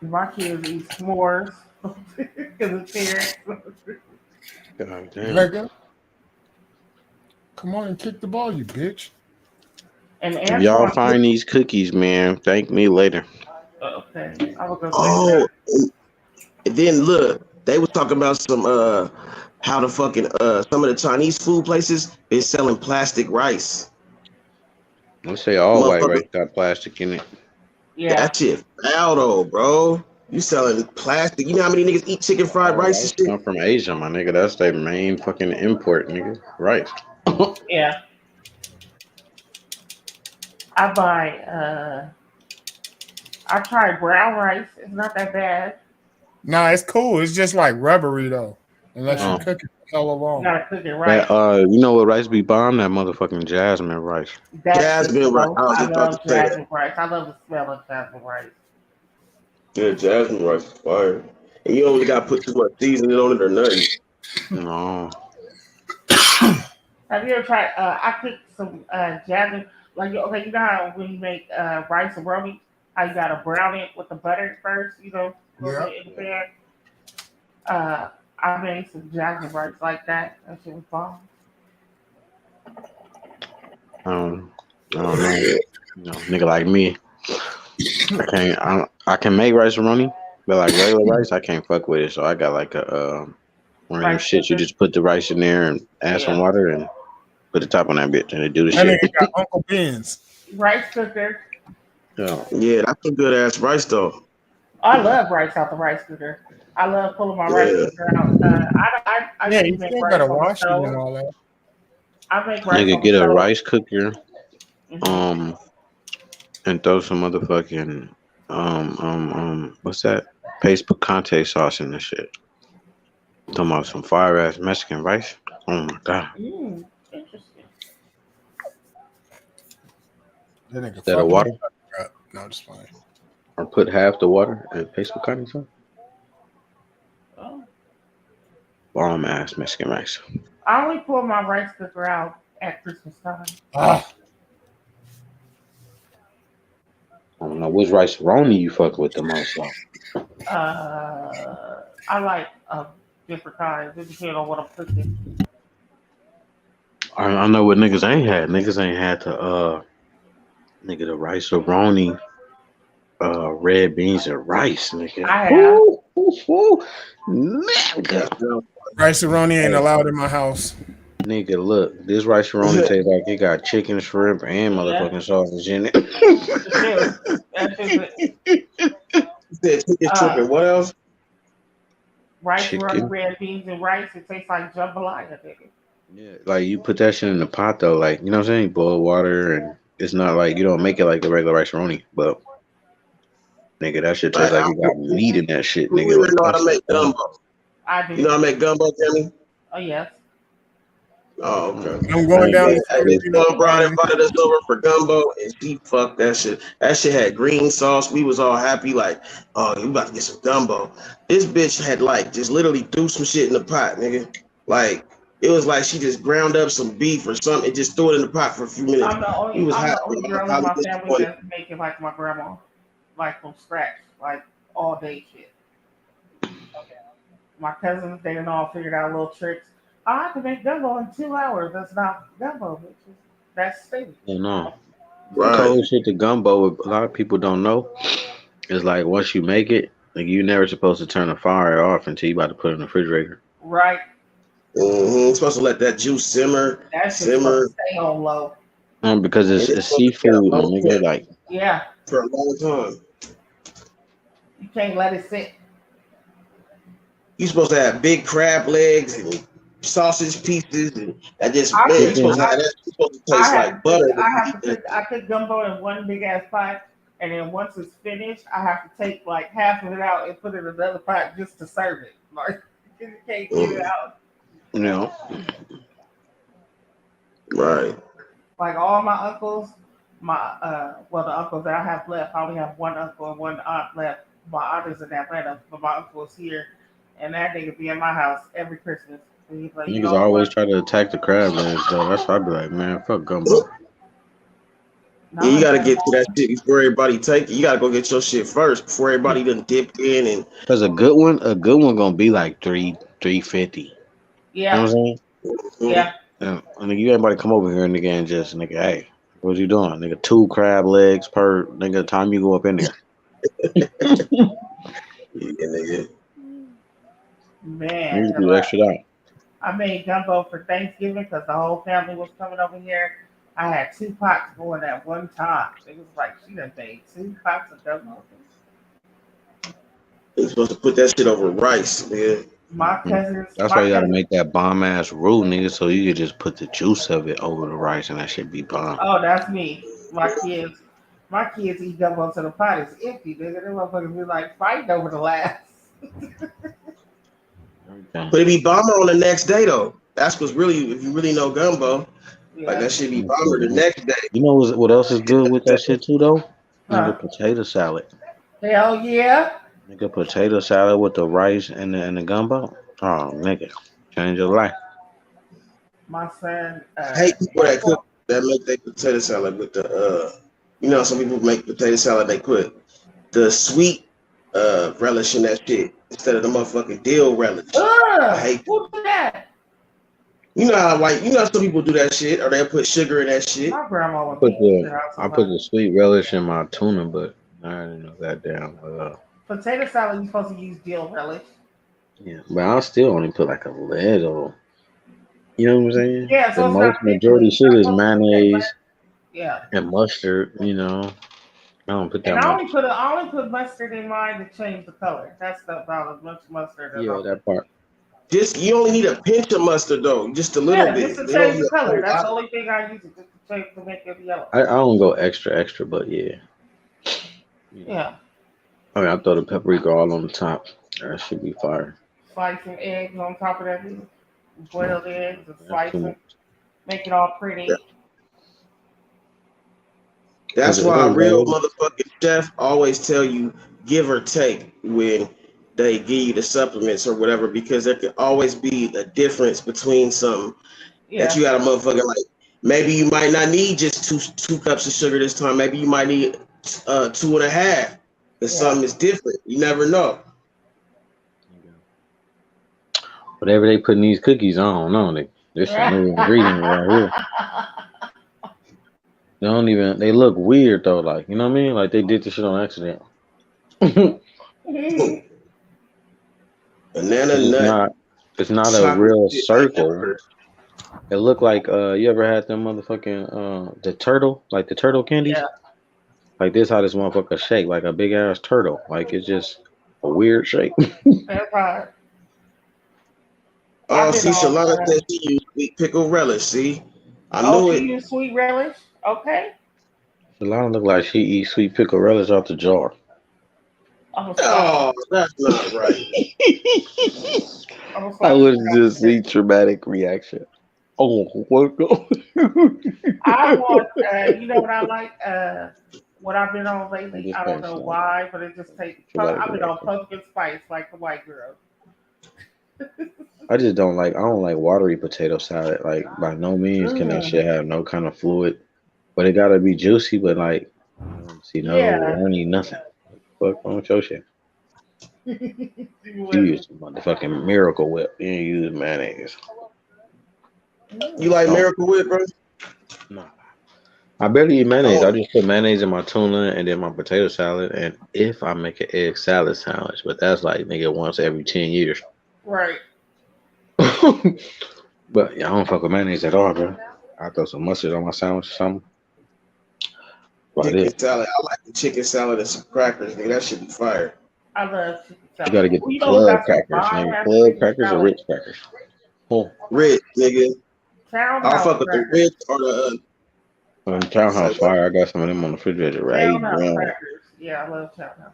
My kids eat s'mores because of parents. God damn. Nigga. Come on and kick the ball, you bitch. And If y'all Antoine, find these cookies, man, thank me later. okay, I was gonna say Oh, and then look, they was talking about some how the fucking some of the Chinese food places is selling plastic rice. Let's say all white Motherfucker, rice got plastic in it. yeah. that shit foul though, bro. You selling plastic? You know how many niggas eat chicken fried All rice rice and shit? come from Asia, my nigga. That's their main fucking import, nigga. Rice. Yeah. I buy I tried brown rice. It's not that bad. Nah, it's cool. It's just like rubbery though, unless you Oh. cook it hella long. Gotta cook it right. That you know what rice be bomb? That motherfucking jasmine rice. That's it, Jasmine rice. bro. I was I just about love to say that. jasmine rice. I love the smell of jasmine rice. Yeah, jasmine rice is fire. And you only got to put too much seasoning on it or nothing. No. Have you ever tried? I cooked some jasmine. Like, okay, you know how when you make rice and roni, how you gotta brown it with the butter first, a little bit in the pan. I made some jasmine rice like that. That shit was bomb. I don't know. Nigga like me. I can make rice and roni, but like regular rice, I can't fuck with it. So I got like a one of them Rice shits. You cooker. just put the rice in there and add some Yeah. water and put the top on that bitch, and it do the That shit. nigga got Uncle Ben's. Rice cooker. Yeah. Yeah, that's some good ass rice though. I love rice out the rice cooker. I love pulling my rice Yeah. cooker out. I Yeah, usually you make still rice gotta on the wash it and stove. all that. I make rice Nigga, on the get a stove. rice cooker, Mhm. and throw some motherfucking what's that? Paste picante sauce in this shit. Talking about some fire ass Mexican rice. Oh my god. Interesting. That nigga Instead of fucking water, up. No, just fine. or put half the water and paste picante sauce. Oh. Bomb ass Mexican rice. I only pull my rice cooker out at Christmas time. Ah, I don't know which rice roni you fuck with the most though. I like different kinds. It depends on what I'm cooking. I know what niggas ain't had. Niggas ain't had the rice roni, red beans and rice, nigga. I have. Nigga. rice roni ain't allowed in my house. Nigga, look, this rice roni tastes like it got chicken, shrimp, and Yeah. motherfucking sausage in it. That's just it. You said chicken strip and what else? Rice, Chicken. red beans, and rice. It tastes like jambalaya, nigga. Yeah, like you put that shit in the pot though, like you know what I'm saying? You boil water and it's not like you don't make it like the regular rice roni, but nigga, that shit tastes like it got meat in that shit, Who nigga. even Like know how that to make shit. gumbo? I do. You know how to make gumbo, Timmy? Oh yes. Oh, okay. I'm going down to Hey, this Filipino one broad Friday. invited us over for gumbo, and she fucked that shit. That shit had green sauce. We was all happy, like, oh, you about to get some gumbo. This bitch had like just literally threw some shit in the pot, nigga. Like It was like she just ground up some beef or something and just threw it in the pot for a few minutes. I'm the We was happy. only I was girl in highly my family disappointed. that's making like my grandma, like from scratch, like all day shit. My cousins, they done all figured out little tricks. I can make gumbo in 2 hours. That's not gumbo, bitches. That's steak. You know, the Right. cold shit to gumbo. A lot of people don't know. It's like once you make it, like you never supposed to turn the fire off until you about to put it in the refrigerator. Right. Supposed to let that juice simmer, That shit's supposed simmer, to stay on low. Because and it's it's supposed to get a seafood, my low nigga. temp Like Yeah. for a long time. You can't let it sit. You supposed to have big crab legs and sausage pieces, and that just I man, you cook. supposed to have that. You supposed to taste like butter when I you have eat to that. cook. I cook gumbo in one big ass pot, and then once it's finished, I have to take like half of it out and put it in another pot just to serve it. Like you can't get it out. you know, Right. Like all my uncles, my well, the uncles that I have left, I only have one uncle and one aunt left. My aunt is in Atlanta, but my uncle is here, and that nigga be in my house every Christmas. And he's like, you niggas know always what? try to attack the crab legs though. That's why I be like, man, fuck gumbo. Yeah, Not you like gotta that. get to that shit before everybody take it. You gotta go get your shit first before everybody done dipped in and. Cause a good one gonna be like 350. You know Yeah, what I'm saying? yeah. And nigga, you ain't about to come over here, nigga, and just nigga, hey, what you doing, nigga? 2 crab legs per nigga time you go up in there. Yeah, nigga. Man, You 'cause do extra out. I made gumbo for Thanksgiving because the whole family was coming over here. I had 2 pots going at one time. It was like she done made 2 pots of gumbo. You supposed to put that shit over rice, man. My cousins, That's why you gotta make that bomb ass roux, nigga, so you could just put the juice of it over the rice and that shit be bomb. oh, that's me. My kids eat gumbo till the pot is empty. Nigga, them motherfuckers be like fighting over the last. But it be bomber on the next day though. That's what's really, if you really know gumbo, like Yeah. that shit be bomber the next day. You know what else is good with that shit too though? Huh. Nigga, potato salad. Hell yeah. Nigga, potato salad with the rice and the gumbo. Oh, nigga, change your life. My son, I hate people that cook that make their potato salad with the you know, some people make potato salad, they put the sweet relish in that shit instead of the motherfucking dill relish. I hate who do that? you know how like you know some people do that shit or they'll put sugar in that shit. My grandma would Put beat the shit the out I put somebody. the sweet relish in my tuna, but I didn't know that damn. Potato salad, you're supposed to use dill relish. Yeah, but I'll still only put like a little. You know what I'm saying? Yeah, The so it's not most majority pickly. shit is mayonnaise Yeah. and mustard. You know, I don't put And that much. I only put mustard in mine to change the color. That's about as much mustard as Yeah, I'll that put. part. Just you only need a pinch of mustard though, just a little Yeah, just bit. to You don't change need the a color. whole That's lot. the only thing I use it just to change to make it yellow. I don't go extra, but yeah. Yeah. I mean, I throw the paprika all on the top. That should be fire. Slice some eggs on top of that. Boiled eggs and That's slice too them. much. Make it all pretty. That's It why a ain't real bad. motherfucking chef always tell you give or take when they give you the supplements or whatever, because there can always be a difference between something that Yeah. you got a motherfucking like. Maybe you might not need just two cups of sugar this time. Maybe you might need 2.5. Because Yeah. something is different. You never know. Whatever they put in these cookies, I don't know. This a new ingredient right here. They don't even. They look weird though. Like you know what I mean? Like they did this shit on accident. Banana It's nut not. It's not a chocolate real chip. I ain't never circle. heard. It looked like you ever had them motherfucking the turtle, like the turtle candies? Yeah. Like this how this motherfucker shake, like a big ass turtle. Like it's just a weird shape. That's hard. Oh, I've been see, on. Shalana said she used sweet pickle relish. See, I Oh, knew she it. used sweet relish. Okay. Shalana look like she eats sweet pickle relish out the jar. I'm gonna slap. Oh, that's not right. I'm gonna I slap the was shit out just of her. see traumatic reaction. Oh, what go? I want. You know what I like? What I've been on I'm lately. just I don't playing know Shalana. why, but it just takes. Traumatic I've been on reaction. pumpkin spice like the white girl. I just don't like. I don't like watery potato salad. Like by no means can that Mm, shit have no kind of fluid, but it gotta be juicy. But like, I don't want to see no yeah. runny nothing. Fuck on your shit. You use the motherfucking Miracle Whip. You ain't use mayonnaise. You like Don't. Miracle Whip, bro? No. I barely eat mayonnaise. Oh, I just put mayonnaise in my tuna and then my potato salad. And if I make an egg salad sandwich, but that's like nigga once every 10 years. Right. But yeah, I don't fuck with mayonnaise at all, bro. I throw some mustard on my sandwich or something. About chicken it. salad. I like the chicken salad and some crackers, nigga. That should be fire. I love chicken You salad. gotta get Well, the you know we club got some crackers, bomb nigga. ass Club chicken crackers or salad. Ritz crackers. Oh, Rich, nigga. I'll Townhouse fuck with the crackers. rich or the. Say Townhouse what? fire. I got some of them on the refrigerator right Townhouse now. crackers. Yeah, I love townhouse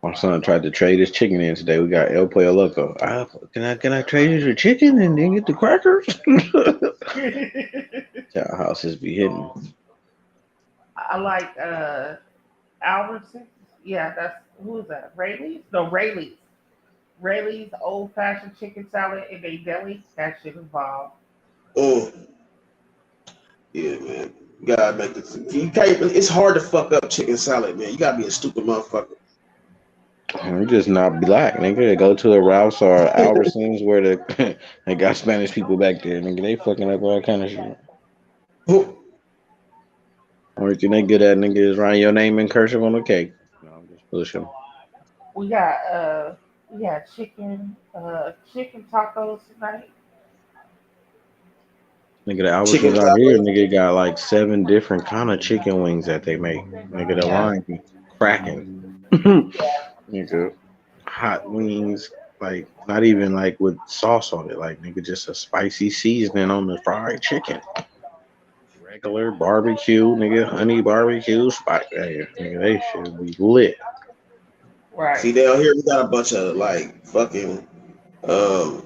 My son tried to trade his chicken in today. We got El Pollo Loco. Can I trade you the chicken and then get the crackers? crackers. Townhouses be hitting. I like Albertsons. Yeah, that's who is that? Rayleigh's? No, Rayleigh's. Rayleigh's old fashioned chicken salad in a deli. That shit is bomb. Mm. Yeah, man. You gotta make it. You can't. It's hard to fuck up chicken salad, man. You gotta be a stupid motherfucker. We just not black, nigga. Go to a Ralph's or Albertsons where they got Spanish people back there, nigga. They fucking up all kind of shit. Only thing they good at, nigga, is writing your name in cursive on the cake. No, I'm just pushing. We got chicken tacos tonight. Nigga, the Chicken Albertsons out here, salad. nigga, got like 7 different kind of chicken wings that they make. Nigga, the Yeah. line be cracking. Nigga, hot wings, like not even like with sauce on it. Like nigga, just a spicy seasoning on the fried chicken. Regular barbecue, nigga, honey barbecue, spice. Hey, nigga, they should be lit. Right. See down here we got a bunch of like fucking um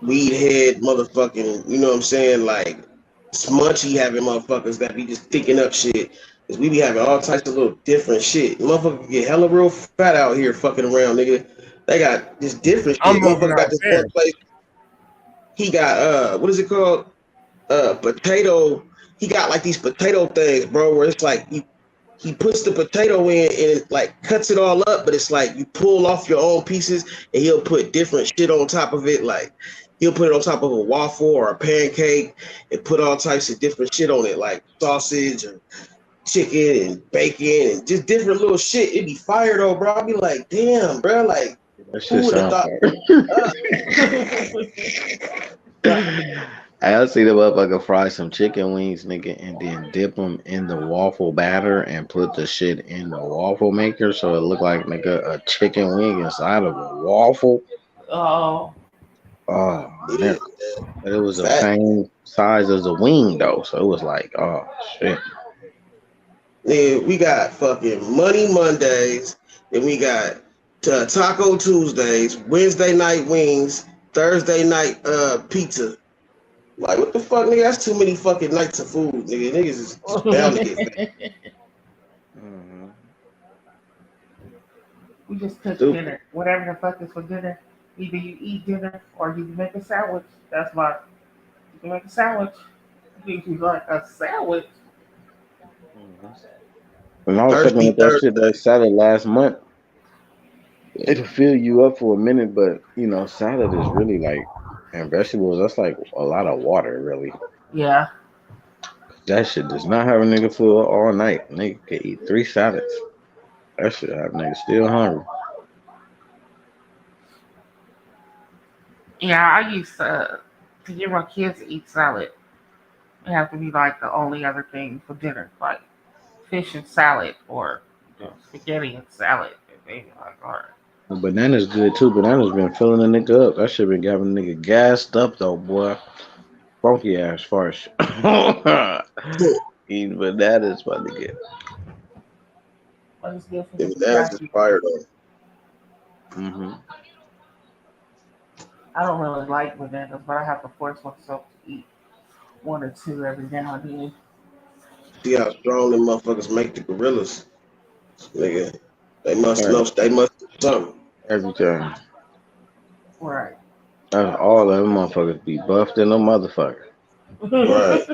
weed head motherfucking, you know what I'm saying? Like smunchy having motherfuckers that be just picking up shit. Cause we be having all types of little different shit. Motherfuckers get hella real fat out here fucking around, nigga. They got this different I'm shit. moving Motherfucker got out this there. one place. He got what is it called? Potato. He got like these potato things, bro, where it's like he puts the potato in and it like cuts it all up, but it's like you pull off your own pieces and he'll put different shit on top of it. Like he'll put it on top of a waffle or a pancake and put all types of different shit on it, like sausage and chicken and bacon and just different little shit. It'd be fire though, bro. I'd be like, damn, bro, like That who shit would have sound thought I see the motherfucker fry some chicken wings, nigga, and then dip them in the waffle batter and put the shit in the waffle maker so it look like nigga a chicken wing inside of a waffle. Oh, Oh man, but it was the fat? same size as the wing though, so it was like, oh shit. Then we got fucking Money Mondays, and we got Taco Tuesdays, Wednesday night wings, Thursday night pizza. Like what the fuck, nigga? That's too many fucking nights of food, nigga. Niggas is bound to get fat. we just cook Stupid. dinner. Whatever the fuck is for dinner. Either you eat dinner or you make a sandwich. That's why you can make a sandwich. If you like a sandwich. When I was fucking Thirsty with that shit Thursday. that salad last month, it'll fill you up for a minute, but you know, salad is really like and vegetables, that's like a lot of water really. Yeah. That shit does not have a nigga full all night. Nigga can eat 3 salads. That shit have nigga still hungry. Yeah, I used to get my kids to eat salad. It have to be like the only other thing for dinner, like fish and salad or spaghetti and salad. And they be like, all right. Bananas good too. Bananas been filling a nigga up. That shit been having a nigga gassed up though, boy. Funky ass farce. Eating bananas, my nigga. But it's good for Yeah, the that's just fire though. Mm-hmm. I don't really like bananas, but I have to force myself to eat one or two every now and then. See how strong them motherfuckers make the gorillas, nigga. They must know. Right. They must do something. Every time. Right. All of them motherfuckers be buffed in a motherfucker. Right.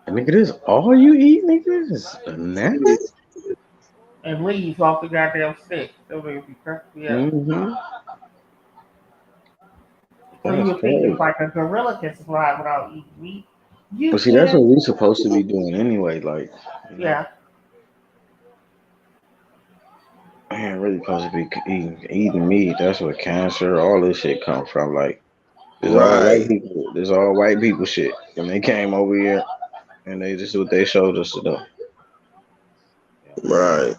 And nigga, this all you eat, nigga? Is bananas? And leaves off the goddamn stick. They'll make you perfectly up. Mm-hmm. So you That's would think it's crazy. like a gorilla can survive without eating meat. You But see, that's what can. we supposed to be doing anyway. Like, you know, Yeah. man, really supposed to be eating meat. That's where cancer, all this shit come from. Like, it's all white Right. people. This all white people shit. And they came over here and they just what they showed us to do. Right.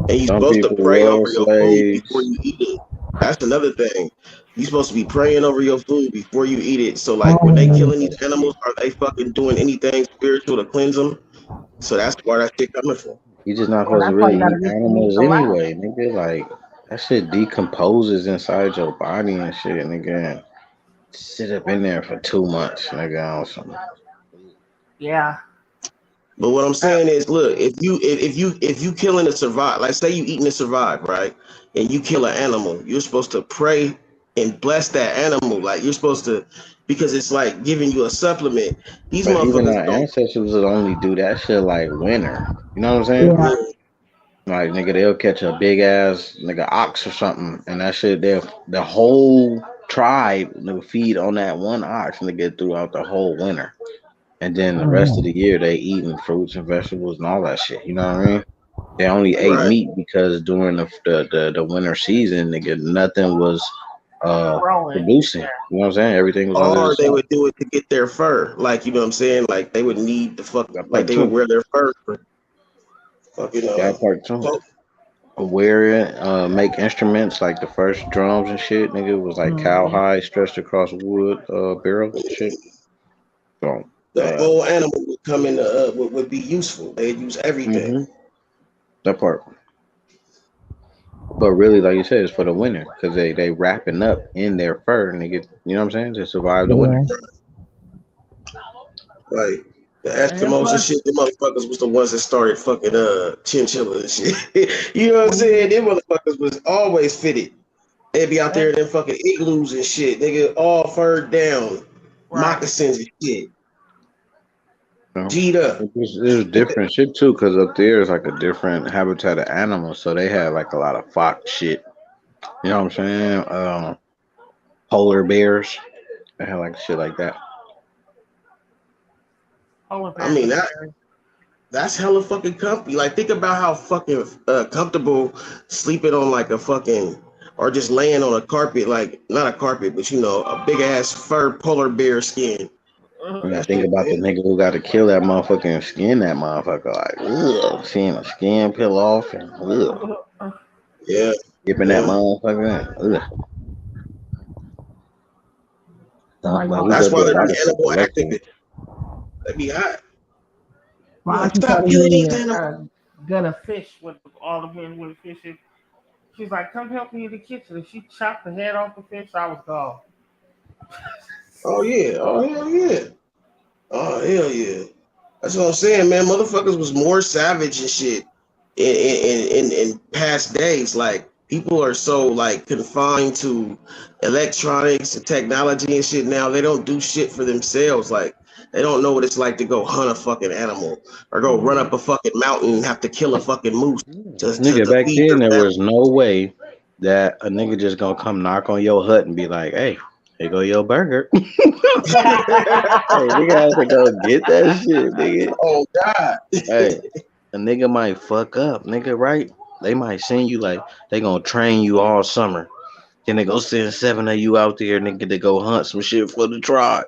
And you're Some supposed to people pray over was your food before slaves. you eat it. That's another thing. You're supposed to be praying over your food before you eat it. So like when they killing these animals, are they fucking doing anything spiritual to cleanse them? So that's where that shit coming from. You just not And supposed to that's why really you gotta eat get your meat animals alive. anyway, nigga. Like that shit decomposes inside your body and shit, nigga. And sit up in there for 2 months, nigga. On some. Yeah. But what I'm saying is, look, if you killing to survive, like say you eating to survive, right? And you kill an animal, you're supposed to pray and bless that animal. Like you're supposed to, because it's like giving you a supplement. These But even motherfuckers our don't. ancestors would only do that shit like winter. You know what I'm saying? Yeah. Like nigga, they'll catch a big ass nigga ox or something, and that shit, they'll the whole tribe nigga feed on that one ox nigga throughout the whole winter, and then the rest of the year they eating fruits and vegetables and all that shit. You know what I mean? They only ate Right. meat because during the winter season, nigga, nothing was Growing. producing. Yeah. You know what I'm saying? Everything was under the Or they sun. would do it to get their fur. Like, you know what I'm saying? Like they would need the fuck, That like part they would too. wear their fur for fucking That part too. clothes. Wear it, make instruments like the first drums and shit, nigga, was like Mm-hmm. cowhide stretched across wood barrels and shit. So The whole animal would come in would be useful. They'd use everything. hmm that part. But really, like you said, it's for the winter because they wrapping up in their fur, nigga. You know what I'm saying? To survive the winter. Yeah. Like the And then Eskimos and plus, shit, the motherfuckers was the ones that started fucking chinchilla and shit. You know what I'm saying? mhm. Them motherfuckers was always fitted. They'd be out there in them fucking igloos and shit, nigga, all furred down, Right. moccasins and shit, You know? G'd up. It was different shit too, because up there is like a different habitat of animals, so they have like a lot of fox shit. You know what I'm saying? Polar bears. They have like shit like that. Polar I bears mean are that scary. that's hella fucking comfy. Like think about how fucking comfortable sleeping on like a fucking or just laying on a carpet, like not a carpet, but you know, a big ass fur polar bear skin. And I That think shit, about the man. nigga who got to kill that motherfucker and skin that motherfucker. Like, ugh, seeing the skin peel off and ugh, Yeah, dipping that yeah. motherfucker in. Ugh. Like, But why we don't That's go why through a they lot be of shit animal collectively. activists. They be hot. Be why like, don't you try stop to killing give me these animals. a gun of fish with all the men with fishing? She's like, come help me in the kitchen. And she chopped the head off the fish. I was gone. Oh yeah, oh hell yeah. Oh hell yeah. That's what I'm saying, man. Motherfuckers was more savage and shit in past days. Like people are so like confined to electronics and technology and shit now. They don't do shit for themselves. Like they don't know what it's like to go hunt a fucking animal or go run Mm-hmm. up a fucking mountain and have to kill a fucking moose Nigga, to back feed then your there family. was no way that a nigga just gonna come knock on your hut and be like, "Hey, here go your burger." Hey, nigga have to go get that shit, nigga. Oh God. Hey, a nigga might fuck up, nigga, right? They might send you like they gonna train you all summer. Then they go send 7 of you out there, nigga, to go hunt some shit for the tribe.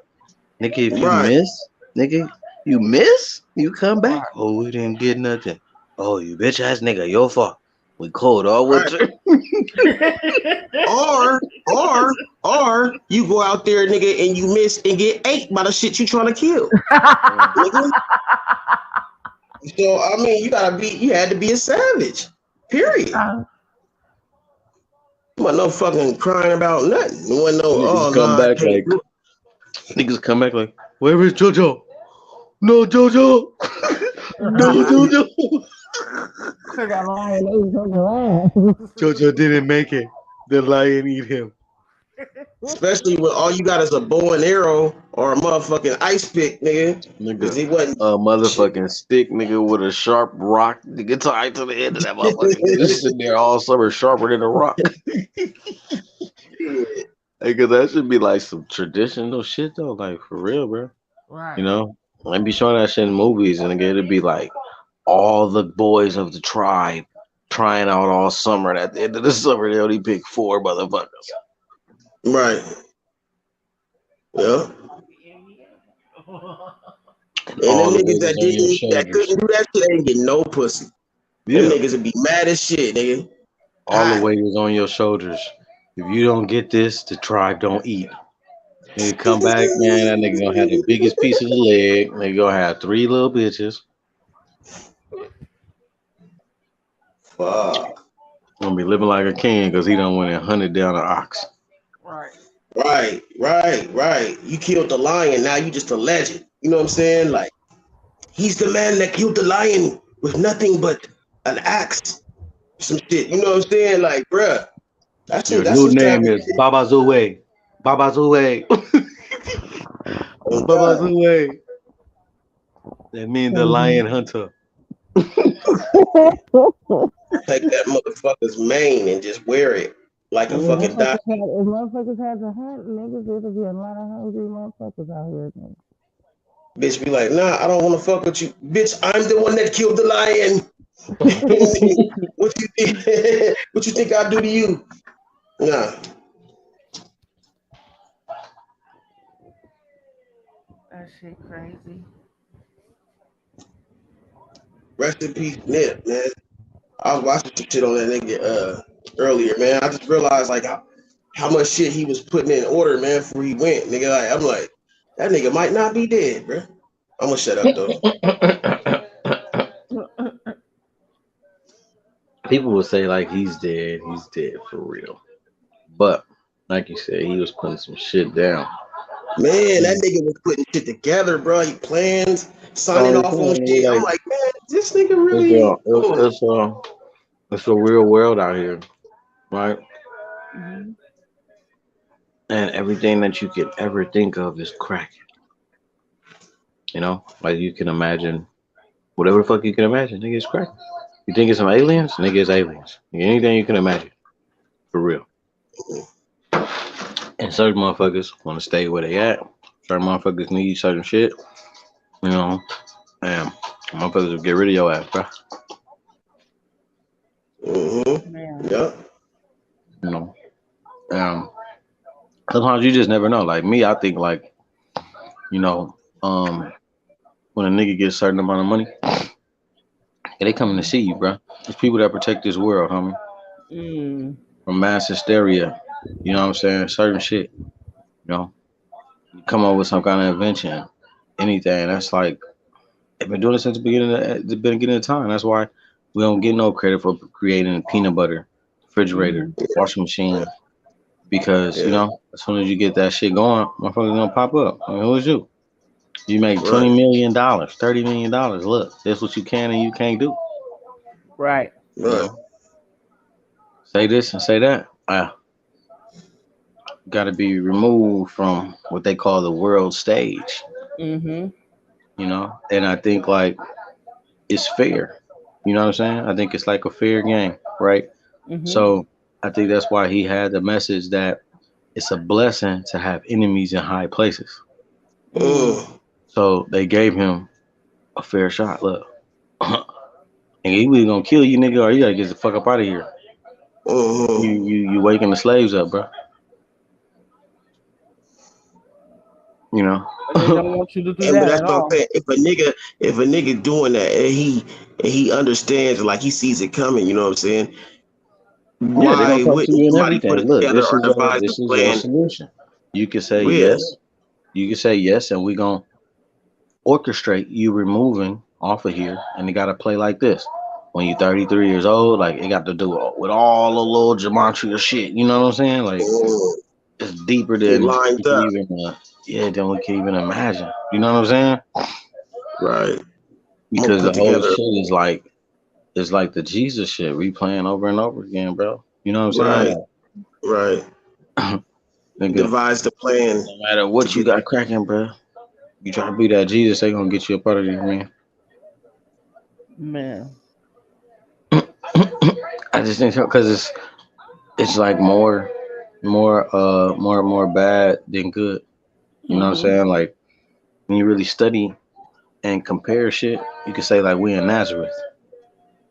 Nigga, if you Right. miss, nigga, you miss, you come back. Right. Oh, we didn't get nothing. Oh, you bitch ass nigga, your fault. We cold all Right. winter. Or or you go out there, nigga, and you miss and get ate by the shit you trying to kill. Nigga. So I mean, you had to be a savage. Period. Wasn't no fucking crying about nothing. There wasn't no, Niggas oh no, come I back can't like do niggas come back like, where is JoJo? No JoJo. No JoJo. Cause I'm lying. JoJo didn't make it. the lion eat him. Especially when all you got is a bow and arrow or a motherfucking ice pick, nigga. Because Nigga, he wasn't a motherfucking stick, nigga, with a sharp rock, nigga, tied to the end of that motherfucker. Just sitting there all summer, sharper than a rock. Because that should be like some traditional shit though, like for real, bro. Right. You know, I be showing that shit in movies, and again, it'd be like all the boys of the tribe trying out all summer. And at the end of the summer, they only pick 4 motherfuckers. Right. Yeah. And them All the niggas weight is on your that shoulders. couldn't do that shit ain't getting no pussy. Yeah. Them niggas would be mad as shit, nigga. All the weight is on your shoulders. If you don't get this, the tribe don't eat. Nigga come back, man. That nigga gonna have the biggest piece of the leg. Nigga gonna have 3 little bitches. Fuck. Gonna be living like a king because he done went and hunted down an ox. Right. Right. You killed the lion, now you just a legend. You know what I'm saying? Like, he's the man that killed the lion with nothing but an axe. Some shit. You know what I'm saying? Like, bruh. Your That's new some type name of is shit. Baba Zoué. Baba Zoué. Baba Zoué. That means the lion hunter. Take that motherfucker's mane and just wear it like a fucking dog. If motherfuckers had to hunt, niggas, there'd be a lot of hungry motherfuckers out here. Man. Bitch be like, nah, I don't want to fuck with you. Bitch, I'm the one that killed the lion. What you think? What you think I'll do to you? Nah. That shit crazy. Rest in peace, Nip, man. I was watching some shit on that nigga earlier, man. I just realized like how much shit he was putting in order, man, before he went. Nigga, like, I'm like, that nigga might not be dead, bro. I'm gonna shut up though. People will say like he's dead for real. But like you said, he was putting some shit down. Man, that nigga was putting shit together, bro. He plans, signing off on shit. I'm like, man, this nigga really. It's a real world out here, right? Mm-hmm. And everything that you could ever think of is cracking. You know, like you can imagine whatever the fuck you can imagine, nigga, it's cracking. You think it's some aliens? Nigga, it's aliens. Anything you can imagine. For real. And certain motherfuckers want to stay where they at. Certain motherfuckers need certain shit. You know, and motherfuckers will get rid of your ass, bro. Mm-hmm. Yeah. You know, sometimes you just never know. Like me, I think like, you know, when a nigga gets a certain amount of money, they coming to see you, bro. There's people that protect this world, homie. From mass hysteria. You know what I'm saying? Certain shit. You know, you come up with some kind of invention, anything. That's like they've been doing it since the beginning of time. That's why we don't get no credit for creating peanut butter, refrigerator, washing machine. Because you know, as soon as you get that shit going, motherfuckers gonna pop up. I mean, who is you? You make $20 million, $30 million. Look, that's what you can and you can't do. Right. You know? Say this and say that. Got to be removed from what they call the world stage. Mm-hmm. You know, and I think like it's fair. You know what I'm saying? I think it's like a fair game, right? Mm-hmm. So I think that's why he had the message that it's a blessing to have enemies in high places. So they gave him a fair shot. Look, and he was gonna kill you, nigga, or you gotta get the fuck up out of here. You waking the slaves up, bro. You know. They don't want you to do But that that's at what I'm all. saying. If a nigga doing that and he understands, like he sees it coming, you know what I'm saying? Yeah, they're Why gonna talk to wouldn't you and somebody put everything. it Look, together or devise this a is your plan? solution. You can say Yeah. yes. You can say yes, and we're gonna orchestrate you removing off of here, and it gotta play like this. When you're 33 years old, like it got to do with all the little gematria of shit. You know what I'm saying? Like it's deeper It than lines we can up. even than we can even imagine. You know what I'm saying? Right. Because the put whole together. shit is like the Jesus shit replaying over and over again, bro. You know what I'm saying? Right. Like, Right. Nigga, Devise the plan. no matter what you got cracking, bro. You try to be that Jesus, they gonna get you a part of this, man. Man. I just think so because it's like more bad than good. You know what I'm Mm-hmm. saying? Like when you really study and compare shit, you can say like we in Nazareth.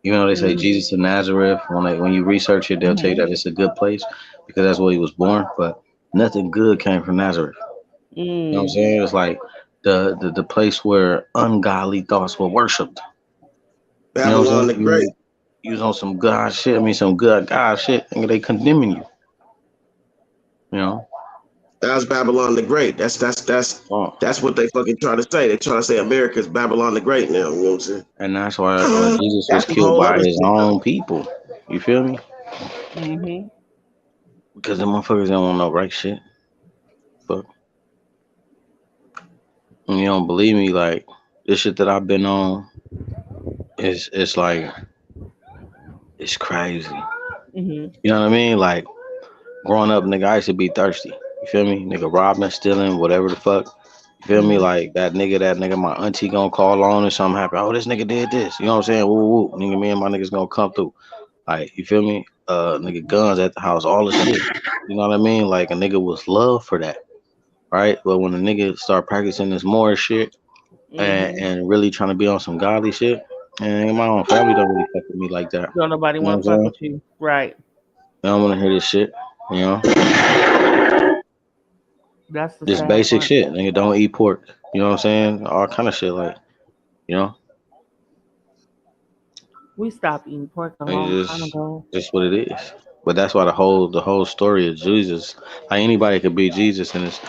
Even though they say Mm-hmm. Jesus of Nazareth, when you research it, they'll tell you Mm-hmm. that it's a good place because that's where he was born. But nothing good came from Nazareth. You know what I'm Mm. saying? It's like the place where ungodly thoughts were worshipped. You know what I'm Babylon the saying? Great. You was on some God shit. I mean, some good God shit, and they condemning you. You know? That's Babylon the Great. Oh. That's what they fucking trying to say. They trying to say America's Babylon the Great now. You know what I'm saying? And that's why Jesus was That's a killed whole by other his shit though. own people. You feel me? Mm-hmm. Because the motherfuckers don't want no right shit. But you don't believe me, like this shit that I've been on it's like it's crazy. Mm-hmm. You know what I mean? Like growing up, nigga, I used to be thirsty. You feel me? Nigga robbing, stealing, whatever the fuck. You feel me? Mm-hmm. Like that nigga, my auntie gonna call on or something happen. Oh, this nigga did this. You know what I'm saying? Woo woo. Nigga, me and my niggas gonna come through. Like, you feel me? Nigga, guns at the house, all the shit. You know what I mean? Like a nigga was love for that, right? But when a nigga start practicing this more shit Mm-hmm. and really trying to be on some godly shit, and my own family don't really fuck with me like that. Don't nobody You know what want I'm to fuck saying? with you. Right. They don't want to hear this shit. You know, That's the this sad basic part. shit. Nigga, don't eat pork. You know what I'm saying? All kind of shit. Like, you know, We stopped eating pork a long it's time ago. just what it is. But that's why the whole story of Jesus, like anybody could be Jesus, and it's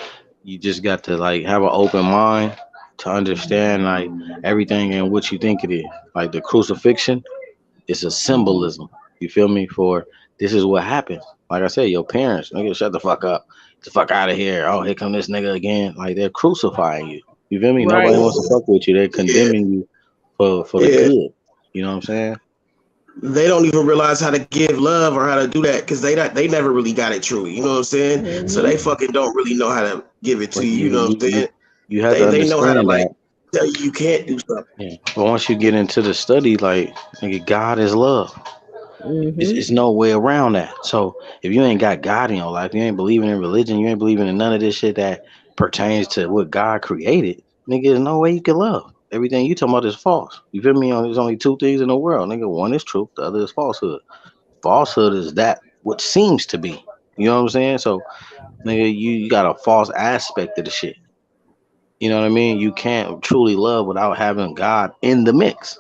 you just got to like have an open mind to understand like everything and what you think it is. Like the crucifixion is a Mm-hmm. symbolism. You feel me? For this is what happens. Like I said, your parents, nigga, shut the fuck up. Get the fuck out of here. Oh, here come this nigga again. Like they're crucifying you. You feel me? Nobody Right. wants to fuck with you. They're Yeah. condemning you for the Yeah. good. You know what I'm saying? They don't even realize how to give love or how to do that because they never really got it truly. You know what I'm saying? So Mm-hmm. they fucking don't really know how to give it to But you. you You know what you I'm you saying? you have to They know how to understand like that. tell you can't do something. Yeah. But once you get into the study, like nigga, God is love. Mm-hmm. It's no way around that. So if you ain't got God in your life, you ain't believing in religion, you ain't believing in none of this shit that pertains to what God created, nigga, there's no way you can love. Everything you talking about is false. You feel me? There's only two things in the world, nigga. One is truth, the other is falsehood. Falsehood is that what seems to be. You know what I'm saying? So, nigga, you got a false aspect of the shit. You know what I mean? You can't truly love without having God in the mix.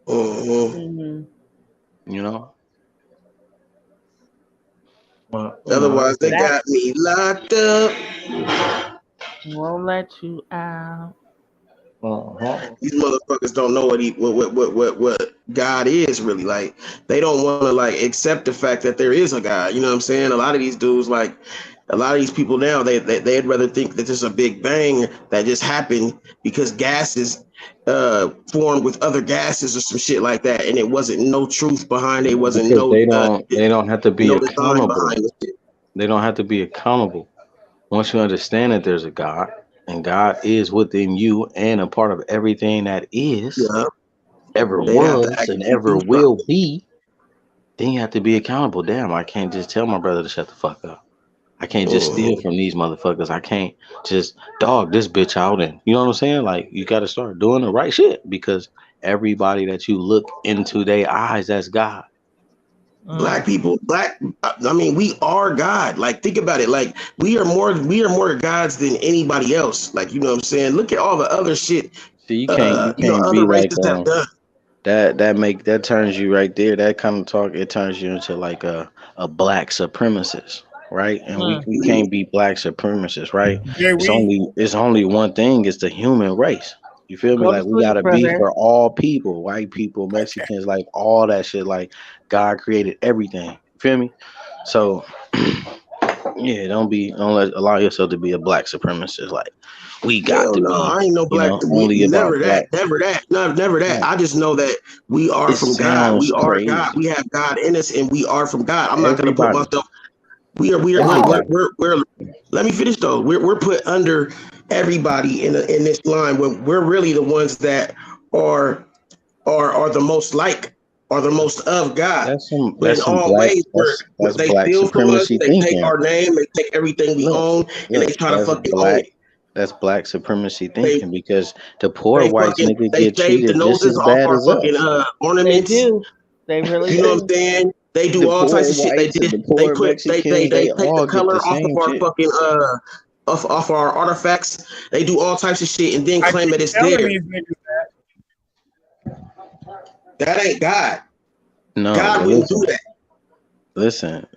Mhm. Mm-hmm. You know? Well, you know, Otherwise, they That got me locked up. won't let you out. uh-huh. These motherfuckers don't know what God is really like. They don't want to like accept the fact that there is a God. You know what I'm saying? A lot of these dudes, like a lot of these people now, they'd rather think that there's a big bang that just happened because gases formed with other gases or some shit like that, and it wasn't no truth behind it. It wasn't Because no they don't have to be no design accountable. behind the shit. They don't have to be accountable. Once you understand that there's a God and God is within you and a part of everything that is, Yeah, ever they have to was, and actually ever do will something. be, then you have to be accountable. Damn, I can't just tell my brother to shut the fuck up. I can't just steal Mhm. from these motherfuckers. I can't just dog this bitch out, and you know what I'm saying? Like you got to start doing the right shit because everybody that you look into their eyes, that's God. Black people, I mean, we are God. Like, think about it. Like, we are more gods than anybody else. Like, you know what I'm saying? Look at all the other shit. See, you can't Other be like races have done. that turns you right there. That kind of talk it turns you into like a black supremacist, right? And we Mhm. can't be black supremacists, right? Yeah, we. It's only one thing. It's the human race. You feel me? Go to Like we sleep, gotta be brother. for all people, white people, Mexicans, like all that shit. Like God created everything. You feel me? So yeah, allow yourself to be a black supremacist. Like we got Hell to no, be, I ain't no black. only Never about that. black. Never that. No, never that. Right. I just know that we are It from God. sounds We are God. crazy. We have God in us, and we are from God. I'm not gonna put Everybody. myself. We are Everybody. we're let me finish though. We're put under everybody in this line when we're really the ones that are are the most like are the most of God. But in That's some all black ways, that's they black steal from us, supremacy they take thinking. our name, they take everything we Look, own, and they look, try to fucking own it. that's black supremacy They thinking because the poor whites nigga they get shave the treated just noses as off bad our as fucking us. They ornaments. do. They really You know what do. I'm saying? They do The all types poor of shit. They whites and did. the They poor put. Mexicans, They they take the all get color the off of same our shit. fucking off our artifacts. They do all types of shit and then I claim keep that it's telling there. these niggas that. That ain't God. No, God but wouldn't do that. listen.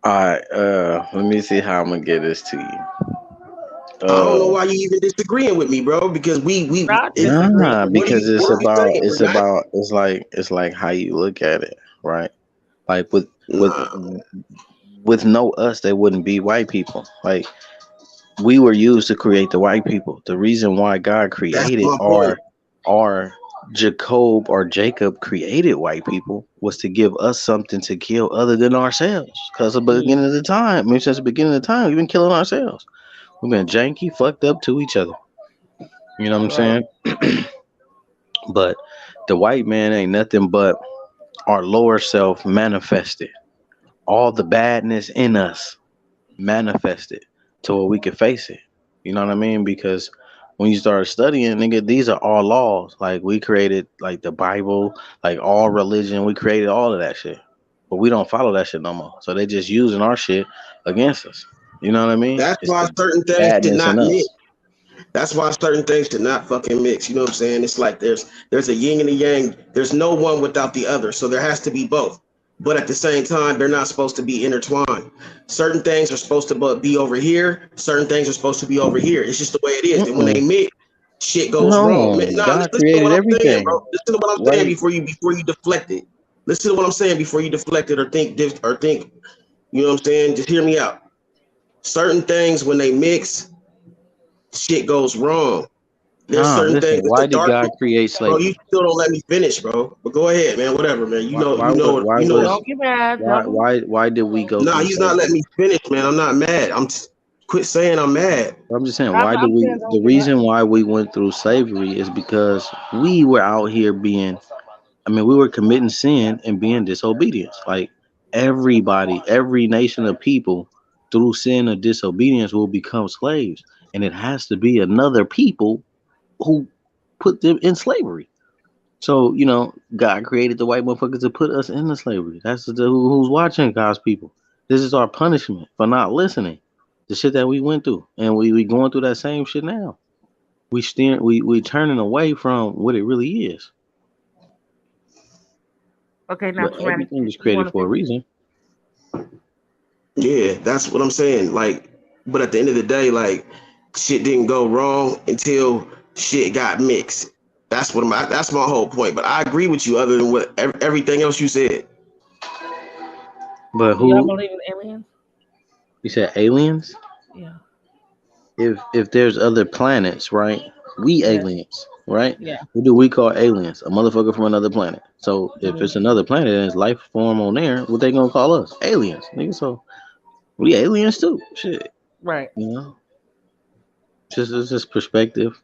All right, let me see how I'm gonna get this to you. I don't know why you even disagreeing with me, bro. Because we Not if disagreeing Nah, what are because you what are you saying? We're not. it's like how you look at it, right? Like with Nah, with no us, there wouldn't be white people. Like we were used to create the white people. The reason why God that's created my point. or Jacob created white people was to give us something to kill other than ourselves. Because at the beginning of the time, I mean, since the beginning of the time, we've been killing ourselves. We've been janky, fucked up to each other. You know what I'm saying? But the white man ain't nothing but our lower self manifested. All the badness in us manifested to where we can face it. You know what I mean? Because when you start studying, nigga, these are all laws. Like we created like the Bible, like all religion, we created all of that shit. But we don't follow that shit no more. So they just using our shit against us. You know what I mean? That's It's why the certain things should badness in not mix. us. That's why certain things should not fucking mix. You know what I'm saying? It's like there's a yin and a yang. There's no one without the other. So there has to be both. But at the same time, they're not supposed to be intertwined. Certain things are supposed to be over here. Certain things are supposed to be over here. It's just the way it is. And when they Mm-mm. mix, shit goes wrong. Man, No, nah, God listen to created what I'm saying, bro. everything. Listen to what I'm saying Why? before you deflect it. Listen to what I'm saying before you deflect it or think. You know what I'm saying? Just hear me out. Certain things when they mix, shit goes wrong. There's Nah, certain listen. things. It's Why a did dark, God create bro. You slavery? still don't let me finish, bro. But go ahead, man. Whatever, man. Why? Why would? Why You know what. was? Don't get mad. Tell them. Why did we go Nah, through he's not letting slavery? me finish, man. I'm not mad. Quit saying I'm mad. I'm just saying, I'm, why did I'm we? saying The don't get mad. reason why we went through slavery is because we were out here being. I mean, we were committing sin and being disobedient. Like everybody, every nation of people, through sin or disobedience, will become slaves, and it has to be another people who put them in slavery. So God created the white motherfuckers to put us into slavery. That's who's watching God's people. This is our punishment for not listening. The shit that we went through, and we going through that same shit now. We turning away from what it really is. Okay, now, But Semantic, everything is you created want for to a reason. Yeah, that's what I'm saying. Like, but at the end of the day, like, shit didn't go wrong until shit got mixed. That's my whole point. But I agree with you, other than what everything else you said. But Do y'all who? believe in aliens? You said aliens? Yeah. If there's other planets, right? We Yes. aliens, right? Yeah. Who do we call aliens? A motherfucker from another planet. So if Mhm. it's another planet and it's life form on there, what they gonna call us? Aliens, nigga. So we aliens too. Shit, Right. you know. Just it's just perspective.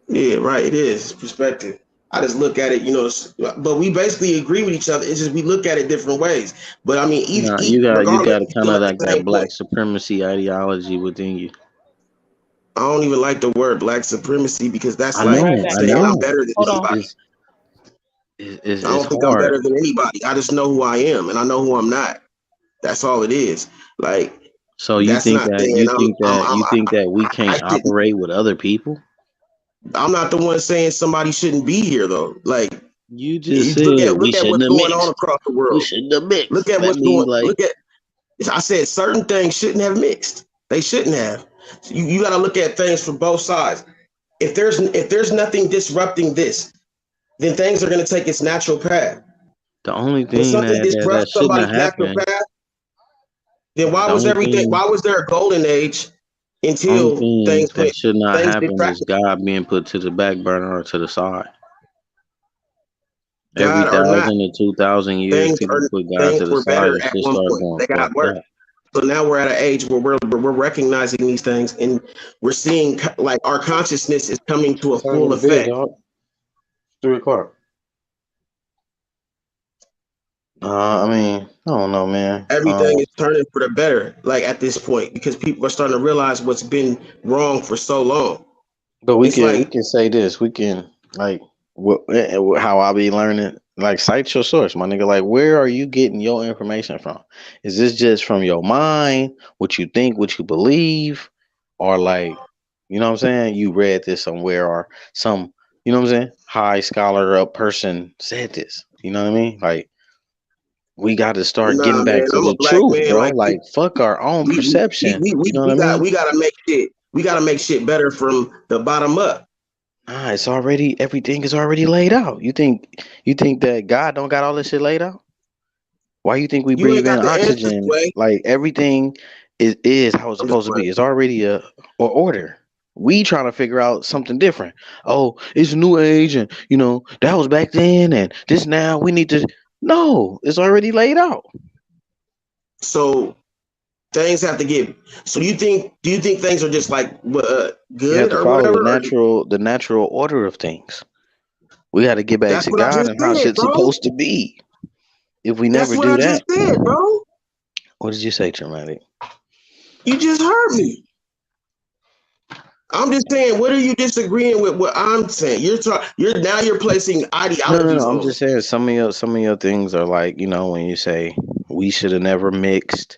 Yeah, right. It is perspective. I just look at it, but we basically agree with each other. It's just we look at it different ways. But I mean, Nah, each you regardless, got we kind still of at the like that same black point. supremacy ideology within you. I don't even like the word black supremacy because that's I Don't like write know, that I saying I'm down. know. better than Hold It's on. somebody. it's it's, I it's don't think I'm hard. better than anybody. I just know who I am and I know who I'm not. That's all it is. Like So that's not saying you think that we I can't shouldn't. operate with other people? I'm not the one saying somebody shouldn't be here though. Like You just you said we look at shouldn't what's have going on mixed. across the We world. shouldn't have Look mixed. at That what's means going. like Look at. I said certain things shouldn't have mixed. They shouldn't have. You got to look at things from both sides. If there's nothing disrupting this, then things are going to take its natural path. the only When thing something that disrupts shouldn't have somebody's natural happened. path, then The only why thing was there a golden age only until thing things that went should not things happen is detracted? God being put to the back burner or to the side. Every God or not, 1,000 to 2,000 years, people put God to things the were side better and at shit one started point. going They got fucked worse. up. So now we're at an age where we're recognizing these things, and we're seeing like our consciousness is coming to a Time to full go to bed, effect. dog. 3 o'clock. I mean, I don't know, man. Everything is turning for the better, like at this point, because people are starting to realize what's been wrong for so long. But we It's like can say this. We can like how I be learning. Like cite your source, my nigga. Like where are you getting your information from? Is this just from your mind, what you think, what you believe, or like you know what I'm saying? You read this somewhere or some you know what I'm saying? High scholar up person said this. You know what I mean? Like we got to start getting nah, back man, to I'm a the black truth, man. bro. Like Like fuck our own perception. You know what I mean? we gotta make shit. We gotta make shit better from the bottom up. Nah, it's already everything is already laid out. You think that God don't got all this shit laid out? Why you think we You ain't breathe in got the answers, oxygen? Sway. Like everything is how it's I'm just supposed to playing. be. It's already a order. We trying to figure out something different. Oh, it's a new age, and you know that was back then, and this now we need to. No, it's already laid out. So things have to get. So do you think things are just like You have good to or follow whatever? Or the natural order of things. We got to get back that's to what I God just and how said, shit's bro. supposed to be. If we That's never what do I just that, said, bro. what did you say, Traumatic? You just heard me. I'm just saying, what are you disagreeing with what I'm saying? You're placing No. ideologies I'm on me. just saying some of your things are like you know when you say we should have never mixed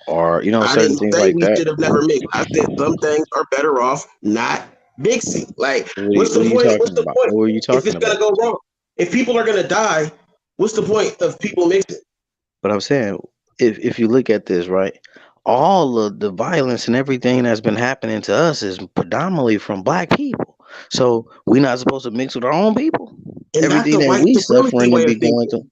or you know I certain didn't things say like we that. should have never mixed. I said some things are better off not mixing. Like, what's the What are you point? What's talking the about? point What are you if talking it's gonna about? go wrong? If people are gonna die, what's the point of people mixing? But I'm saying if you look at this right, all of the violence and everything that's been happening to us is predominantly from black people. So we're not supposed to mix with our own people. And that's Everything a that white we supremacy suffering and way of be going thinking.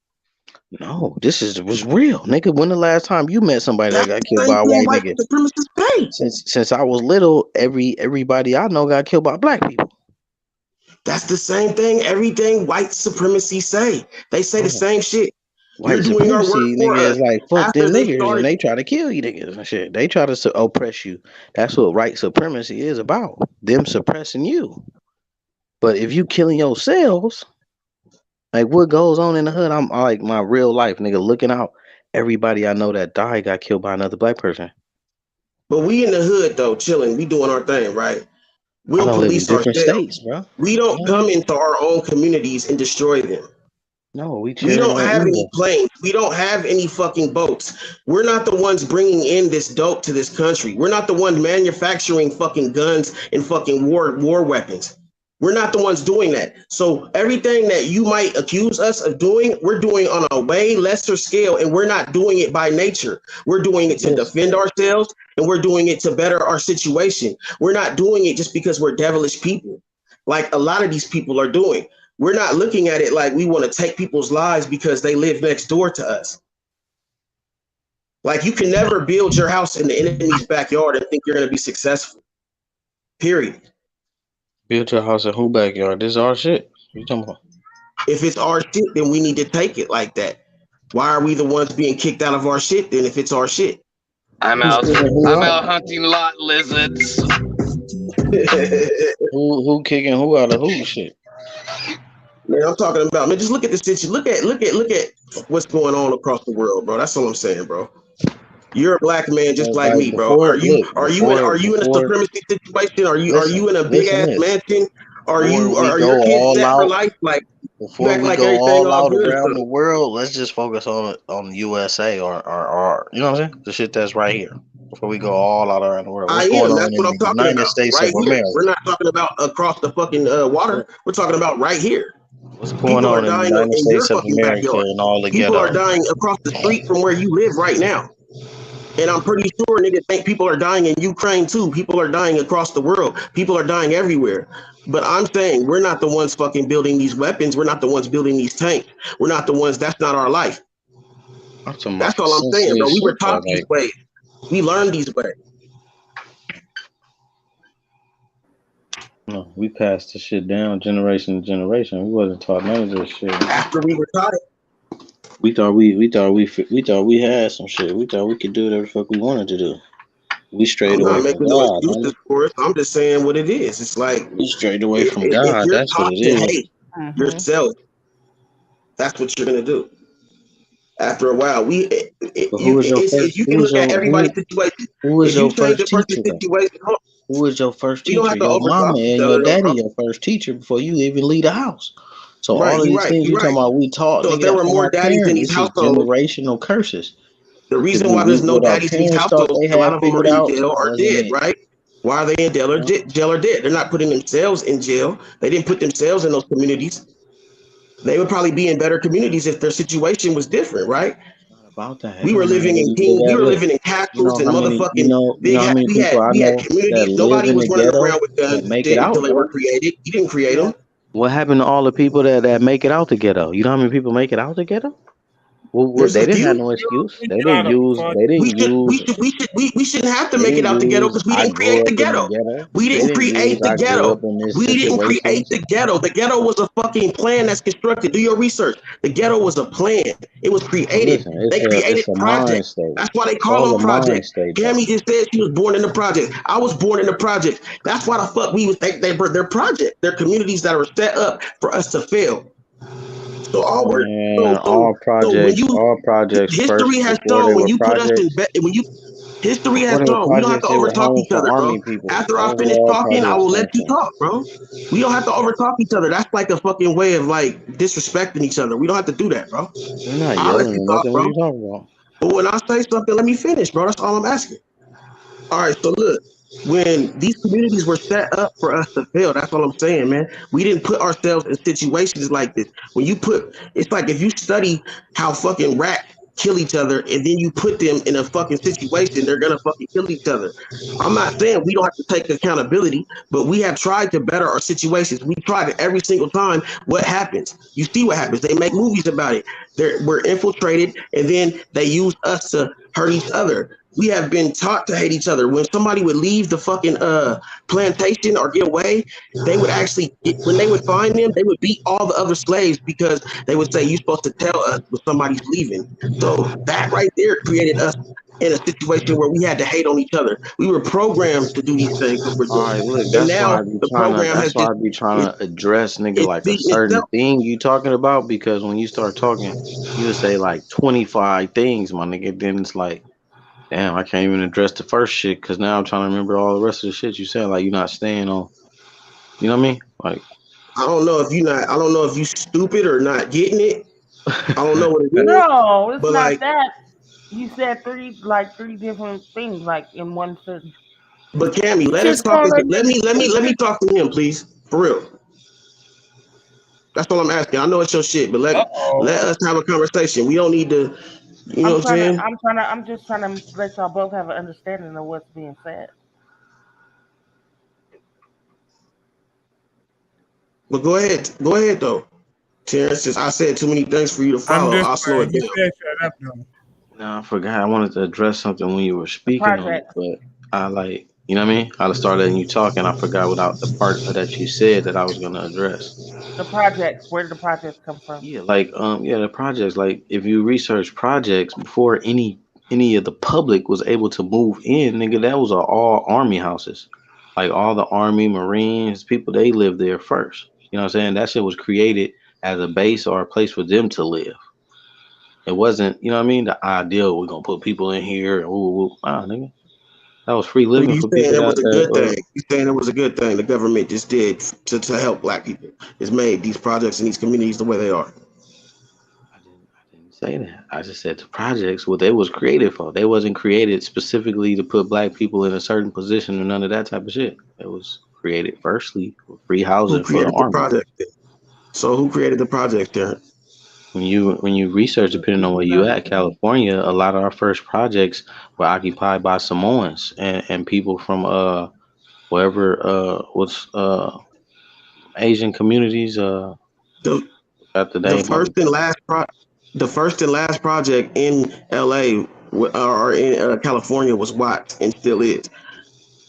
through. No, this is was real, nigga. When the last time you met somebody that That's got the killed same by a thing white white nigga? supremacists say. Since I was little, everybody I know got killed by black people. That's the same thing. Everything white supremacy say. They say the Oh, same shit. You're white doing our work supremacy, for nigga, us. is like fuck After them they niggers, and started, they try to kill you niggas and shit. They try to oppress you. That's what white supremacy is about. Them suppressing you. But if you killing yourselves, like what goes on in the hood, I'm like my real life nigga looking out. Everybody I know that died got killed by another black person. but we in the hood though, chilling. We doing our thing, right? I We'll don't live in police different ourselves. states, bro. We don't No, come into our own communities and destroy them. no, we We chilling don't on have any either. planes. We don't have any fucking boats. We're not the ones bringing in this dope to this country. We're not the one manufacturing fucking guns and fucking war weapons. We're not the ones doing that. So everything that you might accuse us of doing, we're doing on a way lesser scale, and we're not doing it by nature. We're doing it to Yes. defend ourselves, and we're doing it to better our situation. We're not doing it just because we're devilish people, like a lot of these people are doing. We're not looking at it like we want to take people's lives because they live next door to us. Like you can never build your house in the enemy's backyard and think you're going to be successful. Period. Build your house in who backyard? This is our shit. What you talking about? If it's our shit, then we need to take it like that. Why are we the ones being kicked out of our shit then if it's our shit? I'm Who's out. kicking who I'm out? out hunting lot lizards. Who kicking who out of who shit? Man, I'm talking about, man, just look at the situation. Look at what's going on across the world, bro. That's all I'm saying, bro. You're a black man just like Like me, bro. Are you in a before supremacy situation? Are listen, you in a big listen ass this. mansion? Before we Are go your kids all set for out, life? Like you before act we like go everything all all out good or around the something. world, let's just focus on USA or you know what I'm saying? The shit that's right here. Before we go all out around the world. I What's going am. on That's what in I'm the talking United about. States Right of here. America? We're not talking about across the fucking water. We're talking about right here. What's going People are on in the dying United in your States of fucking America backyard. and all the People are ghetto? dying across the street from where you live right now. And I'm pretty sure niggas think people are dying in Ukraine too. People are dying across the world. People are dying everywhere. But I'm saying we're not the ones fucking building these weapons. We're not the ones building these tanks. We're not the ones. That's not our life. I'm talking about That's some all I'm saying, bro. sensitive We were shit though. taught these Like ways. We learned these ways. No, we passed the shit down generation to generation. We wasn't taught none of this shit. After we were taught it. We thought we had some shit. We thought we could do whatever the fuck we wanted to do. We strayed I'm away not from making no God, excuses homie. for it. I'm just saying what it is. It's like We strayed away from if God. you're That's what taught it to is. hate yourself, that's what you're gonna do. After a while, But who was your first? if you can look at everybody's situation. Who was If you your change a first person's teacher though? situation, Who was your first we don't teacher? have to Your overtalk mama each and your other, though, daddy, bro. your first teacher before you even leave the house. So Right, all of you're these right, things you're you right. talking about, we taught, So if nigga, there that were from more our daddies in parents. these This is households, generational curses. the Cause reason why there's no what our daddies in these parents thought households, they a lot had of them are figured in out jail or wasn't dead, it. right? Why are they in jail or dead? They're not putting themselves in jail. They didn't put themselves in those communities. They would probably be in better communities if their situation was different, right? About that. We It were don't matter living where in you live we at. were Look, living in you castles know and how many motherfucking you know how many people I we had know that communities. live Nobody in was the running ghetto around with guns that and make it shit until out they were though. created. You didn't create them. What happened to all the people that make it out the ghetto? You know how many people make it out the ghetto? Well, There's they a didn't have few. no excuse. They Get out didn't of use. fun. They didn't use. We shouldn't have to They make it didn't out the ghetto use. because we I didn't create grew the up in the ghetto. ghetto. We They didn't didn't create use. the I grew ghetto. up in this We didn't situation. create the ghetto. The ghetto was a fucking plan that's constructed. Do your research. The ghetto was a plan. It was Well, created. listen, They created it's a mind projects. state. That's why they It's call all them a mind projects. state, though. Cammy just said she was born in the project. I was born in the project. That's why the fuck we was they're project. They're communities that are set up for us to fail. So all we're And so when you all projects history first has before they shown when were you put us in projects. when you history Before has they were shown we don't have projects, to they were overtalk homes each for other, bro. army people. After I That was finish where all talking, I projects will come let you from. talk, bro. We don't have to overtalk each other. That's like a fucking way of like disrespecting each other. We don't have to do that, bro. You're not I'll let yelling you or talk, nothing. What are bro. you talking about? But when I say something, let me finish, bro. That's all I'm asking. All right, so look, when these communities were set up for us to fail, that's all I'm saying, man. We didn't put ourselves in situations like this. When you put, it's like if you study how fucking rats kill each other and then you put them in a fucking situation, they're gonna fucking kill each other. I'm not saying we don't have to take accountability, but we have tried to better our situations. We tried it every single time. What happens? You see what happens. They make movies about it. We're infiltrated, and then they use us to hurt each other. We have been taught to hate each other. When somebody would leave the fucking plantation or get away, they would when they would find them, they would beat all the other slaves because they would say, "You're supposed to tell us when somebody's leaving." So that right there created us in a situation where we had to hate on each other. We were programmed to do these things that we're All doing, right, look, and now the program has just to address nigga it's like a beaten certain itself. thing you talking about because when you start talking, you would say like 25 things, my nigga. Then it's like, damn, I can't even address the first shit because now I'm trying to remember all the rest of the shit you said. Like you're not staying on, you know what I mean? Like I don't know if you not. I don't know if you stupid or not getting it. I don't know what it is, No, it's but not like, that. You said three different things like in one sentence. but Cammy, let us Just talk. call it. Let me talk to him, please, for real. That's all I'm asking. I know it's your shit, but let us have a conversation. We don't need to. You know what I'm saying? I'm just trying to let y'all both have an understanding of what's being said. But go ahead though, Terrence. Since I said too many things for you to I'm follow, just I'll slow it he down. said shut up though. no, I forgot. I wanted to address something when you were The speaking on it, project. but I like, you know what I mean? I started letting you talk and I forgot without the part that you said that I was gonna address. The projects. Where did the projects come from? Yeah, like yeah, the projects. Like if you research projects before any of the public was able to move in, nigga, that was all army houses. Like all the army, marines, people they lived there first. You know what I'm saying? That shit was created as a base or a place for them to live. It wasn't, you know what I mean, the ideal we're gonna put people in here and woo woo. Nah, nigga. That was free So living you for saying people it was a good that thing? You saying it was a good thing the government just did to help black people? It's made these projects in these communities the way they are. say that. I just said the projects, what they was created for. They wasn't created specifically to put black people in a certain position or none of that type of shit. It was created firstly for free Who housing for the created the army. project? So who created the project, Terrence? When you research, depending on where you at, California, a lot of our first projects were occupied by Samoans and people from wherever what's Asian communities The at the the name of first and last the first and last project in LA or in California was Watts and still is.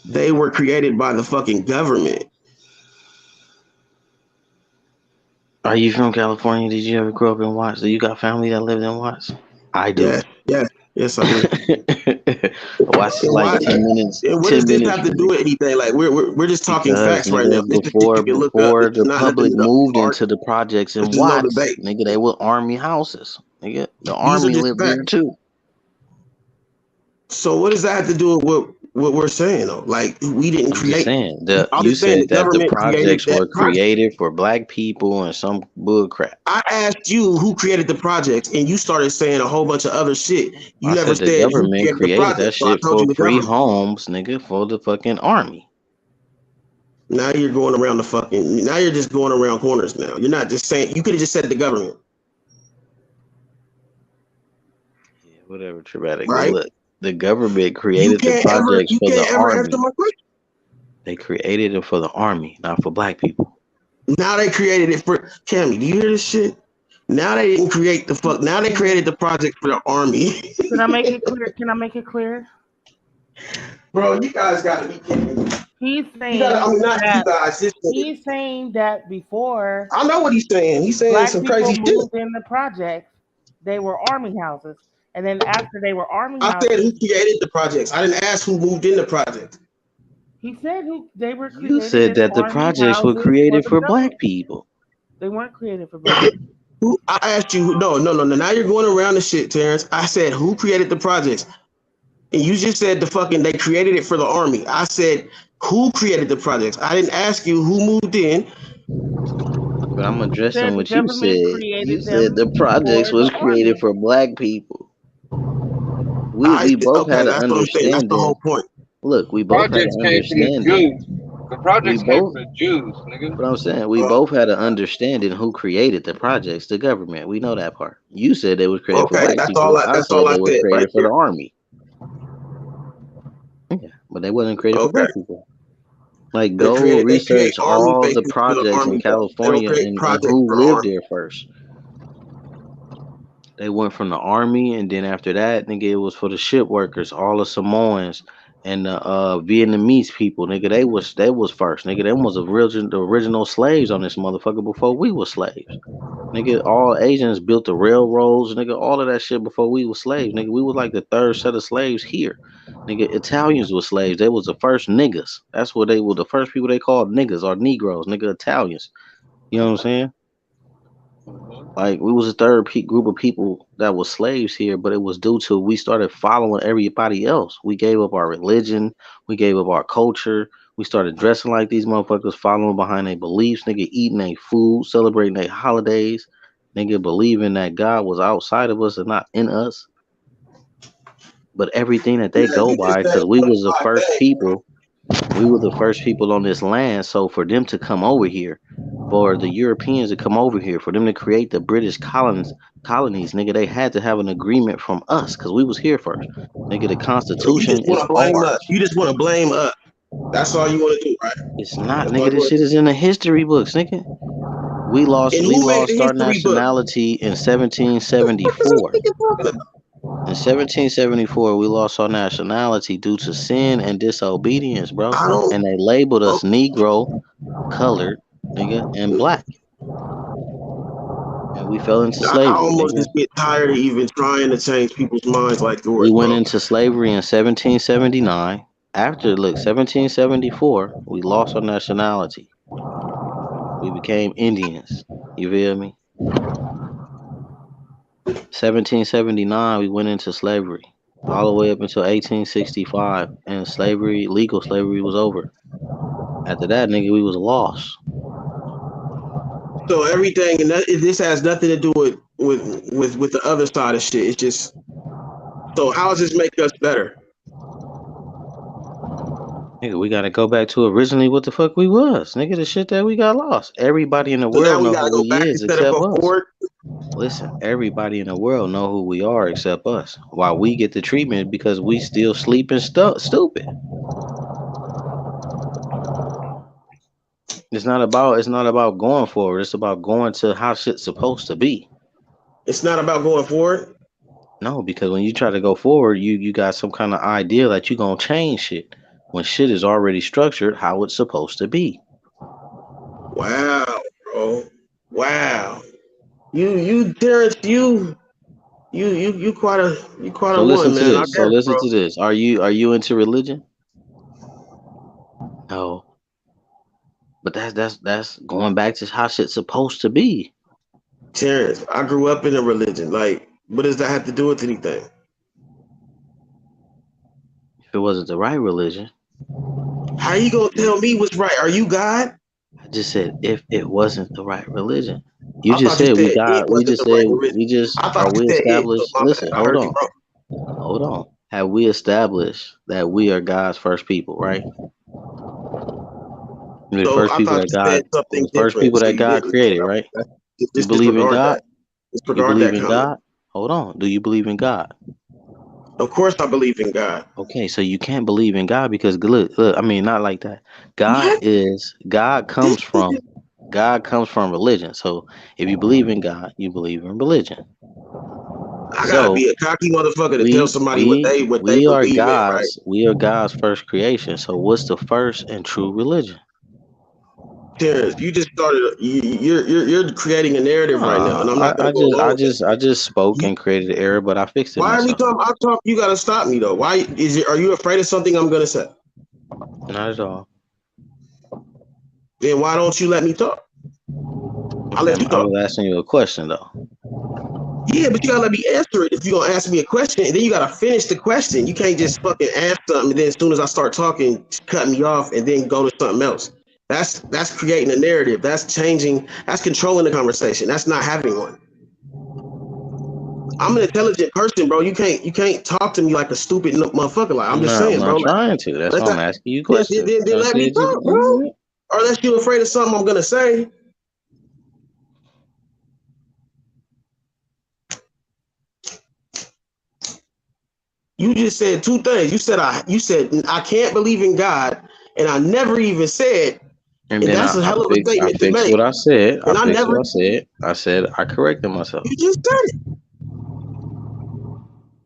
They were created by the fucking government. Are you from California? Did you ever grow up in Watts? Do you got family that lived in Watts? I do. Yes, I do. Watts is And like why? 10 minutes. And what does 10 this minutes have to from do me. with anything? Like we're just talking Because facts right now. nigga, This is shit before you can look up. before This is the not public nothing up moved hard. into the projects This in is no Watts, debate. nigga, they were army houses. Nigga, the These are army just lived there facts. too. So what does that have to do with what we're saying though? Like we didn't I'm just create. saying I'm you just saying the said that the government created projects that were project. created for black people and some bull crap. I asked you who created the projects, and you started saying a whole bunch of other shit. You I never said the said who government created the created project, that so I shit told you for the free government. homes, nigga, for the fucking army. Now you're going around the fucking. Now you're just going around corners. Now you're not just saying. You could have just said the government, Yeah, whatever, traumatic. But right? look, the government You created the can't ever. projects You for the can't ever answer army. my question. They created it for the army, not for black people. Now they created it for Cammy. Do you hear this shit? Now they didn't create the fuck. Now they created the project for the army. Can I make it clear? Can I make it clear? Bro, you guys gotta be kidding me. He's You saying gotta. I mean, not you that guys. This nigga. he's saying that before I know what he's saying. He's saying black some people crazy shit. moved in the projects, they were army houses, and then after they were army I said who houses, created the projects. I didn't ask who moved in the project. he said who they were You created said as that the army projects were houses for created the for government. black people. They weren't created for black people. Who I asked you? No. Now you're going around the shit, Terrence. I said who created the projects, and you just said the fucking they created it for the army. I said who created the projects. I didn't ask you who moved in. But I'm He said addressing the what you government said. You created said them the projects for was the created army. for black people. We both Okay, had an that's what I'm saying. That's the understanding. whole point. Look, we both had Projects an came from the understanding. Jews. The We projects came both from the Jews, nigga. But I'm saying we both had an understanding who created the projects, the government. We know that part. You said they was created for Okay, black people. I that's said all I they was said right created for the there. army. Yeah, but they wasn't created for Okay, black people. Like they go create research army all the bases for the projects in army though. They don't California create and projects who for the lived army. there first. They went from the army, and then after that, nigga, it was for the ship workers, all the Samoans and the Vietnamese people, nigga. They was first, nigga. Them was the original slaves on this motherfucker before we were slaves. Nigga, all Asians built the railroads, nigga, all of that shit before we were slaves. Nigga, we was like the third set of slaves here. Nigga, Italians were slaves. They was the first niggas. That's what they were the first people they called niggas or Negroes, nigga, Italians. You know what I'm saying? Like we was a group of people that was slaves here, but it was due to we started following everybody else. We gave up our religion, we gave up our culture, we started dressing like these motherfuckers, following behind their beliefs, nigga, eating their food, celebrating their holidays, nigga, believing that God was outside of us and not in us. But everything that they Yeah, go you just by, said because we one was the five first things. people, we were the first people on this land. So for them to come over here, for the Europeans to come over here, for them to create the British colonies, nigga, they had to have an agreement from us because we was here first. Nigga, the So you Constitution just want is to blame us. ours. You just want to blame us. That's all you want to do, right? It's not, That's all nigga. you This want shit to is in the history books, nigga. We do. lost And we who made lost the our history book? nationality in What is this 1774. nigga talking about? In 1774, we lost our nationality due to sin and disobedience, bro. I don't. And they labeled Oh, us Negro, colored, nigga, and black. And we fell into I slavery, almost nigga. just get tired of even trying to change people's minds like We yours, went bro. into slavery in 1779. After, look, 1774, we lost our nationality. We became Indians. You feel me? 1779, we went into slavery. All the way up until 1865. And slavery, legal slavery was over. After that, nigga, we was lost. So everything, and this has nothing to do with the other side of shit. It's just. So how does this make us better? Nigga, we gotta go back to originally what the fuck we was. Nigga, the shit that we got lost. Everybody in the So now world we know got to who go we back is instead of except go us. forward. Listen, everybody in the world know who we are except us. Why we get the treatment because we still sleeping stupid. It's not about going forward. It's about going to how shit's supposed to be. It's not about going forward. No, because when you try to go forward, you got some kind of idea that you gonna change shit when shit is already structured how it's supposed to be. Wow, bro. Wow. You Terrence, you quite a So listen one, to man. I this. So guess, listen bro. to this. Are you into religion? No. But that's going back to how shit's supposed to be. Terrence, I grew up in a religion. Like, what does that have to do with anything? If it wasn't the right religion, How you gonna tell me what's right? Are you God? I just said if it wasn't the right religion. You I just thought you said we said it got. We wasn't just the right said religion. we just I are thought you we said it. So established. my Listen, bad. I hold heard you on, wrong. hold on. Have we established that we are God's first people, right? We're the So first I people thought that you said God, we're something the first different. people So that you God didn't. created, right? You Just believe in disregard God? that. You Disregard believe that in comment. God? Hold on. Do you believe in God? Of course, I believe in God. Okay, so you can't believe in God because look, I mean, not like that. What? God This comes from religion. So if you believe in God, you believe in religion. I gotta So be a cocky motherfucker to tell we somebody we what they we are believe in, right? God's first creation. So what's the first and true religion? Terrence, you just started. You're creating a narrative right now, and I'm not gonna go along with that. I just spoke You, and created an error, but I fixed it why every myself. time I talk, you gotta stop me though? Why is it? Are you afraid of something I'm gonna say? Not at all. Then why don't you let me talk? I'll Okay, let you I talk. was asking you a question though. Yeah, but you gotta let me answer it. If you're gonna ask me a question, and then you gotta finish the question. You can't just fucking ask something, and then as soon as I start talking, cut me off, and then go to something else. That's creating a narrative. That's changing. That's controlling the conversation. That's not having one. I'm an intelligent person, bro. You can't talk to me like a stupid motherfucker. Like I'm just I'm saying, bro. not Like, trying to. That's let's why I'm have, asking you then, questions. then I let me said talk, bro. Or unless you're afraid of something I'm gonna say. You just said two things. You said I can't believe in God, and I never even said, and and then that's a hell of a I statement to fixed make. what I said. I And I fixed never. what I said. I said I corrected myself. You just said it.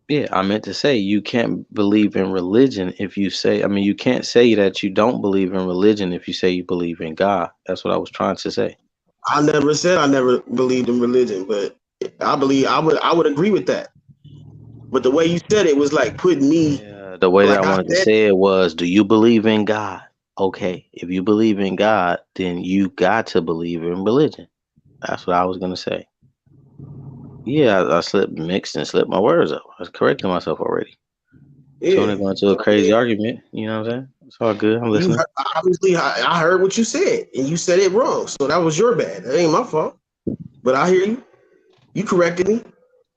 Yeah, I meant to say you can't believe in religion if you say, I mean, you can't say that you don't believe in religion if you say you believe in God. That's what I was trying to say. I never said I never believed in religion, but I would agree with that. But the way you said it was like putting me The way that I like I wanted to said. say it was, do you believe in God? Okay, if you believe in God, then you got to believe in religion. That's what I was gonna say. Yeah, I slipped, mixed and slipped my words up. I was correcting myself already. So I'm Yeah. not going into a I crazy mean, argument. You know what I'm saying? It's all good. I'm you listening. obviously I heard what you said, and you said it wrong. So that was your bad. That ain't my fault. But I hear you. You corrected me.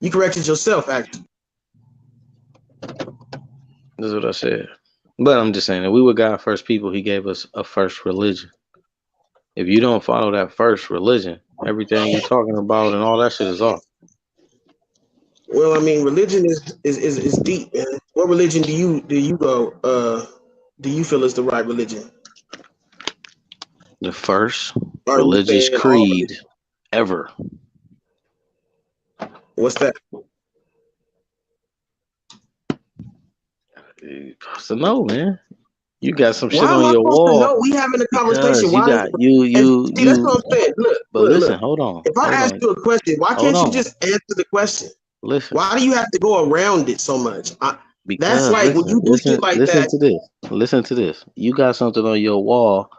You corrected yourself, actually. This is what I said. But I'm just saying that we were God's first people. He gave us a first religion. If you don't follow that first religion, everything you're talking about and all that shit is off. Well, I mean, religion is deep, man. What religion do you go? Do you feel is the right religion? The first Are you religious saying all religion? creed ever. What's that? So no, man. You got some shit Why am on I your supposed to wall know? We having a conversation. because you Why is got you and you see that's you. what I'm saying. Look, But look, listen, look. hold on, If I hold ask on, you a question, why hold can't you on. just answer the question? Listen, Why do you have to go around it so much? That's because like when you do shit like listen that. to this. Listen to this. You got something on your wall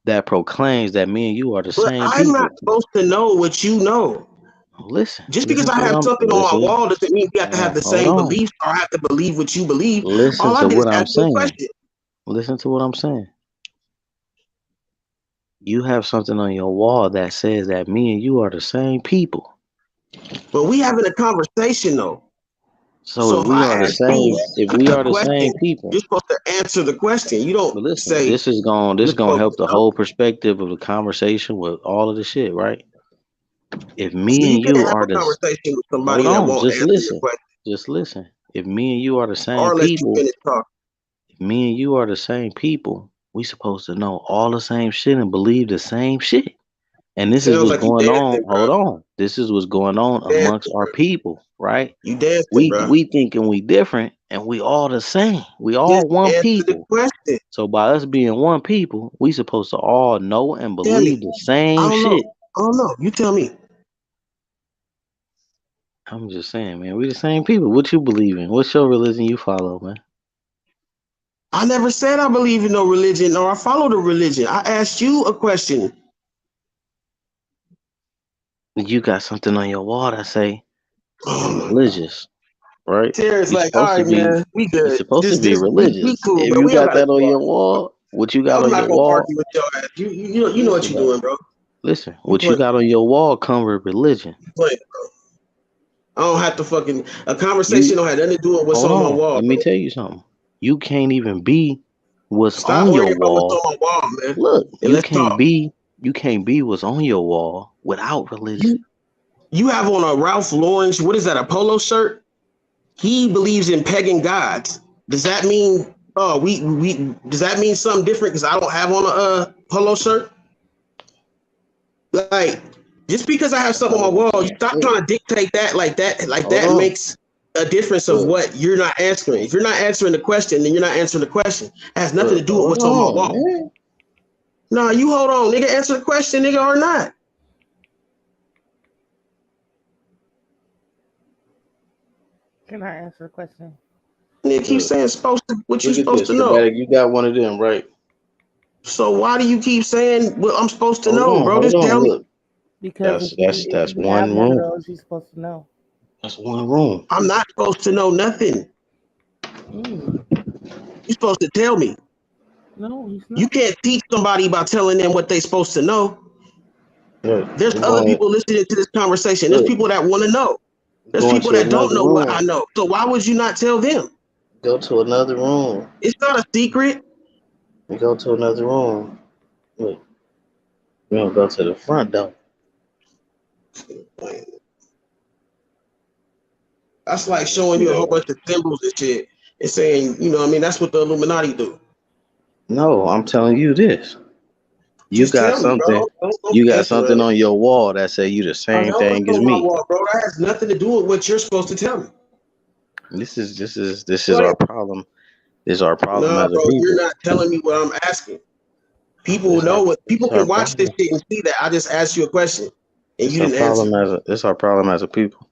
that proclaims that me and you are the But same I'm not people. supposed to know what you know. Just because Listen I to what have I'm something on my wall doesn't mean we have to have the hold same on. beliefs or have to believe what you believe. Listen All I to did is what I'm ask you a saying. question. Listen to what I'm saying. You have something on your wall that says that me and you are the same people. But we having a conversation though. So So if if we I are the ask you same, if we a are the question, same people, you're supposed to answer the question. You don't but listen, say this you're gonna supposed help to the know. whole perspective of the conversation with all of the shit, right? If So me you and can't you have are a this, conversation with hold somebody that on, won't just answer your listen, question just listen. If me and you are the same or let you people, finish talking. if me and you are the same people, we supposed to know all the same shit and believe the same shit. And this is Sounds what's like you going on. dancing, bro. Hold on. This is what's going on You amongst dancing, our bro. people, right? You dancing, We bro. we thinking we different and we all the same. We Just all one answer the people. question. So by us being one people, we supposed to all know and Damn it. believe the I same don't know. shit. I don't know. You tell me. I'm just saying, man. We the same people. What you believe in? What's your religion you follow, man? I never said I believe in no religion or I follow the religion. I asked you a question. You got something on your wall that say I'm religious, right? Terrence, You like, all supposed to right, be. man, we You good. supposed to be We religious. cool, If bro. you We don't got gotta that do on all your this, bro. wall, what you got I'm on not your gonna wall? argue with your ass. You know what Listen, you're bro. doing, bro. Listen, You what you playing, got on your wall come with religion. bro. I don't have to fucking a conversation You don't have nothing to do with what's hold on my on. wall, Let bro. me tell you something. You can't even be what's Stop on your worrying about what's wall. on my wall, man. Look, And let's talk. you can't be what's on your wall without religion. You have on a Ralph Lauren, what is that, a polo shirt? He believes in pagan gods. Does that mean we does that mean something different because I don't have on a polo shirt? Like, just because I have something on my wall, you stop trying to dictate that like Hold that on. makes a difference of Look, what you're not answering. If you're not answering the question, then you're not answering the question. It has nothing to do with hold what's on my on, wall. man. Nah, you hold on, nigga. Answer the question, nigga, or not. Can I answer a question? Nigga, keep Look, saying what you look at supposed this to know. schematic. You got one of them, right? So why do you keep saying what I'm supposed to know, bro? Hold Just on. tell me. Look, Because if that's you have one one of room. those, you're supposed to know. That's one room. I'm not supposed to know nothing. Mm. You're supposed to tell me. No, he's not. You can't teach somebody by telling them what they're supposed to know. Look, There's we're other going. people listening to this conversation. There's Look, people that want to know. we're There's going people to that don't another know what I room. know. So why would you not tell them? Go to another room. It's not a secret. We go to another room. Look, we don't go to the front though. That's like showing you a whole Yeah. bunch of symbols and shit and saying, you know what I mean? That's what the Illuminati do. No, I'm telling you this. You Just got tell me, bro. something. Don't You be got answering something it. on your wall that say you the I same know what's thing as on my me. wall, bro. That has nothing to do with what you're supposed to tell me. This is our Like, problem. This is our problem nah, as a bro, you're people. not telling me what I'm asking. People This know our what this people our can watch this problem. shit and see that I just asked you a question and This you our didn't answer. problem as a this our problem as a people.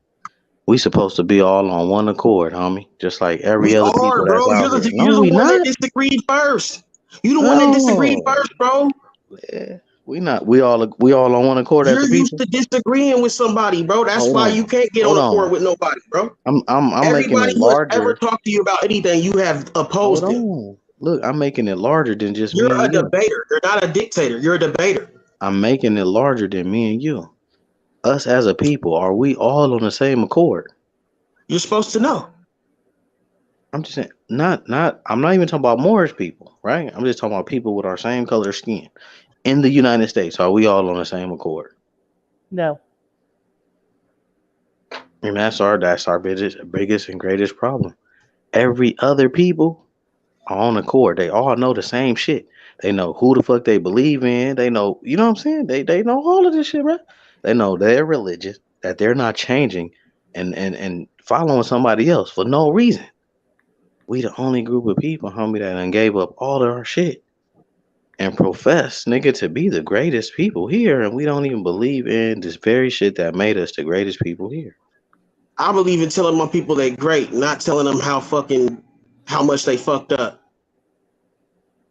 We supposed to be all on one accord, homie. Just like every We other are, people that's bro. out here. No, You're the we one that not. disagreed first. You the one that disagreed No, first, bro. yeah, we not. We all on one accord as You're a used people. to disagreeing with somebody, bro. That's Hold why you on, can't get hold on accord on. with nobody, bro. I'm making Everybody it who has ever larger. talked to you about anything, you have Hold opposed them. on. Look, I'm making it larger than just You're me a and you. debater. You're not a dictator. You're a debater. I'm making it larger than me and you. Us as a people, are we all on the same accord? You're supposed to know. I'm just saying, not. I'm not even talking about Moorish people, right? I'm just talking about people with our same color skin in the United States. Are we all on the same accord? No. And that's our biggest and greatest problem. Every other people are on accord. They all know the same shit. They know who the fuck they believe in. They know, you know what I'm saying? They know all of this shit, bro. They know their religion, that they're not changing and following somebody else for no reason. We the only group of people, homie, that done gave up all of our shit and profess, nigga, to be the greatest people here, and we don't even believe in this very shit that made us the greatest people here. I believe in telling my people they're great, not telling them how much they fucked up.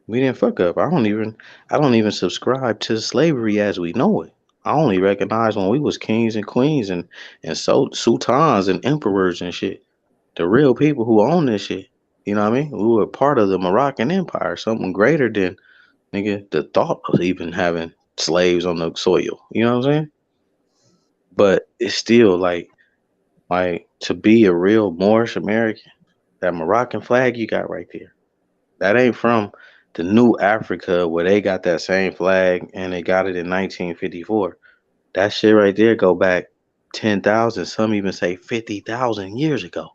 We didn't fuck up. I don't even subscribe to slavery as we know it. I only recognize when we was kings and queens and sultans and emperors and shit. The real people who own this shit. You know what I mean? We were part of the Moroccan Empire, something greater than nigga the thought of even having slaves on the soil. You know what I'm saying? But it's still like to be a real Moorish American, that Moroccan flag you got right there. That ain't from the new Africa where they got that same flag and they got it in 1954. That shit right there go back 10,000, some even say 50,000 years ago.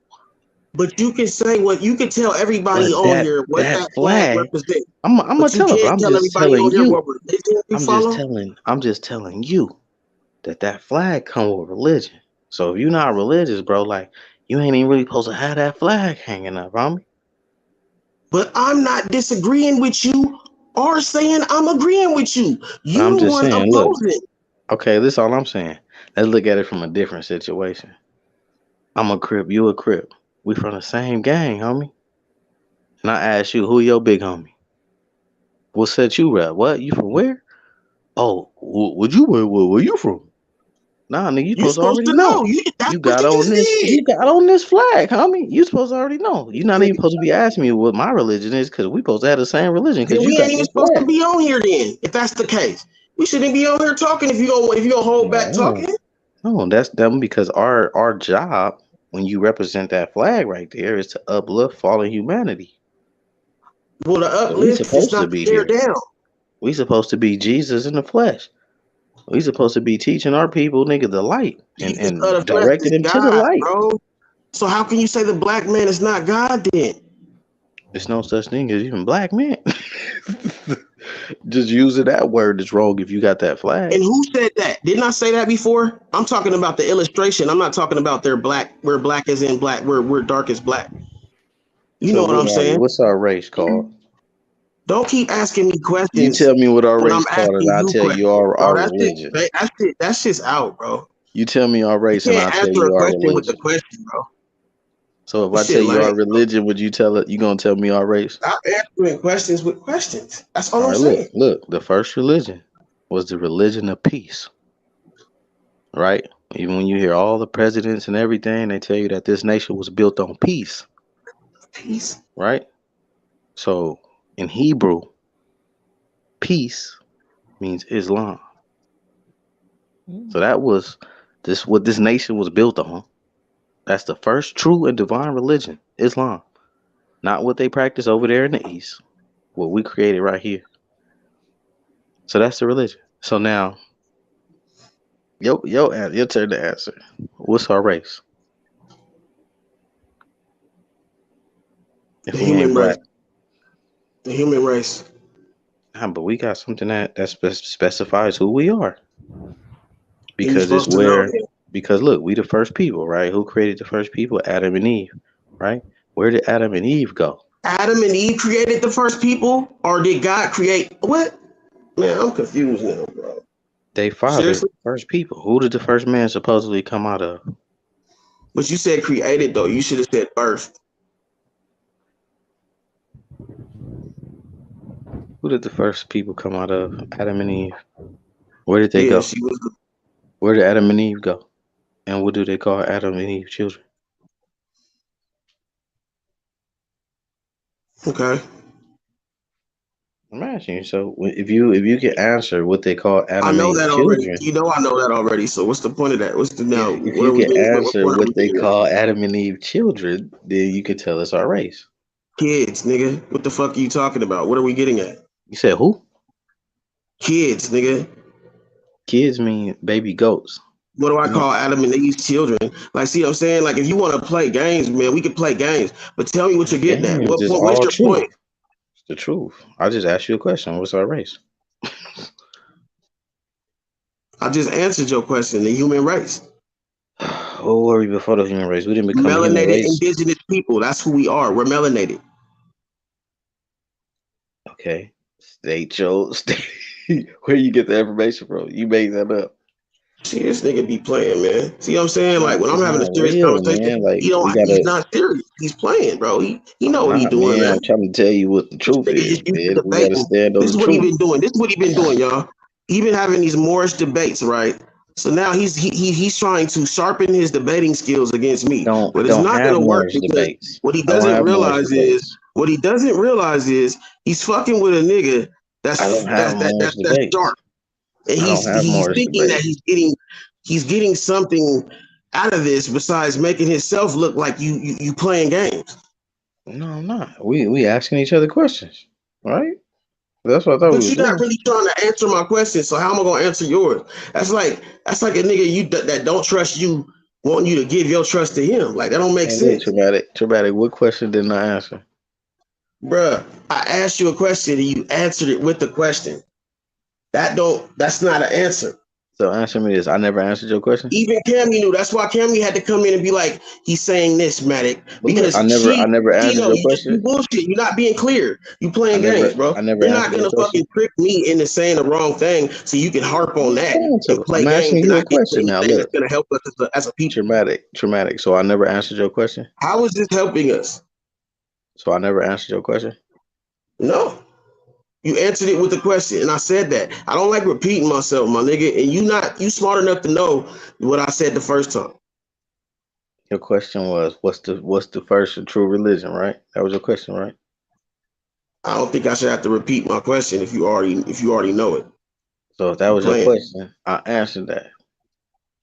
But you can say what you can tell everybody But on that here what that that flag flag, represents. I'm gonna But you tell them. can't I'm tell just everybody telling on here you. what religion you follow. I'm just telling you that flag come with religion. So if you're not religious, bro, like you ain't even really supposed to have that flag hanging up, homie. But I'm not disagreeing with you or saying I'm agreeing with you. But I'm You the just one saying, look, opposing. Okay, this is all I'm saying. Let's look at it from a different situation. I'm a Crip, you a Crip. We from the same gang, homie. And I ask you, who your big homie? What set you rap? What? You from where? Oh, would you where you from? Nah, nigga, you You supposed to supposed already to know. know. That's You what got you on just this. did. You got on this flag, homie. You supposed to already know. You're not even supposed to be asking me what my religion is, because we supposed to have the same religion. Then Because you we got ain't even this supposed to flag. be on here then, if that's the case. We shouldn't be on here talking if you don't hold back No, talking. no, that's them because our job when you represent that flag right there is to uplift fallen humanity. Well, the So we uplift is supposed to not be to tear here. down. We supposed to be Jesus in the flesh. We supposed to be teaching our people, nigga, the light Jesus and of the flesh directing is them to the God, light. bro. So how can you say the black man is not God then? There's no such thing as even black men. Just using that word is wrong if you got that flag. And who said that? Didn't I say that before? I'm talking about the illustration. I'm not talking about their black, where black is in black, where dark is black. You So know what I'm saying? what's our race called? Don't keep asking me You questions tell me what our when I'm race called, and asking I'll you tell you questions, bro. our religion. That's just out, bro. You tell me our You race, and can't I'll tell answer a you our question with the religion. question, bro. So if This I tell shit you lame. our religion, would you tell it? You gonna tell me our race? Stop answering questions with questions. That's all All I'm right, look, saying. look. The first religion was the religion of peace, right? Even when you hear all the presidents and everything, they tell you that this nation was built on peace, Peace. right? So in Hebrew, peace means Islam. So that was this what this nation was built on. That's the first true and divine religion, Islam. Not what they practice over there in the East. What we created right here. So that's the religion. So now, your turn to answer. What's our race? The If we ain't human race. black, The human race. but we got something that specifies who we are. And you're Because it's supposed to know where, that. because look, we the first people, right? Who created the first people? Adam and Eve, right? Where did Adam and Eve go? Adam and Eve created the first people, or did God create what? Man, I'm confused now, bro. They fathered Seriously? the first people. Who did the first man supposedly come out of? But you said created though. You should have said birth. Who did the first people come out of? Adam and Eve. Where did they Yeah, go? she was. Where did Adam and Eve go? And what do they call Adam and Eve children? Okay. I'm asking you. So if you can answer what they call I Adam and know Eve that already. children, You know I know that already. So what's the point of that? What's the now? if What you are we can getting? What answer point are we what they getting at? call Adam and Eve children, then you can tell us our race. Kids, nigga. What the fuck are you talking about? What are we getting at? You said who? Kids, nigga. Kids mean baby goats. What do I You know, call Adam and Eve's children? Like, see what I'm saying? Like, if you want to play games, man, we can play games. But tell me what you're getting at. games What is point? What's all your truth. point? It's the truth. I just asked you a question. What's our race? I just answered your question. The human race. What were we before the human race? We didn't become a human Melanated race. indigenous people. That's who we are. We're melanated. Okay. State chose. Where you get the information from? You made that up. See, this nigga be playing, man. See what I'm saying? Like when I'm It's having a not serious real, conversation, man. Like he don't. we He's gotta. not serious. He's playing, bro. He know I'm what he not, doing, man. man. I'm trying to tell you what the This truth nigga is, just used to man. We gotta debating. stand on This the is what he truth. been doing. This is what he been doing, y'all. He been having these Moorish debates, right? So now he's trying to sharpen his debating skills against me, I but it's don't not have gonna work Morris because debates. what he I don't doesn't have Morris realize is debates. he's fucking with a nigga I don't have Morris that's debates. sharp, and I don't have he's Morris thinking that debates. he's getting something out of this besides making himself look like you playing games. No, I'm not. We asking each other questions, right? That's what I thought we But was you're not doing. really trying to answer my question. So how am I gonna answer yours? That's like a nigga that don't trust you, wanting you to give your trust to him. Like that don't make Hey, look, sense, traumatic. What question didn't I answer? bruh. I asked you a question and you answered it with the question. That's not an answer. So answer me this. I never answered your question. Even Cammy knew. That's why Cammy had to come in and be like, he's saying this, Matic. Because I never she answered know your you question. bullshit. You're not being clear. You I playing games, bro. never You're not answered your gonna question. fucking trick me into saying the wrong thing so you can harp on that and play I'm games asking and you a not get question now. anything that's Look, gonna help us as a people. traumatic. So I never answered your question. How is this helping us? So I never answered your question. No. You answered it with a question, and I said that. I don't like repeating myself, my nigga. And you smart enough to know what I said the first time. Your question was, what's the first and true religion, right? That was your question, right? I don't think I should have to repeat my question if you already know it. So if that was your question, I answered that.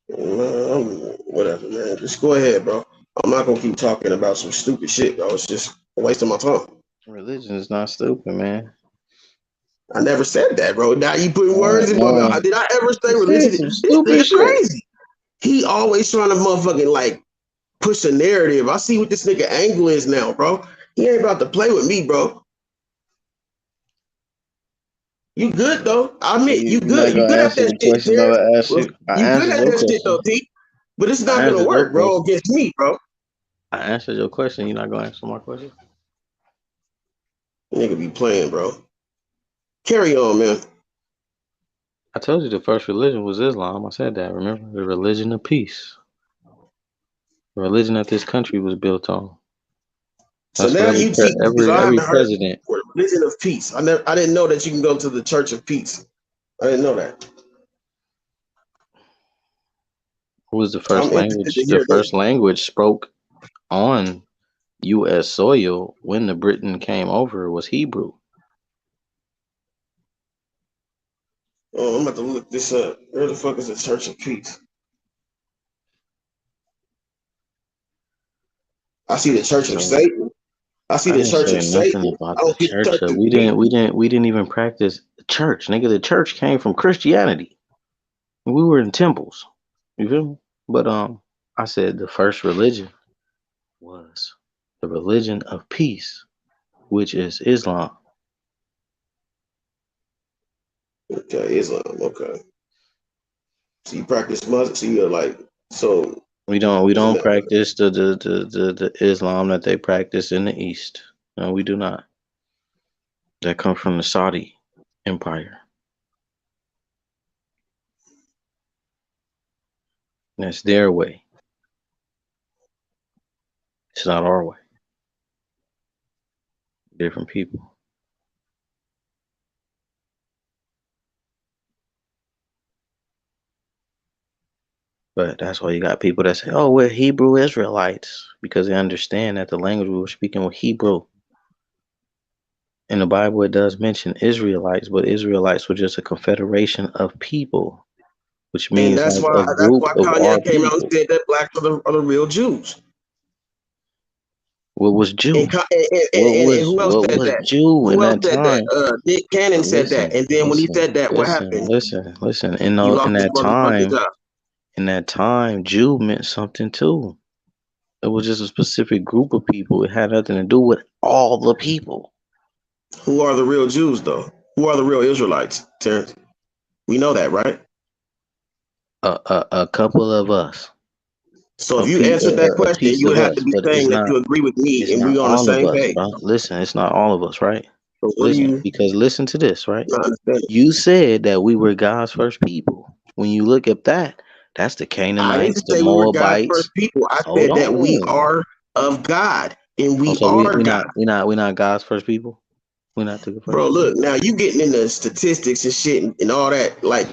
Whatever, man. Just go ahead, bro. I'm not gonna keep talking about some stupid shit, bro. It's just a waste of my time. Religion is not stupid, man. I never said that, bro. Now you putting words in my mouth. Did I ever say religion? Some This stupid nigga shit. crazy. He always trying to motherfucking like push a narrative. I see what this nigga angle is now, bro. He ain't about to play with me, bro. You good though? I admit you You're not good. You gonna good at answer that the shit, question that Terrence. I asked Well, you. I you good answered at your that shit though, question. T. But it's I not gonna answered your work, bro, question. against me, bro. I answered your question. You're not gonna answer my question. Nigga be playing, bro. Carry on, man. I told you the first religion was Islam. I said that. Remember, the religion of peace. The religion that this country was built on. So That's what now you teach because I every haven't heard president. religion of peace. I didn't know that you can go to the Church of Peace. I didn't know that. Who was the So first I'm interested language? to The hear this. first language spoke on U.S. soil when the Britain came over was Hebrew. Oh, I'm about to look this up. Where the fuck is the Church of Peace? I see the Church of Satan. I see I the didn't Church say of nothing Satan. about I the don't see the church. Church of We Peace. didn't even practice church, nigga. The church came from Christianity. We were in temples. You feel me? But I said the first religion was the religion of peace, which is Islam. Okay, Islam. Okay. So you practice Muslim. So you're like so. We don't practice the Islam that they practice in the East. No, we do not. That comes from the Saudi Empire. That's their way. It's not our way. Different people. But that's why you got people that say, "Oh, we're Hebrew Israelites," because they understand that the language we were speaking was Hebrew. In the Bible, it does mention Israelites, but Israelites were just a confederation of people, which And means that's like why a group of our Kanye came out and people. said that blacks are the real Jews. What was Jew? And who else What said was that? Jew in Who else that said that? time? Nick Cannon said that. And then when he said that, what happened? Listen. He In lost his that motherfucking job. Jew meant something too. It was just a specific group of people. It had nothing to do with all the people. Who are the real Jews, though? Who are the real Israelites, Terrence? We know that, right? A couple of us. So if you answered that A question, piece you would of have us, to be but saying that you agree with me it's and not we on the all of same us, page. bro. Listen, it's not all of us, right? So what do you because listen to this, right? not understand? You said that we were God's first people. When you look at that, that's the I Canaanites, didn't the say we were God's first Moabites. people. I Hold said that we on. are of God and Oh, we so are God. we not God's first people. We're not the first Bro, people. look, now you getting into statistics and shit and all that. Like,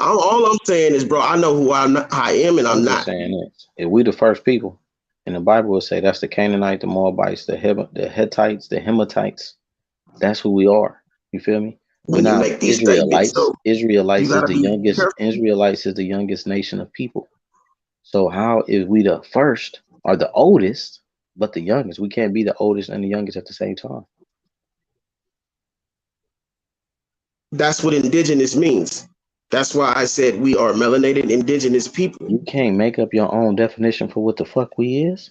all I'm saying is, bro, I know who I am and I'm I'm just not. saying this. If we the first people, and the Bible will say that's the Canaanites, the Moabites, the Hittites, the Hematites. That's who we are. You feel me? We're When you not make these statements, Israelites. so you gotta be careful. Israelites is the youngest nation of people. So how is we the first or the oldest, but the youngest? We can't be the oldest and the youngest at the same time. That's what indigenous means. That's why I said we are melanated indigenous people. You can't make up your own definition for what the fuck we is.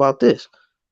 about this?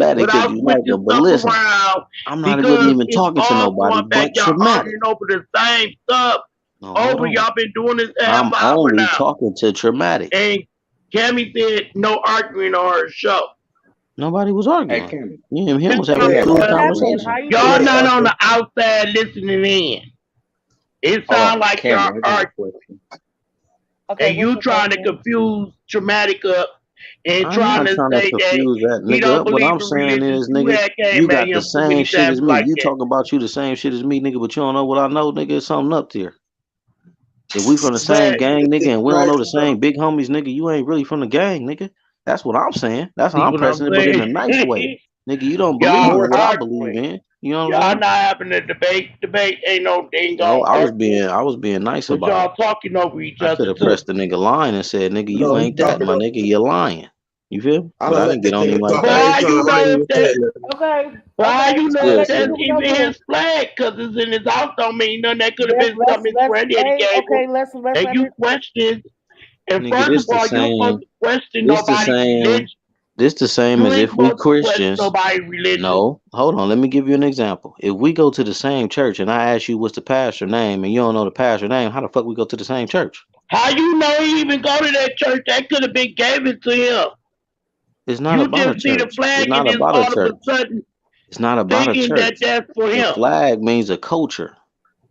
Traumatic but because I'll you switch like this her. But stuff listen, around I'm not wasn't because even it's talking to all nobody going back. but Y'all Traumatic. arguing over the same stuff No, hold over. on. Y'all been doing this half I'm hour only now. talking to Traumatic. And Cammy said no arguing on her show. Nobody was Hey, arguing. Cameron. Me and him was Let having me a ask you cool a question. conversation. Go Y'all ahead, not on Arthur. the outside listening in. It Hold sounds on, like y'all Cameron. I got a are, question. Okay, and what's you your trying to question? confuse Traumatic up and I'm trying not to trying to say that confuse that he nigga don't up. What believe I'm in saying religion. is, You nigga, had came you at got the him too same many shit as times me. like You that. talking about you the same shit as me, nigga, but you don't know what I know, nigga. It's something up there. If we from the same But gang, nigga, and we don't Right. know the same big homies, nigga, you ain't really from the gang, nigga. That's what I'm saying. That's how see I'm what I'm pressing it, but in a saying? nice way. Nigga, you don't believe Y'all in More what I believe arguing. in. You know what I'm Y'all saying? not having a debate. Debate ain't no dang No, on argument. I was being nice But about it. y'all talking over each I could other have too. pressed the nigga line and said, nigga, you no, he's ain't that, talking my over nigga, you. you're lying. You feel me? I But don't I let didn't the get on him nigga like talk. But I that. ain't how trying you to know argue if with that? that. Okay, But how okay. you It's know So good, if let's see that's son. what we're even gonna do. his flag? Because it's in his house. Don't mean nothing. That could have Let's been let's something his let's granddaddy hey, gave him. okay, let's And you under question. And Nigga, first of all, you ain't supposed to question this the nobody's same, religion. this the same You as ain't if we supposed to question Christians. nobody's religion. No, hold on, let me give you an example. If we go to the same church and I ask you what's the pastor name and you don't know the pastor name, how the fuck we go to the same church? How you know he even go to that church? That could have been gave it to him. It's not You about a just see the church. It's flag and not just about a all of a church. sudden It's not about a thinking that church. that's for The him. flag means a culture.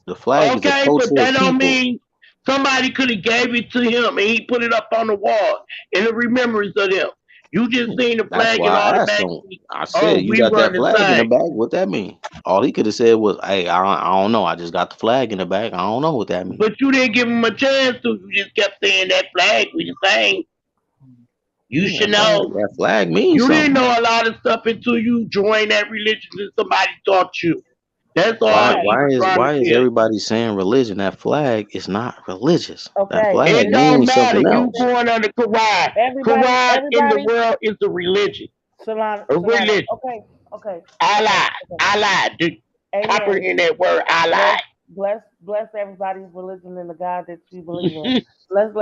The flag is a Okay, but culture of that don't people. mean somebody could have gave it to him and he put it up on the wall in the remembrance of them. You just seen the That's flag and why I asked him. automatically, I oh, said, "You we got run that the flag in the same. back? What that mean?" All he could have said was, "Hey, I don't know. I just got the flag in the back. I don't know what that means." But you didn't give him a chance to. You just kept saying that flag we the same. You Yeah, should know. that flag means You didn't something. know a lot of stuff until you joined that religion and somebody taught you. That's all Why okay. he was trying to why is tell you. everybody saying religion? That flag is not religious. That Okay, flag It don't means matter. something You else. listen, going under Quran. everybody, Quran in the everybody, world is a religion. A Solana. religion. Okay, okay, okay, Allah. okay. Allah. Do Amen. comprehend that word Allah. Bless everybody's religion and the God that you believe in. Let's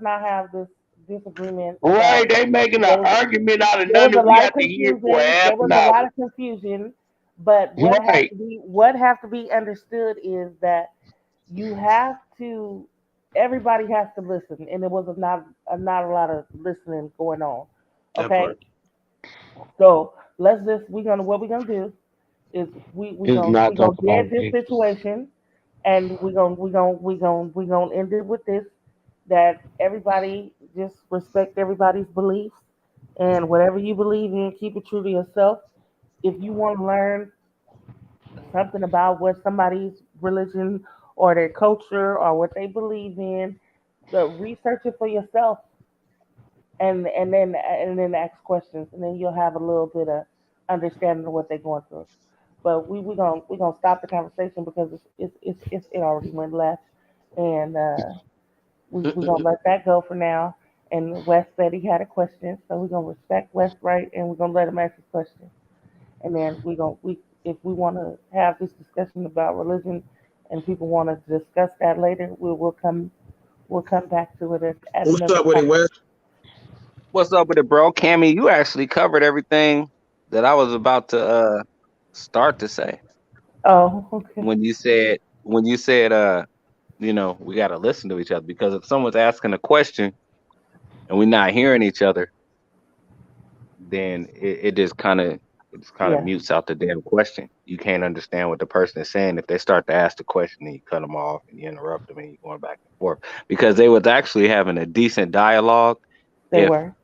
not have this disagreement about Right, they making an there was argument out of there was nothing a we lot of have to hear for confusion. half There was an a hour. lot of confusion, but Right. what have to be understood is that you have to everybody has to listen, and there was not a lot of listening going on. That Okay, part. so let's just what we're gonna do is It's not we gonna talk dead about this it. situation, and we gonna end it with this that everybody just respect everybody's beliefs and whatever you believe in, keep it true to yourself. If you want to learn something about what somebody's religion or their culture or what they believe in, research it for yourself and then ask questions, and then you'll have a little bit of understanding of what they're going through. But we gonna stop the conversation because it already went left, and we gonna let that go for now. And Wes said he had a question, so we're gonna respect Wes right, and we're gonna let him ask his question. And then we if we want to have this discussion about religion, and people want to discuss that later, we'll come back to it at What's another up with time. it, Wes? What's up with it, bro? Cammy, you actually covered everything that I was about to start to say Oh, okay. when you said we gotta listen to each other, because if someone's asking a question and we're not hearing each other, then it just kind of Yeah. mutes out the damn question. You can't understand what the person is saying if they start to ask the question and you cut them off and you interrupt them and you're going back and forth, because they was actually having a decent dialogue They if were.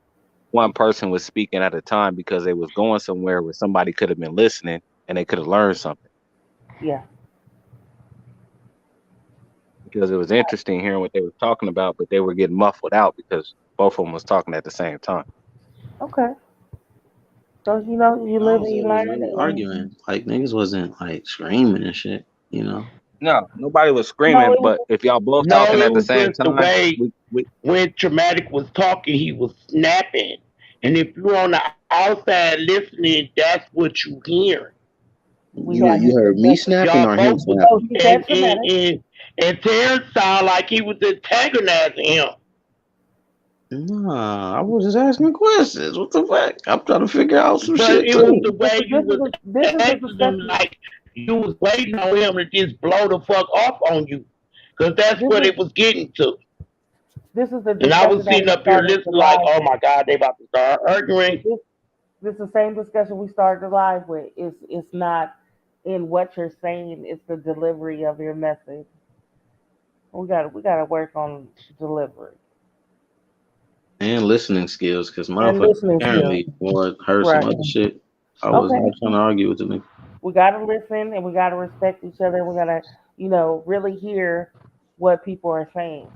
one person was speaking at a time, because they was going somewhere where somebody could have been listening and they could have learned something, Yeah. because it was interesting hearing what they were talking about, but they were getting muffled out because both of them was talking at the same time. Okay. So you I live don't and say you it was learn, really and arguing. Like niggas wasn't like screaming and shit, you know. No, nobody was no, screaming, it was but if y'all both No, talking it at the was same just the time, way we when Traumatic was talking, he was snapping. And if you're on the outside listening, that's what you hear. we You had you this heard me discussion. snapping Y'all or him both was Oh, snapping? you said and traumatic. and, and Terrence sounded like he was antagonizing him. Nah, I was just asking questions. What the fuck? I'm trying to figure out some But shit it was too. the way you was This is a asking him, discussion. like you was waiting on him to just blow the fuck off on you. Because that's This what is it was getting to. this is the And I was discussion that sitting we up here started listening like, July. oh my God, they about to start arguing. This is the same discussion we started the live with. It's not in what you're saying, it's the delivery of your message. We gotta work on delivery And listening skills, because and motherfucker listening skills. apparently or heard some Right. other shit. I was Okay. not trying to argue with the nigga. We gotta listen and we gotta respect each other and we gotta, really hear what people are saying.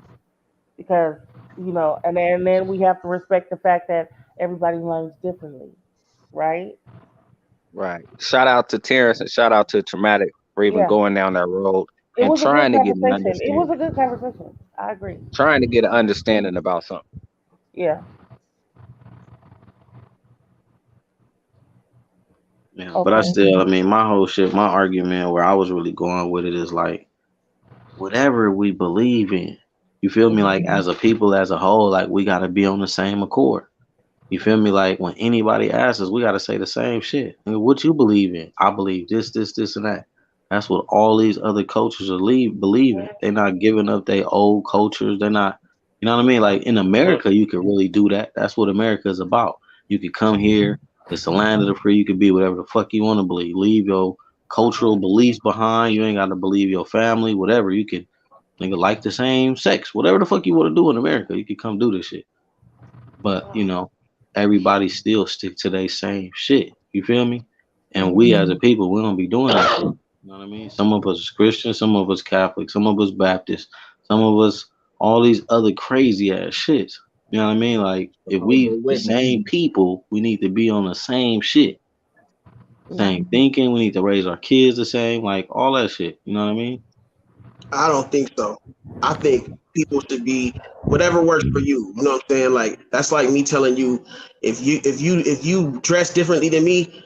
Because, and then we have to respect the fact that everybody learns differently, right? Right. Shout out to Terrence and shout out to Traumatic for even Yeah. going down that road It and was a good trying to get an conversation. It was understanding. a good conversation. I agree. Trying to get an understanding about something. Yeah. Yeah, but Okay. I mean, my whole shit, my argument where I was really going with it is like, whatever we believe in, you feel me? Like, as a people, as a whole, like, we got to be on the same accord. You feel me? Like, when anybody asks us, we got to say the same shit. Nigga, what you believe in? I believe this, and that. That's what all these other cultures are believing. They're not giving up their old cultures. They're not, you know what I mean? Like, in But America, you could really do that. That's what America is about. You could come here. It's the land of the free. You could be whatever the fuck you want to believe. Leave your cultural beliefs behind. You ain't got to believe your family, whatever. You can, nigga, like the same sex. Whatever the fuck you want to do in America, you can come do this shit. But everybody still stick to their same shit. You feel me? And we as a people, we don't be doing that shit. You know what I mean? Some of us is Christian, some of us Catholic, some of us Baptist, some of us all these other crazy ass shits. You know what I mean? Like, if we Jehovah's the Witness. same people, we need to be on the same shit. Same thinking. We need to raise our kids the same, like all that shit. You know what I mean? I don't think so. I think people should be whatever works for you. You know what I'm saying? Like that's like me telling you if you dress differently than me,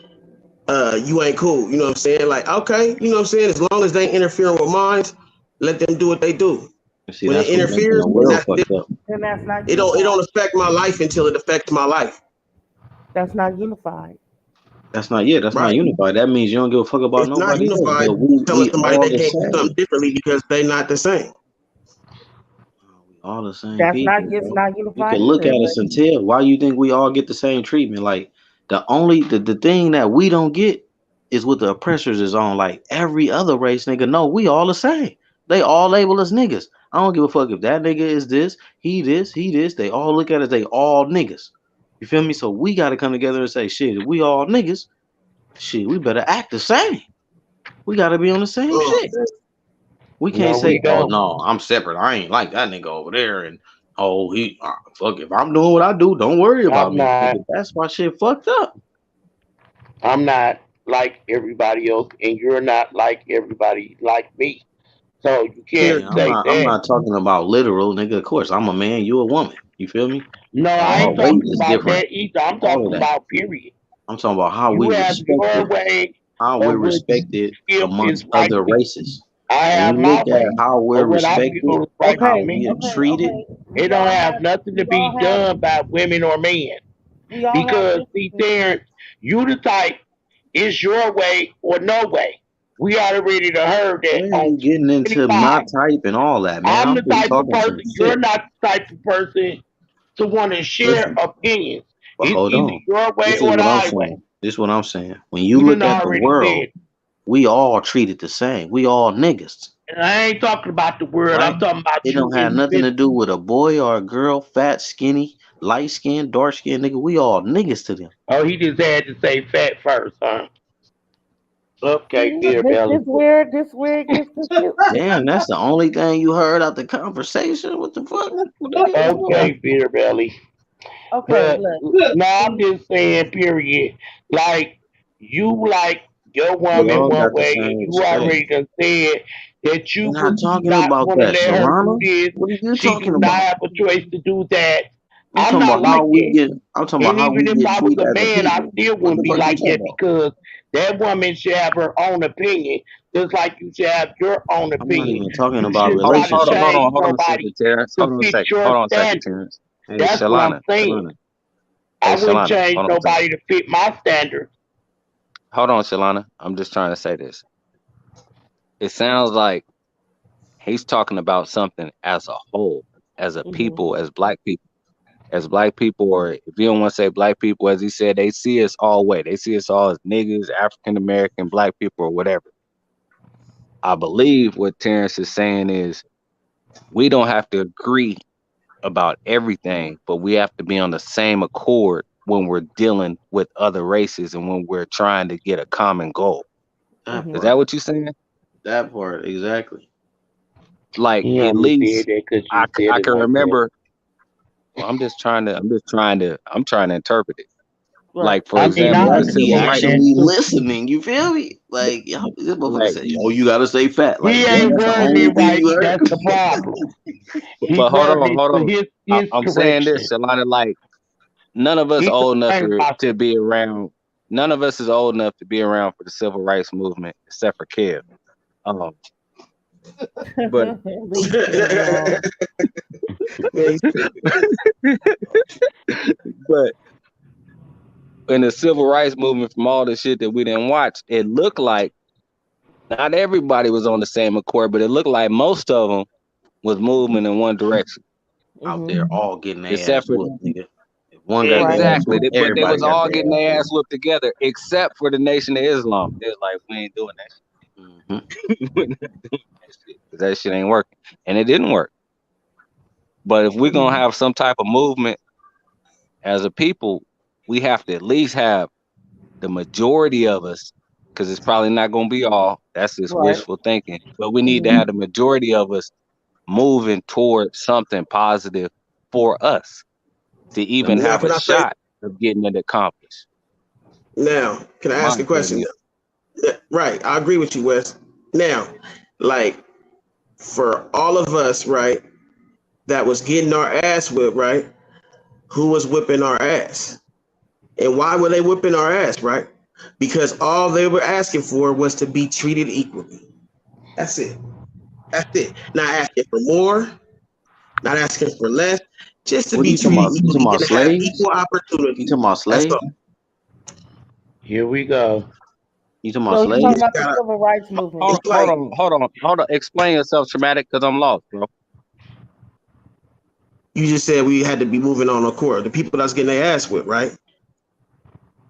you ain't cool. You know what I'm saying? Like, okay, you know what I'm saying? As long as they ain't interfering with mine, let them do what they do. See, When it that's what's making interferes, the then world that's fucked different. up. And that's not It unified. don't affect my life until it affects my life. That's not unified. That's not Right. unified. That means you don't give a fuck about It's not nobody else. unified But we telling we somebody all they the can't do something same. differently because they not the same. We all the same That's not people, it's bro. not You can unified look either. at us and tell why you think we all get the same treatment. Like, the thing that we don't get is what the oppressors is on. Like, every other race, nigga, no, we all the same. They all label us niggas. I don't give a fuck if that nigga is this, he this, he this. They all look at us, they all niggas. You feel me? So we gotta come together and say, shit, if we all niggas, shit, we better act the same. We gotta be on the same shit. We can't no, we say, oh don't. no, I'm separate. I ain't like that nigga over there. And oh, fuck, if I'm doing what I do, don't worry about I'm me. not. Nigga, that's why shit fucked up. I'm not like everybody else, and you're not like everybody like me. So you can't Yeah, I'm say not. I'm that. not talking about literal, nigga. Of course, I'm a man. You a woman. You feel me? No, I Our ain't weight talking is about different. that either. I'm All of talking that. about period. I'm talking about how You we have your respected. way How we're of what you respected feel is amongst right other for you. races. I When have we look my way at how we're of what I respected, feel is right for how Okay, we are me. okay, treated. okay. It don't have nothing to We all be have done by women or men. we all have Because see, differences. Terrence, you the type is your way or no way. We already done heard that Where are on you getting into 25. my type and all that, man? I'm I'm the been type of talking person, some you're shit. not the type of person to want to share Listen, opinions. but It's hold either on. your way This is or the what I'm highway. saying. This is what I'm saying. When you You done look at the already world, said. we all treated the same. We all niggas, And I ain't talking about the world, right? I'm talking about It you don't have nothing to do individually. with a boy or a girl, fat, skinny, light skinned, dark skinned nigga. We all niggas to them. Oh, he just had to say fat first, huh? Okay, See, beer this belly. this where this where it gets confusing. Damn, that's the only thing you heard out the conversation. What the fuck, nigga? Okay, beer belly. Okay, But look. no, I'm just saying, period. Like you like your We woman all one got the way, and same you respect. already done said that you We're not would talking not about want to that, let her do Solana. this. What are you She talking do not about? have a choice to do that. I'm I'm talking not about how like we that. get. I'm talking about And how even we if get I was treated a as a man, I people. still What wouldn't the be fuck you like talking that about? because that woman should have her own opinion, just like you should have your own I'm not opinion. even talking You about shouldn't try to relationships. change Hold on a nobody second, Terrence. to Hold on a fit second. your Hold on a second, standards. Terrence. Hey, That's what I'm Shalana, saying. Shalana. Hey, I wouldn't Shalana, change hold on a second. nobody to fit my standards. Hold on, Shalana. I'm just trying to say this. It sounds like he's talking about something as a whole, as a Hmm. people, as black people. as black people, or if you don't want to say black people, as he said, they see us all way. They see us all as niggas, African American, black people, or whatever. I believe what Terrence is saying is we don't have to agree about everything, but we have to be on the same accord when we're dealing with other races and when we're trying to get a common goal. That Is part. that what you're saying? That part, exactly. Like He at only said least that because you said I it can like that. remember. Well, I'm trying to interpret it. Right. Like for I mean, example, I the He civil understand rights, that actually too. listening. You feel me? Like, yo, this motherfucker like, said, "Oh, you gotta say fat." Like, He yeah, ain't that's the wording only it thing right. you heard. That's the problem. He but hold worded on, it hold to on. his I'm saying this, correction. Shalana. Like none of us He old enough complained about to be around. None of us is old enough to be around for the civil rights movement, except for Kev. Um, but Leave Kev alone. Man, but in the civil rights movement, from all the shit that we didn't watch, it looked like not everybody was on the same accord, but it looked like most of them was moving in one direction. Out Hmm. there all getting their Except ass for whooped, nigga. If one got Right. their ass exactly, whooped, but they everybody was got all their getting ass their ass whooped. whooped together, except for the Nation of Islam. They was like, we ain't doing Hmm. that shit. We're not doing that shit 'cause that shit ain't working, and it didn't work. But if we're gonna have some type of movement as a people, we have to at least have the majority of us, because it's probably not gonna be all. That's just Right. wishful thinking. But we need to Hmm. have the majority of us moving towards something positive for us to even now, have can a I say shot of getting it accomplished. now? Can I My ask a question? opinion. Yeah, right, I agree with you, Wes. Now, like for all of us, right, that was getting our ass whipped, right? Who was whipping our ass? And why were they whipping our ass, right? Because all they were asking for was to be treated equally. That's it. That's it. Not asking for more, not asking for less, just to What are be you talking treated about? You talking equally about and have slaves? equal You opportunity. talking about That's slaves? all. Here we go. You talking about So he's You talking slaves? just about the gotta, civil rights movement. Hold it's on, hold like on, hold on, hold on. Explain yourself, traumatic, because I'm lost, bro. you just said we had to be moving on accord. The people that's getting their ass whipped, right?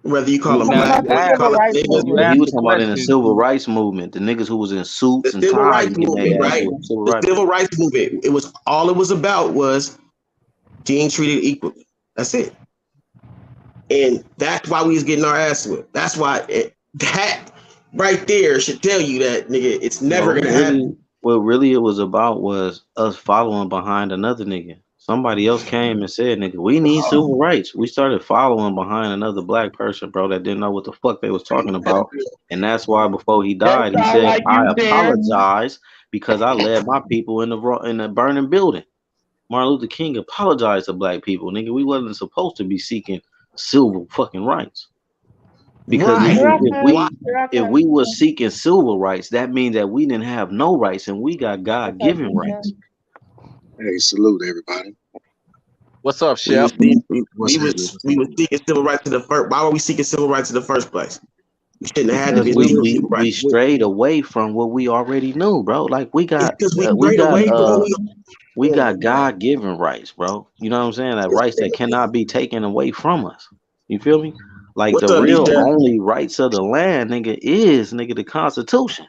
Whether you call He's them talking Now black, about you the whether you asked, call civil them rights niggas, you movement. Yeah, asked he was the talking about in the question. civil rights movement, the niggas who was in the suits and civil ties rights getting movement, their ass right? whooped. Civil The rights civil movement. rights movement. It was all it was about was being treated equally. That's it. And that's why we was getting our ass whipped. That's why that right there should tell you that nigga, it's never No, gonna happen. what really it was about was us following behind another nigga. Somebody else came and said, "Nigga, we need civil rights." We started following behind another black person, bro, that didn't know what the fuck they was talking about, and that's why before he That died, he sound said, like "I you, Terrence. apologize because I led my people in the burning building." Martin Luther King apologized to black people, nigga. We wasn't supposed to be seeking civil fucking rights. Because Why? nigga, Why? if we was seeking civil rights, that means that we didn't have no rights and we got God given rights. Hey, salute everybody. What's up, We Shep? was What's happening? What's we was happening? seeking civil rights in the first. Why were we seeking civil rights in the first place? We shouldn't have had to Because be We seeking was civil we rights. strayed away from what we already knew, bro. Like It's because we strayed away from what we got God given rights, bro. You know what I'm saying? Like rights that cannot be taken away from us. You feel me? Like What's the up, real DJ? only rights of the land, nigga, is nigga the Constitution.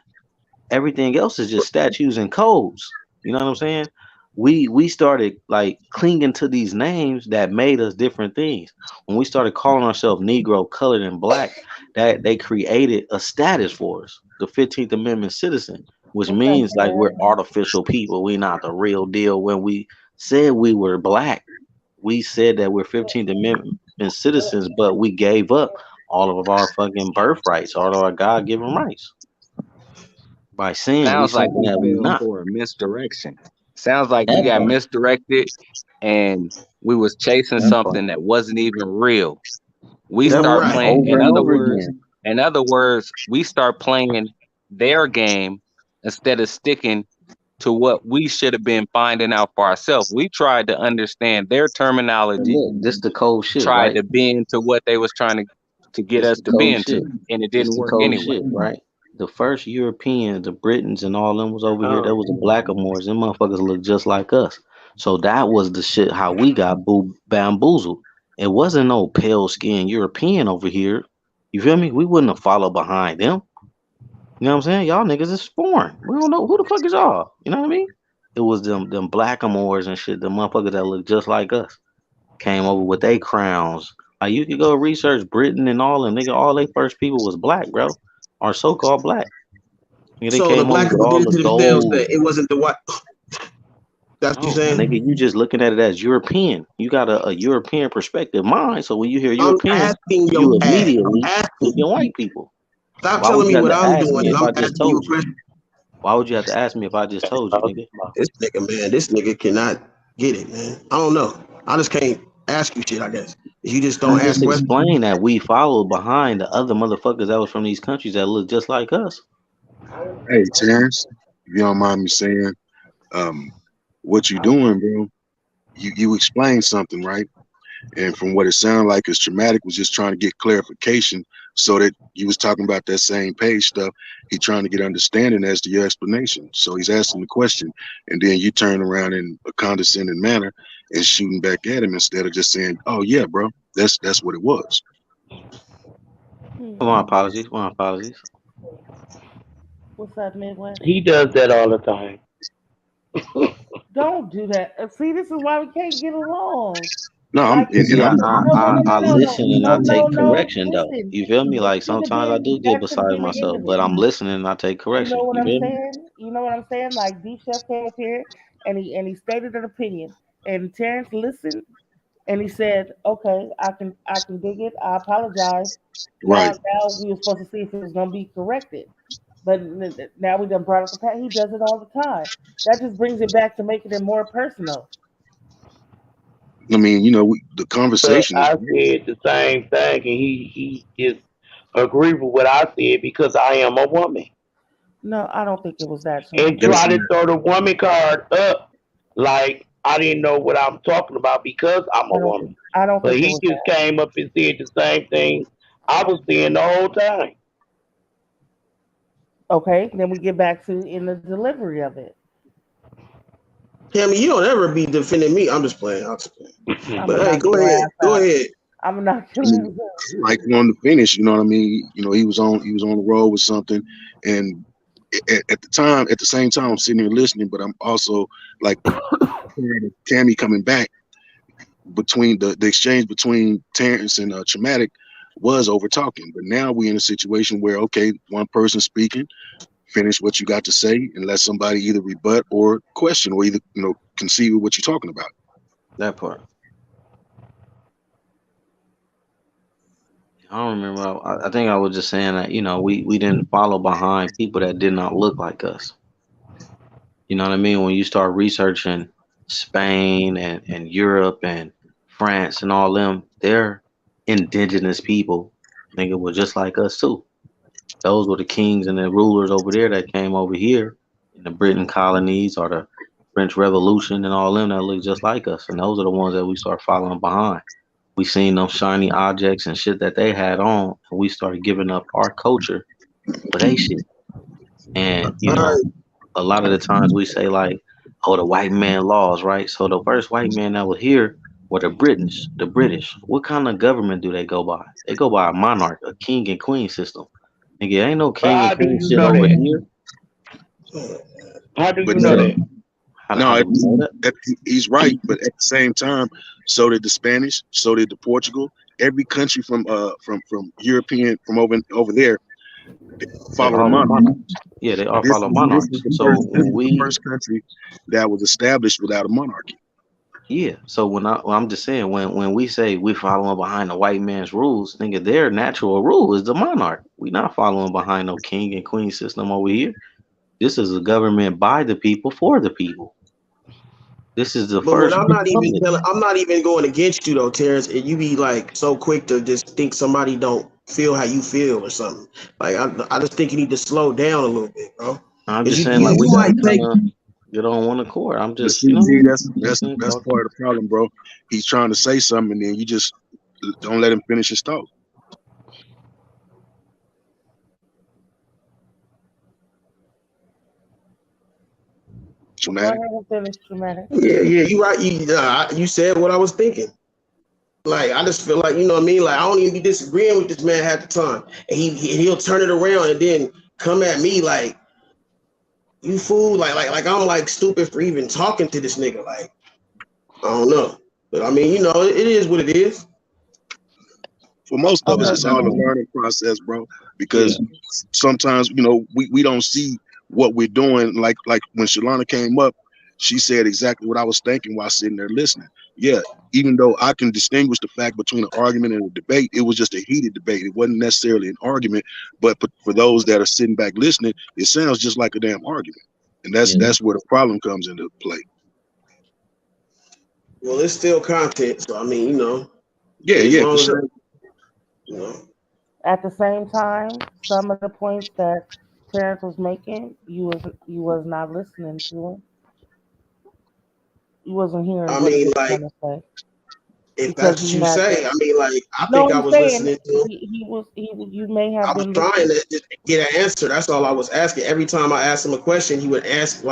Everything else is just statutes and codes. You know what I'm saying? We started like clinging to these names that made us different things. When we started calling ourselves Negro, colored, and black, that they created a status for us, the 15th Amendment citizen, which What's up, means like we're Terrence? artificial people. We're not the real deal. When we said we were black, we said that we're 15th Amendment citizens, but we gave up all of our fucking birthrights, all of our God given rights by saying we sounds like something we that we fell not. for a misdirection. Sounds like we That got part. misdirected and we was chasing That part. something that wasn't even real. We That start part. Right. playing, Over and over again. in other words, we start playing their game instead of sticking to what we should have been finding out for ourselves. We tried to understand their But terminology, look, this the cold shit, tried right? to bend to what they was trying to get This us the to cold bend shit. to, and it This didn't the work cold anyway. shit, right? The first Europeans, the Britons and all them was over here. That was the blackamoors. Them motherfuckers look just like us. So that was the shit how we got bamboozled. It wasn't no pale skinned European over here. You feel me? We wouldn't have followed behind them. You know what I'm saying? Y'all niggas is foreign. We don't know who the fuck is y'all. You know what I mean? It was them blackamoors and shit, the motherfuckers that look just like us. Came over with their crowns. Like you could go research Britain and all and nigga, all they first people was black, bro. Or so called black. Nigga, they So the came over black with people all did it the to themselves. gold. That it wasn't the white. That's what you're No, saying. nigga, you just looking at it as European. You got a European perspective mind. So when you hear I'm European, asking your you ass. I'm immediately asking thinking you. white people. Stop Why telling would me you have what to I'm ask doing, me and if I'm I just asking you told a you? question. Why would you have to ask me if I just told you, nigga? This nigga, man, this nigga cannot get it, man. I don't know. I just can't ask you shit. I guess you just don't I'm ask just questions. explaining that we followed behind the other motherfuckers that was from these countries that look just like us. Hey, Terrence, if you don't mind me saying, what you doing, bro? You explained something, right? And from what it sounded like, is traumatic was just trying to get clarification so that you was talking about that same page stuff. He trying to get understanding as to your explanation. So he's asking the question, and then you turn around in a condescending manner and shooting back at him instead of just saying, "Oh yeah, bro, that's what it was." My apologies. My apologies. What's up, Midwest? He does that all the time. Don't do that. See, this is why we can't get along. No, Like, See, I, I, no, no, I, no, I no, no, no, listen and no, I no, take no. correction though. Listen, You feel me? that Like should have sometimes I been do get that should have beside been the end myself, of but it. I'm listening and I take You know correction. what You I'm feel me? saying? You know what I'm saying? Like D Chef came up here and he stated an opinion, and Terrence listened and he said, "Okay, I can dig it. I apologize." Right. Now we were supposed to see if it was gonna be corrected, but now we done brought up the past. He does it all the time. That just brings it back to making it more personal. I mean, the But conversation is I great. said the same thing, and he just agreed with what I said because I am a woman, No, I don't think it was that and simple. That's try to not. throw the woman card up like I didn't know what I'm talking about because I'm a woman. I don't But think it he was just that. came up and said the same thing I was saying the whole time. Okay, then we get back to in the delivery of it. Tammy, you don't ever be defending me. I'm just playing. I'm just playing. I'm But gonna hey, knock go your ahead. ass Go out. ahead. I'm gonna knock I your mean, ass out. like on the finish, you know what I mean? He was on the road with something, and at the time, at the same time, I'm sitting here listening, but I'm also like Tammy coming back between the exchange between Terrence and Traumatic was over talking, but now we in a situation where okay, one person speaking, finish what you got to say, and let somebody either rebut or question or either conceive of what you're talking about. That part. I don't remember. I think I was just saying that we didn't follow behind people that did not look like us. You know what I mean? When you start researching Spain and Europe and France and all them, they're indigenous people. Nigga were just like us too. Those were the kings and the rulers over there that came over here in the Britain colonies or the French Revolution and all them that look just like us. And those are the ones that we start following behind. We seen those shiny objects and shit that they had on, and we started giving up our culture for they shit. And a lot of the times we say like, "Oh, the white man laws," right? So the first white man that was here were the British. The British. What kind of government do they go by? They go by a monarch, a king and queen system. Nigga, ain't no But king and how do queen you shit know over that? here. How do But you know that? How no, do we know that? he's right. But at the same time, so did the Spanish, so did the Portugal. Every country from European from over there They followed a all are monarch. monarchs. Yeah, they all This follow this is monarchs. So this when is the we first country that was established without a monarchy. Yeah, so I'm just saying when we say we following behind the white man's rules, nigga, their natural rule is the monarch. We not following behind no king and queen system over here. This is a government by the people for the people. This is the But when first I'm not even republic. telling, I'm not even going against you though, Terrence, and you be like so quick to just think somebody don't feel how you feel or something. Like I just think you need to slow down a little bit, bro. I'm Cause just you saying you like we you gotta might kind take. of get on one accord. I'm But just see, G, that's that's listening, that's talking. part of the problem, bro. He's trying to say something, and then you just don't let him finish his thought. Go Traumatic. ahead and finish, Dramatic. Yeah, you right. You said what I was thinking. Like I just feel like you know what I mean. Like I don't even be disagreeing with this man half the time, and he'll turn it around and then come at me like you fool. Like I'm like stupid for even talking to this nigga. Like I don't know, but I mean you know it is what it is. For most of us, Okay, it's all a so learning process, bro. Yeah. Because sometimes, we don't see what we're doing. Like when Shalana came up, she said exactly what I was thinking while sitting there listening. Yeah, even though I can distinguish the fact between an argument and a debate, it was just a heated debate. It wasn't necessarily an argument, but for those that are sitting back listening, it sounds just like a damn argument. And that's Yeah. that's where the problem comes into play. Well, it's still content, so I mean you know Yeah, as yeah, for long as sure. you know. at the same time, some of the points that Terrence was making, you was not listening to him. You wasn't hearing I what he mean was like trying to say if because that's what you you had say, to. I mean like I No, think I I'm was saying listening to him. you may I have was been trying listening. to just get an answer. That's all I was asking. Every time I asked him a question, he would answer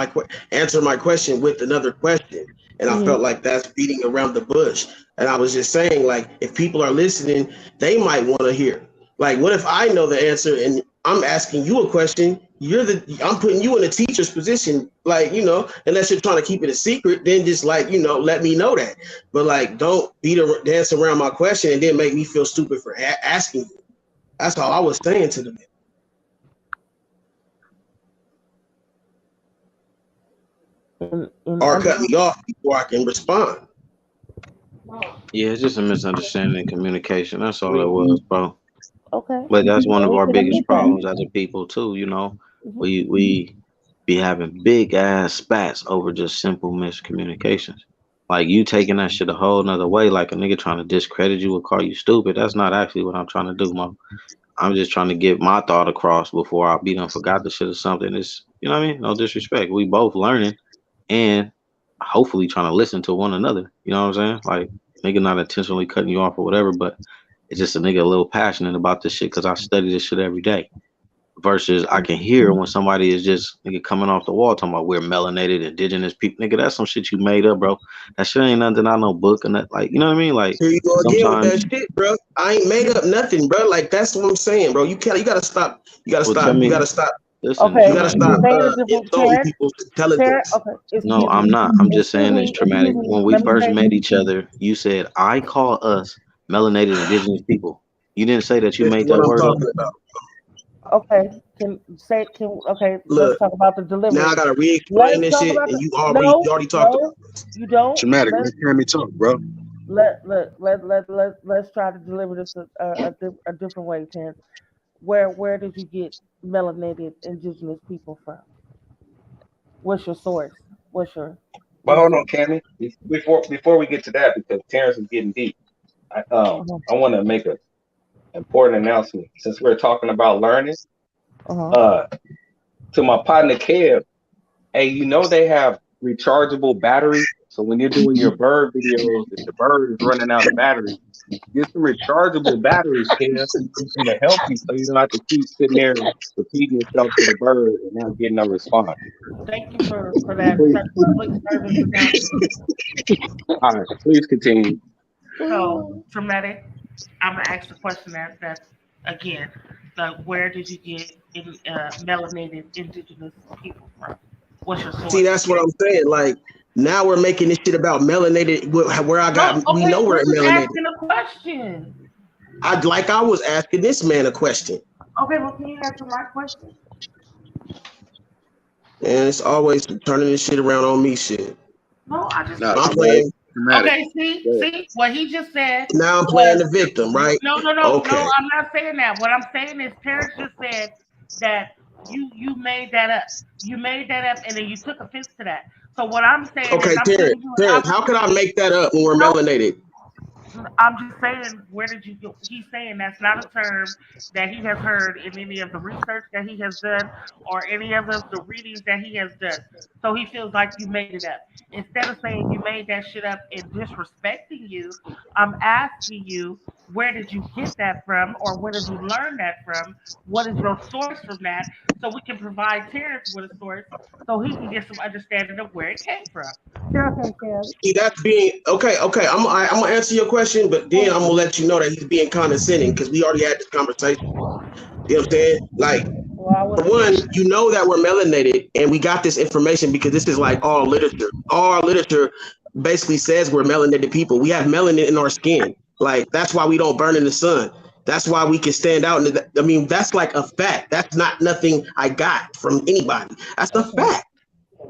my question with another question, and I Hmm. felt like that's beating around the bush. And I was just saying, like, if people are listening, they might want to hear. Like, what if I know the answer and I'm asking you a question? I'm putting you in a teacher's position, like unless you're trying to keep it a secret, then just like let me know that. But like, don't dance around my question and then make me feel stupid for asking you. That's all I was saying to them. In Or under cut me off before I can respond. Yeah, it's just a misunderstanding in communication. That's all it was, bro. okay, But that's one and of we our can biggest admit that. problems as a people too. Mhm. We be having big ass spats over just simple miscommunications. Like you taking that shit a whole nother way, like a nigga trying to discredit you or call you stupid. That's not actually what I'm trying to do, Mo. I'm just trying to get my thought across before I be done forgot the shit or something. It's you know what I mean? No disrespect. We both learning and hopefully trying to listen to one another. You know what I'm saying? Like nigga not intentionally cutting you off or whatever, but it's just a nigga a little passionate about this shit because I study this shit every day. Versus I can hear when somebody is just nigga coming off the wall talking about we're melanated indigenous people. Nigga, that's some shit you made up, bro. That shit ain't nothing out no book and that like you know what I mean? Like Here you go again with sometimes that shit, bro. I ain't made up nothing, bro. Like that's what I'm saying, bro. You gotta stop. You gotta well tell stop. You me gotta stop. listen, You Okay, gotta traumatic. you're stop saying a different insulting Terrence. people's Terrence, intelligence. okay, No, excuse I'm me. not. I'm just Excuse saying this me, excuse traumatic. me. When we Let me first say met each other, you said I call us melanated indigenous people. You didn't say that you This is made what that I'm word up. talking about. okay, let's Look, talk about the now I delivery. gotta re-explain Let's this talk shit, about and the you no, already talked about no, you don't. Traumatic. Let Tammy talk, bro. Let's try to deliver this a different way, Terrence. Where did you get melanated indigenous people from? What's your source? What's your But hold on, resource? Cammy. Before we get to that, because Terrence is getting deep, Uh-huh. I want to make a important announcement. Since we're talking about learning, Uh-huh. uh, to my partner Kev, hey, they have rechargeable batteries. So when you're doing your bird videos, if the bird is running out of battery, get some rechargeable batteries, Kev. It'll help you so you don't have to keep sitting there repeating yourself to the bird and not getting no response. Thank you for that Please, public service announcement. all right, please continue. So traumatic. I'm gonna ask the question that again. Like, where did you get melanated indigenous people from? What's your See, source? that's what I'm saying. Like now we're making this shit about melanated. Where I No, got, we okay, know we're we're just melanated. asking a question. I was asking this man a question, Okay, well, can you answer my question? and it's always turning this shit around on me. Shit. No, I just Nah, I'm traumatic. playing. Traumatic. okay. See, Go ahead. see what he just said Now I'm playing was the victim, right? no. Okay. I'm not saying that. What I'm saying is, Terrence just said that you made that up. You made that up, and then you took offense to that. So what I'm saying is, Okay, I'm Terrence. giving you an Terrence, how could I opportunity. make that up when we're No, melanated? I'm just saying, where did you go? He's saying that's not a term that he has heard in any of the research that he has done or any of the readings that he has done. So he feels like you made it up. Instead of saying you made that shit up and disrespecting you, I'm asking you Where did you get that from, or where did you learn that from? What is your source from that? So we can provide Terrence with a source so he can get some understanding of where it came from. Yeah, okay, Terrence. See, that's being okay. Okay, I'm gonna answer your question, but then I'm gonna let you know that he's being condescending because we already had this conversation. You know what I'm saying? Like, for one, you know that we're melanated, and we got this information because this is like all literature. All our literature basically says we're melanated people. We have melanin in our skin. Like, that's why we don't burn in the sun. That's why we can stand out. I mean, that's like a fact. That's not nothing I got from anybody. That's a fact.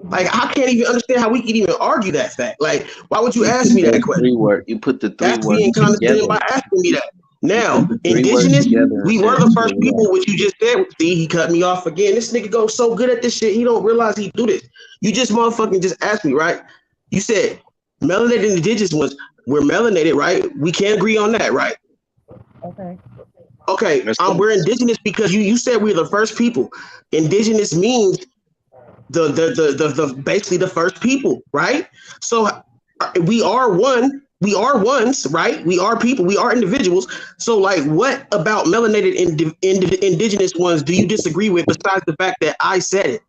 Like, I can't even understand how we can even argue that fact. Like, why would you ask me that question? You put the three That's words being condescending together. by asking me that. Now, The 3 words indigenous, together and we were said, the this is first what we people, are. which you just said. See, he cut me off again. This nigga goes so good at this shit, he don't realize he do this. You just motherfucking just asked me, right? You said melanated indigenous ones, we're melanated, right? We can't agree on that, right? Okay. Okay, we're indigenous because you said we're the first people. Indigenous means the basically the first people, right? So we are one. We are ones, right? We are people. We are individuals. So, like, what about melanated indigenous ones do you disagree with besides the fact that I said it,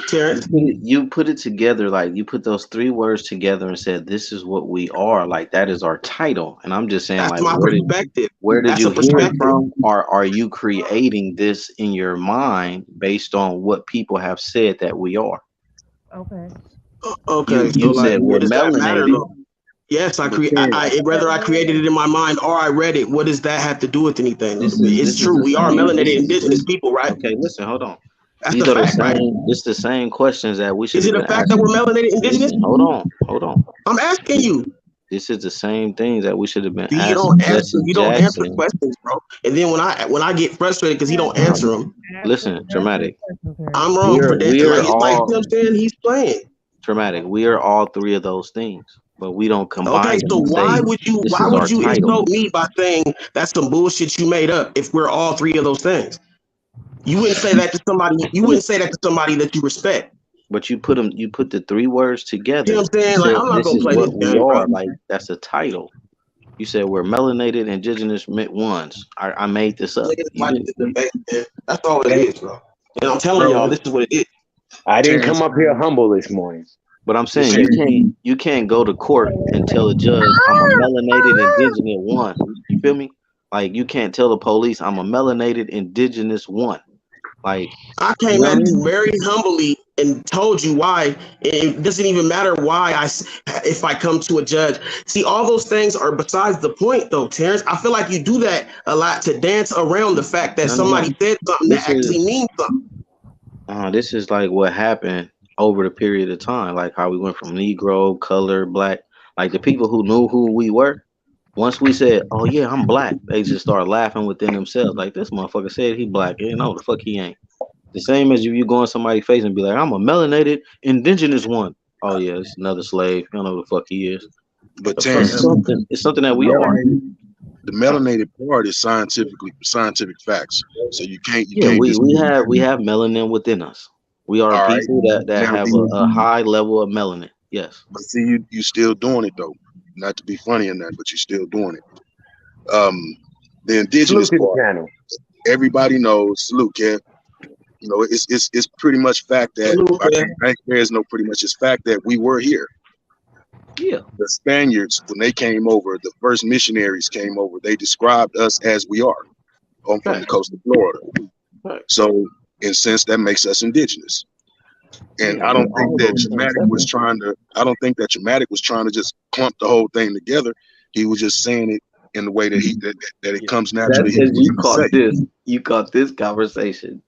Terrence? You put it together, like you put those 3 words together and said, "This is what we are." Like that is our title, and I'm just saying, That's like, my perspective. where did That's you a hear it perspective. from, or are you creating this in your mind based on what people have said that we are? Okay. Okay, so You like, said we're what does that matter melanated. though? Yes, I But create. Terrence, Whether I created it in my mind or I read it, what does that have to do with anything? this It's is true. the We are same. melanated indigenous people, right? Okay, listen, hold on. That's These the are the fact, right? same. It's the same questions that we should Is have it a been fact that we're asking. melanated indigenous? Listen, hold on. I'm asking you. This is the same things that we should have been See, you asking don't answer. Jesse You don't answer Jackson. questions, bro. And then when I get frustrated because he don't answer them, Listen, dramatic. I'm wrong for that. We're Like, it's like, you know all what I'm saying? He's playing. dramatic. We are all 3 of those things, but we don't Okay, combine them so and say this why is would our you title. insult me by saying that's some bullshit you made up if we're all 3 of those things? You wouldn't say that to somebody. You wouldn't say that to somebody that you respect. But you put them. You put the 3 words together. You know what I'm You saying? Like, said I'm not this gonna is play this what we game, bro. are. Like that's a title. You said we're melanated indigenous ones. I made this up. Niggas You like didn't. this debate, man. That's all it is, bro. And I'm telling Bro, y'all, this is what it is. I didn't Terrence, come up here humble this morning. But I'm saying Terrence, you can't go to court and tell a judge I'm a melanated indigenous one. You feel me? Like you can't tell the police I'm a melanated indigenous one. Like I you came know what I at you mean? very humbly and told you why. It doesn't even matter why if I come to a judge. See, all those things are besides the point, though, Terrence. I feel like you do that a lot to dance around the fact that No. somebody said something that This actually is means something. this is like what happened over the period of time, like how we went from Negro, color, black, like the people who knew who we were. Once we said, "Oh yeah, I'm black," they just start laughing within themselves, like this motherfucker said he black. Yeah, no, the fuck he ain't. The same as if you go in somebody's face and be like, "I'm a melanated indigenous one." Oh yeah, it's another slave. You don't know who the fuck he is. but The fuck Terrence, something. It's something that the we are. melanated part is scientific facts. So you Yeah, can't dispute that. we have melanin within us. We are All right. people that Now, have a high level of melanin. Yes. but see, you still doing it though. Not to be funny in that, but you're still doing it. The indigenous Salute to the part, channel. everybody knows. Salute, Kev. You know, it's pretty much fact that I think there's no pretty much. It's fact that we were here. Yeah. The Spaniards, when they came over, the first missionaries came over. They described us as we are, from the coast of Florida. Right. So, in a sense, that makes us indigenous. And Yeah, I don't all think that those things Dramatic was trying to. I don't think that Dramatic was trying to just clump the whole thing together. He was just saying it in the way that that it comes naturally. That's because you caught this conversation.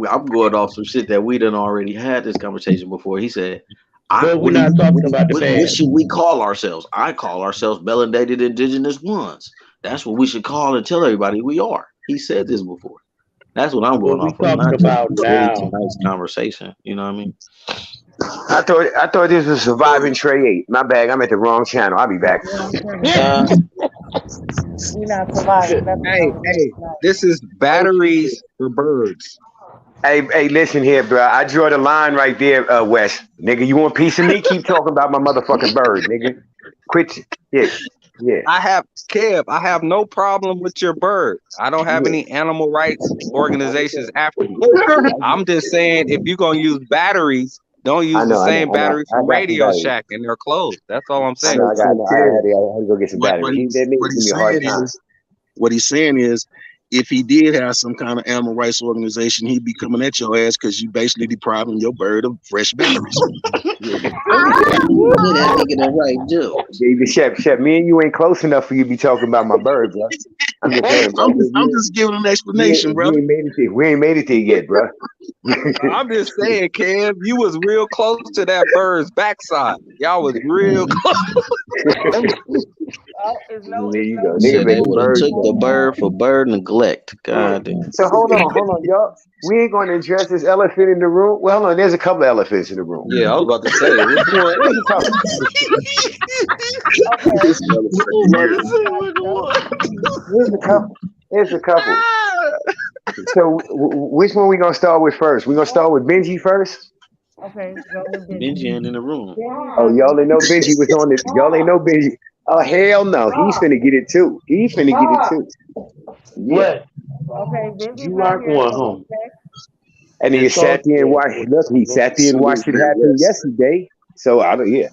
I'm going off some shit that we done already had this conversation before. He said, But we're not talking about the what past. should we call ourselves? I call ourselves melanated indigenous ones. That's what we should call and tell everybody we are. He said this before. That's what I'm going What we off of, talking not just about really now? tonight's conversation. You know what I mean? I thought this was surviving Trey 8. My bad, I'm at the wrong channel. I'll be back. We're not surviving. Hey, this is batteries for birds. Hey, listen here, bro. I draw the line right there, Wes. Nigga, you want a piece of me? Keep talking about my motherfucking bird, nigga. Quit. Yeah. Yeah. I have Kev. I have no problem with your bird. I don't have Yeah. any animal rights organizations after you. I'm just saying, if you're gonna use batteries, don't use the same battery I from got some Radio batteries. Shack, and they're closed. That's all I'm I saying. know. I got. I had to go get some What batteries. he's They what give he's me a hard saying time. is what he's saying is if he did have some kind of animal rights organization, he'd be coming at your ass because you basically depriving your bird of fresh batteries. That nigga the right joke. Baby Shep, me and you ain't close enough for you to be talking about my bird, bro. I'm just saying, bro. I'm just giving an explanation, bro. We ain't made it there yet, bro. I'm just saying, Kev, you was real close to that bird's backside. Y'all was real close. There you go. Nigga Said they making would have birds. took the bird for bird neglect. God damn. So hold on, y'all. We ain't going to address this elephant in the room. Well, hold on. There's a couple of elephants in the room. Yeah, I was about to say, which one? There's a couple. There's a couple. There's a couple. So which one we gonna start with first? We gonna start with Benji first. Okay, go with Benji ain't in the room. Oh, y'all ain't know Benji was on it. Y'all ain't know Benji. Oh hell no, he's finna get it too. He's finna get it too. Yeah. Okay, Benji's You not rock here. one So home. And he sat there and watched. Look, he sat there and watched it happen yesterday. So I don't. Yeah.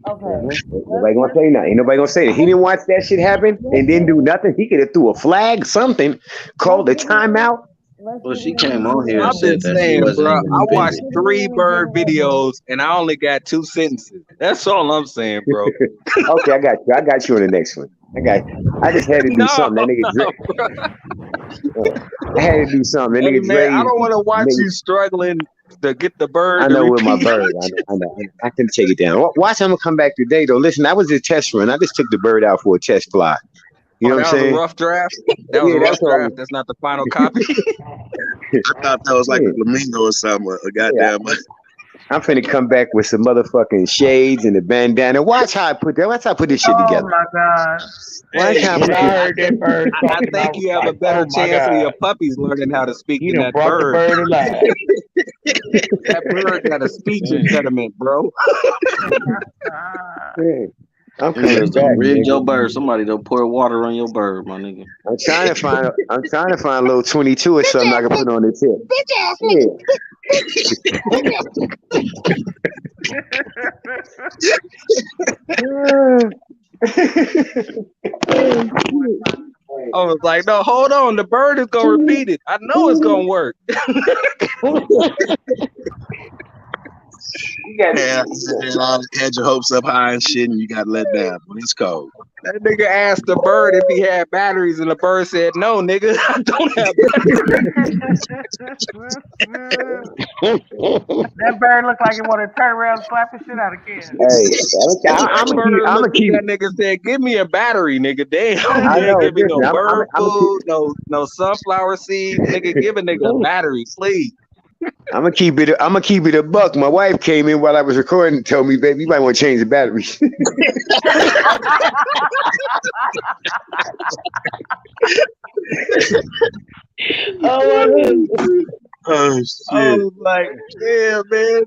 okay. Nobody gonna say nothing. Ain't nobody gonna say that. He didn't watch that shit happen and didn't do nothing. He could have threw a flag, something, called a timeout. Well, she came on here I'm and said just that she saying, wasn't bro. even I watched offended. 3 bird videos and I only got 2 sentences. That's all I'm saying, bro. Okay, I got you. I got you on the next one. I just had to do No, something. That nigga Dre. I had to do something. That hey nigga man, Dre. I don't want to watch nigga- you struggling to get the bird I to know with my repeat. bird. I know. I can take it down. Watch, I'm gonna come back today though. Listen, that was a test run. I just took the bird out for a test fly. You know what I'm That was a saying? rough draft. That was a Yeah, rough that's all. draft. That's not the final copy. I thought that was like a flamingo or something, a goddamn. I'm finna come back with some motherfucking shades and a bandana. Watch how I put that. Watch how I put this shit Oh together. my god. Watch how I put I this. heard that bird I talking. think you have a better chance of your puppies learning how to speak You than done that brought the bird. bird alive. That bird got a speech impediment, bro. Yeah. I'm Them niggas coming done back, rigged your nigga. bird. Somebody done pour water on your bird, my nigga. I'm trying to find a little 22 or something I can put on the tip. I was like, no, hold on. The bird is gonna repeat it. I know it's gonna work. Yeah, had your hopes up high and shit, and you got let down. But it's cold. That nigga asked the bird if he had batteries, and the bird said, "No, nigga, I don't have That bird looked like it wanted to turn around and slap the shit out of kids. Hey, I'm gonna keep. That nigga said, "Give me a battery, nigga. Damn, I you ain't know. give me no Listen, bird food, no sunflower seeds, nigga. Give a nigga a battery, please." I'm gonna keep it. I'm gonna keep it a buck. My wife came in while I was recording and told me, "Baby, you might want to change the batteries." Oh I shit! was like, yeah, man.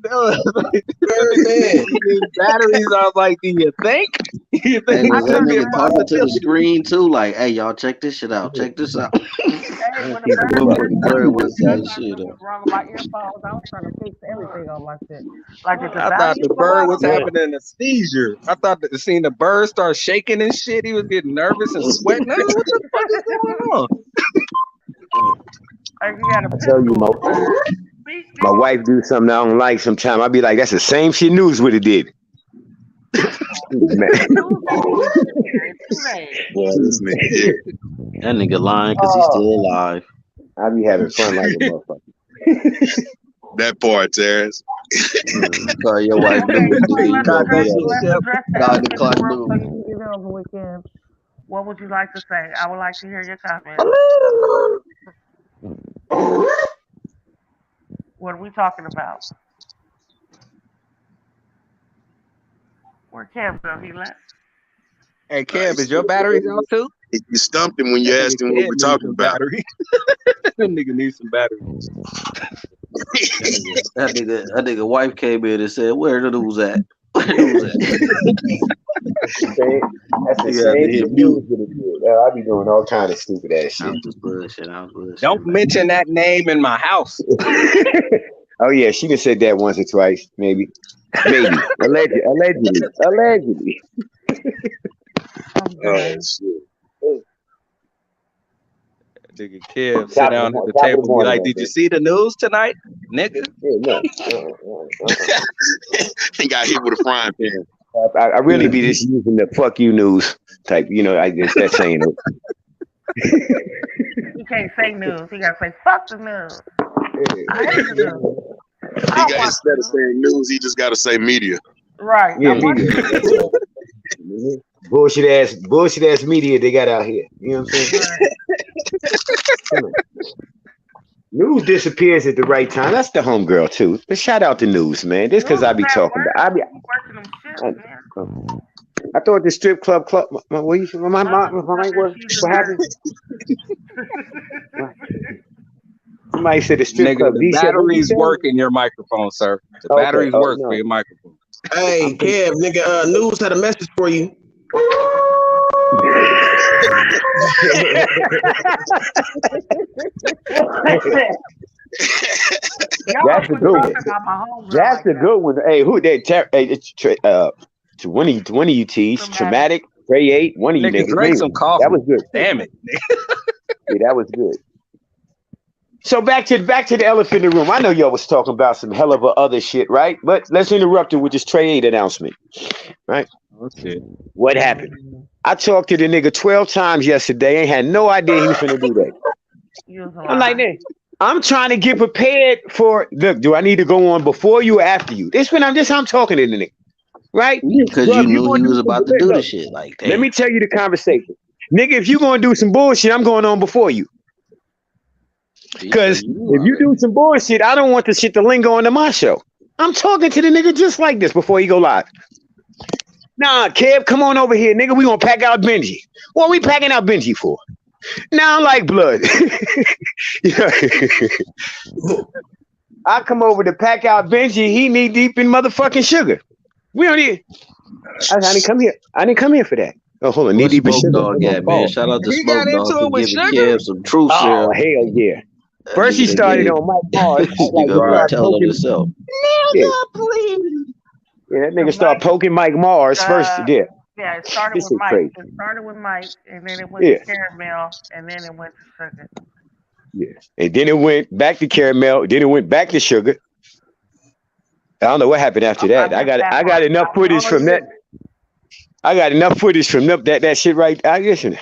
Batteries. I was like, do you think? You Hey, think was it that could be a nigga talking to the possibility? screen too? Like, hey, y'all, check this shit out. Check this out. Hey, when the Motherfucking bird was saying something shit. was wrong with my earphones, I was trying to fix everything on my shit. Like, did the I thought battery the go bird out? was having an seizure. I thought that seeing the bird start shaking and shit. He was getting nervous and sweating. I was like, what the fuck is going on? Like, you got a I tell you, my wife do something I don't like. Sometimes I be like, "That's the same shit News would have did." That nigga lying because he's still alive. I be having fun like a motherfucker. That part, Terrence. Sorry, your wife knew what to do. You gonna be Let's address the 9 elephant in o'clock the room so noon. you can get it over with, Kim. What would you like to say? I would like to hear your comments. What are we talking about? Where Kim go? He left. Hey, Kev, is your batteries out too? You stumped him when you asked him what we're talking about. That nigga needs some batteries. That nigga wife came in and said, "Where the news at?" Where the news at? That's the You got same to hit shit mute. news would have did. I be doing all kind of stupid ass shit. I'm just bullshit. I'm bullshit. Don't mention that name in my house. Oh yeah, she done said that once or twice, maybe. Allegedly. Oh shit. Nigga Kev sit down at the table and be like, "Did you see the news tonight, nigga?" Yeah, no. He got hit with a frying pan. I really be just using the "fuck you" news type. I just that saying it. You can't say news. You gotta say fuck the news. I hate the news. Instead of saying news, he just got to say media. Right. Yeah, media. Bullshit ass media they got out here. You know what I'm saying? News disappears at the right time. That's the homegirl too. But shout out to news, man. This because I be talking. I thought the strip club. What happened? Somebody said the strip Nigga, club. the batteries work in your microphone, sir. The batteries work for your microphone. Hey, Kev, nigga, news had a message for you. That's a good one. That's a good one. Hey, who that? To one of you T's, traumatic, Trey 8, one of you niggas. Drink some coffee. That was good. Damn it. Yeah, that was good. So back to the elephant in the room. I know y'all was talking about some hell of a other shit, right? But let's interrupt it with this Trey 8 announcement, right? Okay. What happened? I talked to the nigga 12 times yesterday. Ain't had no idea he was gonna do that. I'm like, man, I'm trying to get prepared for. Look, do I need to go on before you or after you? This how I'm talking to the nigga, right? Because you knew he was about to do the shit. Like, damn. Let me tell you the conversation, nigga. If you gonna do some bullshit, I'm going on before you. Because if you do some bullshit, I don't want the shit to linger onto my show. I'm talking to the nigga just like this before he go live. Nah, Kev, come on over here, nigga. We gonna pack out Benji. What we packing out Benji for? Now I'm like blood. I come over to pack out Benji. He knee deep in motherfucking sugar. We don't need. I didn't come here. I didn't come here for that. Oh, hold on. Knee deep in sugar. Dog got, man. Shout out to He Smoke got Dog into for it with giving sugar? Kev some truth Oh, serum. hell yeah. First he started on Mike Mars. Nigga telling on himself. Yeah. Yeah, that nigga started poking Mike Mars first. Yeah. Yeah, it started This with is Mike. crazy. It started with Mike, and then it went Yeah. to caramel, and then it went to sugar. Yeah. And then it went back to caramel. Then it went back to sugar. I don't know what happened after that. I got enough footage from that. I got enough footage from that shit right. I didn't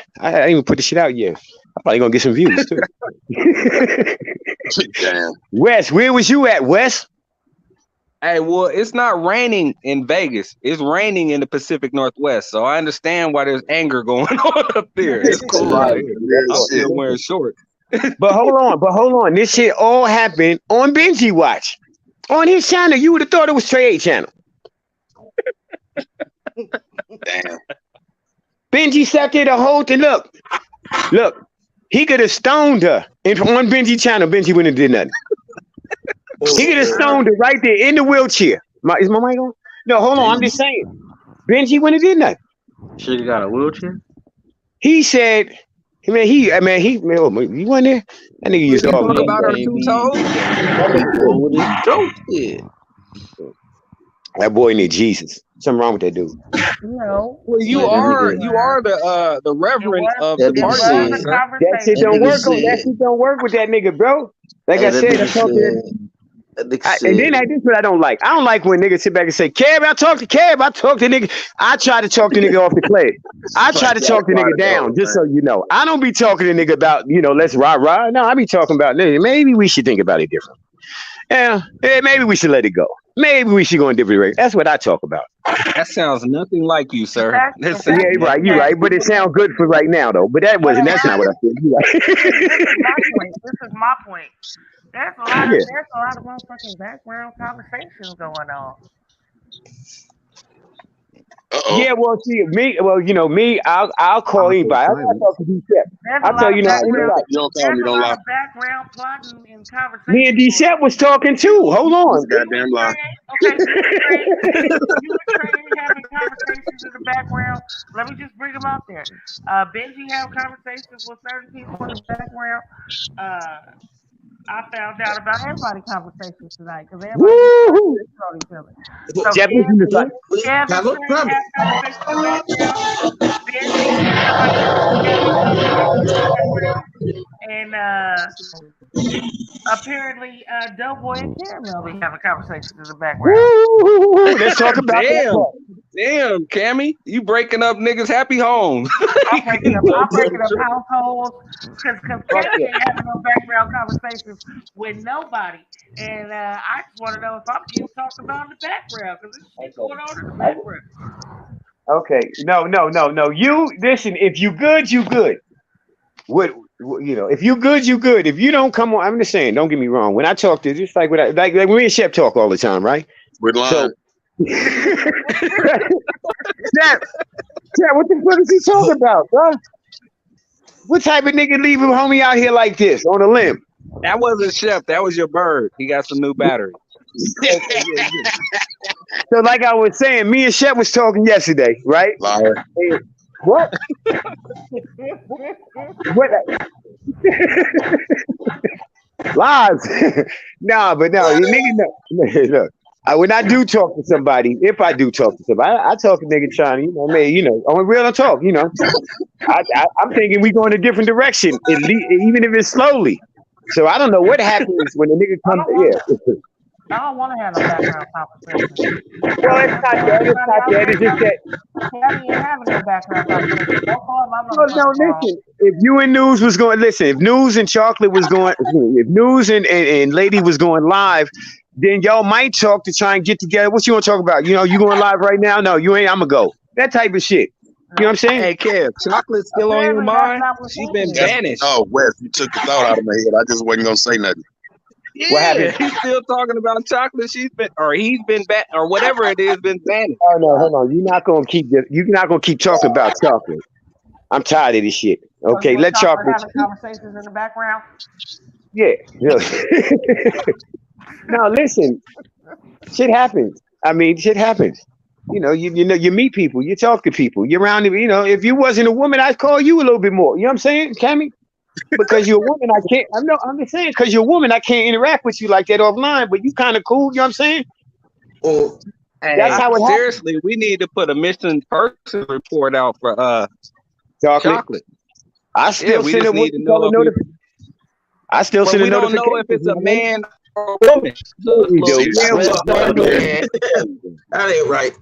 even put the shit out yet. I'm probably gonna get some views too. Damn. Wes, where was you at, Wes? Hey, well, it's not raining in Vegas. It's raining in the Pacific Northwest. So I understand why there's anger going on up there. It's cool. Right. I'm still wearing shorts. But hold on. This shit all happened on Benji Watch. On his channel. You would have thought it was Trey 8 channel. Damn. Benji sat there the whole thing. Look. He could have stoned her on Benji channel. Benji wouldn't have did nothing. He could have stoned her right there in the wheelchair. Is my mic on? No, hold on. I'm just saying. Benji wouldn't have did nothing. Sugar got a wheelchair? He said, he wasn't there. That nigga used to talk about her 2 toes. That boy need Jesus. Something wrong with that dude. No. Well, you are the reverend of the party. That shit don't work. That shit don't work with that nigga, bro. Like I said, I talked to and then this is what I don't like. I don't like when niggas sit back and say, Kev, I talked to nigga. I try to talk to nigga off the cliff. I try to talk to nigga down, just so you know. I don't be talking to nigga about, let's rah. No, I be talking about, nigga, maybe we should think about it different. Yeah, maybe we should let it go. Maybe we should go in different direction. That's what I talk about. That sounds nothing like you, sir. Yeah, you're right. But it sounds good for right now, though. But that's not what I said. This is my point. There's a lot of motherfucking background conversations going on. Yeah, well, see, me, well, you know, me, I'll call anybody. I'll talk to D-Shep. There's a I'll tell lot you of know background. anybody. You don't call There's me, a don't lot lie. of background plotting and Me and conversation going D-Shep was talking too. Hold on. Goddamn lie. Okay, you and Trey having conversations in the background. Let me just bring them out there. Benji have conversations with certain people in the background. Uh, I found out about everybody's conversations tonight because everybody just Woo! on each other. So Shep is in the side. Kev and Trey have conversations in the background. Benji and somebody else is having conversations in the background. And apparently, Doughboy and Caramel be having conversations in the background. Woo! Let's talk about that Damn, part. damn, Cammy, you breaking up niggas' happy homes. I'm breaking up households because Cammy ain't having no background conversations with nobody. And I just want to know if I'm getting talked about in the background because there's shit going on in the background. Okay. No. You listen. If you good, you good. What you know? If you good, you good. If you don't come on, I'm just saying. Don't get me wrong. When I talk to, just like like me and Shep talk all the time, right? We're lying. So, Shep, what the fuck is he talking about, bro? What type of nigga leave a homie out here like this on a limb? That wasn't Chef. That was your bird. He got some new batteries. So, like I was saying, me and Shep was talking yesterday, right? Liar. And what? What? Lies. Nah, but no, you nigga, no. Look, when I do talk to somebody, if I do talk to somebody, I talk to nigga trying, you know, man, you know, on real talk, you know. I'm thinking we go in a different direction, at least, even if it's slowly. So I don't know what happens when the nigga comes. Yeah. I don't want to have no background conversation. Well, it's not that. It's not that. It's just that. Cammy ain't having no background conversation. Don't call my Well, no, listen. If you and News was going, listen. If News and Chocolate was going, if News and Lady was going live, then y'all might talk to try and get together. What you want to talk about? You know, you going live right now? No, you ain't. I'ma go. That type of shit. You know what I'm saying? Hey, Kev, Chocolate's still on your mind? She's been banished. Oh, Wes, you took the thought out of my head. I just wasn't gonna say nothing. Yeah, What happened? he's still talking about chocolate. She's been, or he's been or whatever it is, been banished. Oh no, hold on. You're not gonna keep talking about Chocolate. I'm tired of this shit. Okay, let Chocolate. Having conversations in the background. Yeah. No, listen. Shit happens. I mean, shit happens. You know, you know, you meet people, you talk to people, you're around them. You know, if you wasn't a woman, I'd call you a little bit more. You know what I'm saying, Cammy? Because you're a woman, I can't. I'm just saying, because you're a woman, I can't interact with you like that offline. But you kind of cool. You know what I'm saying? Well, that's how it seriously, we need to put a missing person report out for chocolate. I still send a notification. I still send a notification. We don't know if it's a man or a woman. That ain't right.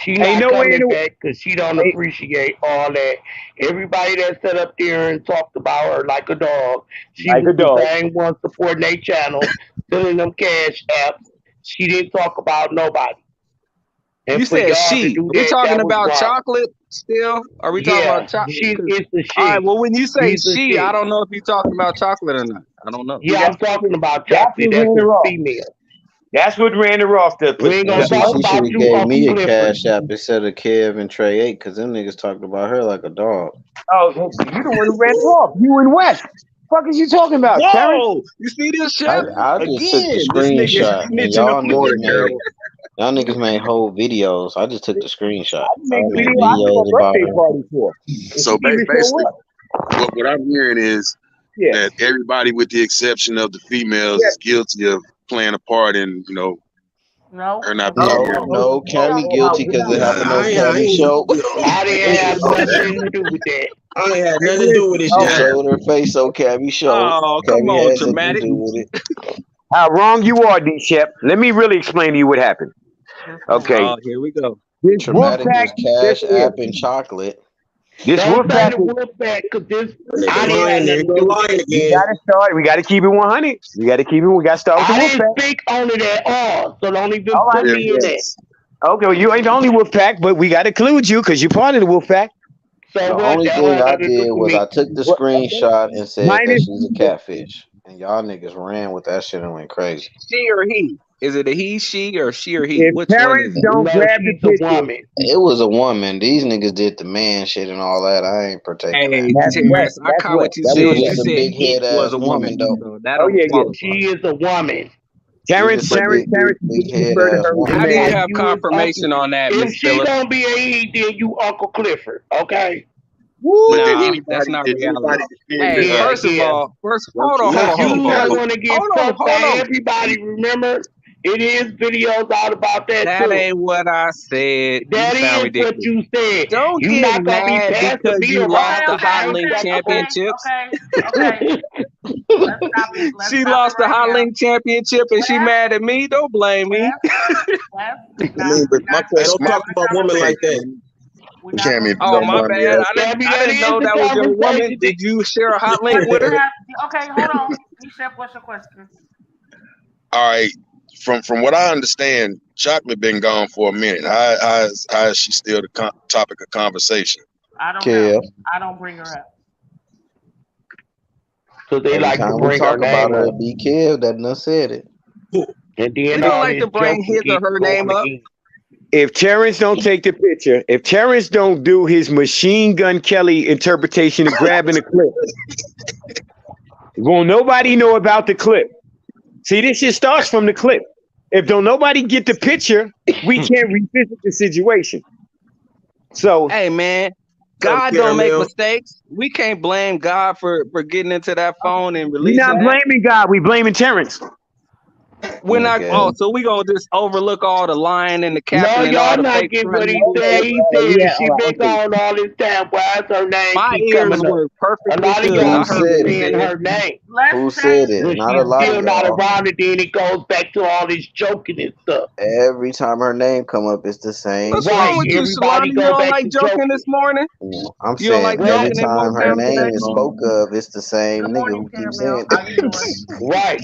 She not coming back because she don't appreciate all that. Everybody that sat up there and talked about her like a dog. She was the same one supporting their channel, sending them cash apps. She didn't talk about nobody. And you said she. We're talking about chocolate still? Are we talking about chocolate? It's the she. All right, well, when you say She's she, I don't know if you're talking about chocolate or not. I don't know. Yeah, I'm talking about chocolate. That's a female. That's what ran her off the. We ain't gonna talk She about should have you. gave me a Clifford. cash app instead of Kev and Trey 8 because them niggas talked about her like a dog. Oh, you the one who ran her off. You and West. What is you talking about, Karen? Whoa! You see this shit? I just took the screenshot. And y'all niggas made whole videos. I just took the screenshot. I made videos about her. So basically, what I'm hearing is that everybody, with the exception of the females, is guilty of playing a part in, you know, her not being here. No, Cammy guilty because it happened on Cammy's show. I didn't have nothing to do with that. I ain't had nothing to do with it. She showed her face on Cammy's show. Oh, come on, dramatic. How wrong you are, D-Shep. Let me really explain to you what happened. Okay. Oh, here we go. This Traumatic Wolfpack, was cash app and chocolate. This Wolfpack, because this we gotta start. We gotta keep it 100. We gotta start with the I Wolfpack. didn't speak on it at all, so don't even put me in it. Okay, well, you ain't the only Wolfpack, but we gotta include you because you're part of the Wolfpack. So The only thing I did was I took the screenshot and said that she's a catfish. And y'all niggas ran with that shit and went crazy. She or he? Is it a he, she, or she or he? If Which one is parents it? don't No, grab the she's a picture, woman. It was a woman. These niggas did the man shit and all that. I ain't partaking that. Hey, Terrence, I That's caught what. what you That She was said. was You just what. a said big it head was ass a woman woman, though. so that Oh don't yeah, yeah. She qualify. is a woman. She Terrence, just a Terrence, big, big, Terrence, big you head refer to ass her as woman. How Just do you like man. have you is confirmation Uncle. on that, If Miss she Phillips? gonna be a he, then you Uncle Clifford. Okay. But Nah, that's not did reality. anybody defend Hey, Yeah, first of yeah. all, Don't hold you on, hold not on, But hold on, you defend hold not on, her? gonna get hold on, fucked hold by on. everybody. Remember, it is videos out about that That too. ain't what I said. You That sound is what ridiculous. you said. Don't You get not gonna be mad passing because me you lost around the because Hot I ain't Link got the vote. Championships. Okay. Let's stop it. Let's She stop it lost the right Hot now. Link Championship and she Wes, mad at me. Don't blame me. Wes, I mean, but my Hey, question, don't my talk question, about women hey, like that. we're not Cammy, gonna if do you Oh, don't that. my mind me bad. asking. Gabby, I that didn't is know the that was your woman. conversation. Did you share a hot link But with you her? have okay, hold on. Chef, what's your question? All right, from what I understand, Chocolate been gone for a minute. How is she still the topic of conversation? I don't know. Kev. I don't bring her up. So they Every like to time we bring her talk about name her, up. it be Kev that done said it. And We then don't all like this to bring joking his or keeps her name going up. again. If Terrence don't take the picture, if Terrence don't do his Machine Gun Kelly interpretation of grabbing a clip, won't nobody know about the clip. See, this shit starts from the clip. If don't nobody get the picture, we can't revisit the situation. So, Hey, man, What's up, God don't make Caramel? mistakes. We can't blame God for getting into that phone and we're releasing not that. blaming God, we blaming Terrence. We're not. Okay. Oh, so we gonna just overlook all the lying and the No, capping and all y'all the not fake getting what friendly he said. bullshit. He said if Yeah, all she right, been okay. gone all this time, why is her name My keep ears coming up? were A perfectly lot of good. y'all Who I keep heard what said you it? saying said. her name Let's Who change said it? when Not a she's lot of still not y'all. around, and then it goes back to all this joking and stuff. Every time her name come up, it's the same What's wrong Right. with shit. you, Everybody Shalonda? You go don't back like to joking joking. this morning? I'm You don't saying like Well, every joking in time her Motown name today? is spoke of, it's the same Good nigga morning, who keeps Caramel. saying How you doing? right.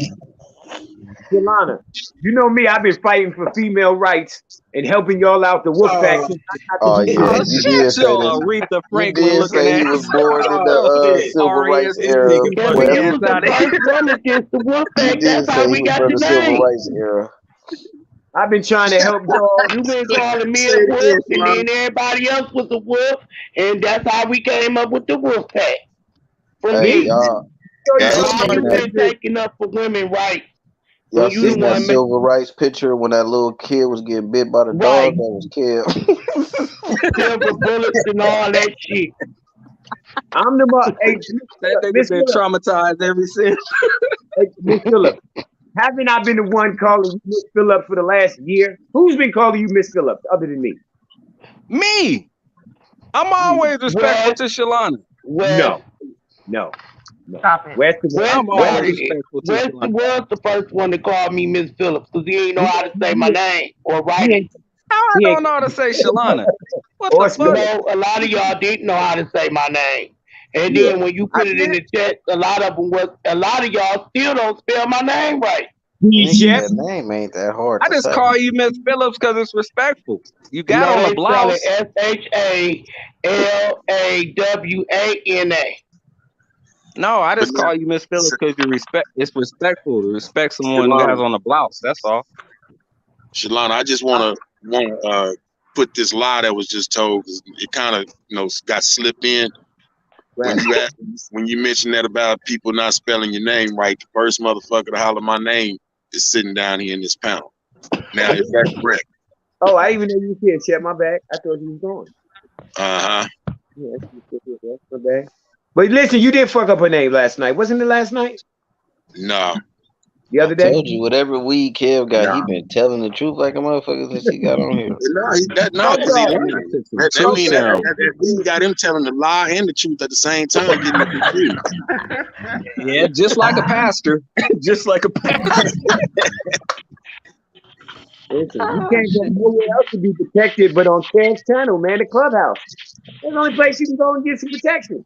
Yolanda, you know me, I've been fighting for female rights and helping y'all out the wolf pack since I got to Oh do yeah, Oh, this. you shut did say your this. Aretha You Franklin did looking say he ass. was born in Oh, the civil sorry, rights this era, nigga Because funny he West. was ass the out of here. first one against the You Wolfpack. did That's how say he we was got from the the civil name. rights era. I've been trying to help y'all. You been calling me Say a it again, wolf, and Shalonda. then everybody else was a wolf, and that's how we came up with the Wolfpack. For Hey, Me? me, y'all, Hey, y'all why seen you that? been taking up for women rights Y'all when you seen the that one civil rights picture when that little kid was getting bit by the right? dog that was killed? Silver bullets and all that shit. I'm the hey, That nigga Miss been Phillip. traumatized ever since. Hey, Miss Phillip. Haven't I been the one calling you Miss Phillip for the last year? Who's been calling you Miss Phillip other than me? Me. I'm always respectful West, to Shalonda. West, No. Stop it. West, I'm West, always respectful to West Shalonda. was the first one to call me Miss Phillips because he ain't know how to say my he name or write it. ain't, How I he don't ain't, know how to say Shalonda? What the or fuck? spell it. No, a lot of y'all didn't know how to say my name. And Yeah. then when you I put it in did. the chat, a lot of y'all still don't spell my name right. Nigga, Chef. that name ain't that hard I to just say. call you Miss Phillips because it's respectful. You got No, on a they spell it blouse. SHALLAWANA. No, I But just call you Miss Phillips because you respect. It's respectful to respect someone who has Shalana, on a blouse. That's all. Shalana, I just want to put this lie that was just told, 'cause it kind of got slipped in when Right. you mentioned that about people not spelling your name right. The first motherfucker to holler my name is sitting down here in this panel. Now, is that correct? Oh, I didn't even know you said Chef. My bad. I thought you was gone. Uh-huh. Yeah, my bad. But listen, you did fuck up her name last night. Wasn't it last night? No. The I other day? told you, whatever weed Kev got, he No. been telling the truth like a motherfucker since he got on here. No, No, because he dog. lying. I took some That truth mean serum. that weed got him telling the lie and the truth at the same time, getting you confused. Yeah, just like a pastor. Just like a pastor. Listen, you can't go nowhere else to be protected but on Ted's channel, man, the clubhouse. That's the only place you can go and get some protection.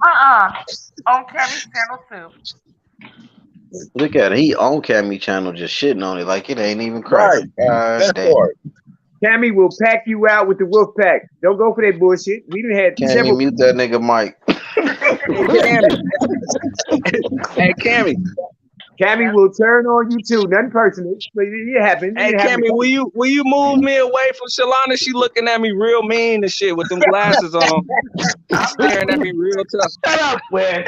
On Cammy's channel too. Look at it. He on Cammy channel just shitting on it like it ain't even crack. Right. God That damn. part. Cammy will pack you out with the wolf pack. Don't go for that bullshit. We done had Can you several. mute that nigga Mike? Hey, Cammy. Hey, Cammy. Cammy will turn on you too. Nothing personal. But it happens. Hey, Cammy, will you move me away from Shalana? She looking at me real mean and shit with them glasses on. Staring at me real tough. Shut up, Wes.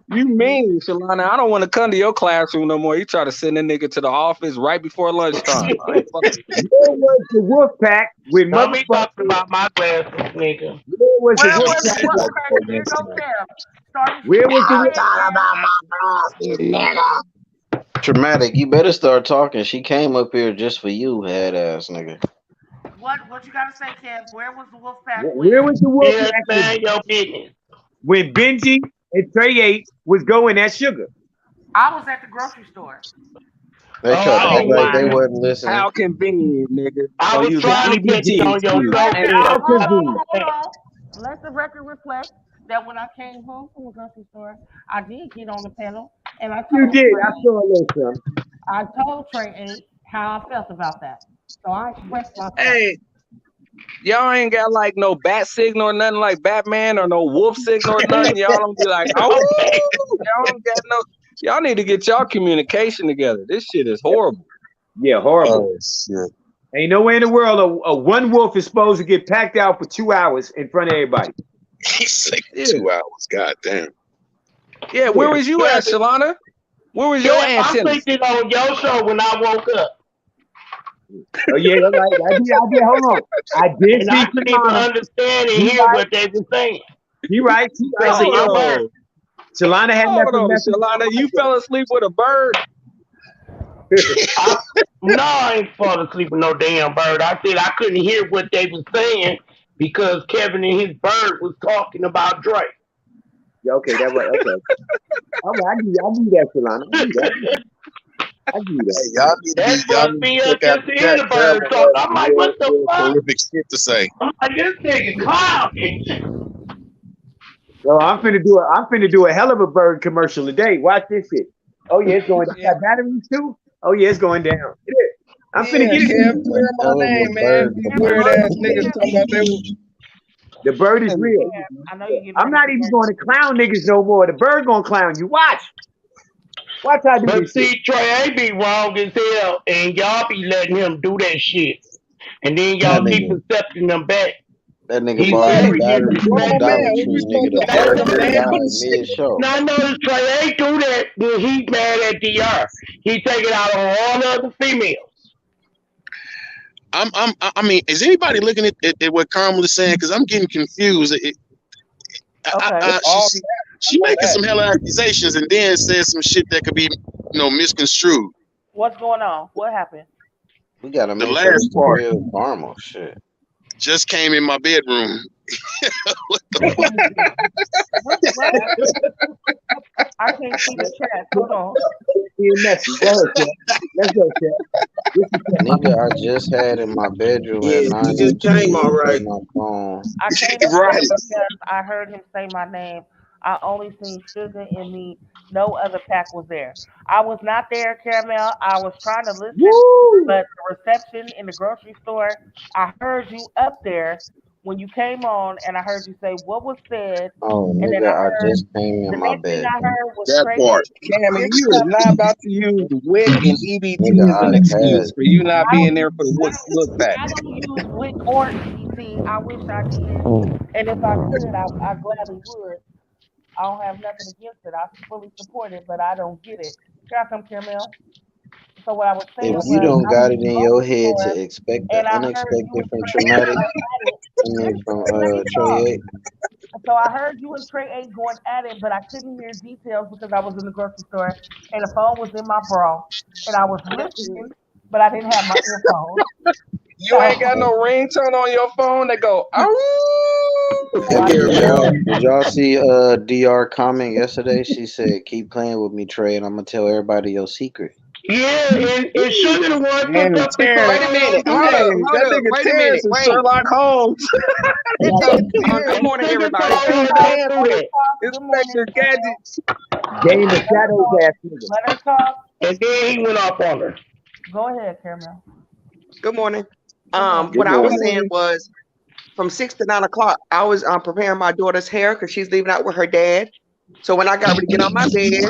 You mean, Shalana? I don't want to come to your classroom no more. You try to send a nigga to the office right before lunchtime. I ain't fucking. Where was the wolf pack with Don't be motherfuckers? talking about my glasses, nigga. Where was the wolf was pack? okay, here go Cam. Where was the wolf Traumatic, you better start talking. She came up here just for you, head ass nigga. What you gotta say, Kev? Where was the wolf pack? Where was the wolf Yeah, pack man, your business. when Benji and Trey 8 was going at Sugar? I was at the grocery store. They tried to act like they wasn't listening. How convenient, nigga. I was trying to get you on your show. Hold on. Let the record reflect that when I came home from the grocery store, I did get on the panel and I told You did. Trey, I saw a little something. I told Trey 8 how I felt about that. So I expressed myself. Hey, y'all ain't got like no bat signal or nothing like Batman or no wolf signal or nothing. Y'all don't be like, oh, y'all don't got no. Y'all need to get y'all communication together. This shit is horrible. Yeah, horrible. Oh, shit. Ain't nowhere in the world a one wolf is supposed to get packed out for 2 hours in front of everybody. He's like 2 hours. God damn. Yeah, where was you at, Shalana? Where was your I antenna? clicked it on your show when I woke up. Oh yeah, that's right. I did. Hold on. I did And see I couldn't even understand and hear what they were saying. You right. Hold on. Shalana had Hold on, Shalana. You fell asleep with a bird? No, I ain't falling asleep with no damn bird. I said I couldn't hear what they were saying because Kevin and his bird was talking about Drake. Yeah, okay, that's right. Okay. All right, I do that, Shalana. I do that. Y'all need That y'all must need be to up check out just hearing the bird Cameron talk. has I'm like, what the real fuck? horrific shit to say. I'm like, this nigga clowning. Yo, I'm finna do a hell of a bird commercial today. Watch this shit. Oh yeah, it's going down. Got batteries too? Oh yeah, it's going down. It is. I'm finna get Kev, clear my name, man. These weird ass niggas talking about they. The bird is real. I know you I'm not even going to clown niggas no more. The bird gonna clown you. Watch how I do But this see, shit. Trey ain't be wrong as hell, and y'all be letting him do that shit. And then y'all keep accepting them back. That nigga He's bought very batteries from the Oh, Dollar man, Tree, we nigga. supposed The to hold bird them just down died for the shit. mid-show. Now I noticed Trey ain't do that when he's mad at DR. He take it out on all the other females. I mean, is anybody looking at what Carmel is saying? Because I'm getting confused. She making some hella accusations and then says some shit that could be, misconstrued. What's going on? What happened? We gotta The make sure last it's the part real Carmel shit. just came in my bedroom. What the fuck? I can't see the chat. Hold on. Messy. Go ahead, Chad. Let's go, Chad. Nigga, I just had in my bedroom at 9 you just came all right. my phone. I came up there because I heard him say my name. I only seen Sugar and me. No other pack was there. I was not there, Caramel. I was trying to listen, but the reception in the grocery store, I heard you up there when you came on, and I heard you say what was said. Oh, And then nigga, I I heard just came the in my next thing bed. I heard was That Trey. part. Cammy, you is not about to use WIC and EBT Nigga, as an I excuse had. for you not being there for the look back. I don't use WIC or EBT. I wish I did, and if I could, I gladly would. I don't have nothing against it. I fully support it, but I don't get it. Here I come, Caramel. So what I was saying If was, you don't I was got in it the in your grocery head store, to expect and the I heard you unexpected and from Trey 8 Traumatic, going at it. I mean from Let me talk. Trey 8, So I heard you and Trey 8 going at it, but I couldn't hear details because I was in the grocery store and the phone was in my bra, and I was listening, but I didn't have my earphones. You ain't got no ringtone on your phone that go, Hey, did y'all see DR comment yesterday? She said, keep playing with me, Trey, and I'm gonna tell everybody your secret. Yeah, and Sugar the one Man, took up the Terrence, phone. wait a minute, hold up, that nigga Terrence is Sherlock Holmes. Good morning, everybody. Inspector Gadgets. Game of Shadows ass nigga. Let her talk. And then he went off on her. Go ahead, Caramel. Good morning. Good What I was morning. saying was from 6 to 9 o'clock, I was preparing my daughter's hair because she's leaving out with her dad. So when I got ready to get on my bed,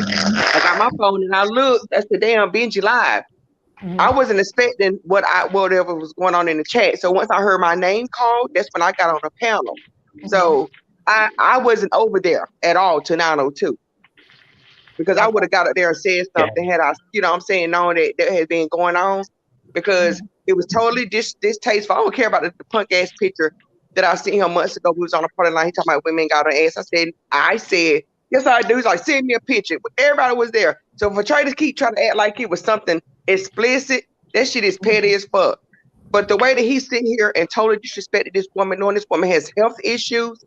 I got my phone and I looked. That's the damn Benji Live. I wasn't expecting whatever was going on in the chat. So once I heard my name called, that's when I got on the panel. So I wasn't over there at all to 902. Because I would have got up there and said something had I, you know what I'm saying, known that had been going on. Because it was totally distasteful. I don't care about the punk ass picture that I seen him months ago. Who was on the party line. He talking about women got on ass. I said, yes, I do. He's like, send me a picture. Everybody was there. So if I try to keep trying to act like it was something explicit, that shit is petty as fuck. But the way that he's sitting here and totally disrespected this woman, knowing this woman has health issues,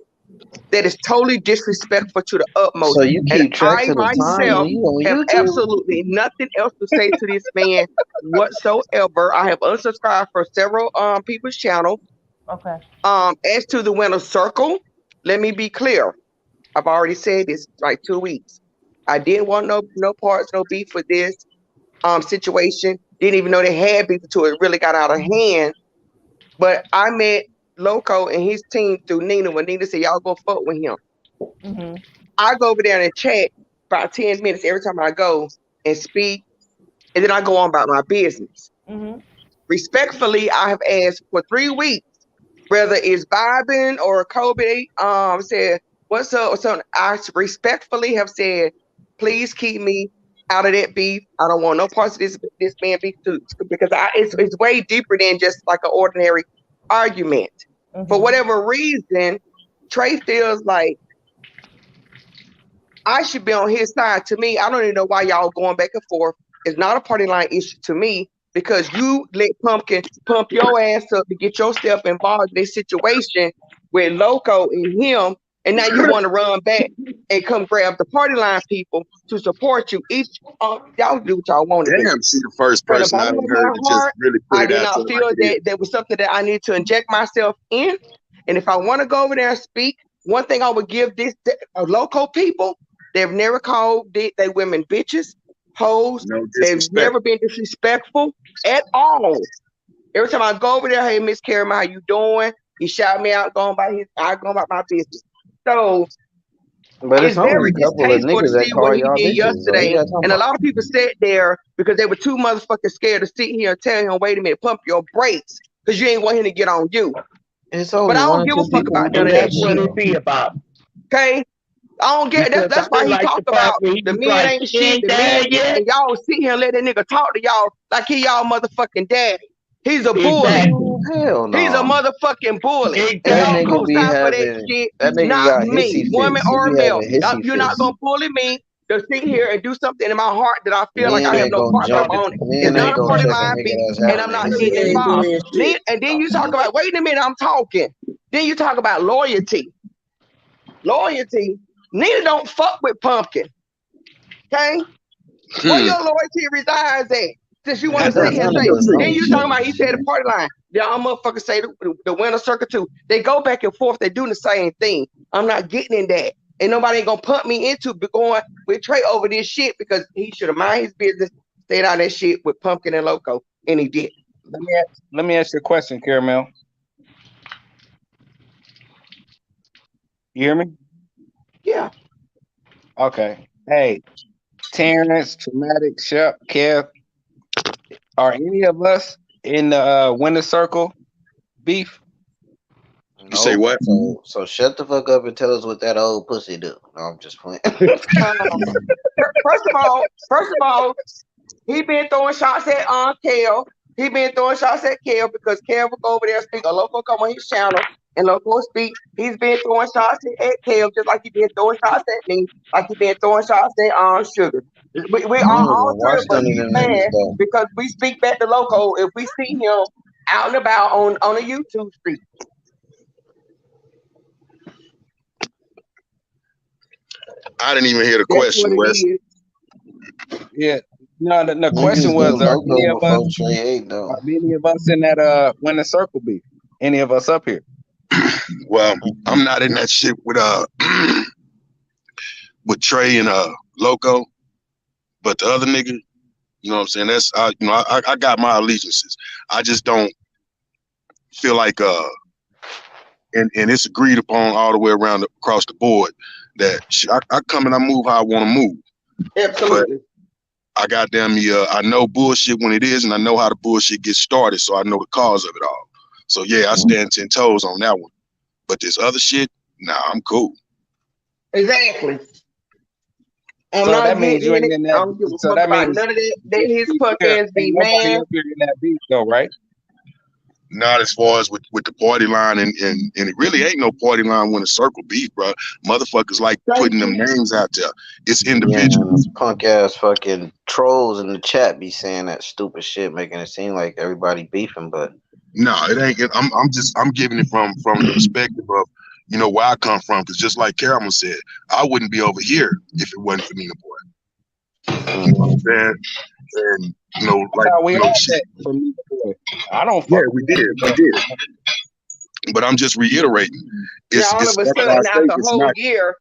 that is totally disrespectful to the utmost. So you keep And track I to the time myself when you on have YouTube? absolutely nothing else to say to this man whatsoever. I have unsubscribed for several people's channels. Okay. As to the winner circle, let me be clear. I've already said this like 2 weeks. I didn't want no parts, no beef with this situation. Didn't even know they had beef until it really got out of hand. But I met Loco and his team through Nina when Nina said, y'all go fuck with him. I go over there and chat about 10 minutes every time I go and speak, and then I go on about my business. Respectfully, I have asked for 3 weeks, whether it's vibing or Kobe, said, what's up or something. I respectfully have said, please keep me out of that beef. I don't want no parts of this man beef too, because it's way deeper than just like an ordinary argument. For whatever reason, Trey feels like I should be on his side. To me, I don't even know why y'all going back and forth. It's not a party line issue to me because you let Pumpkin pump your ass up to get yourself involved in this situation with Loco and him, and now you want to run back and come grab the party line people to support you. Each y'all do what y'all want to do. Damn, she the first From the person I bottom done of heard my to just heart, really put I it did out there not feel like it is. that was something that I need to inject myself in. And if I want to go over there and speak, one thing I would give this local people, they've never called they women bitches, hoes. No They've disrespect. never been disrespectful at all. Every time I go over there, hey, Miss Karen, how you doing? He shout me out, I go about my business. So But it's it's very only a couple of distasteful to niggas that see call what he y'all did bitches. So you yesterday. got talking And a about. lot of people sat there because they were too motherfucking scared to sit here and tell him, wait a minute, pump your brakes because you ain't want him to get on you. It's But only I one don't or give a two fuck people who about none do of that that That's what shit. it be about. Okay? I don't get Because that's I why feel he like talk the part about where he the was men like, ain't she shit, ain't the men dead yet. and y'all sit here and let that nigga talk to y'all like he y'all motherfucking daddy. He's a bully. Ooh, hell He's a no. motherfucking bully. And That y'all nigga be co-sign for that having. shit, That nigga not got me, hissy woman fits. He or be male. having hissy You're not fits. gonna bully me to sit here and do something in my heart that I feel like Men I have ain't no gonna part of jump. on it. It's Men not ain't a gonna party check a line nigga beat, that's and having I'm a not hissy getting fit. involved. And then you talk about, wait a minute, I'm talking. Then you talk about loyalty. Loyalty. Nina don't fuck with Pumpkin. Okay? Where your loyalty resides at? Since you want to sit here and None say, of us know then you each talking other. about he said the party line. Y'all motherfuckers say the winner circle too. They go back and forth. They doing the same thing. I'm not getting in that. And nobody ain't gonna pump me into going with Trey over this shit because he should have mind his business, stayed out of that shit with Pumpkin and Loco, and he did. Let me ask you a question, Caramel. You hear me? Yeah. Okay. Hey, Terrence, Traumatic, Shep, Kev, are any of us in the winner circle beef? You say what? So shut the fuck up and tell us what that old pussy do. No, I'm just playing. First of all, he been throwing shots at Kel. He been throwing shots at Kel because Kel will go over there and speak. A local come on his channel and local speak. He's been throwing shots at Kel just like he been throwing shots at me, like he been throwing shots at Sugar. We I don't all even three watch of us none of get them niggas mad though. because we speak back to local if we see him out and about on a YouTube street. I didn't even hear the That's what question, it Wes. is. Yeah. No, the question Niggas was, do are any Loco of us before Trey 8 though. in that winner circle beef? Any of us up here? Well, I'm not in that shit with with Trey and Loco, but the other nigga, you know what I'm saying? That's I got my allegiances. I just don't feel like and it's agreed upon all the way around across the board that I come and I move how I want to move. Absolutely. But I goddamn I know bullshit when it is, and I know how the bullshit gets started, so I know the cause of it all. So yeah, I stand 10 toes on that one. But this other shit, nah, I'm cool. Exactly. I'm So not that means getting you in ain't it. in I that. don't give a So fuck that about means none of that. That his punk yeah, ass be ain't nobody man. up here in that beef though, right? Not as far as with the party line, and it really ain't no party line when a circle beef, bro. Motherfuckers like putting them names out there. It's Yeah, individuals. punk ass fucking trolls in the chat be saying that stupid shit, making it seem like everybody beefing, but No, it ain't. I'm giving it from the perspective of where I come from. Because just like Caramel said, I wouldn't be over here if it wasn't for Nina Boy. You know what I'm saying? And like We all shit. that from me before. I don't Yeah, fuck we with did, none we of did. But I'm just reiterating. Now all of a That's why I sudden say after a whole year,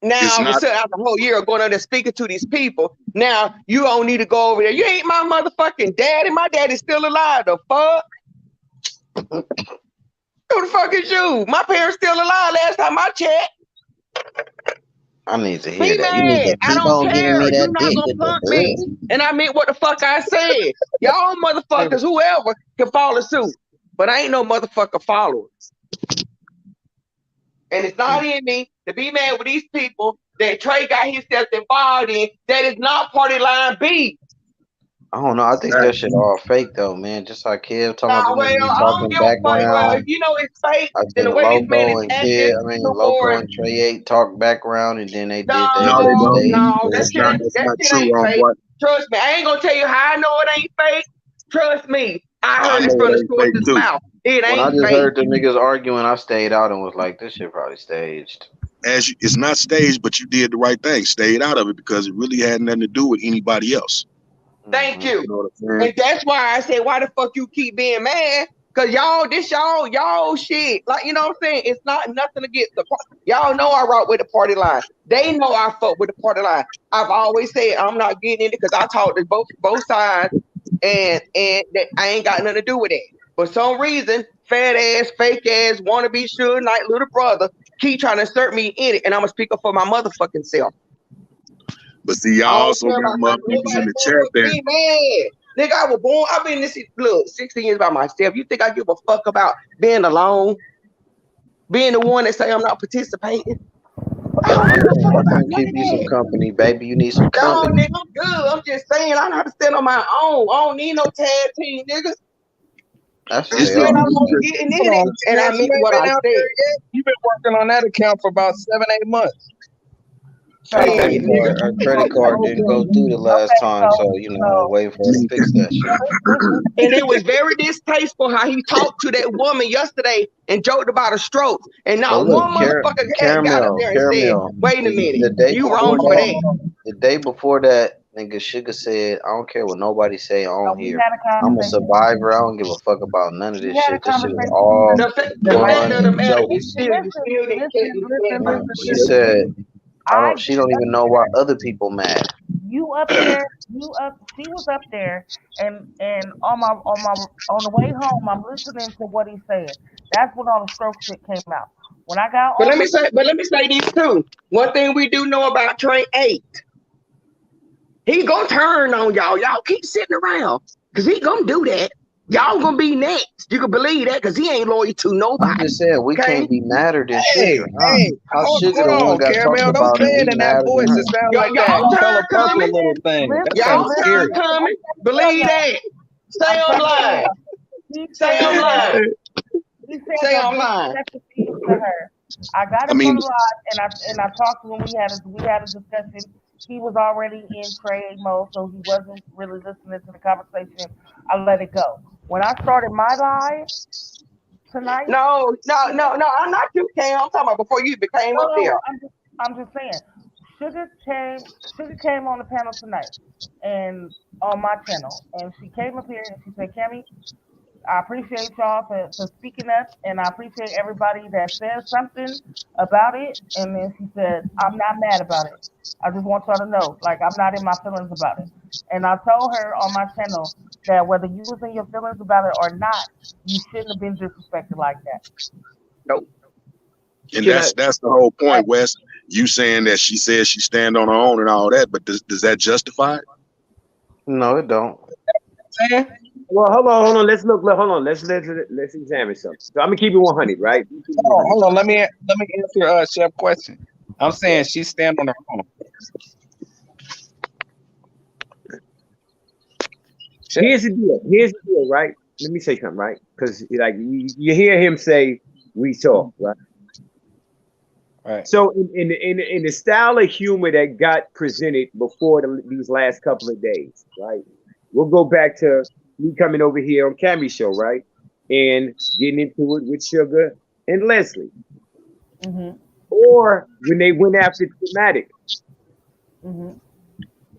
it's now all of a not. sudden after a whole year of going over there speaking to these people, now you don't need to go over there. You ain't my motherfucking daddy. My daddy's still alive. The fuck? Who the fuck is you? My parents still alive last time I checked. I need to hear Be that. You need mad. to I keep don't on giving care. me You're that not dick gonna with the punk me. And I meant what the fuck I said. Y'all motherfuckers, whoever can follow suit. But I ain't no motherfucker follower. And it's not in me to be mad with these people that Trey got himself involved in that is not party line B. I don't know. I think that shit all fake though, man. Just like Kev talking about Nah, the well, niggas be I don't talking give a fuck. Well, if background. you know it's fake, I then the think way this man is acting Loco towards and Trey 8 talk background, and then they did their No, they own no, don't. stage no, that shit bullshit. ain't That's that not shit true, ain't fake. homeboy. Trust me, I ain't gonna tell you how I know it ain't fake. Trust me, I I heard it know from it the ain't fake source's too. mouth. It When I ain't just fake. heard the niggas arguing, I stayed out and was like, this shit probably staged. It's not staged, but you did the right thing. Stayed out of it because it really had nothing to do with anybody else. Thank you. You know what I'm saying? And that's why I said, why the fuck you keep being mad? Cause y'all shit. Like, you know what I'm saying? It's not nothing against the y'all know I rock with the party line. They know I fuck with the party line. I've always said I'm not getting in it because I talk to both sides and that I ain't got nothing to do with it. For some reason, fat ass, fake ass, wanna be Suge Knight little brother keep trying to insert me in it, and I'm gonna speak up for my motherfucking self. But see, y'all I don't also care got about how motherfuckers in nobody the chat motherfucker that be mad. Nigga, I was born. I've been this look 16 years by myself. You think I give a fuck about being alone? Being the one that say I'm not participating? I don't give a fuck I'm about gonna none keep of you some that. company, baby. You need some No, company. nigga, I'm good. I'm just saying I know how to stand on my own. I don't need no tag team, nigga. That's what I they said I'm always not say. getting in Hold it, on, and I Chance, meant you ain't what been I out said. there yet. You've been working on that account for about 7-8 months. Our Shit, credit nigga. card, our credit card didn't go through the last time, so I'm waiting for her to fix that shit. And it was very distasteful how he talked to that woman yesterday and joked about her strokes. And But not look, one motherfucker got up there and said, caramel. wait a minute, The day you before wrong for that, that. nigga Sugar said, I don't care what nobody say on We here. had a I'm a conversation. survivor. I don't give a fuck about none of We this had a shit. This shit is conversation. all The fact fun of the and matter, you jokes. still didn't catch me saying She said, I she don't even know why other people mad. you up there, she was up there, and on the way home, I'm listening to what he's saying. That's when all the stroke shit came out. When I got But on let me say this too. One thing we do know about Trey 8, he gonna turn on y'all. Y'all keep sitting around. Cause he gonna do that. Y'all gonna be next. You can believe that because he ain't loyal to I'm nobody. just saying we Okay? can't be madder than Hey, Sugar. How hold Sugar the one on, got talked Caramel. Don't about say and it we in that madder than voice. It her? sounds like Y'all that turn color purple coming. little thing. That Y'all sounds listen, turn scary. coming. tell Believe y'all, that. Say I'm I'm trying to tell lying. y'all. He Say I'm said lying. he said Say no I'm lying. disrespectful things to her. I got I up on mean, the live and I talked to him. We had a discussion. He was already in trade mode, so he wasn't really listening to the conversation. I let it go. When I started my live tonight, No. I'm not you, Cam. I'm talking about before you became up no, there. I'm just saying. Sugar came on the panel tonight, and on my channel, and she came up here and she said, "Cammy, I appreciate y'all for speaking up, and I appreciate everybody that says something about it." And then she said, "I'm not mad about it. I just want y'all to know, like, I'm not in my feelings about it." And I told her on my channel that whether you was in your feelings about it or not, you shouldn't have been disrespected like that. Nope. and Should I? that's the whole Hey, point, Wes. you saying that she says she stand on her own and all that, but does that justify it? No, it don't. Well, hold on. Let's look. Hold on. Let's examine something. So I'm gonna keep it 100, right? Hold on. Let me answer Chef's question. I'm saying she stand on her own. Here's the deal, right? Let me say something, right? Because like you hear him say, "We talk," right? Right. So in the style of humor that got presented before these last couple of days, right? We'll go back to me coming over here on Cammy's show, right? And getting into it with Sugar and Leslie. Mm-hmm. Or when they went after Dramatic. Mm-hmm.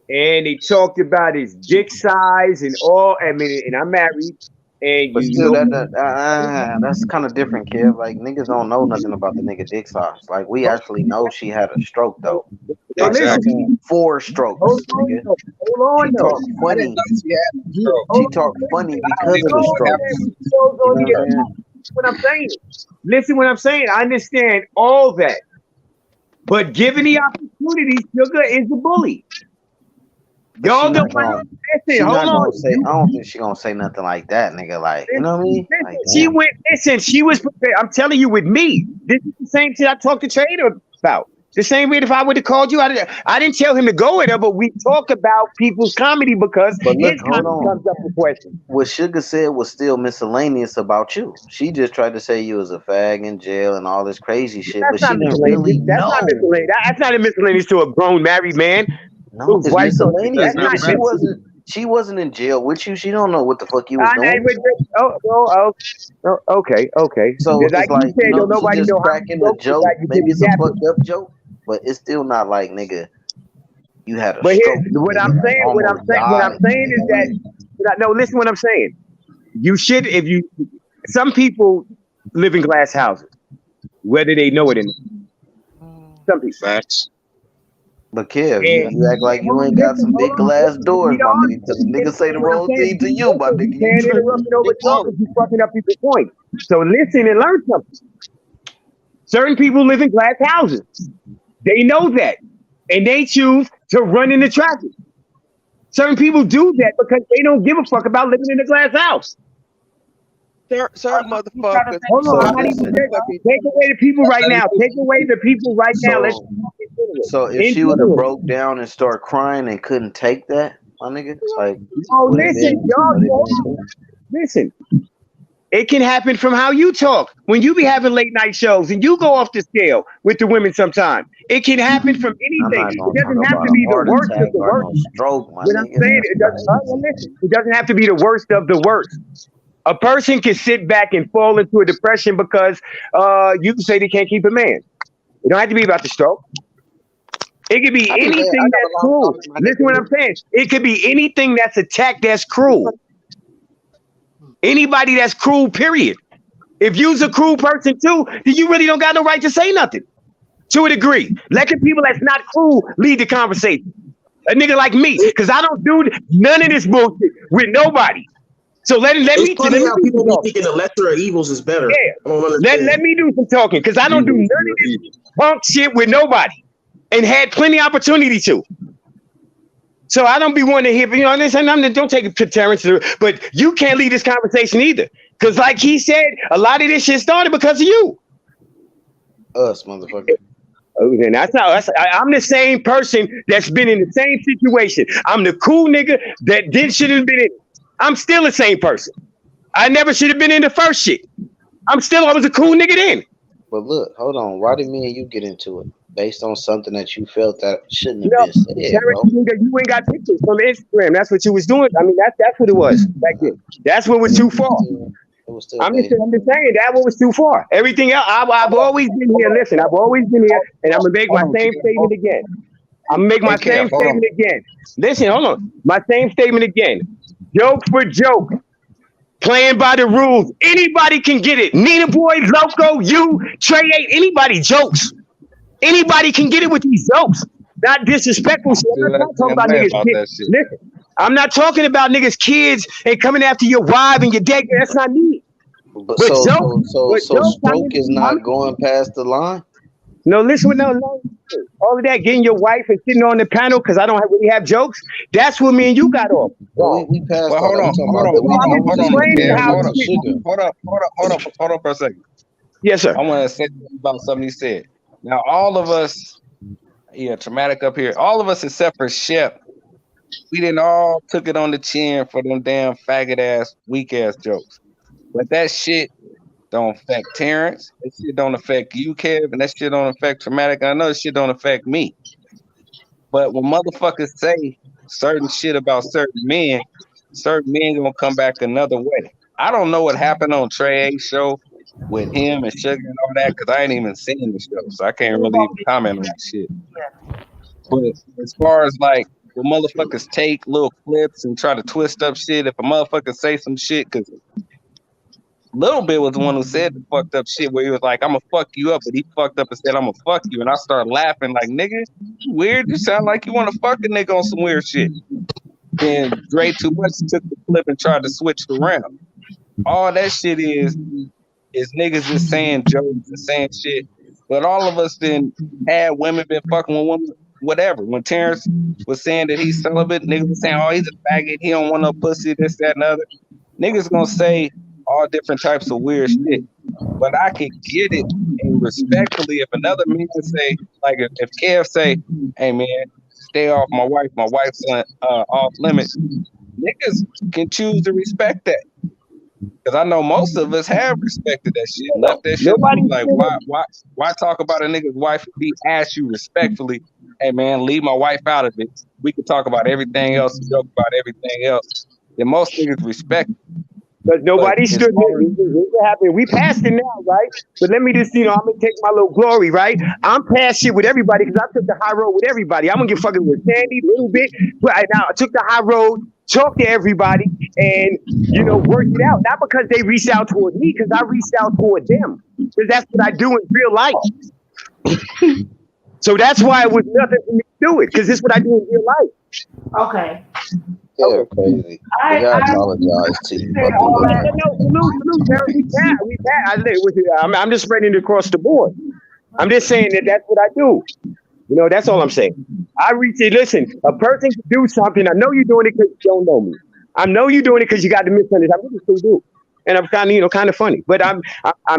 And they talked about his dick size and all. I mean, and I'm married. And But still, that's kind of different, Kev. Like, niggas don't know nothing about the nigga dick size. Like, we actually know she had a stroke, though. Like, listen, 4 strokes, nigga. Hold on, She talked funny. She talked funny because of the strokes. You know what I'm saying? What I'm saying. Listen, what I'm saying. I understand all that. But given the opportunity, Sugar is a bully. Y'all don't want to listen. Hold on. I don't think she gonna say nothing like that, nigga. Like, you know what I mean? Like, She was prepared. I'm telling you, with me, this is the same shit I talked to Trader about. The same way if I would have called you, I didn't tell him to go with her, but we talk about people's comedy because his comedy comes up with questions. What Sugar said was still miscellaneous about you. She just tried to say you was a fag in jail and all this crazy shit, but she didn't really know. That's not miscellaneous. That's not a miscellaneous to a grown married man. No, it's miscellaneous. She wasn't in jail with you. She don't know what the fuck you was doing. Okay. So it's like, you know, nobody just know cracking a joke. Maybe it's a fucked up joke, but it's still not like, nigga, you had a stroke. What I'm saying is that no, listen what I'm saying. You should, some people live in glass houses, whether they know it or not. Some people. Facts. But Kev, you act like you ain't got some big glass doors, my nigga. Because niggas say the wrong thing to you, my nigga. You can't interrupt me over talking. You fucking up people's points. So listen and learn something. Certain people live in glass houses. They know that. And they choose to run into traffic. Certain people do that because they don't give a fuck about living in a glass house. Certain motherfuckers. Hold on, I'm not even take away the people right now. Take away the people right now. Let's So if she would have broke down and started crying and couldn't take that, my nigga, like, listen. It can happen from how you talk. When you be having late night shows and you go off the scale with the women sometimes, it can happen from anything. It doesn't have to be the worst of the worst. What I'm saying, it doesn't have to be the worst of the worst. A person can sit back and fall into a depression because you can say they can't keep a man. It don't have to be about the stroke. It could be anything that's cruel. Listen what I'm saying. It could be anything that's attacked that's cruel. Anybody that's cruel, period. If you's a cruel person too, then you really don't got no right to say nothing. To a degree. Let the people that's not cruel lead the conversation. A nigga like me, because I don't do none of this bullshit with nobody. So let me funny how people be thinking the lesser of evils is better. Yeah. Let me do some talking, because I don't do none of this punk shit with nobody. And had plenty of opportunity to. So I don't be wanting to hear, you know, don't take it to Terrence, but you can't lead this conversation either. Because like he said, a lot of this shit started because of you. Us, motherfucker. And I'm the same person that's been in the same situation. I'm the cool nigga that shouldn't have been in it. I'm still the same person. I never should have been in the first shit. I was a cool nigga then. But look, hold on. Why did me and you get into it? Based on something that you felt that shouldn't have been said, bro. You ain't got pictures from Instagram. That's what you was doing. I mean, that's what it was back then. That's what was too far. I'm just saying that one was too far. Everything else, I've always been here. Listen, I've always been here, and I'm gonna make my same statement again. Listen, hold on. My same statement again. Joke for joke. Playing by the rules. Anybody can get it. Nina Boy, Loco, you, Trey 8, anybody jokes. Anybody can get it with these jokes. Not disrespectful shit. I'm not talking about niggas' kids. Listen, I'm not talking about niggas' kids and coming after your wife and your dad. That's not me. So stroke is not going past the line? No, listen, no. All of that, getting your wife and sitting on the panel because I don't really have jokes. That's what me and you got off. We passed Well, all hold that. We on, talking hold about on, that. We hold on, talking hold on, explaining Kev, how hold shit. hold up for a second. Yes, sir. I want to say about something you said. Now, all of us, traumatic up here. All of us except for Shep, we didn't all took it on the chin for them damn faggot ass, weak ass jokes. But that shit don't affect Terrence. That shit don't affect you, Kev, and that shit don't affect traumatic. I know that shit don't affect me. But when motherfuckers say certain shit about certain men gonna come back another way. I don't know what happened on Trey A's show with him and Sugar and all that because I ain't even seen the show, so I can't really even comment on that shit. But as far as like when motherfuckers take little clips and try to twist up shit, if a motherfucker say some shit, because Little Bit was the one who said the fucked up shit where he was like, I'm gonna fuck you up, but he fucked up and said, I'm gonna fuck you. And I started laughing like, nigga, you weird. You sound like you wanna fuck a nigga on some weird shit. Then Dre Too Much took the clip and tried to switch it around. All that shit is niggas just saying jokes and saying shit. But all of us then had women been fucking with women, whatever. When Terrence was saying that he's celibate, niggas was saying, oh, he's a faggot, he don't want no pussy, this, that, and the other. Niggas gonna say all different types of weird shit. But I could get it and respectfully if another man say, like if Kev say, hey man, stay off my wife's off limits, niggas can choose to respect that. Because I know most of us have respected that shit, left that shit alone. Like, why talk about a nigga's wife if he asks you respectfully, hey man, leave my wife out of it. We could talk about everything else and joke about everything else. Then most niggas respect it. Because nobody stood there. It happened. We passed it now, right? But let me just, I'm going to take my little glory, right? I'm past shit with everybody because I took the high road with everybody. I'm going to get fucking with Sandy a little bit. But now I took the high road, talked to everybody, and, worked it out. Not because they reached out toward me, because I reached out toward them. Because that's what I do in real life. So that's why it was nothing for me to do it, because this is what I do in real life. Okay. Yeah, crazy. I apologize to you. I'm just spreading it across the board. I'm just saying that's what I do. That's all I'm saying. I reach it. Listen, a person can do something. I know you're doing it because you don't know me. I know you're doing it because you got the misunderstanding. I really still do. And I'm kind of funny. But I'm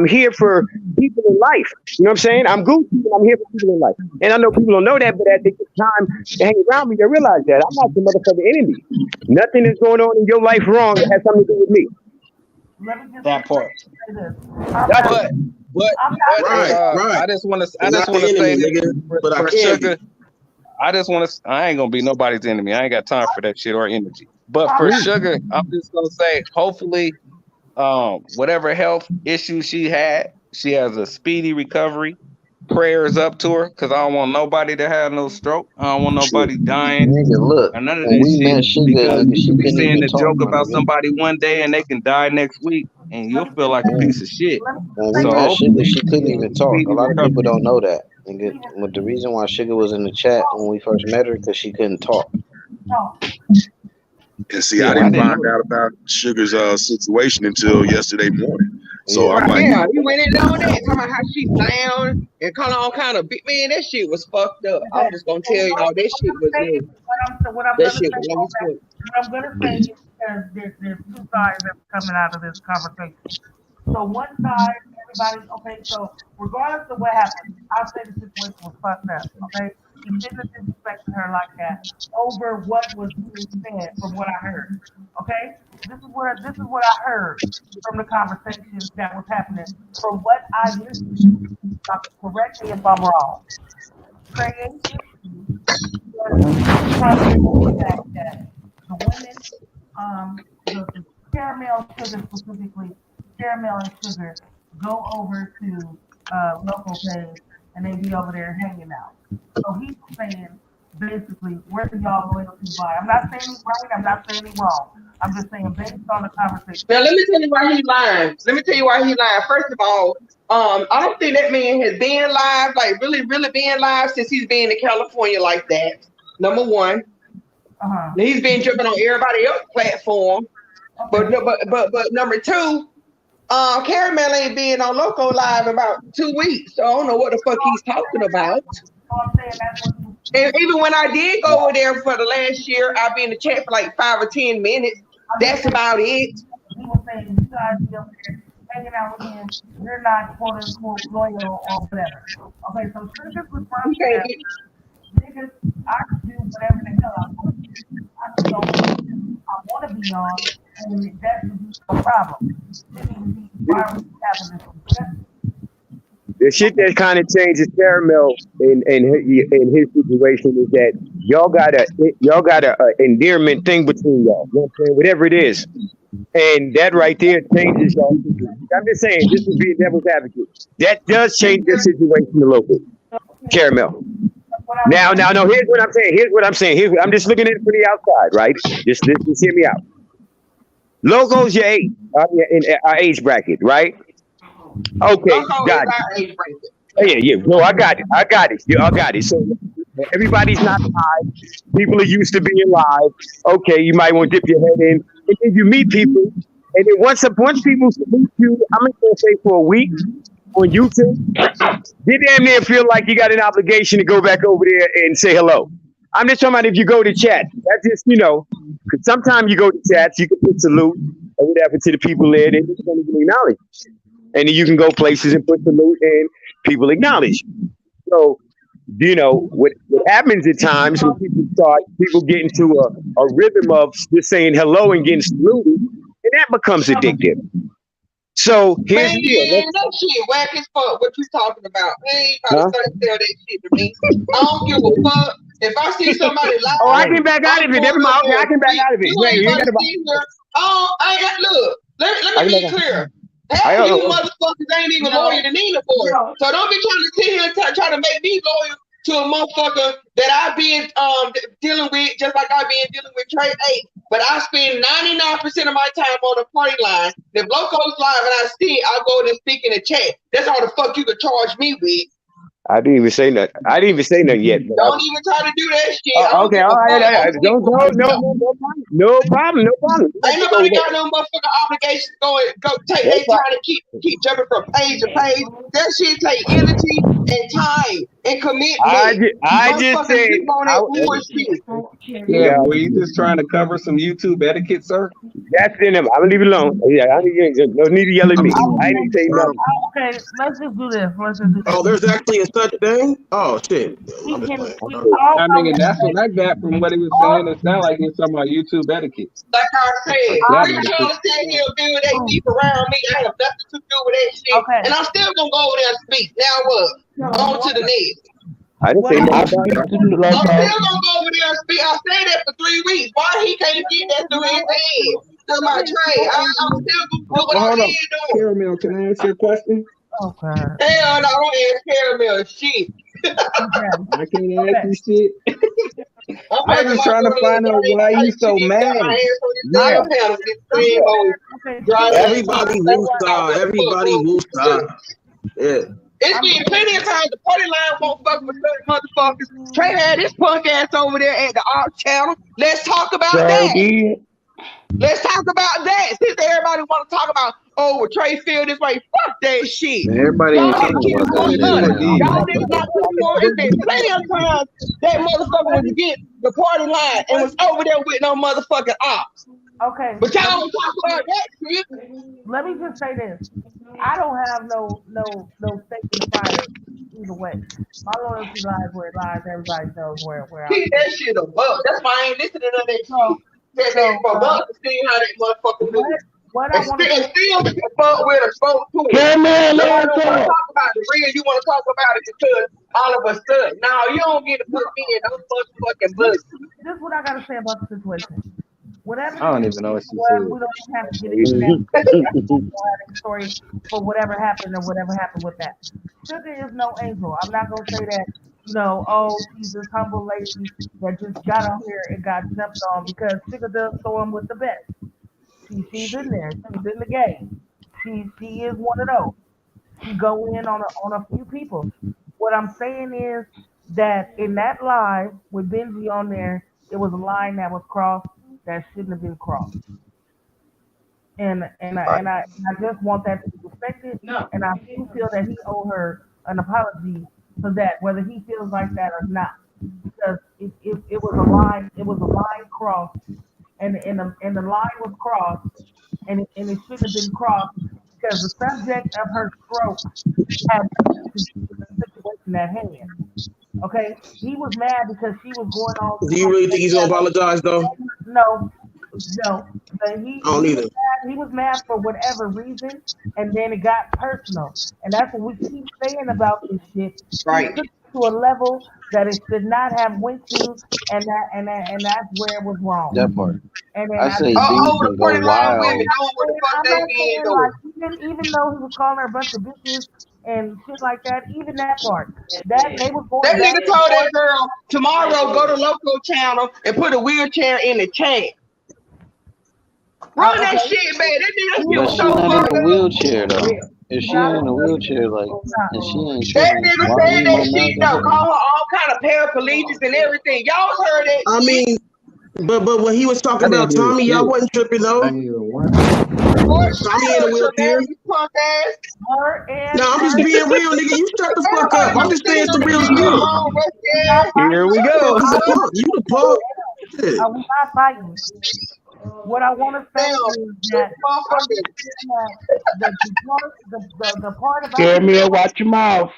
here for people in life. You know what I'm saying? I'm goofy, but I'm here for people in life. And I know people don't know that, but at the time they hang around me, they realize that I'm not the motherfucking enemy. Nothing is going on in your life wrong that has something to do with me. That part. But I just want to say this for Sugar. I ain't gonna be nobody's enemy. I ain't got time for that shit or energy. But for Sugar, I'm just gonna say, hopefully, whatever health issue she had, she has a speedy recovery. Prayers up to her, because I don't want nobody to have no stroke. I don't want nobody dying. Nigga, look, or none of when that we met shit. Sugar, Because nigga, you she could be couldn't saying even a talk, joke my about nigga. somebody one day and they can die next week, and you'll feel like a piece of shit. When we So met Sugar, hopefully, she couldn't even talk. A speedy lot of recovery. people don't know that. Nigga, but the reason why Sugar was in the chat when we first met her, because she couldn't talk. And see, I didn't find out about Sugar's situation until yesterday morning. So I'm like, yeah, he went in on that, talking about how she down and calling all kind of big man. That shit was fucked up. I'm just gonna tell y'all that shit was new. That shit was low as fuck. What I'm gonna say is because there's two sides that's coming out of this conversation. So one side, everybody, okay, so regardless of what happened, I'll say the situation was fucked up, okay? He shouldn't have disrespected her like that over what was being said from what I heard. Okay? This is what I heard from the conversations that was happening, from what I listened to. Correct me if I'm wrong. Creation was trying to do the fact that the women, the caramel sugar specifically, caramel and sugar go over to local page and they be over there hanging out. So he's saying basically, where do y'all loyalty lie? I'm not saying he's right, I'm not saying he's wrong. I'm just saying based on the conversation. Now let me tell you why he's lying. First of all, I don't think that man has been live, like really, really been live since he's been in California like that. Number one. He's been jumping on everybody else's platform. Okay. But number two, Caramel ain't been on Loco Live about 2 weeks. So I don't know what the fuck he's talking about. I'm saying that's what you. And even when I did go over there for the last year, I'd be in the chat for like 5 or 10 minutes. That's about it. He was saying you guys be up there hanging out with him. You're not quote unquote loyal or whatever. Okay, so Trigger's response to that, niggas, I do whatever the hell I want to do. I be on I want to be on, and that should be no problem. Why are we having this discussion? The shit that kind of changes Caramel in his situation is that y'all got a endearment thing between y'all. You know what I'm saying? Whatever it is, and that right there changes y'all. I'm just saying, this is being devil's advocate. That does change the situation a little bit. Caramel. Now, no. Here's what I'm saying. I'm just looking at it from the outside, right? Just hear me out. Logo's your age, in our age bracket, right? Okay, got it. Yeah. No, I got it. Yeah, I got it. So everybody's not live. People are used to being live. Okay, you might want to dip your head in, and then you meet people, and then once people meet you, I'm gonna say for a week on YouTube, you damn near feel like you got an obligation to go back over there and say hello. I'm just talking about if you go to chat. That's just, because sometimes you go to chats, you can put salute or whatever to the people there, they just don't even acknowledge. And then you can go places and put salute and people acknowledge. So, what happens at times when people get into a rhythm of just saying hello and getting saluted, and that becomes addictive. So here's the deal. That shit whack as fuck. What you talking about? Ain't about to tell that shit to me. I don't give a fuck. If I see somebody live, I can back out of it. Never mind. Okay, I can back out of it. You ain't gonna see her. I got look. Let me be clear. Half of you motherfuckers ain't even loyal to Nina for it. So don't be trying to sit here and try to make me loyal to a motherfucker that I've been dealing with, just like I've been dealing with Trey 8. But I spend 99% of my time on the party line. If Loco's live and I see it, I'll go in and speak in the chat. That's all the fuck you could charge me with. I didn't even say nothing. Yet. Don't even try to do that shit. Okay, all right. No problem. Ain't nobody got no motherfucking obligation to go take their time to keep jumping from page to page. That shit take energy and time and commitment. I just said. Yeah, were you just trying to cover some YouTube etiquette, sir? That's in them. I'm gonna leave it alone. Yeah, no need to yell at me. I didn't say nothing. Okay, let's just do this. Oh, there's actually such thing? Oh shit. I mean, that's what I got from what he was saying. It sounded like he was talking about YouTube etiquette. Like I said, I'm trying to sit here and build that deep around me. I have nothing to do with that shit. And I'm still gonna go over there and speak. Now what? On to the next. I didn't say I'm still gonna go over there and speak. I said that for 3 weeks. Why he can't get that through his head? To my Trey. I'm still gonna do what I'm doing. Caramel, can I ask you a question? Okay. Hell no, don't ask Caramel shit. I can't ask you shit. I was just trying to find out why you so mad. Everybody woosah. Yeah. It's been plenty of times the party line won't fuck with certain motherfuckers. Trey had this punk ass over there at the art channel. Let's talk about that. Let's talk about that. Since everybody want to talk about, well, Trey feel this way. Fuck that shit. Everybody Y'all ain't keep talking going about on. that Y'all niggas not putting more. It's been plenty of times that motherfucker was against the party line and was over there with no motherfucking ops. Okay. But y'all don't talk about that shit. Let me just say this. I don't have no stake in the fire either way. My loyalty lies where it lies. Everybody knows where I Keep that shit above. That's why I ain't listening to that shit. That's for us to see how that motherfucker moves. And still fuck with a spoke to it. You don't want to talk about the real. You want to talk about it because all of a sudden. Now you don't get to put me in those motherfucking bullets. This is what I gotta say about the situation. Whatever. I don't even know what she said. said. We don't even have to get into that story for whatever happened or whatever happened with that. Sugar is no angel. I'm not gonna say that. She's this humble lady that just got on here and got jumped on because Sugar does storm with the best. She's in there. She's in the game. She is one of those. She go in on a few people. What I'm saying is that in that live with Benji on there, it was a line that was crossed that shouldn't have been crossed. And I just want that to be respected. And I do feel that he owed her an apology for that, whether he feels like that or not, because it was a line crossed, and the line was crossed, and it shouldn't have been crossed because the subject of her stroke had nothing to do with the situation at hand. Okay, he was mad because she was going all Do you really think he's gonna apologize though? no, no, but I don't either. he was mad for whatever reason, and then it got personal, and that's what we keep saying about this shit. He Right. took it to a level that it should not have went to, and that's where it was wrong. That part. And then I say B Over the can go party line women wild. knowing what the fuck I'm they not being saying doing. like even though he was calling her a bunch of bitches and shit like that, even that part, that they was going That back nigga and told forth. that girl tomorrow go to local channel and put a wheelchair in the chat. Run that Okay. shit, man. That nigga But was she so not in fucked a up. wheelchair though. If she Not in a wheelchair, like, and she ain't That tripping, nigga why said we that might not shit go though. ahead? Call her all kind of paraplegics and everything. Y'all heard that I shit? mean, but when he was talking I didn't about hear Tommy, y'all shit. wasn't tripping I though. ain't even watch Boy, Tommy in shut a up, wheelchair. Tremaine, you punk ass. her and No, I'm just her. being real, nigga. You shut the Ain't fuck nobody up. I'm gonna just see saying no some real nigga shit. in your own We not ass. fighting. You the punk. You the punk. Shit. We not fighting. What I want to say Damn, is this that I'm motherfucker. just saying that the part about the Camille, watch your mouth.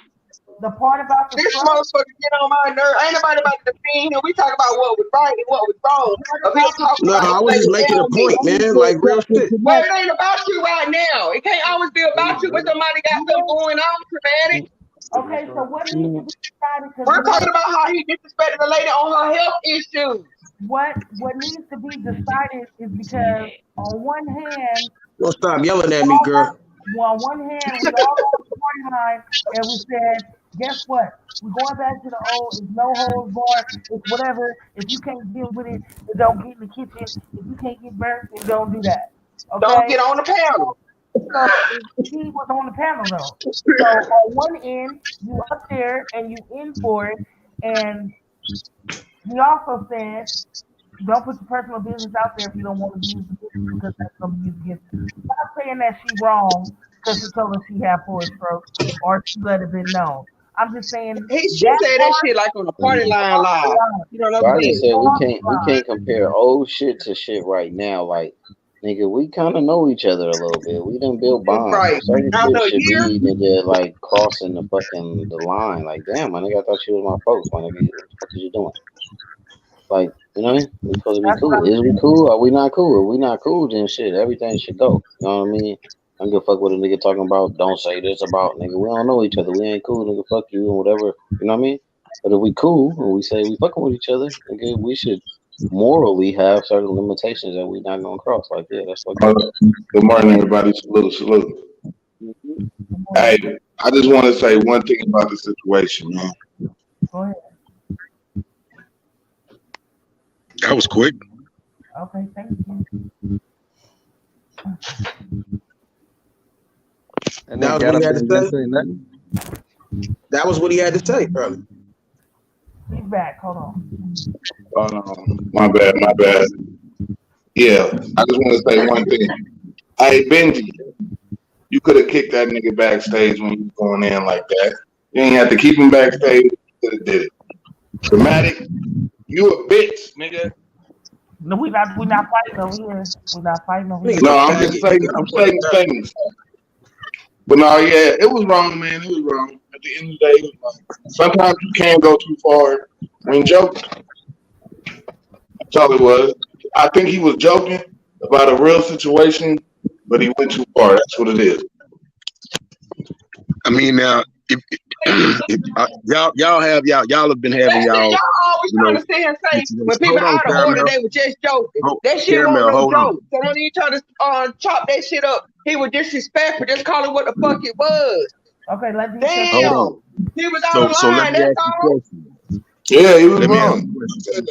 This stroke, motherfucker get on my nerve. Ain't nobody about to defend him. We talk about what was right and what was wrong. Of him talking No, about I the was just lady making a down me. point, man. Like real shit. Well, it ain't about you right now. It can't always be about you when somebody got something going on, traumatic. okay, so what needs to be decided? Because We're talking about how he disrespected the lady on her health issues. what needs to be decided is because on one hand, Don't stop yelling at me, girl. on one hand, we all got the party line, and we said, guess what? We're going back to the old, it's no holds barred, it's whatever. If you can't deal with it, then don't get in the kitchen. If you can't get burnt, then don't do that. Don't Okay? get on the panel. So he was on the panel though. So on one end, you up there and you in for it, and he also said, don't put your personal business out there if you don't want to be used against you because that's going to be used against you. I'm not saying that she wrong because she told us she had 4 strokes or she let it been known. I'm just saying She that said that shit like on the party line live. You know what So I'm I saying? just said we can't compare old shit to shit right now. Like, nigga, we kind of know each other a little bit. We done built bonds. Right. Certain After shit a should year, be nigga like crossing the line. Like, damn, my nigga, I thought you was my folks. My nigga, what the fuck is you doing? Like, you know what I mean? We supposed to be cool. Is we cool? Are we not cool? If we not cool, then shit, everything should go. You know what I mean? I don't give a fuck what a nigga talking about. Don't say this about nigga. We don't know each other. We ain't cool, nigga. Fuck you and whatever. You know what I mean? But if we cool and we say we fucking with each other, nigga, we should morally have certain limitations that we not gonna cross. Like, yeah, that's fucked up. Good morning, everybody. Salute, salute. Hey, I just want to say one thing about the situation, man. Go ahead. That was quick. Okay, thank you. And that was what he had to say. That was what he had to say, earlier. He's back. Hold on. My bad, my bad. Yeah, I just want to say one thing. Hey, Benji, you could have kicked that nigga backstage when he was going in like that. You ain't have to keep him backstage. You could have did it. Dramatic, you a bitch, nigga. No, we're not fighting over here. We're not fighting over here. No, I'm just saying, I'm stating things. But no, yeah, it was wrong, man. It was wrong. At the end of the day, it was wrong. Sometimes you can't go too far when joking. That's all it was. I think he was joking about a real situation, but he went too far. That's what it is. I mean, now, if y'all have been having y'all. Y'all always trying to sit here and say when people out of order, they were just joking. That shit wasn't no joke. So don't even try to chop that shit up. He was disrespectful. Just call it what the fuck it was. Okay, let's be damn. He was out of So let line. me That's ask you a all. question. Yeah, he was Let me ask wrong. you a question.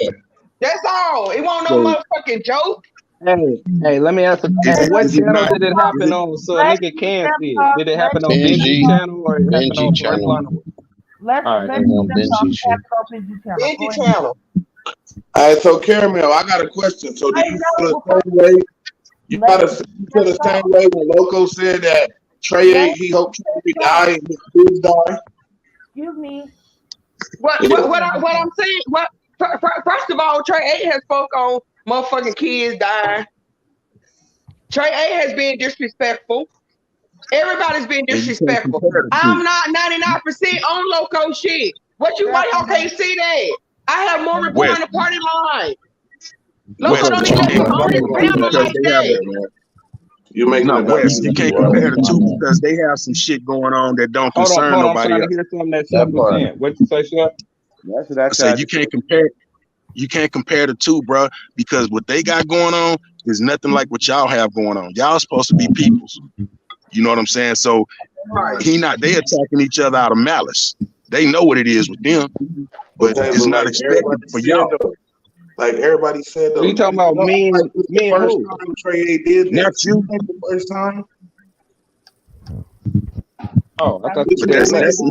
That's all. It wasn't no motherfucking joke. Hey, let me ask you, what Is it channel not? did it happen on so a nigga can see it? Did it happen on Benji channel or it happened on First Line? Let's All right. Benji channel. All right, so Caramel, I got a question. So do you feel the same way? You feel the same way when Loco said that Trey, he hoped Trey would die and his kids die? Excuse me. What I'm saying? First of all, Trey A has spoke on motherfucking kids dying. Trey A has been disrespectful. Everybody's been disrespectful. I'm not 99% on loco shit. Why y'all can't see that? I have more report on the party line. Loco don't even let me on his panel like that. You're making no, it Wes, you can't compare the two because they have some shit going on that don't concern Hold on. I'm nobody trying else. to hear something that Chef was saying. What you say, Chef? That's what I So tried you to say. can't compare the two, bro, because what they got going on is nothing like what y'all have going on. Y'all supposed to be peoples. You know what I'm saying? So they attacking each other out of malice. They know what it is with them, but it's not expected for y'all. Like everybody said, though. You talking about me and first who? time Trey A did that. Not you. The first time. Oh, I thought you But said that's some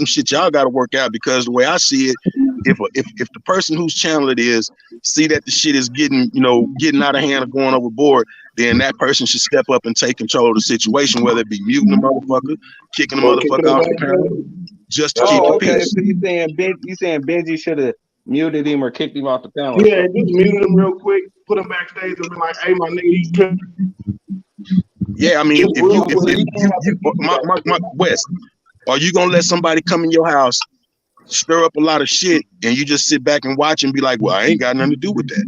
shit y'all gotta work out, because the way I see it, if the person whose channel it is see that the shit is getting out of hand or going overboard, then that person should step up and take control of the situation, whether it be muting the motherfucker, kicking the motherfucker off the panel, just to keep the okay. peace. So you saying Benji should have muted him or kicked him off the panel? Yeah, just muted him real quick, put him backstage, and be like, "Hey, my nigga, you could." Yeah, I mean, my West, are you gonna let somebody come in your house, stir up a lot of shit, and you just sit back and watch and be like, "Well, I ain't got nothing to do with that."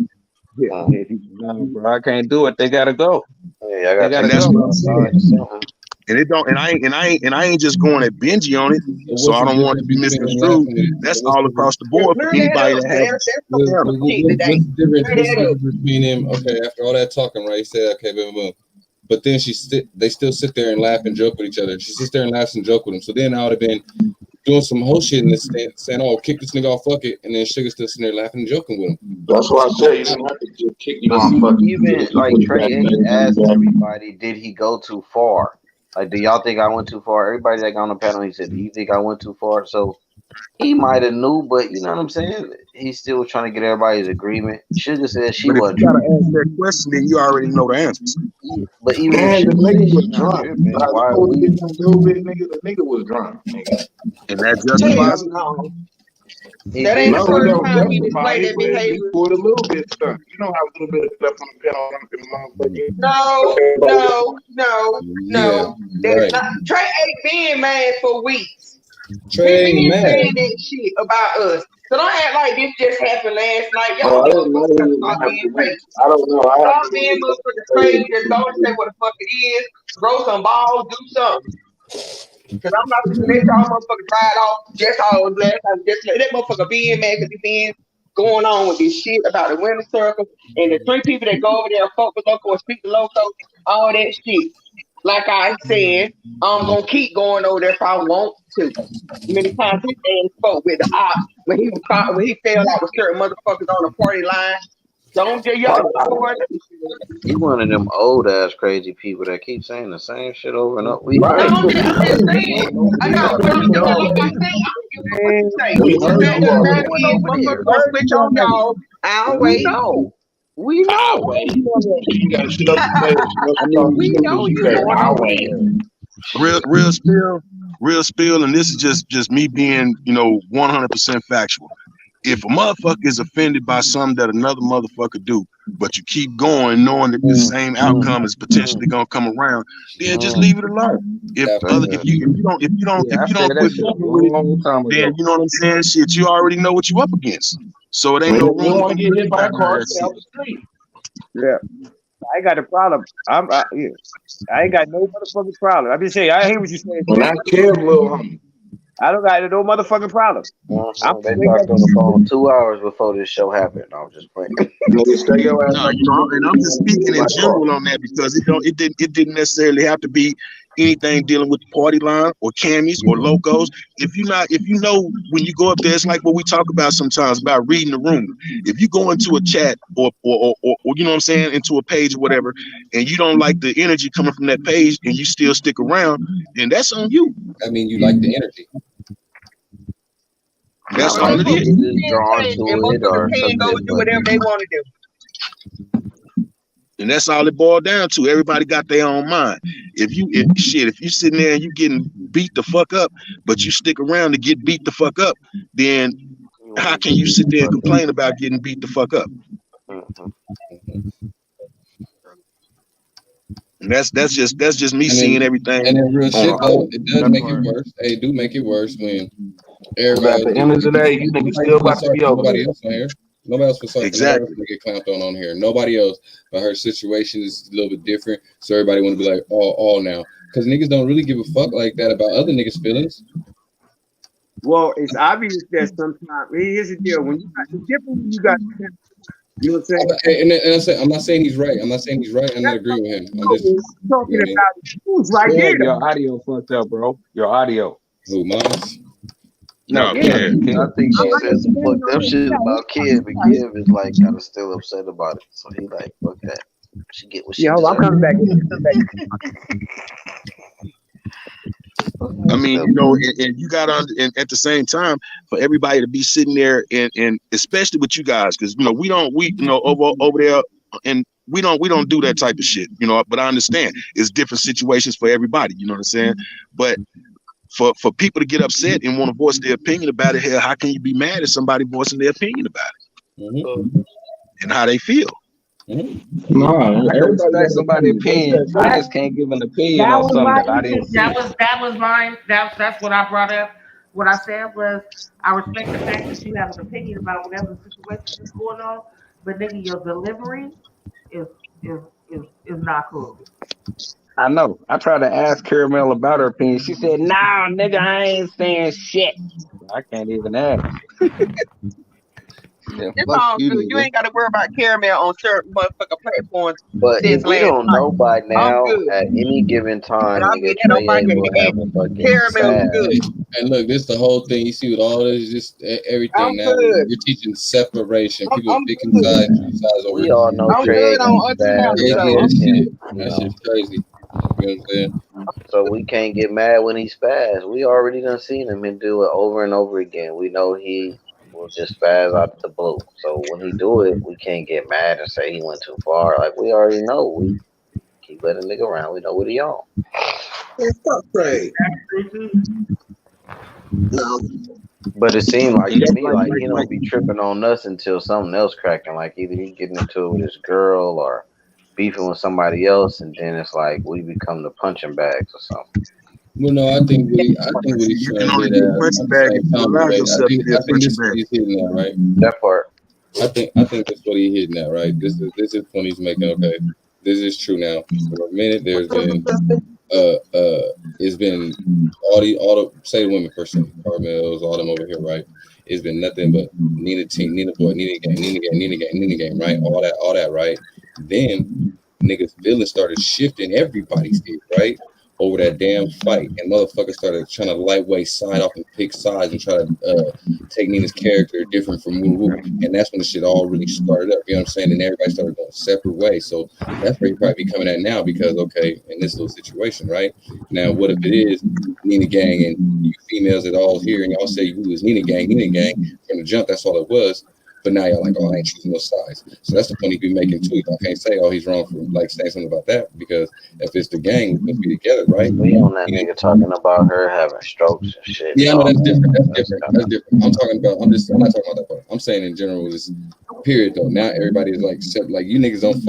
No, bro, I can't do it. They gotta go. Yeah, They gotta that's go. what I'm saying. And it don't, and I ain't just going at Benji on it, so I don't want it to be misconstrued. That's all across the board for anybody that has. What's the difference between him? Okay, after all that talking, right? He said, "Okay, boom, boom," but then they still sit there and laugh and joke with each other. She sits there and laughs and joke with him. So then I would have been doing some whole shit in this saying, "Oh, kick this nigga off, fuck it," and then Sugar still sitting there laughing and joking with him. That's why I said you didn't have to just kick you off. Even like Trey A asked everybody, did he go too far? Like, do y'all think I went too far? Everybody that got on the panel, he said, do you think I went too far? So he might have knew, but you know what I'm saying? He still was trying to get everybody's agreement. Sugar said she wasn't. But if you gotta ask that question, then you already know the answers. But even Man, if the nigga was drunk. why are we? The nigga was drunk. And that justifies it. That ain't the first time he displayed that He behavior. poured a little bit stuff. You know how a little bit of stuff on the panel in the motherfucker. No. That's not. Trey ain't been mad for weeks. Trey He been mad. saying that shit about us. So don't act like this just happened last night. Y'all I don't know. stop being fake. I don't know. Stop being motherfucking fake. Just don't say what the fuck it is. Throw some balls. Do something. Cause I'm not gonna let y'all motherfuckers ride off just all last time. Just let that motherfucker be in, man. Cause he been going on with this shit about the winner circle and the 3 people that go over there and fuck with loco and speak to loco, all that shit. Like I said, I'm gonna keep going over there if I want to. Many times his ass spoke with the ops when he fell out with certain motherfuckers on the party line. Don't get y'all. You one of them old ass crazy people that keep saying the same shit over and over. I'm just saying. I know, but like I said, I don't give a fuck what you say. The fact of the matter is, motherfuckers gonna switch on y'all. I'll wait. We know. We know you going over there. Real spill, and this is just me being 100% factual. If a motherfucker is offended by something that another motherfucker do, but you keep going knowing that the same outcome is potentially gonna come around, then just leave it alone. If you don't quit fucking with it, then you know what I'm saying? Shit, you already know what you up against. So it ain't no room. You want to get hit by a car, stay out the street. Yeah. I ain't got a problem. I ain't got no motherfucking problem. I'm just saying, I hear what you're saying. When I care, little homie. I don't got no motherfucking problem. They talked on the phone 2 hours before this show happened. I was just playing. No, and I'm just speaking in general on that because it didn't necessarily have to be anything dealing with the party line or camis or locos. If you know when you go up there, it's like what we talk about sometimes about reading the room. If you go into a chat or you know what I'm saying, into a page or whatever, and you don't like the energy coming from that page and you still stick around, then that's on you. I mean, you like the energy. That's all it is. Drawn to it or can go do whatever they want to do. And that's all it boiled down to. Everybody got their own mind. If you sitting there and you getting beat the fuck up, but you stick around to get beat the fuck up, then how can you sit there and complain about getting beat the fuck up? And that's just me seeing everything. And then real shit though, whole. it does make it worse. Hey, it do make it worse when everybody. At the end of the day, you niggas still about to be over nobody there. else on here. Nobody else was sorry. Exactly. Nobody else get clamped on here. Nobody else. But her situation is a little bit different. So everybody want to be like all now. Because niggas don't really give a fuck like that about other niggas' feelings. Well, it's obvious that sometimes here's the deal. When you got the different when you got you know what I'm saying? And I'm not saying he's right. I'm not saying he's right. I'm not agreeing with him. I'm just talking about who's right Craig, there. your audio fucked up, bro. Your audio. Who, mine? No, I think he said some fucked up shit about Kid, but Kid is like kind of still upset about it. So he like, fuck that. She get what she I'm coming back. I mean, you know, and you got on, and at the same time, for everybody to be sitting there, and especially with you guys, because you know we over there, and we don't do that type of shit, you know. But I understand it's different situations for everybody, you know what I'm saying? But for people to get upset and want to voice their opinion about it, hell, how can you be mad at somebody voicing their opinion about it and how they feel? No, everybody got somebody's opinion. I just can't give an opinion on something that I didn't see. That was mine. That's what I brought up. What I said was I respect the fact that you have an opinion about whatever the situation is going on, but nigga, your delivery is not cool. I know. I tried to ask Caramel about her opinion. She said, "Nah, nigga, I ain't saying shit." I can't even ask. Yeah, it's all good. You ain't got to worry about Caramel on certain motherfucking platforms. But if we don't know by now, at any given time, nigga, Trey will have a fucking Caramel good. And look, this the whole thing. You see with all this, just everything now. Good. You're teaching separation. People are picking sides over. We all know I'm Trey good on bad. That shit's crazy. You know what I'm saying? So we can't get mad when he's fast. We already done seen him and do it over and over again. We know he will just spaz out of the blue. So when he do it, we can't get mad and say he went too far. Like we already know. We keep letting nigga around. We know what he on. It's fuck Trey. No. But it seemed like to me like he don't be tripping on us until something else cracking. Like either he getting into it with his girl or beefing with somebody else, and then it's like we become the punching bags or something. Well, no, I think what he's trying to get at. I think this is what he's hitting at, right? That part. I think that's what he's hitting at, right? This is the point he's making. Okay, this is true now. For a minute, there's been it's been all the say the women first, Carmels, all them over here, right? It's been nothing but Nina team, Nina boy, Nina game, right? All that, right? Then niggas' feelings started shifting everybody's head, right? Over that damn fight, and motherfuckers started trying to lightweight side off and pick sides and try to take Nina's character different from Woo, and that's when the shit all really started up. You know what I'm saying? And everybody started going separate ways. So that's where you probably be coming at now, because okay, in this little situation, right now, what if it is Nina gang and you females at all here, and y'all say you was Nina gang from the jump? That's all it was. But now y'all like, oh, I ain't choosing no sides. So that's the point he be making too. I can't say, oh, he's wrong for like saying something about that, because if it's the gang, we must be together, right? We on that nigga talking about her having strokes and shit. Yeah, no, that's different. That's different. I'm not talking about that part. I'm saying in general, this period though. Now everybody is like you niggas ain't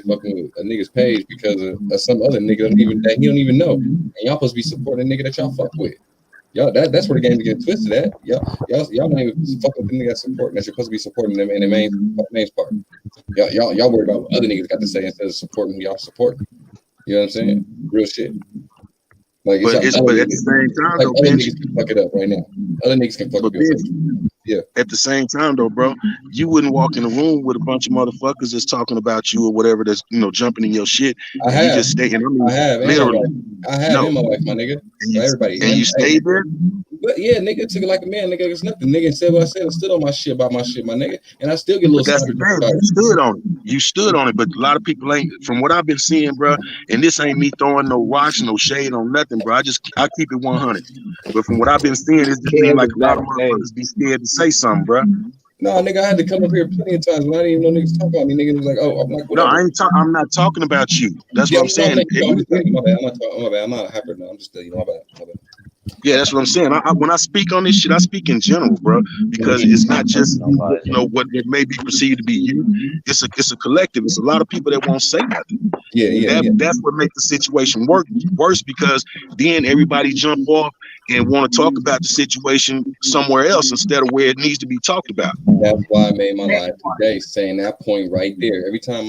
fucking with a nigga's page because of some other nigga that he don't even know. And y'all supposed to be supporting a nigga that y'all fuck with. Y'all, that's where the game gets twisted at. Y'all not even fucking with the nigga that's supporting. That you're supposed to be supporting them in the main part. Y'all worried about what other niggas got to say instead of supporting who y'all support. You know what I'm saying? Real shit. Like, but at the same time, like other niggas can fuck it up right now. Other niggas can fuck it up. Yeah. At the same time, though, bro, you wouldn't walk in a room with a bunch of motherfuckers that's talking about you or whatever, that's jumping in your shit. I have. You just stay. And I have. Literally. I have in my life, my nigga. So everybody. And you stayed there. But yeah, nigga, took it like a man, nigga. It's nothing. Nigga said what I said. I stood on my shit about my shit, my nigga. And I still get a little. That's the thing. You stood on it. You stood on it. But a lot of people ain't. From what I've been seeing, bro. And this ain't me throwing no rocks, no shade on nothing, bro. I keep it 100. But from what I've been seeing, it's just like a lot of motherfuckers be scared to say something, bro. No, nigga, I had to come up here plenty of times when I didn't even know niggas talk about me. Nigga was like, oh, I'm like, No, whatever. I'm not talking about you. That's Yeah, what I'm saying. my bad. My bad. I'm not a hyper now. I'm just telling you, my bad. Yeah, that's what I'm saying. When I speak on this shit, I speak in general, bro, because it's not just what may be perceived to be you. It's a collective. It's a lot of people that won't say nothing. Yeah. That's what makes the situation worse because then everybody jump off and want to talk about the situation somewhere else instead of where it needs to be talked about. That's why I made my live today, saying that point right there. Every time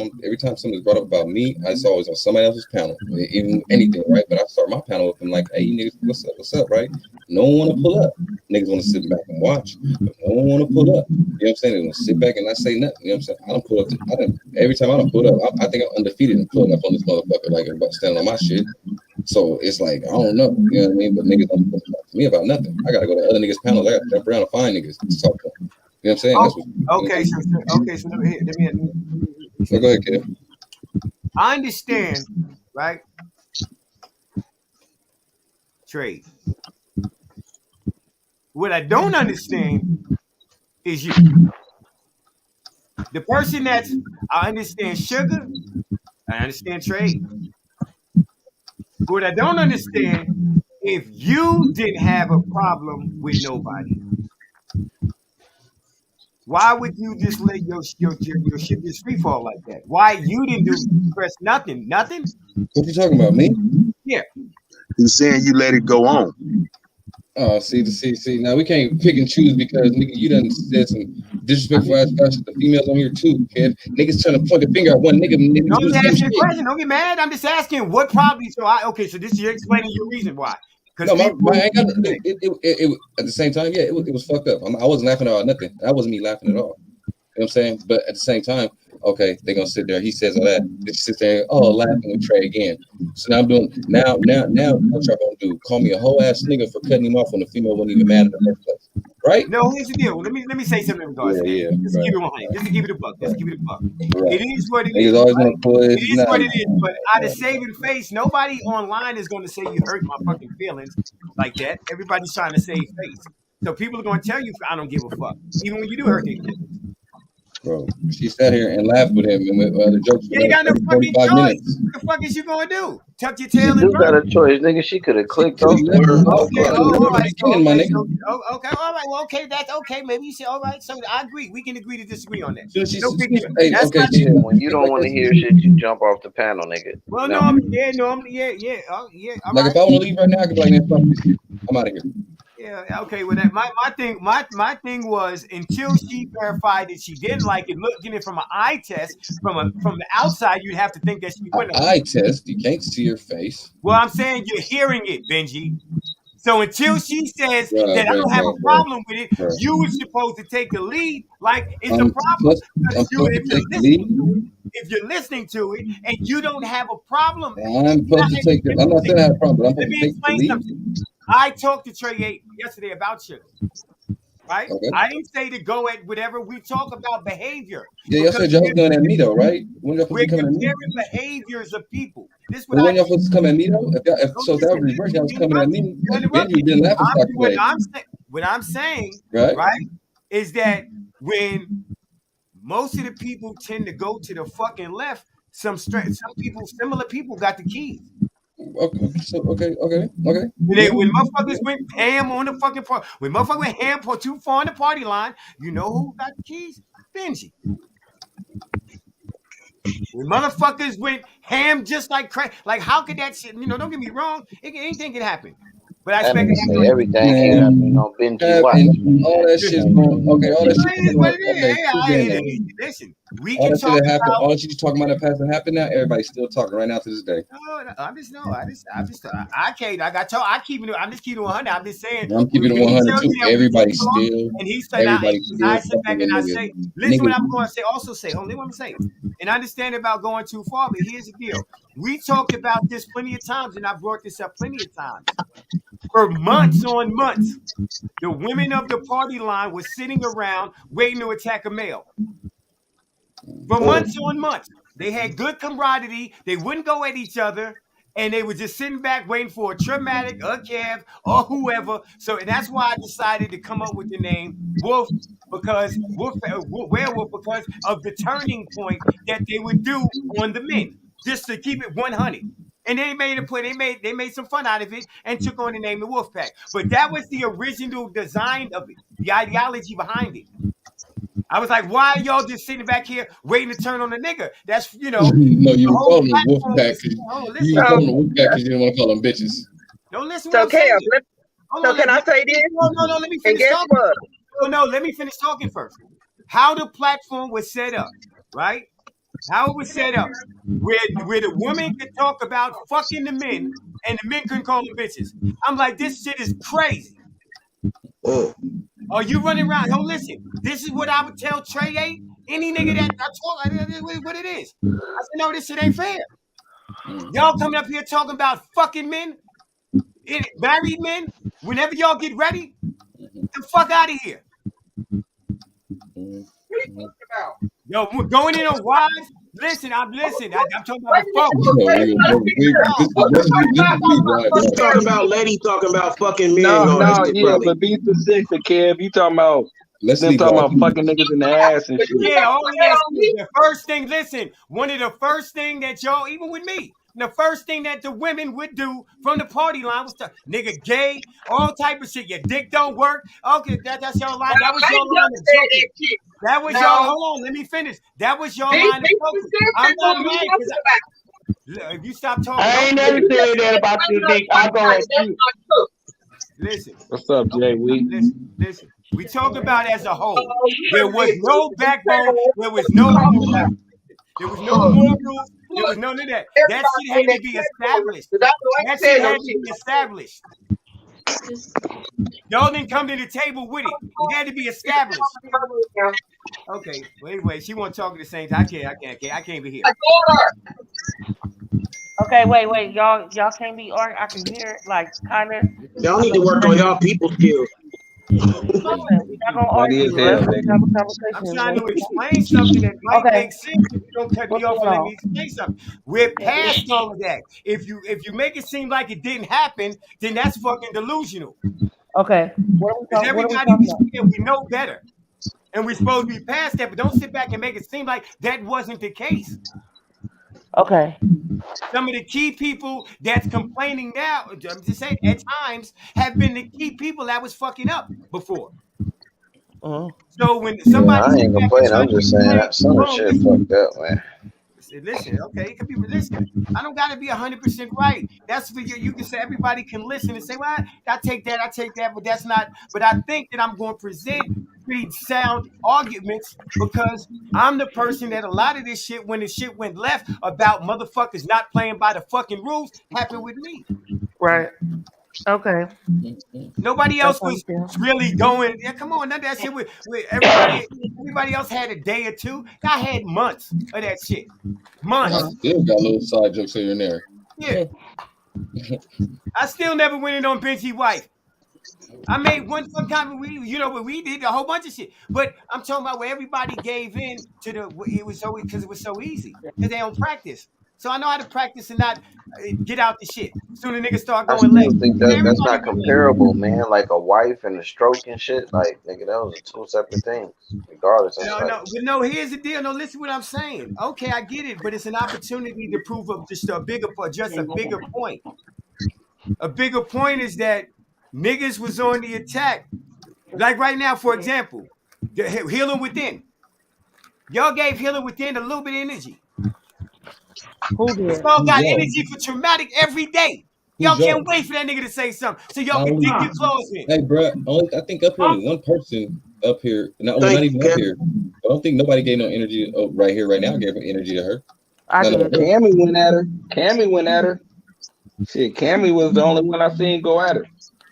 something's brought up about me, it's always on somebody else's panel, even anything, right? But I start my panel with them like, "Hey, niggas, what's up, right?" No one want to pull up. Niggas want to sit back and watch, but no one want to pull up. You know what I'm saying? They want to sit back and not say nothing. You know what I'm saying? I don't pull up. Every time I don't pull up, I think I'm undefeated in pulling up on this motherfucker, like about standing on my shit. So it's like I don't know, you know what I mean? But niggas don't talk to me about nothing. I gotta go to other niggas' panels. I gotta jump around and find niggas to talk to them. You know what I'm saying? That's what, okay, so let me so go ahead, kid. I understand, right? Trade. What I don't understand is you. The person that's I understand sugar, I understand trade. What I don't understand, if you didn't have a problem with nobody, why would you just let your shit just free fall like that? Why you didn't press nothing? Nothing? What you talking about, me? Yeah. He's saying you let it go on. Oh, see. Now we can't pick and choose because nigga, you done said some disrespectful ass stuff to the females on here too, kid. Niggas trying to point a finger at one nigga. No, I'm just asking a question. Don't get mad. I'm just asking what probably. So this is you're explaining your reason why. No, it at the same time, yeah, it was fucked up. I wasn't laughing about nothing. That wasn't me laughing at all. You know what I'm saying? But at the same time, okay, they're gonna sit there. He says all that. They sit there, laughing with Trey again. So now I'm doing now what y'all gonna do? Call me a whole ass nigga for cutting him off when the female wasn't even mad in the first place. Right? No, here's the deal. Let me say something in regards to that. Yeah, Just keep it 100. Just to keep it a buck. Right. It is what it Niggas is. always Right? gonna push. It is what it is. But out of saving face, nobody online is going to say you hurt my fucking feelings like that. Everybody's trying to save face. So people are going to tell you, I don't give a fuck, even when you do hurt their feelings. Bro, she sat here and laughed with him and with other jokes. You ain't got no fucking choice. Minutes. What the fuck is you gonna do? Tuck your tail and got a choice, nigga. She could have clicked off. Okay, all right. So, okay, all right. Well, okay, that's okay. Maybe you say, all right. So I agree. We can agree to disagree on that. No big deal. That's not when you don't want to hear shit, you jump off the panel, nigga. Well, no. yeah. Like if I want to leave right now, I could be like, man, fuck this. I'm out of here. Yeah, okay. Well, that my thing was until she verified that she didn't like it. Looking at it from an eye test, from the outside, you'd have to think that she wouldn't. Eye test, you can't see her face. Well, I'm saying you're hearing it, Benji. So until she says that I don't have a problem with it, you were supposed to take the lead. Like it's a problem if you're listening to it and you don't have a problem. I'm supposed to take it. I'm not saying I have a problem, but I'm supposed to take the lead. Something. I talked to Trey yesterday about sugar. Right? Okay. I didn't say to go at whatever. We talk about behavior. Yeah, y'all said y'all was going at me though, right? When y'all supposed to be coming at me? Behaviors of people. This when y'all supposed to come at me though? If that was reverse, y'all was coming at me. Benji didn't laugh what I'm saying, right, is that when most of the people tend to go to the fucking left, similar people got the keys. Okay. When motherfuckers went ham on the fucking party, when motherfuckers went ham for too far on the party line, you know who got the keys? Benji. When motherfuckers went ham just like crack, like how could that shit? Don't get me wrong, anything can happen. But I expect everything can happen on Benji watch. All that shit's going. Okay, all that shit is what it is. Listen, all that shit that happened. All that shit you talking about that hasn't happened now. Everybody's still talking right now to this day. I can't. I keep it. I'm just keeping it 100. I'm just saying. I'm keeping it 100 too. Everybody's still. And he's saying, I sit back and I say, listen, what I'm going to say. Also say, only want to say, and I understand about going too far, but here's the deal. We talked about this plenty of times, and I brought this up plenty of times. For months on months, the women of the party line were sitting around waiting to attack a male. For months on months. They had good camaraderie. They wouldn't go at each other. and they were just sitting back waiting for a traumatic, a Kev, or whoever. So that's why I decided to come up with the name Wolf, because werewolf, because of the turning point that they would do on the men, just to keep it 100. And they made a point. They made some fun out of it and took on the name the Wolfpack. But that was the original design of it, the ideology behind it. I was like, why are y'all just sitting back here waiting to turn on the nigga? That's No, you were calling them Wolfpack. You were calling them Wolfpack because you didn't want to call them bitches. No, listen So, what I'm saying. so can I say this? No, let me And finish guess talking. what? No, let me finish talking first. How the platform was set up, right? How it was set up, where the woman could talk about fucking the men and the men couldn't call them bitches. I'm like, this shit is crazy. Are you running around? Yo, listen, this is what I would tell Trey A, any nigga that I talk, what it is. I said, no, this shit ain't fair. Y'all coming up here talking about fucking men, married men, whenever y'all get ready, the fuck out of here. Yo, we're going in on wives. Listen, I'm talking about before. He's talking about lady talking about fucking men. No, yeah, but be specific, Kev. You talking about them talking about fucking niggas in the ass and shit. Yeah, all of that shit. The first thing, listen, one of the first thing that y'all, even with me, the first thing that the women would do from the party line was to nigga gay, all type of shit. Your dick don't work. Okay, that's your line. That was your line of joking. That was y'all. Hold on, let me finish. That was your line of joking. I'm not mad. If you stop talking, I ain't never said that about your dick. I go at you. Listen. What's up, Jay? Listen. We talk about it as a whole. There was no backbone. There was no rules. There was no morals. There was none of that. That shit had to be established. That shit had to be established. Y'all didn't come to the table with it. It had to be established. Okay. Wait. She won't talk at the same time. I can't be here. Okay, wait. Y'all can't be arguing. I can hear it, like, kind of. Y'all need to work on y'all people skills. Listen, we're not gonna argue. Let's have a conversation. I'm trying to explain something that might make sense if you don't cut me off and let me explain something. We're past all of that. If you make it seem like it didn't happen, then that's fucking delusional. Okay. Because everybody we know better. And we're supposed to be past that, but don't sit back and make it seem like that wasn't the case. Okay. Some of the key people that's complaining now, I'm just saying, at times, have been the key people that was fucking up before. So when somebody I ain't complaining. I'm just saying that some of shit fucked up, man. Listen, okay, it could be. Listen, I don't got to be 100% right. That's for you. You can say everybody can listen and say, "Well, I take that," but that's not. But I think that I'm going to present pretty sound arguments because I'm the person that a lot of this shit, when the shit went left about motherfuckers not playing by the fucking rules, happened with me. Right. Okay. Nobody else was really going. Yeah, come on, none of that shit with everybody. Everybody else had a day or two. I had months of that shit. Months. I still got little side jokes here and there. Yeah. I still never went in on Benji wife. I made one time we did a whole bunch of shit. But I'm talking about where everybody gave in to because it was so easy. Because they don't practice. So I know how to practice and not get out the shit. Soon the niggas start going left. I still think that's not comparable, man. Like a wife and a stroke and shit. Like, nigga, that was two separate things. Regardless. No, here's the deal. No, listen to what I'm saying. Okay, I get it, but it's an opportunity to prove just a bigger point. A bigger point is that niggas was on the attack. Like right now, for example, the Healing Within. Y'all gave Healing Within a little bit of energy. Who did? Y'all got energy for traumatic every day. Y'all can't wait for that nigga to say something so y'all can dig your claws in. Hey, bro, I think up here only one person up here, not even up here. I don't think nobody gave no energy right here, right now. Gave energy to her. I did. Cammy went at her. Shit, Cammy was the only one I seen go at her.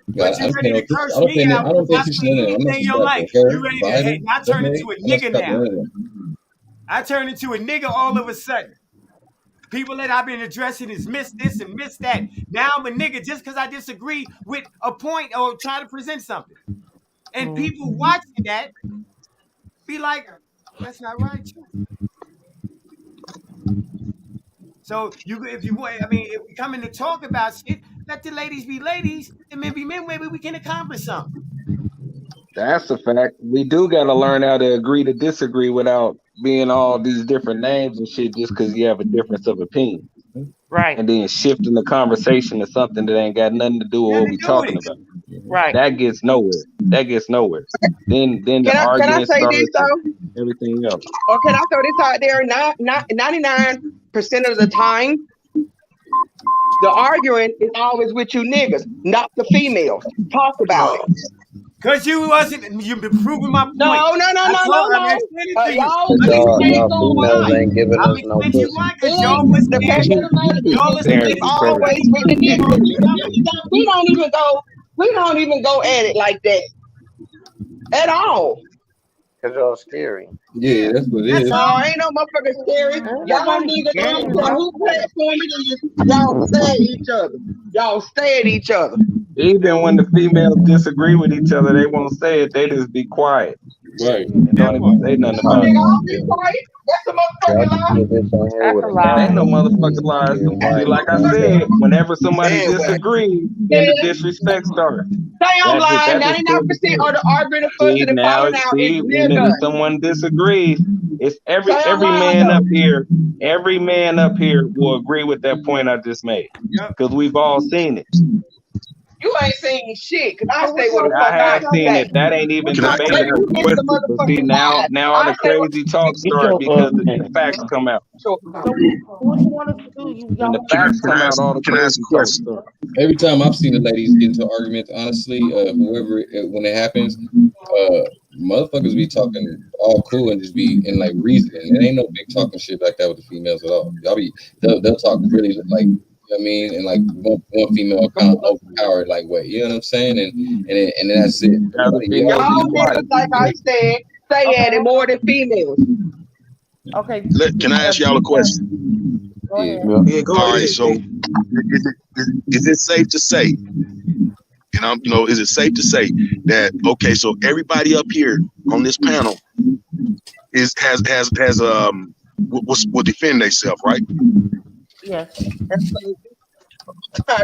But you ready to curse me out? I don't think anything in your life. You ready to? Hey, I turn into a nigga now. I turn into a nigga all of a sudden. People that I've been addressing is miss this and miss that. Now I'm a nigga just because I disagree with a point or try to present something. And people watching that be like, that's not right. So if you want, I mean, if we come in to talk about shit, let the ladies be ladies, and maybe men, maybe we can accomplish something. That's a fact. We do got to learn how to agree to disagree without being all these different names and shit just because you have a difference of opinion. Right. And then shifting the conversation to something that ain't got nothing to do with what we talking about. Right. That gets nowhere. Then the Can I argument say this starts though? and everything else. Or can I throw this out there? 99% of the time, the arguing is always with you niggas, not the females. Talk about it. Cause you've been proving my point. No. I'm explaining to you. Y'all females ain't giving us no pussy. Y'all was The fact of the matter is always with the niggas. We don't even go at it like that at all. Cause y'all scary. Yeah, that's what it is. No, ain't no motherfucking scary. Y'all niggas don't care who platform it is. Y'all stay at each other. Y'all stay at each other. Even when the females disagree with each other, they won't say it. They just be quiet. Right. They don't even say nothing about it. I'll be quiet. That's a motherfucking lie. Ain't no motherfucking lies. See, like I said, whenever somebody disagrees, then the disrespect starts. Say I'm lying. 99% of the arguing, fussing, and falling out is Whenever niggas. someone disagrees, it's every Say I'm lying, man though. up here. Every man up here will agree with that point I just made because we've all seen it. You ain't saying shit, cause I say what the I fuck I have seen say. it. That ain't even Can I debatable. You missed the But see, motherfucking now vibe. all the I say what crazy talk start because the facts come out. So what you want us to do? When the facts come out, all the Can I ask crazy a talk question? starts. Every time I've seen the ladies get into arguments, honestly, when it happens, motherfuckers be talking all cool and just be in like reasoning. There ain't no big talking shit like that with the females at all. They'll talk really like, you know what I mean, and like one female kind of overpowered like way, you know what I'm saying, and then that's it. Like, Y'all niggas, like I said, stay at it more than females. Okay. Can I ask y'all a question? Go ahead. Yeah, go All ahead. right. So, is it safe to say? Is it safe to say that so everybody up here on this panel will defend themselves, right? Yes.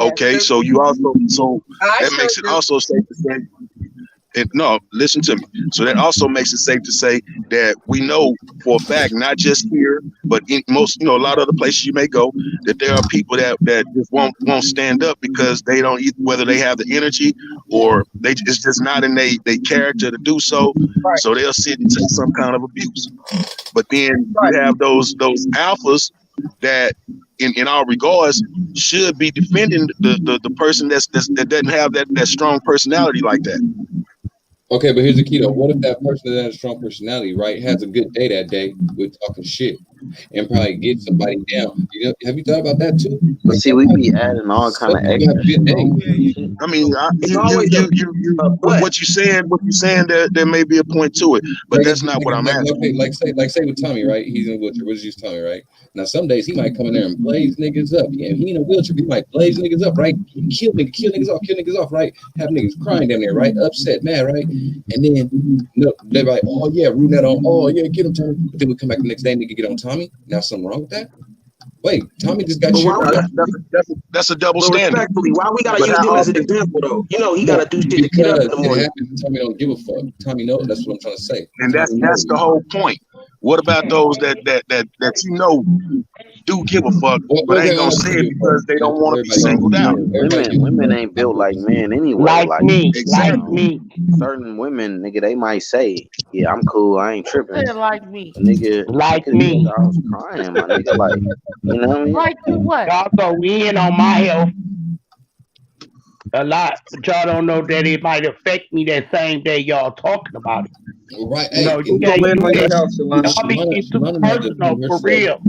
Okay, so that makes it also safe to say. No, listen to me. So that also makes it safe to say that we know for a fact, not just here, but in most, a lot of other places you may go, that there are people that just won't stand up because they don't, whether they have the energy or it's just not in their character to do so. Right. So they'll sit and take some kind of abuse. But then you have those alphas that, in all regards, should be defending the person that doesn't have that strong personality like that. Okay, but here's the key though. What if that person that has a strong personality, right, has a good day that day with talking shit and probably get somebody down? Have you thought about that too? But see, we be adding all kind of extra shit. I mean, what you saying, there may be a point to it, but that's not what I'm asking. Okay, like say with Tommy, right? He's in a wheelchair. We'll just use Tommy, right? Now some days he might come in there and blaze niggas up. Yeah, he in a wheelchair, he might blaze niggas up, right? Kill niggas off, right? Have niggas crying down there, right? Upset, mad, right? And then they're like, oh yeah, rooting that on, oh yeah, get him Tommy. But then we come back the next day, nigga get on Tommy. Now something wrong with that? Wait, Tommy just got shit. That's a double standard. Respectfully, why we gotta use him as an example though? He gotta do shit to get up in the morning. Tommy don't give a fuck. Tommy knows. That's what I'm trying to say. And that's the whole point. What about those that do give a fuck, but ain't gonna say it because they don't want to be singled out? Women ain't built like men anyway. Like me. Certain women, nigga, they might say, "Yeah, I'm cool. I ain't tripping." Like me. Nigga, like me. I was crying, my nigga. Like, you know what I mean? Like what? Y'all go in on my health a lot, but y'all don't know that it might affect me that same day y'all talking about it. Right. Y'all be getting too personal for real.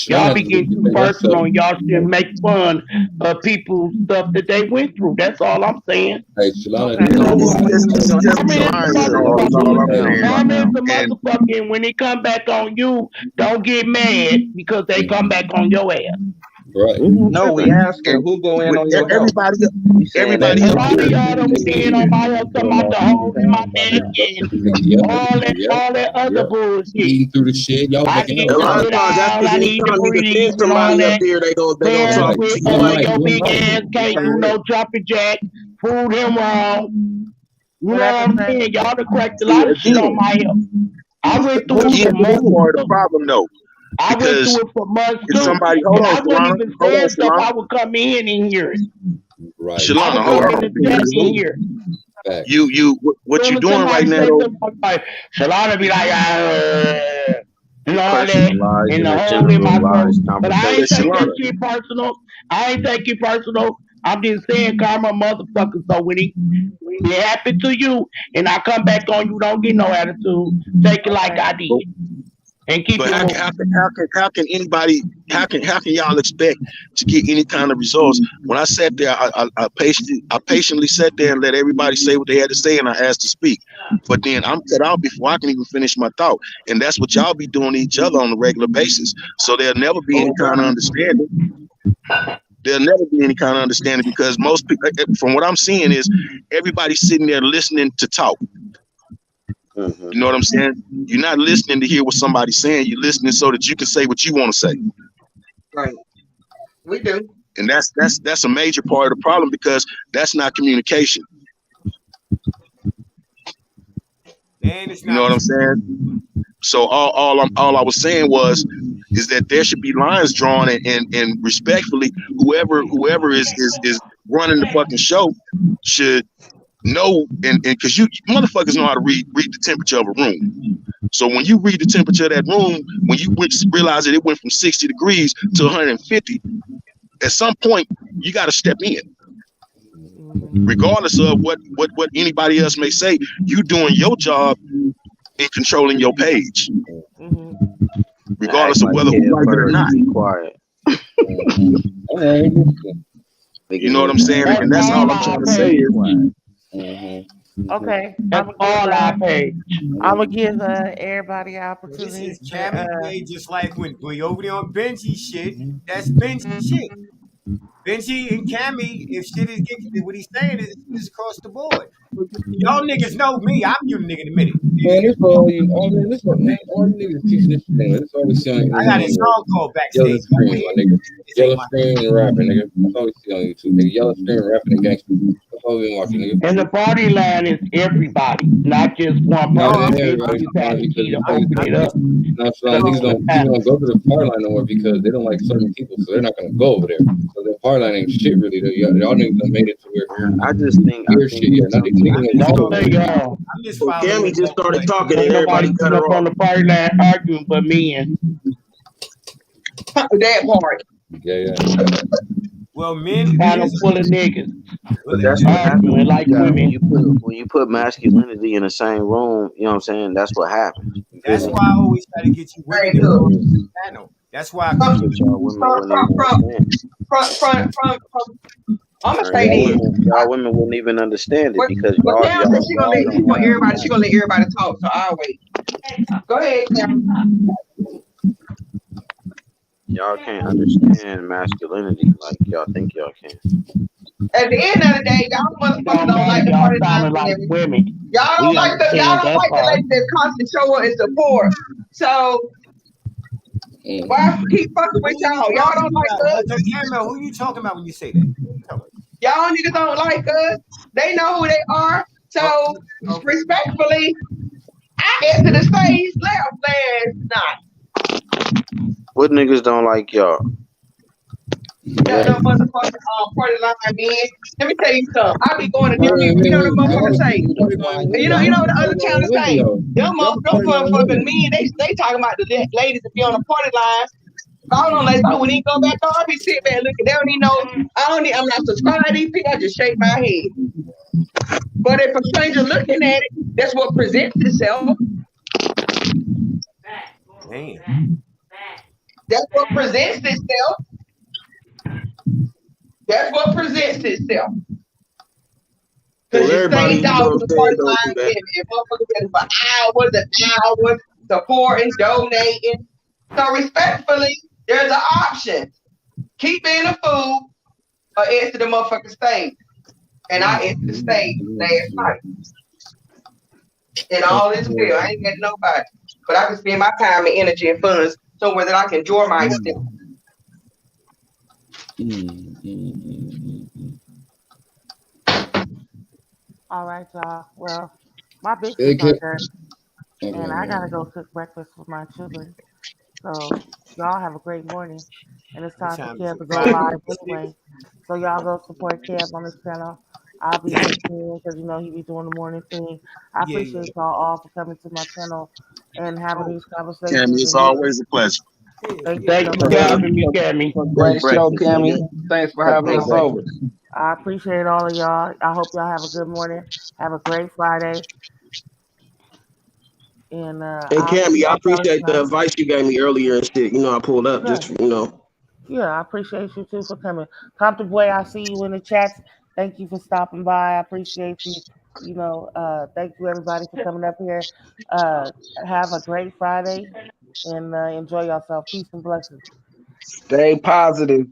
Y'all be getting too personal and y'all shouldn't make fun of people's stuff that they went through. That's all I'm saying. Hey, Shalana, motherfucking when they come back on you, don't get mad because they come back on your ass. Right. No, we asking who go in on your health. Everybody A up lot of here. y'all done went in on my health, talking about the hole in my neck and all that other bullshit. Eating through the shit, y'all I making need A hella to lot of sit money. times that's down. because I need to anytime you breathe defend and all somebody up that. here, they gonna Playing talk Right. with One your mic. big ass can't do no jumping jack. Prove him wrong. You know But what at the I'm same, saying? Y'all done cracked a See lot of shit on again. my health. I went through it See, for and that's months. part of the problem though, I went because through it for months if too. somebody, hold And on, I wasn't Shalana, even hold on, saying stuff. Shalana, I would come in and hear it. Right. I Shalana, would hold come in on, the chat because and hear it. Facts. what you Soon as doing right somebody now say though? something, I'm like, Shalana be like, and You're all that, and personalizing the a hole in my throat. generalized But I But ain't conversation. take that Shalana, shit personal. I ain't take it personal. I'm just saying karma motherfucker. So when it happen to you and I come back on you, don't get no attitude. Take it like okay. I did. And keep but it moving. how can anybody how can y'all expect to get any kind of results? When I sat there, I patiently sat there and let everybody say what they had to say, and I asked to speak. But then I'm cut out before I can even finish my thought, and that's what y'all be doing to each other on a regular basis. So there'll never be any kind of understanding. There'll never be any kind of understanding because most people, from what I'm seeing, is everybody sitting there listening to talk. You know what I'm saying? You're not listening to hear what somebody's saying. You're listening so that you can say what you want to say. Right. We do. And that's a major part of the problem because that's not communication. And it's You know not. what I'm saying? So all I was saying is that there should be lines drawn and respectfully, whoever is running the fucking show should know and because you motherfuckers know how to read the temperature of a room. So when you read the temperature of that room, when you realize that it went from 60 degrees to 150, at some point you got to step in, regardless of what anybody else may say. You doing your job in controlling your page, regardless Act of like whether who Kev like it or heard not. you. Be quiet. You know what I'm saying? That's And that's all all I'm I trying to say pay. is Okay. That's all I pay. I'm gonna give everybody an This opportunity is to Cammy Bay, just like when we over there on Benji shit. That's Benji shit. Benji and Cammy, if shit is getting what he's saying is across the board. Y'all niggas know me. I'm you nigga in a minute. Man, this all you, all you niggas teaching this thing. That's all we see on the I got internet a anyway. song called Yellow Backstage. screen, my nigga. This Yellow ain't my screen and rapping, nigga. That's all we see on YouTube, nigga. Yellow screen, rapping, and gangster. That's all we been watching, nigga. And the party line is everybody, not just one Yeah, person. They everybody's just had fine a because key to niggas, open it up. not so Because niggas don't go to the party line no more because they don't like certain people, so they're not gonna go over there. So the party line ain't shit really. Y'all niggas done made it to where I just think shit. Yeah, not these niggas Don't say don't y'all. I'm just so following Cammy just along. started talking and Ain't nobody everybody cut sitting her up on off. the party line arguing but men. That part. Yeah. Well, men, Panel full of niggas But that's what happens arguing like women. when you put masculinity in the same room. You know what I'm saying? That's what happens. That's why I always try to get you women to come to the panel. That's why I That's keep what y'all women wouldn't even understand. I'm gonna Y'all say this. women wouldn't even understand it because Well, y'all Cam said she gonna let don't have everybody. She gonna let everybody talk. So I'll wait. Go ahead, Cam. y'all can't understand masculinity like y'all think y'all can. At the end of the day, y'all motherfuckers don't like the Y'all party line sounding like and women. y'all We don't like the understand that part. ladies that constantly show up and support. So why keep fucking with y'all? Y'all don't like us. Camel, who you talking about when you say that? Y'all niggas don't like us. They know who they are. So respectfully, I enter the stage left last night. What niggas don't like y'all? Got no motherfucking party line, man. Let me tell you something. I be going to these people. You know the motherfuckers say. You know what the other channels say. Them motherfucking men, they talking about the ladies that be on the party line. I don't know, like I wouldn't even go back on. I be sitting back looking. They don't even know. I'm not subscribed to these people. I just shake my head. But if a stranger looking at it, that's what presents itself. Damn. That's what presents itself. That's what presents itself. Because you stay down to the party line and motherfuckers been for hours and hours supporting, donating. So respectfully, there's an option. keep being a fool or exit the motherfucking stage. And I exited the stage last night. And all is good. I ain't got nobody. But I can spend my time and energy and funds somewhere that I can enjoy myself. All right, y'all. Well, my biscuits are done, and I gotta go cook breakfast for my children. So y'all have a great morning. And it's time for Kev to go live anyway. So y'all go support Kev on this channel. I'll be listening because he be doing the morning thing. I appreciate y'all all for coming to my channel and having these conversations. Cammy, it's always a pleasure. Thank Thank you for having me, Cammy. Great show, Cammy. Thanks for having us over. I appreciate all of y'all. I hope y'all have a good morning. Have a great Friday. And Cammy, I appreciate the advice you gave me earlier and shit. I pulled up just. Yeah, I appreciate you too for coming. Compton Boy, I see you in the chats. Thank you for stopping by. I appreciate you. Thank you everybody for coming up here. Have a great Friday and enjoy yourself. Peace and blessings. Stay positive.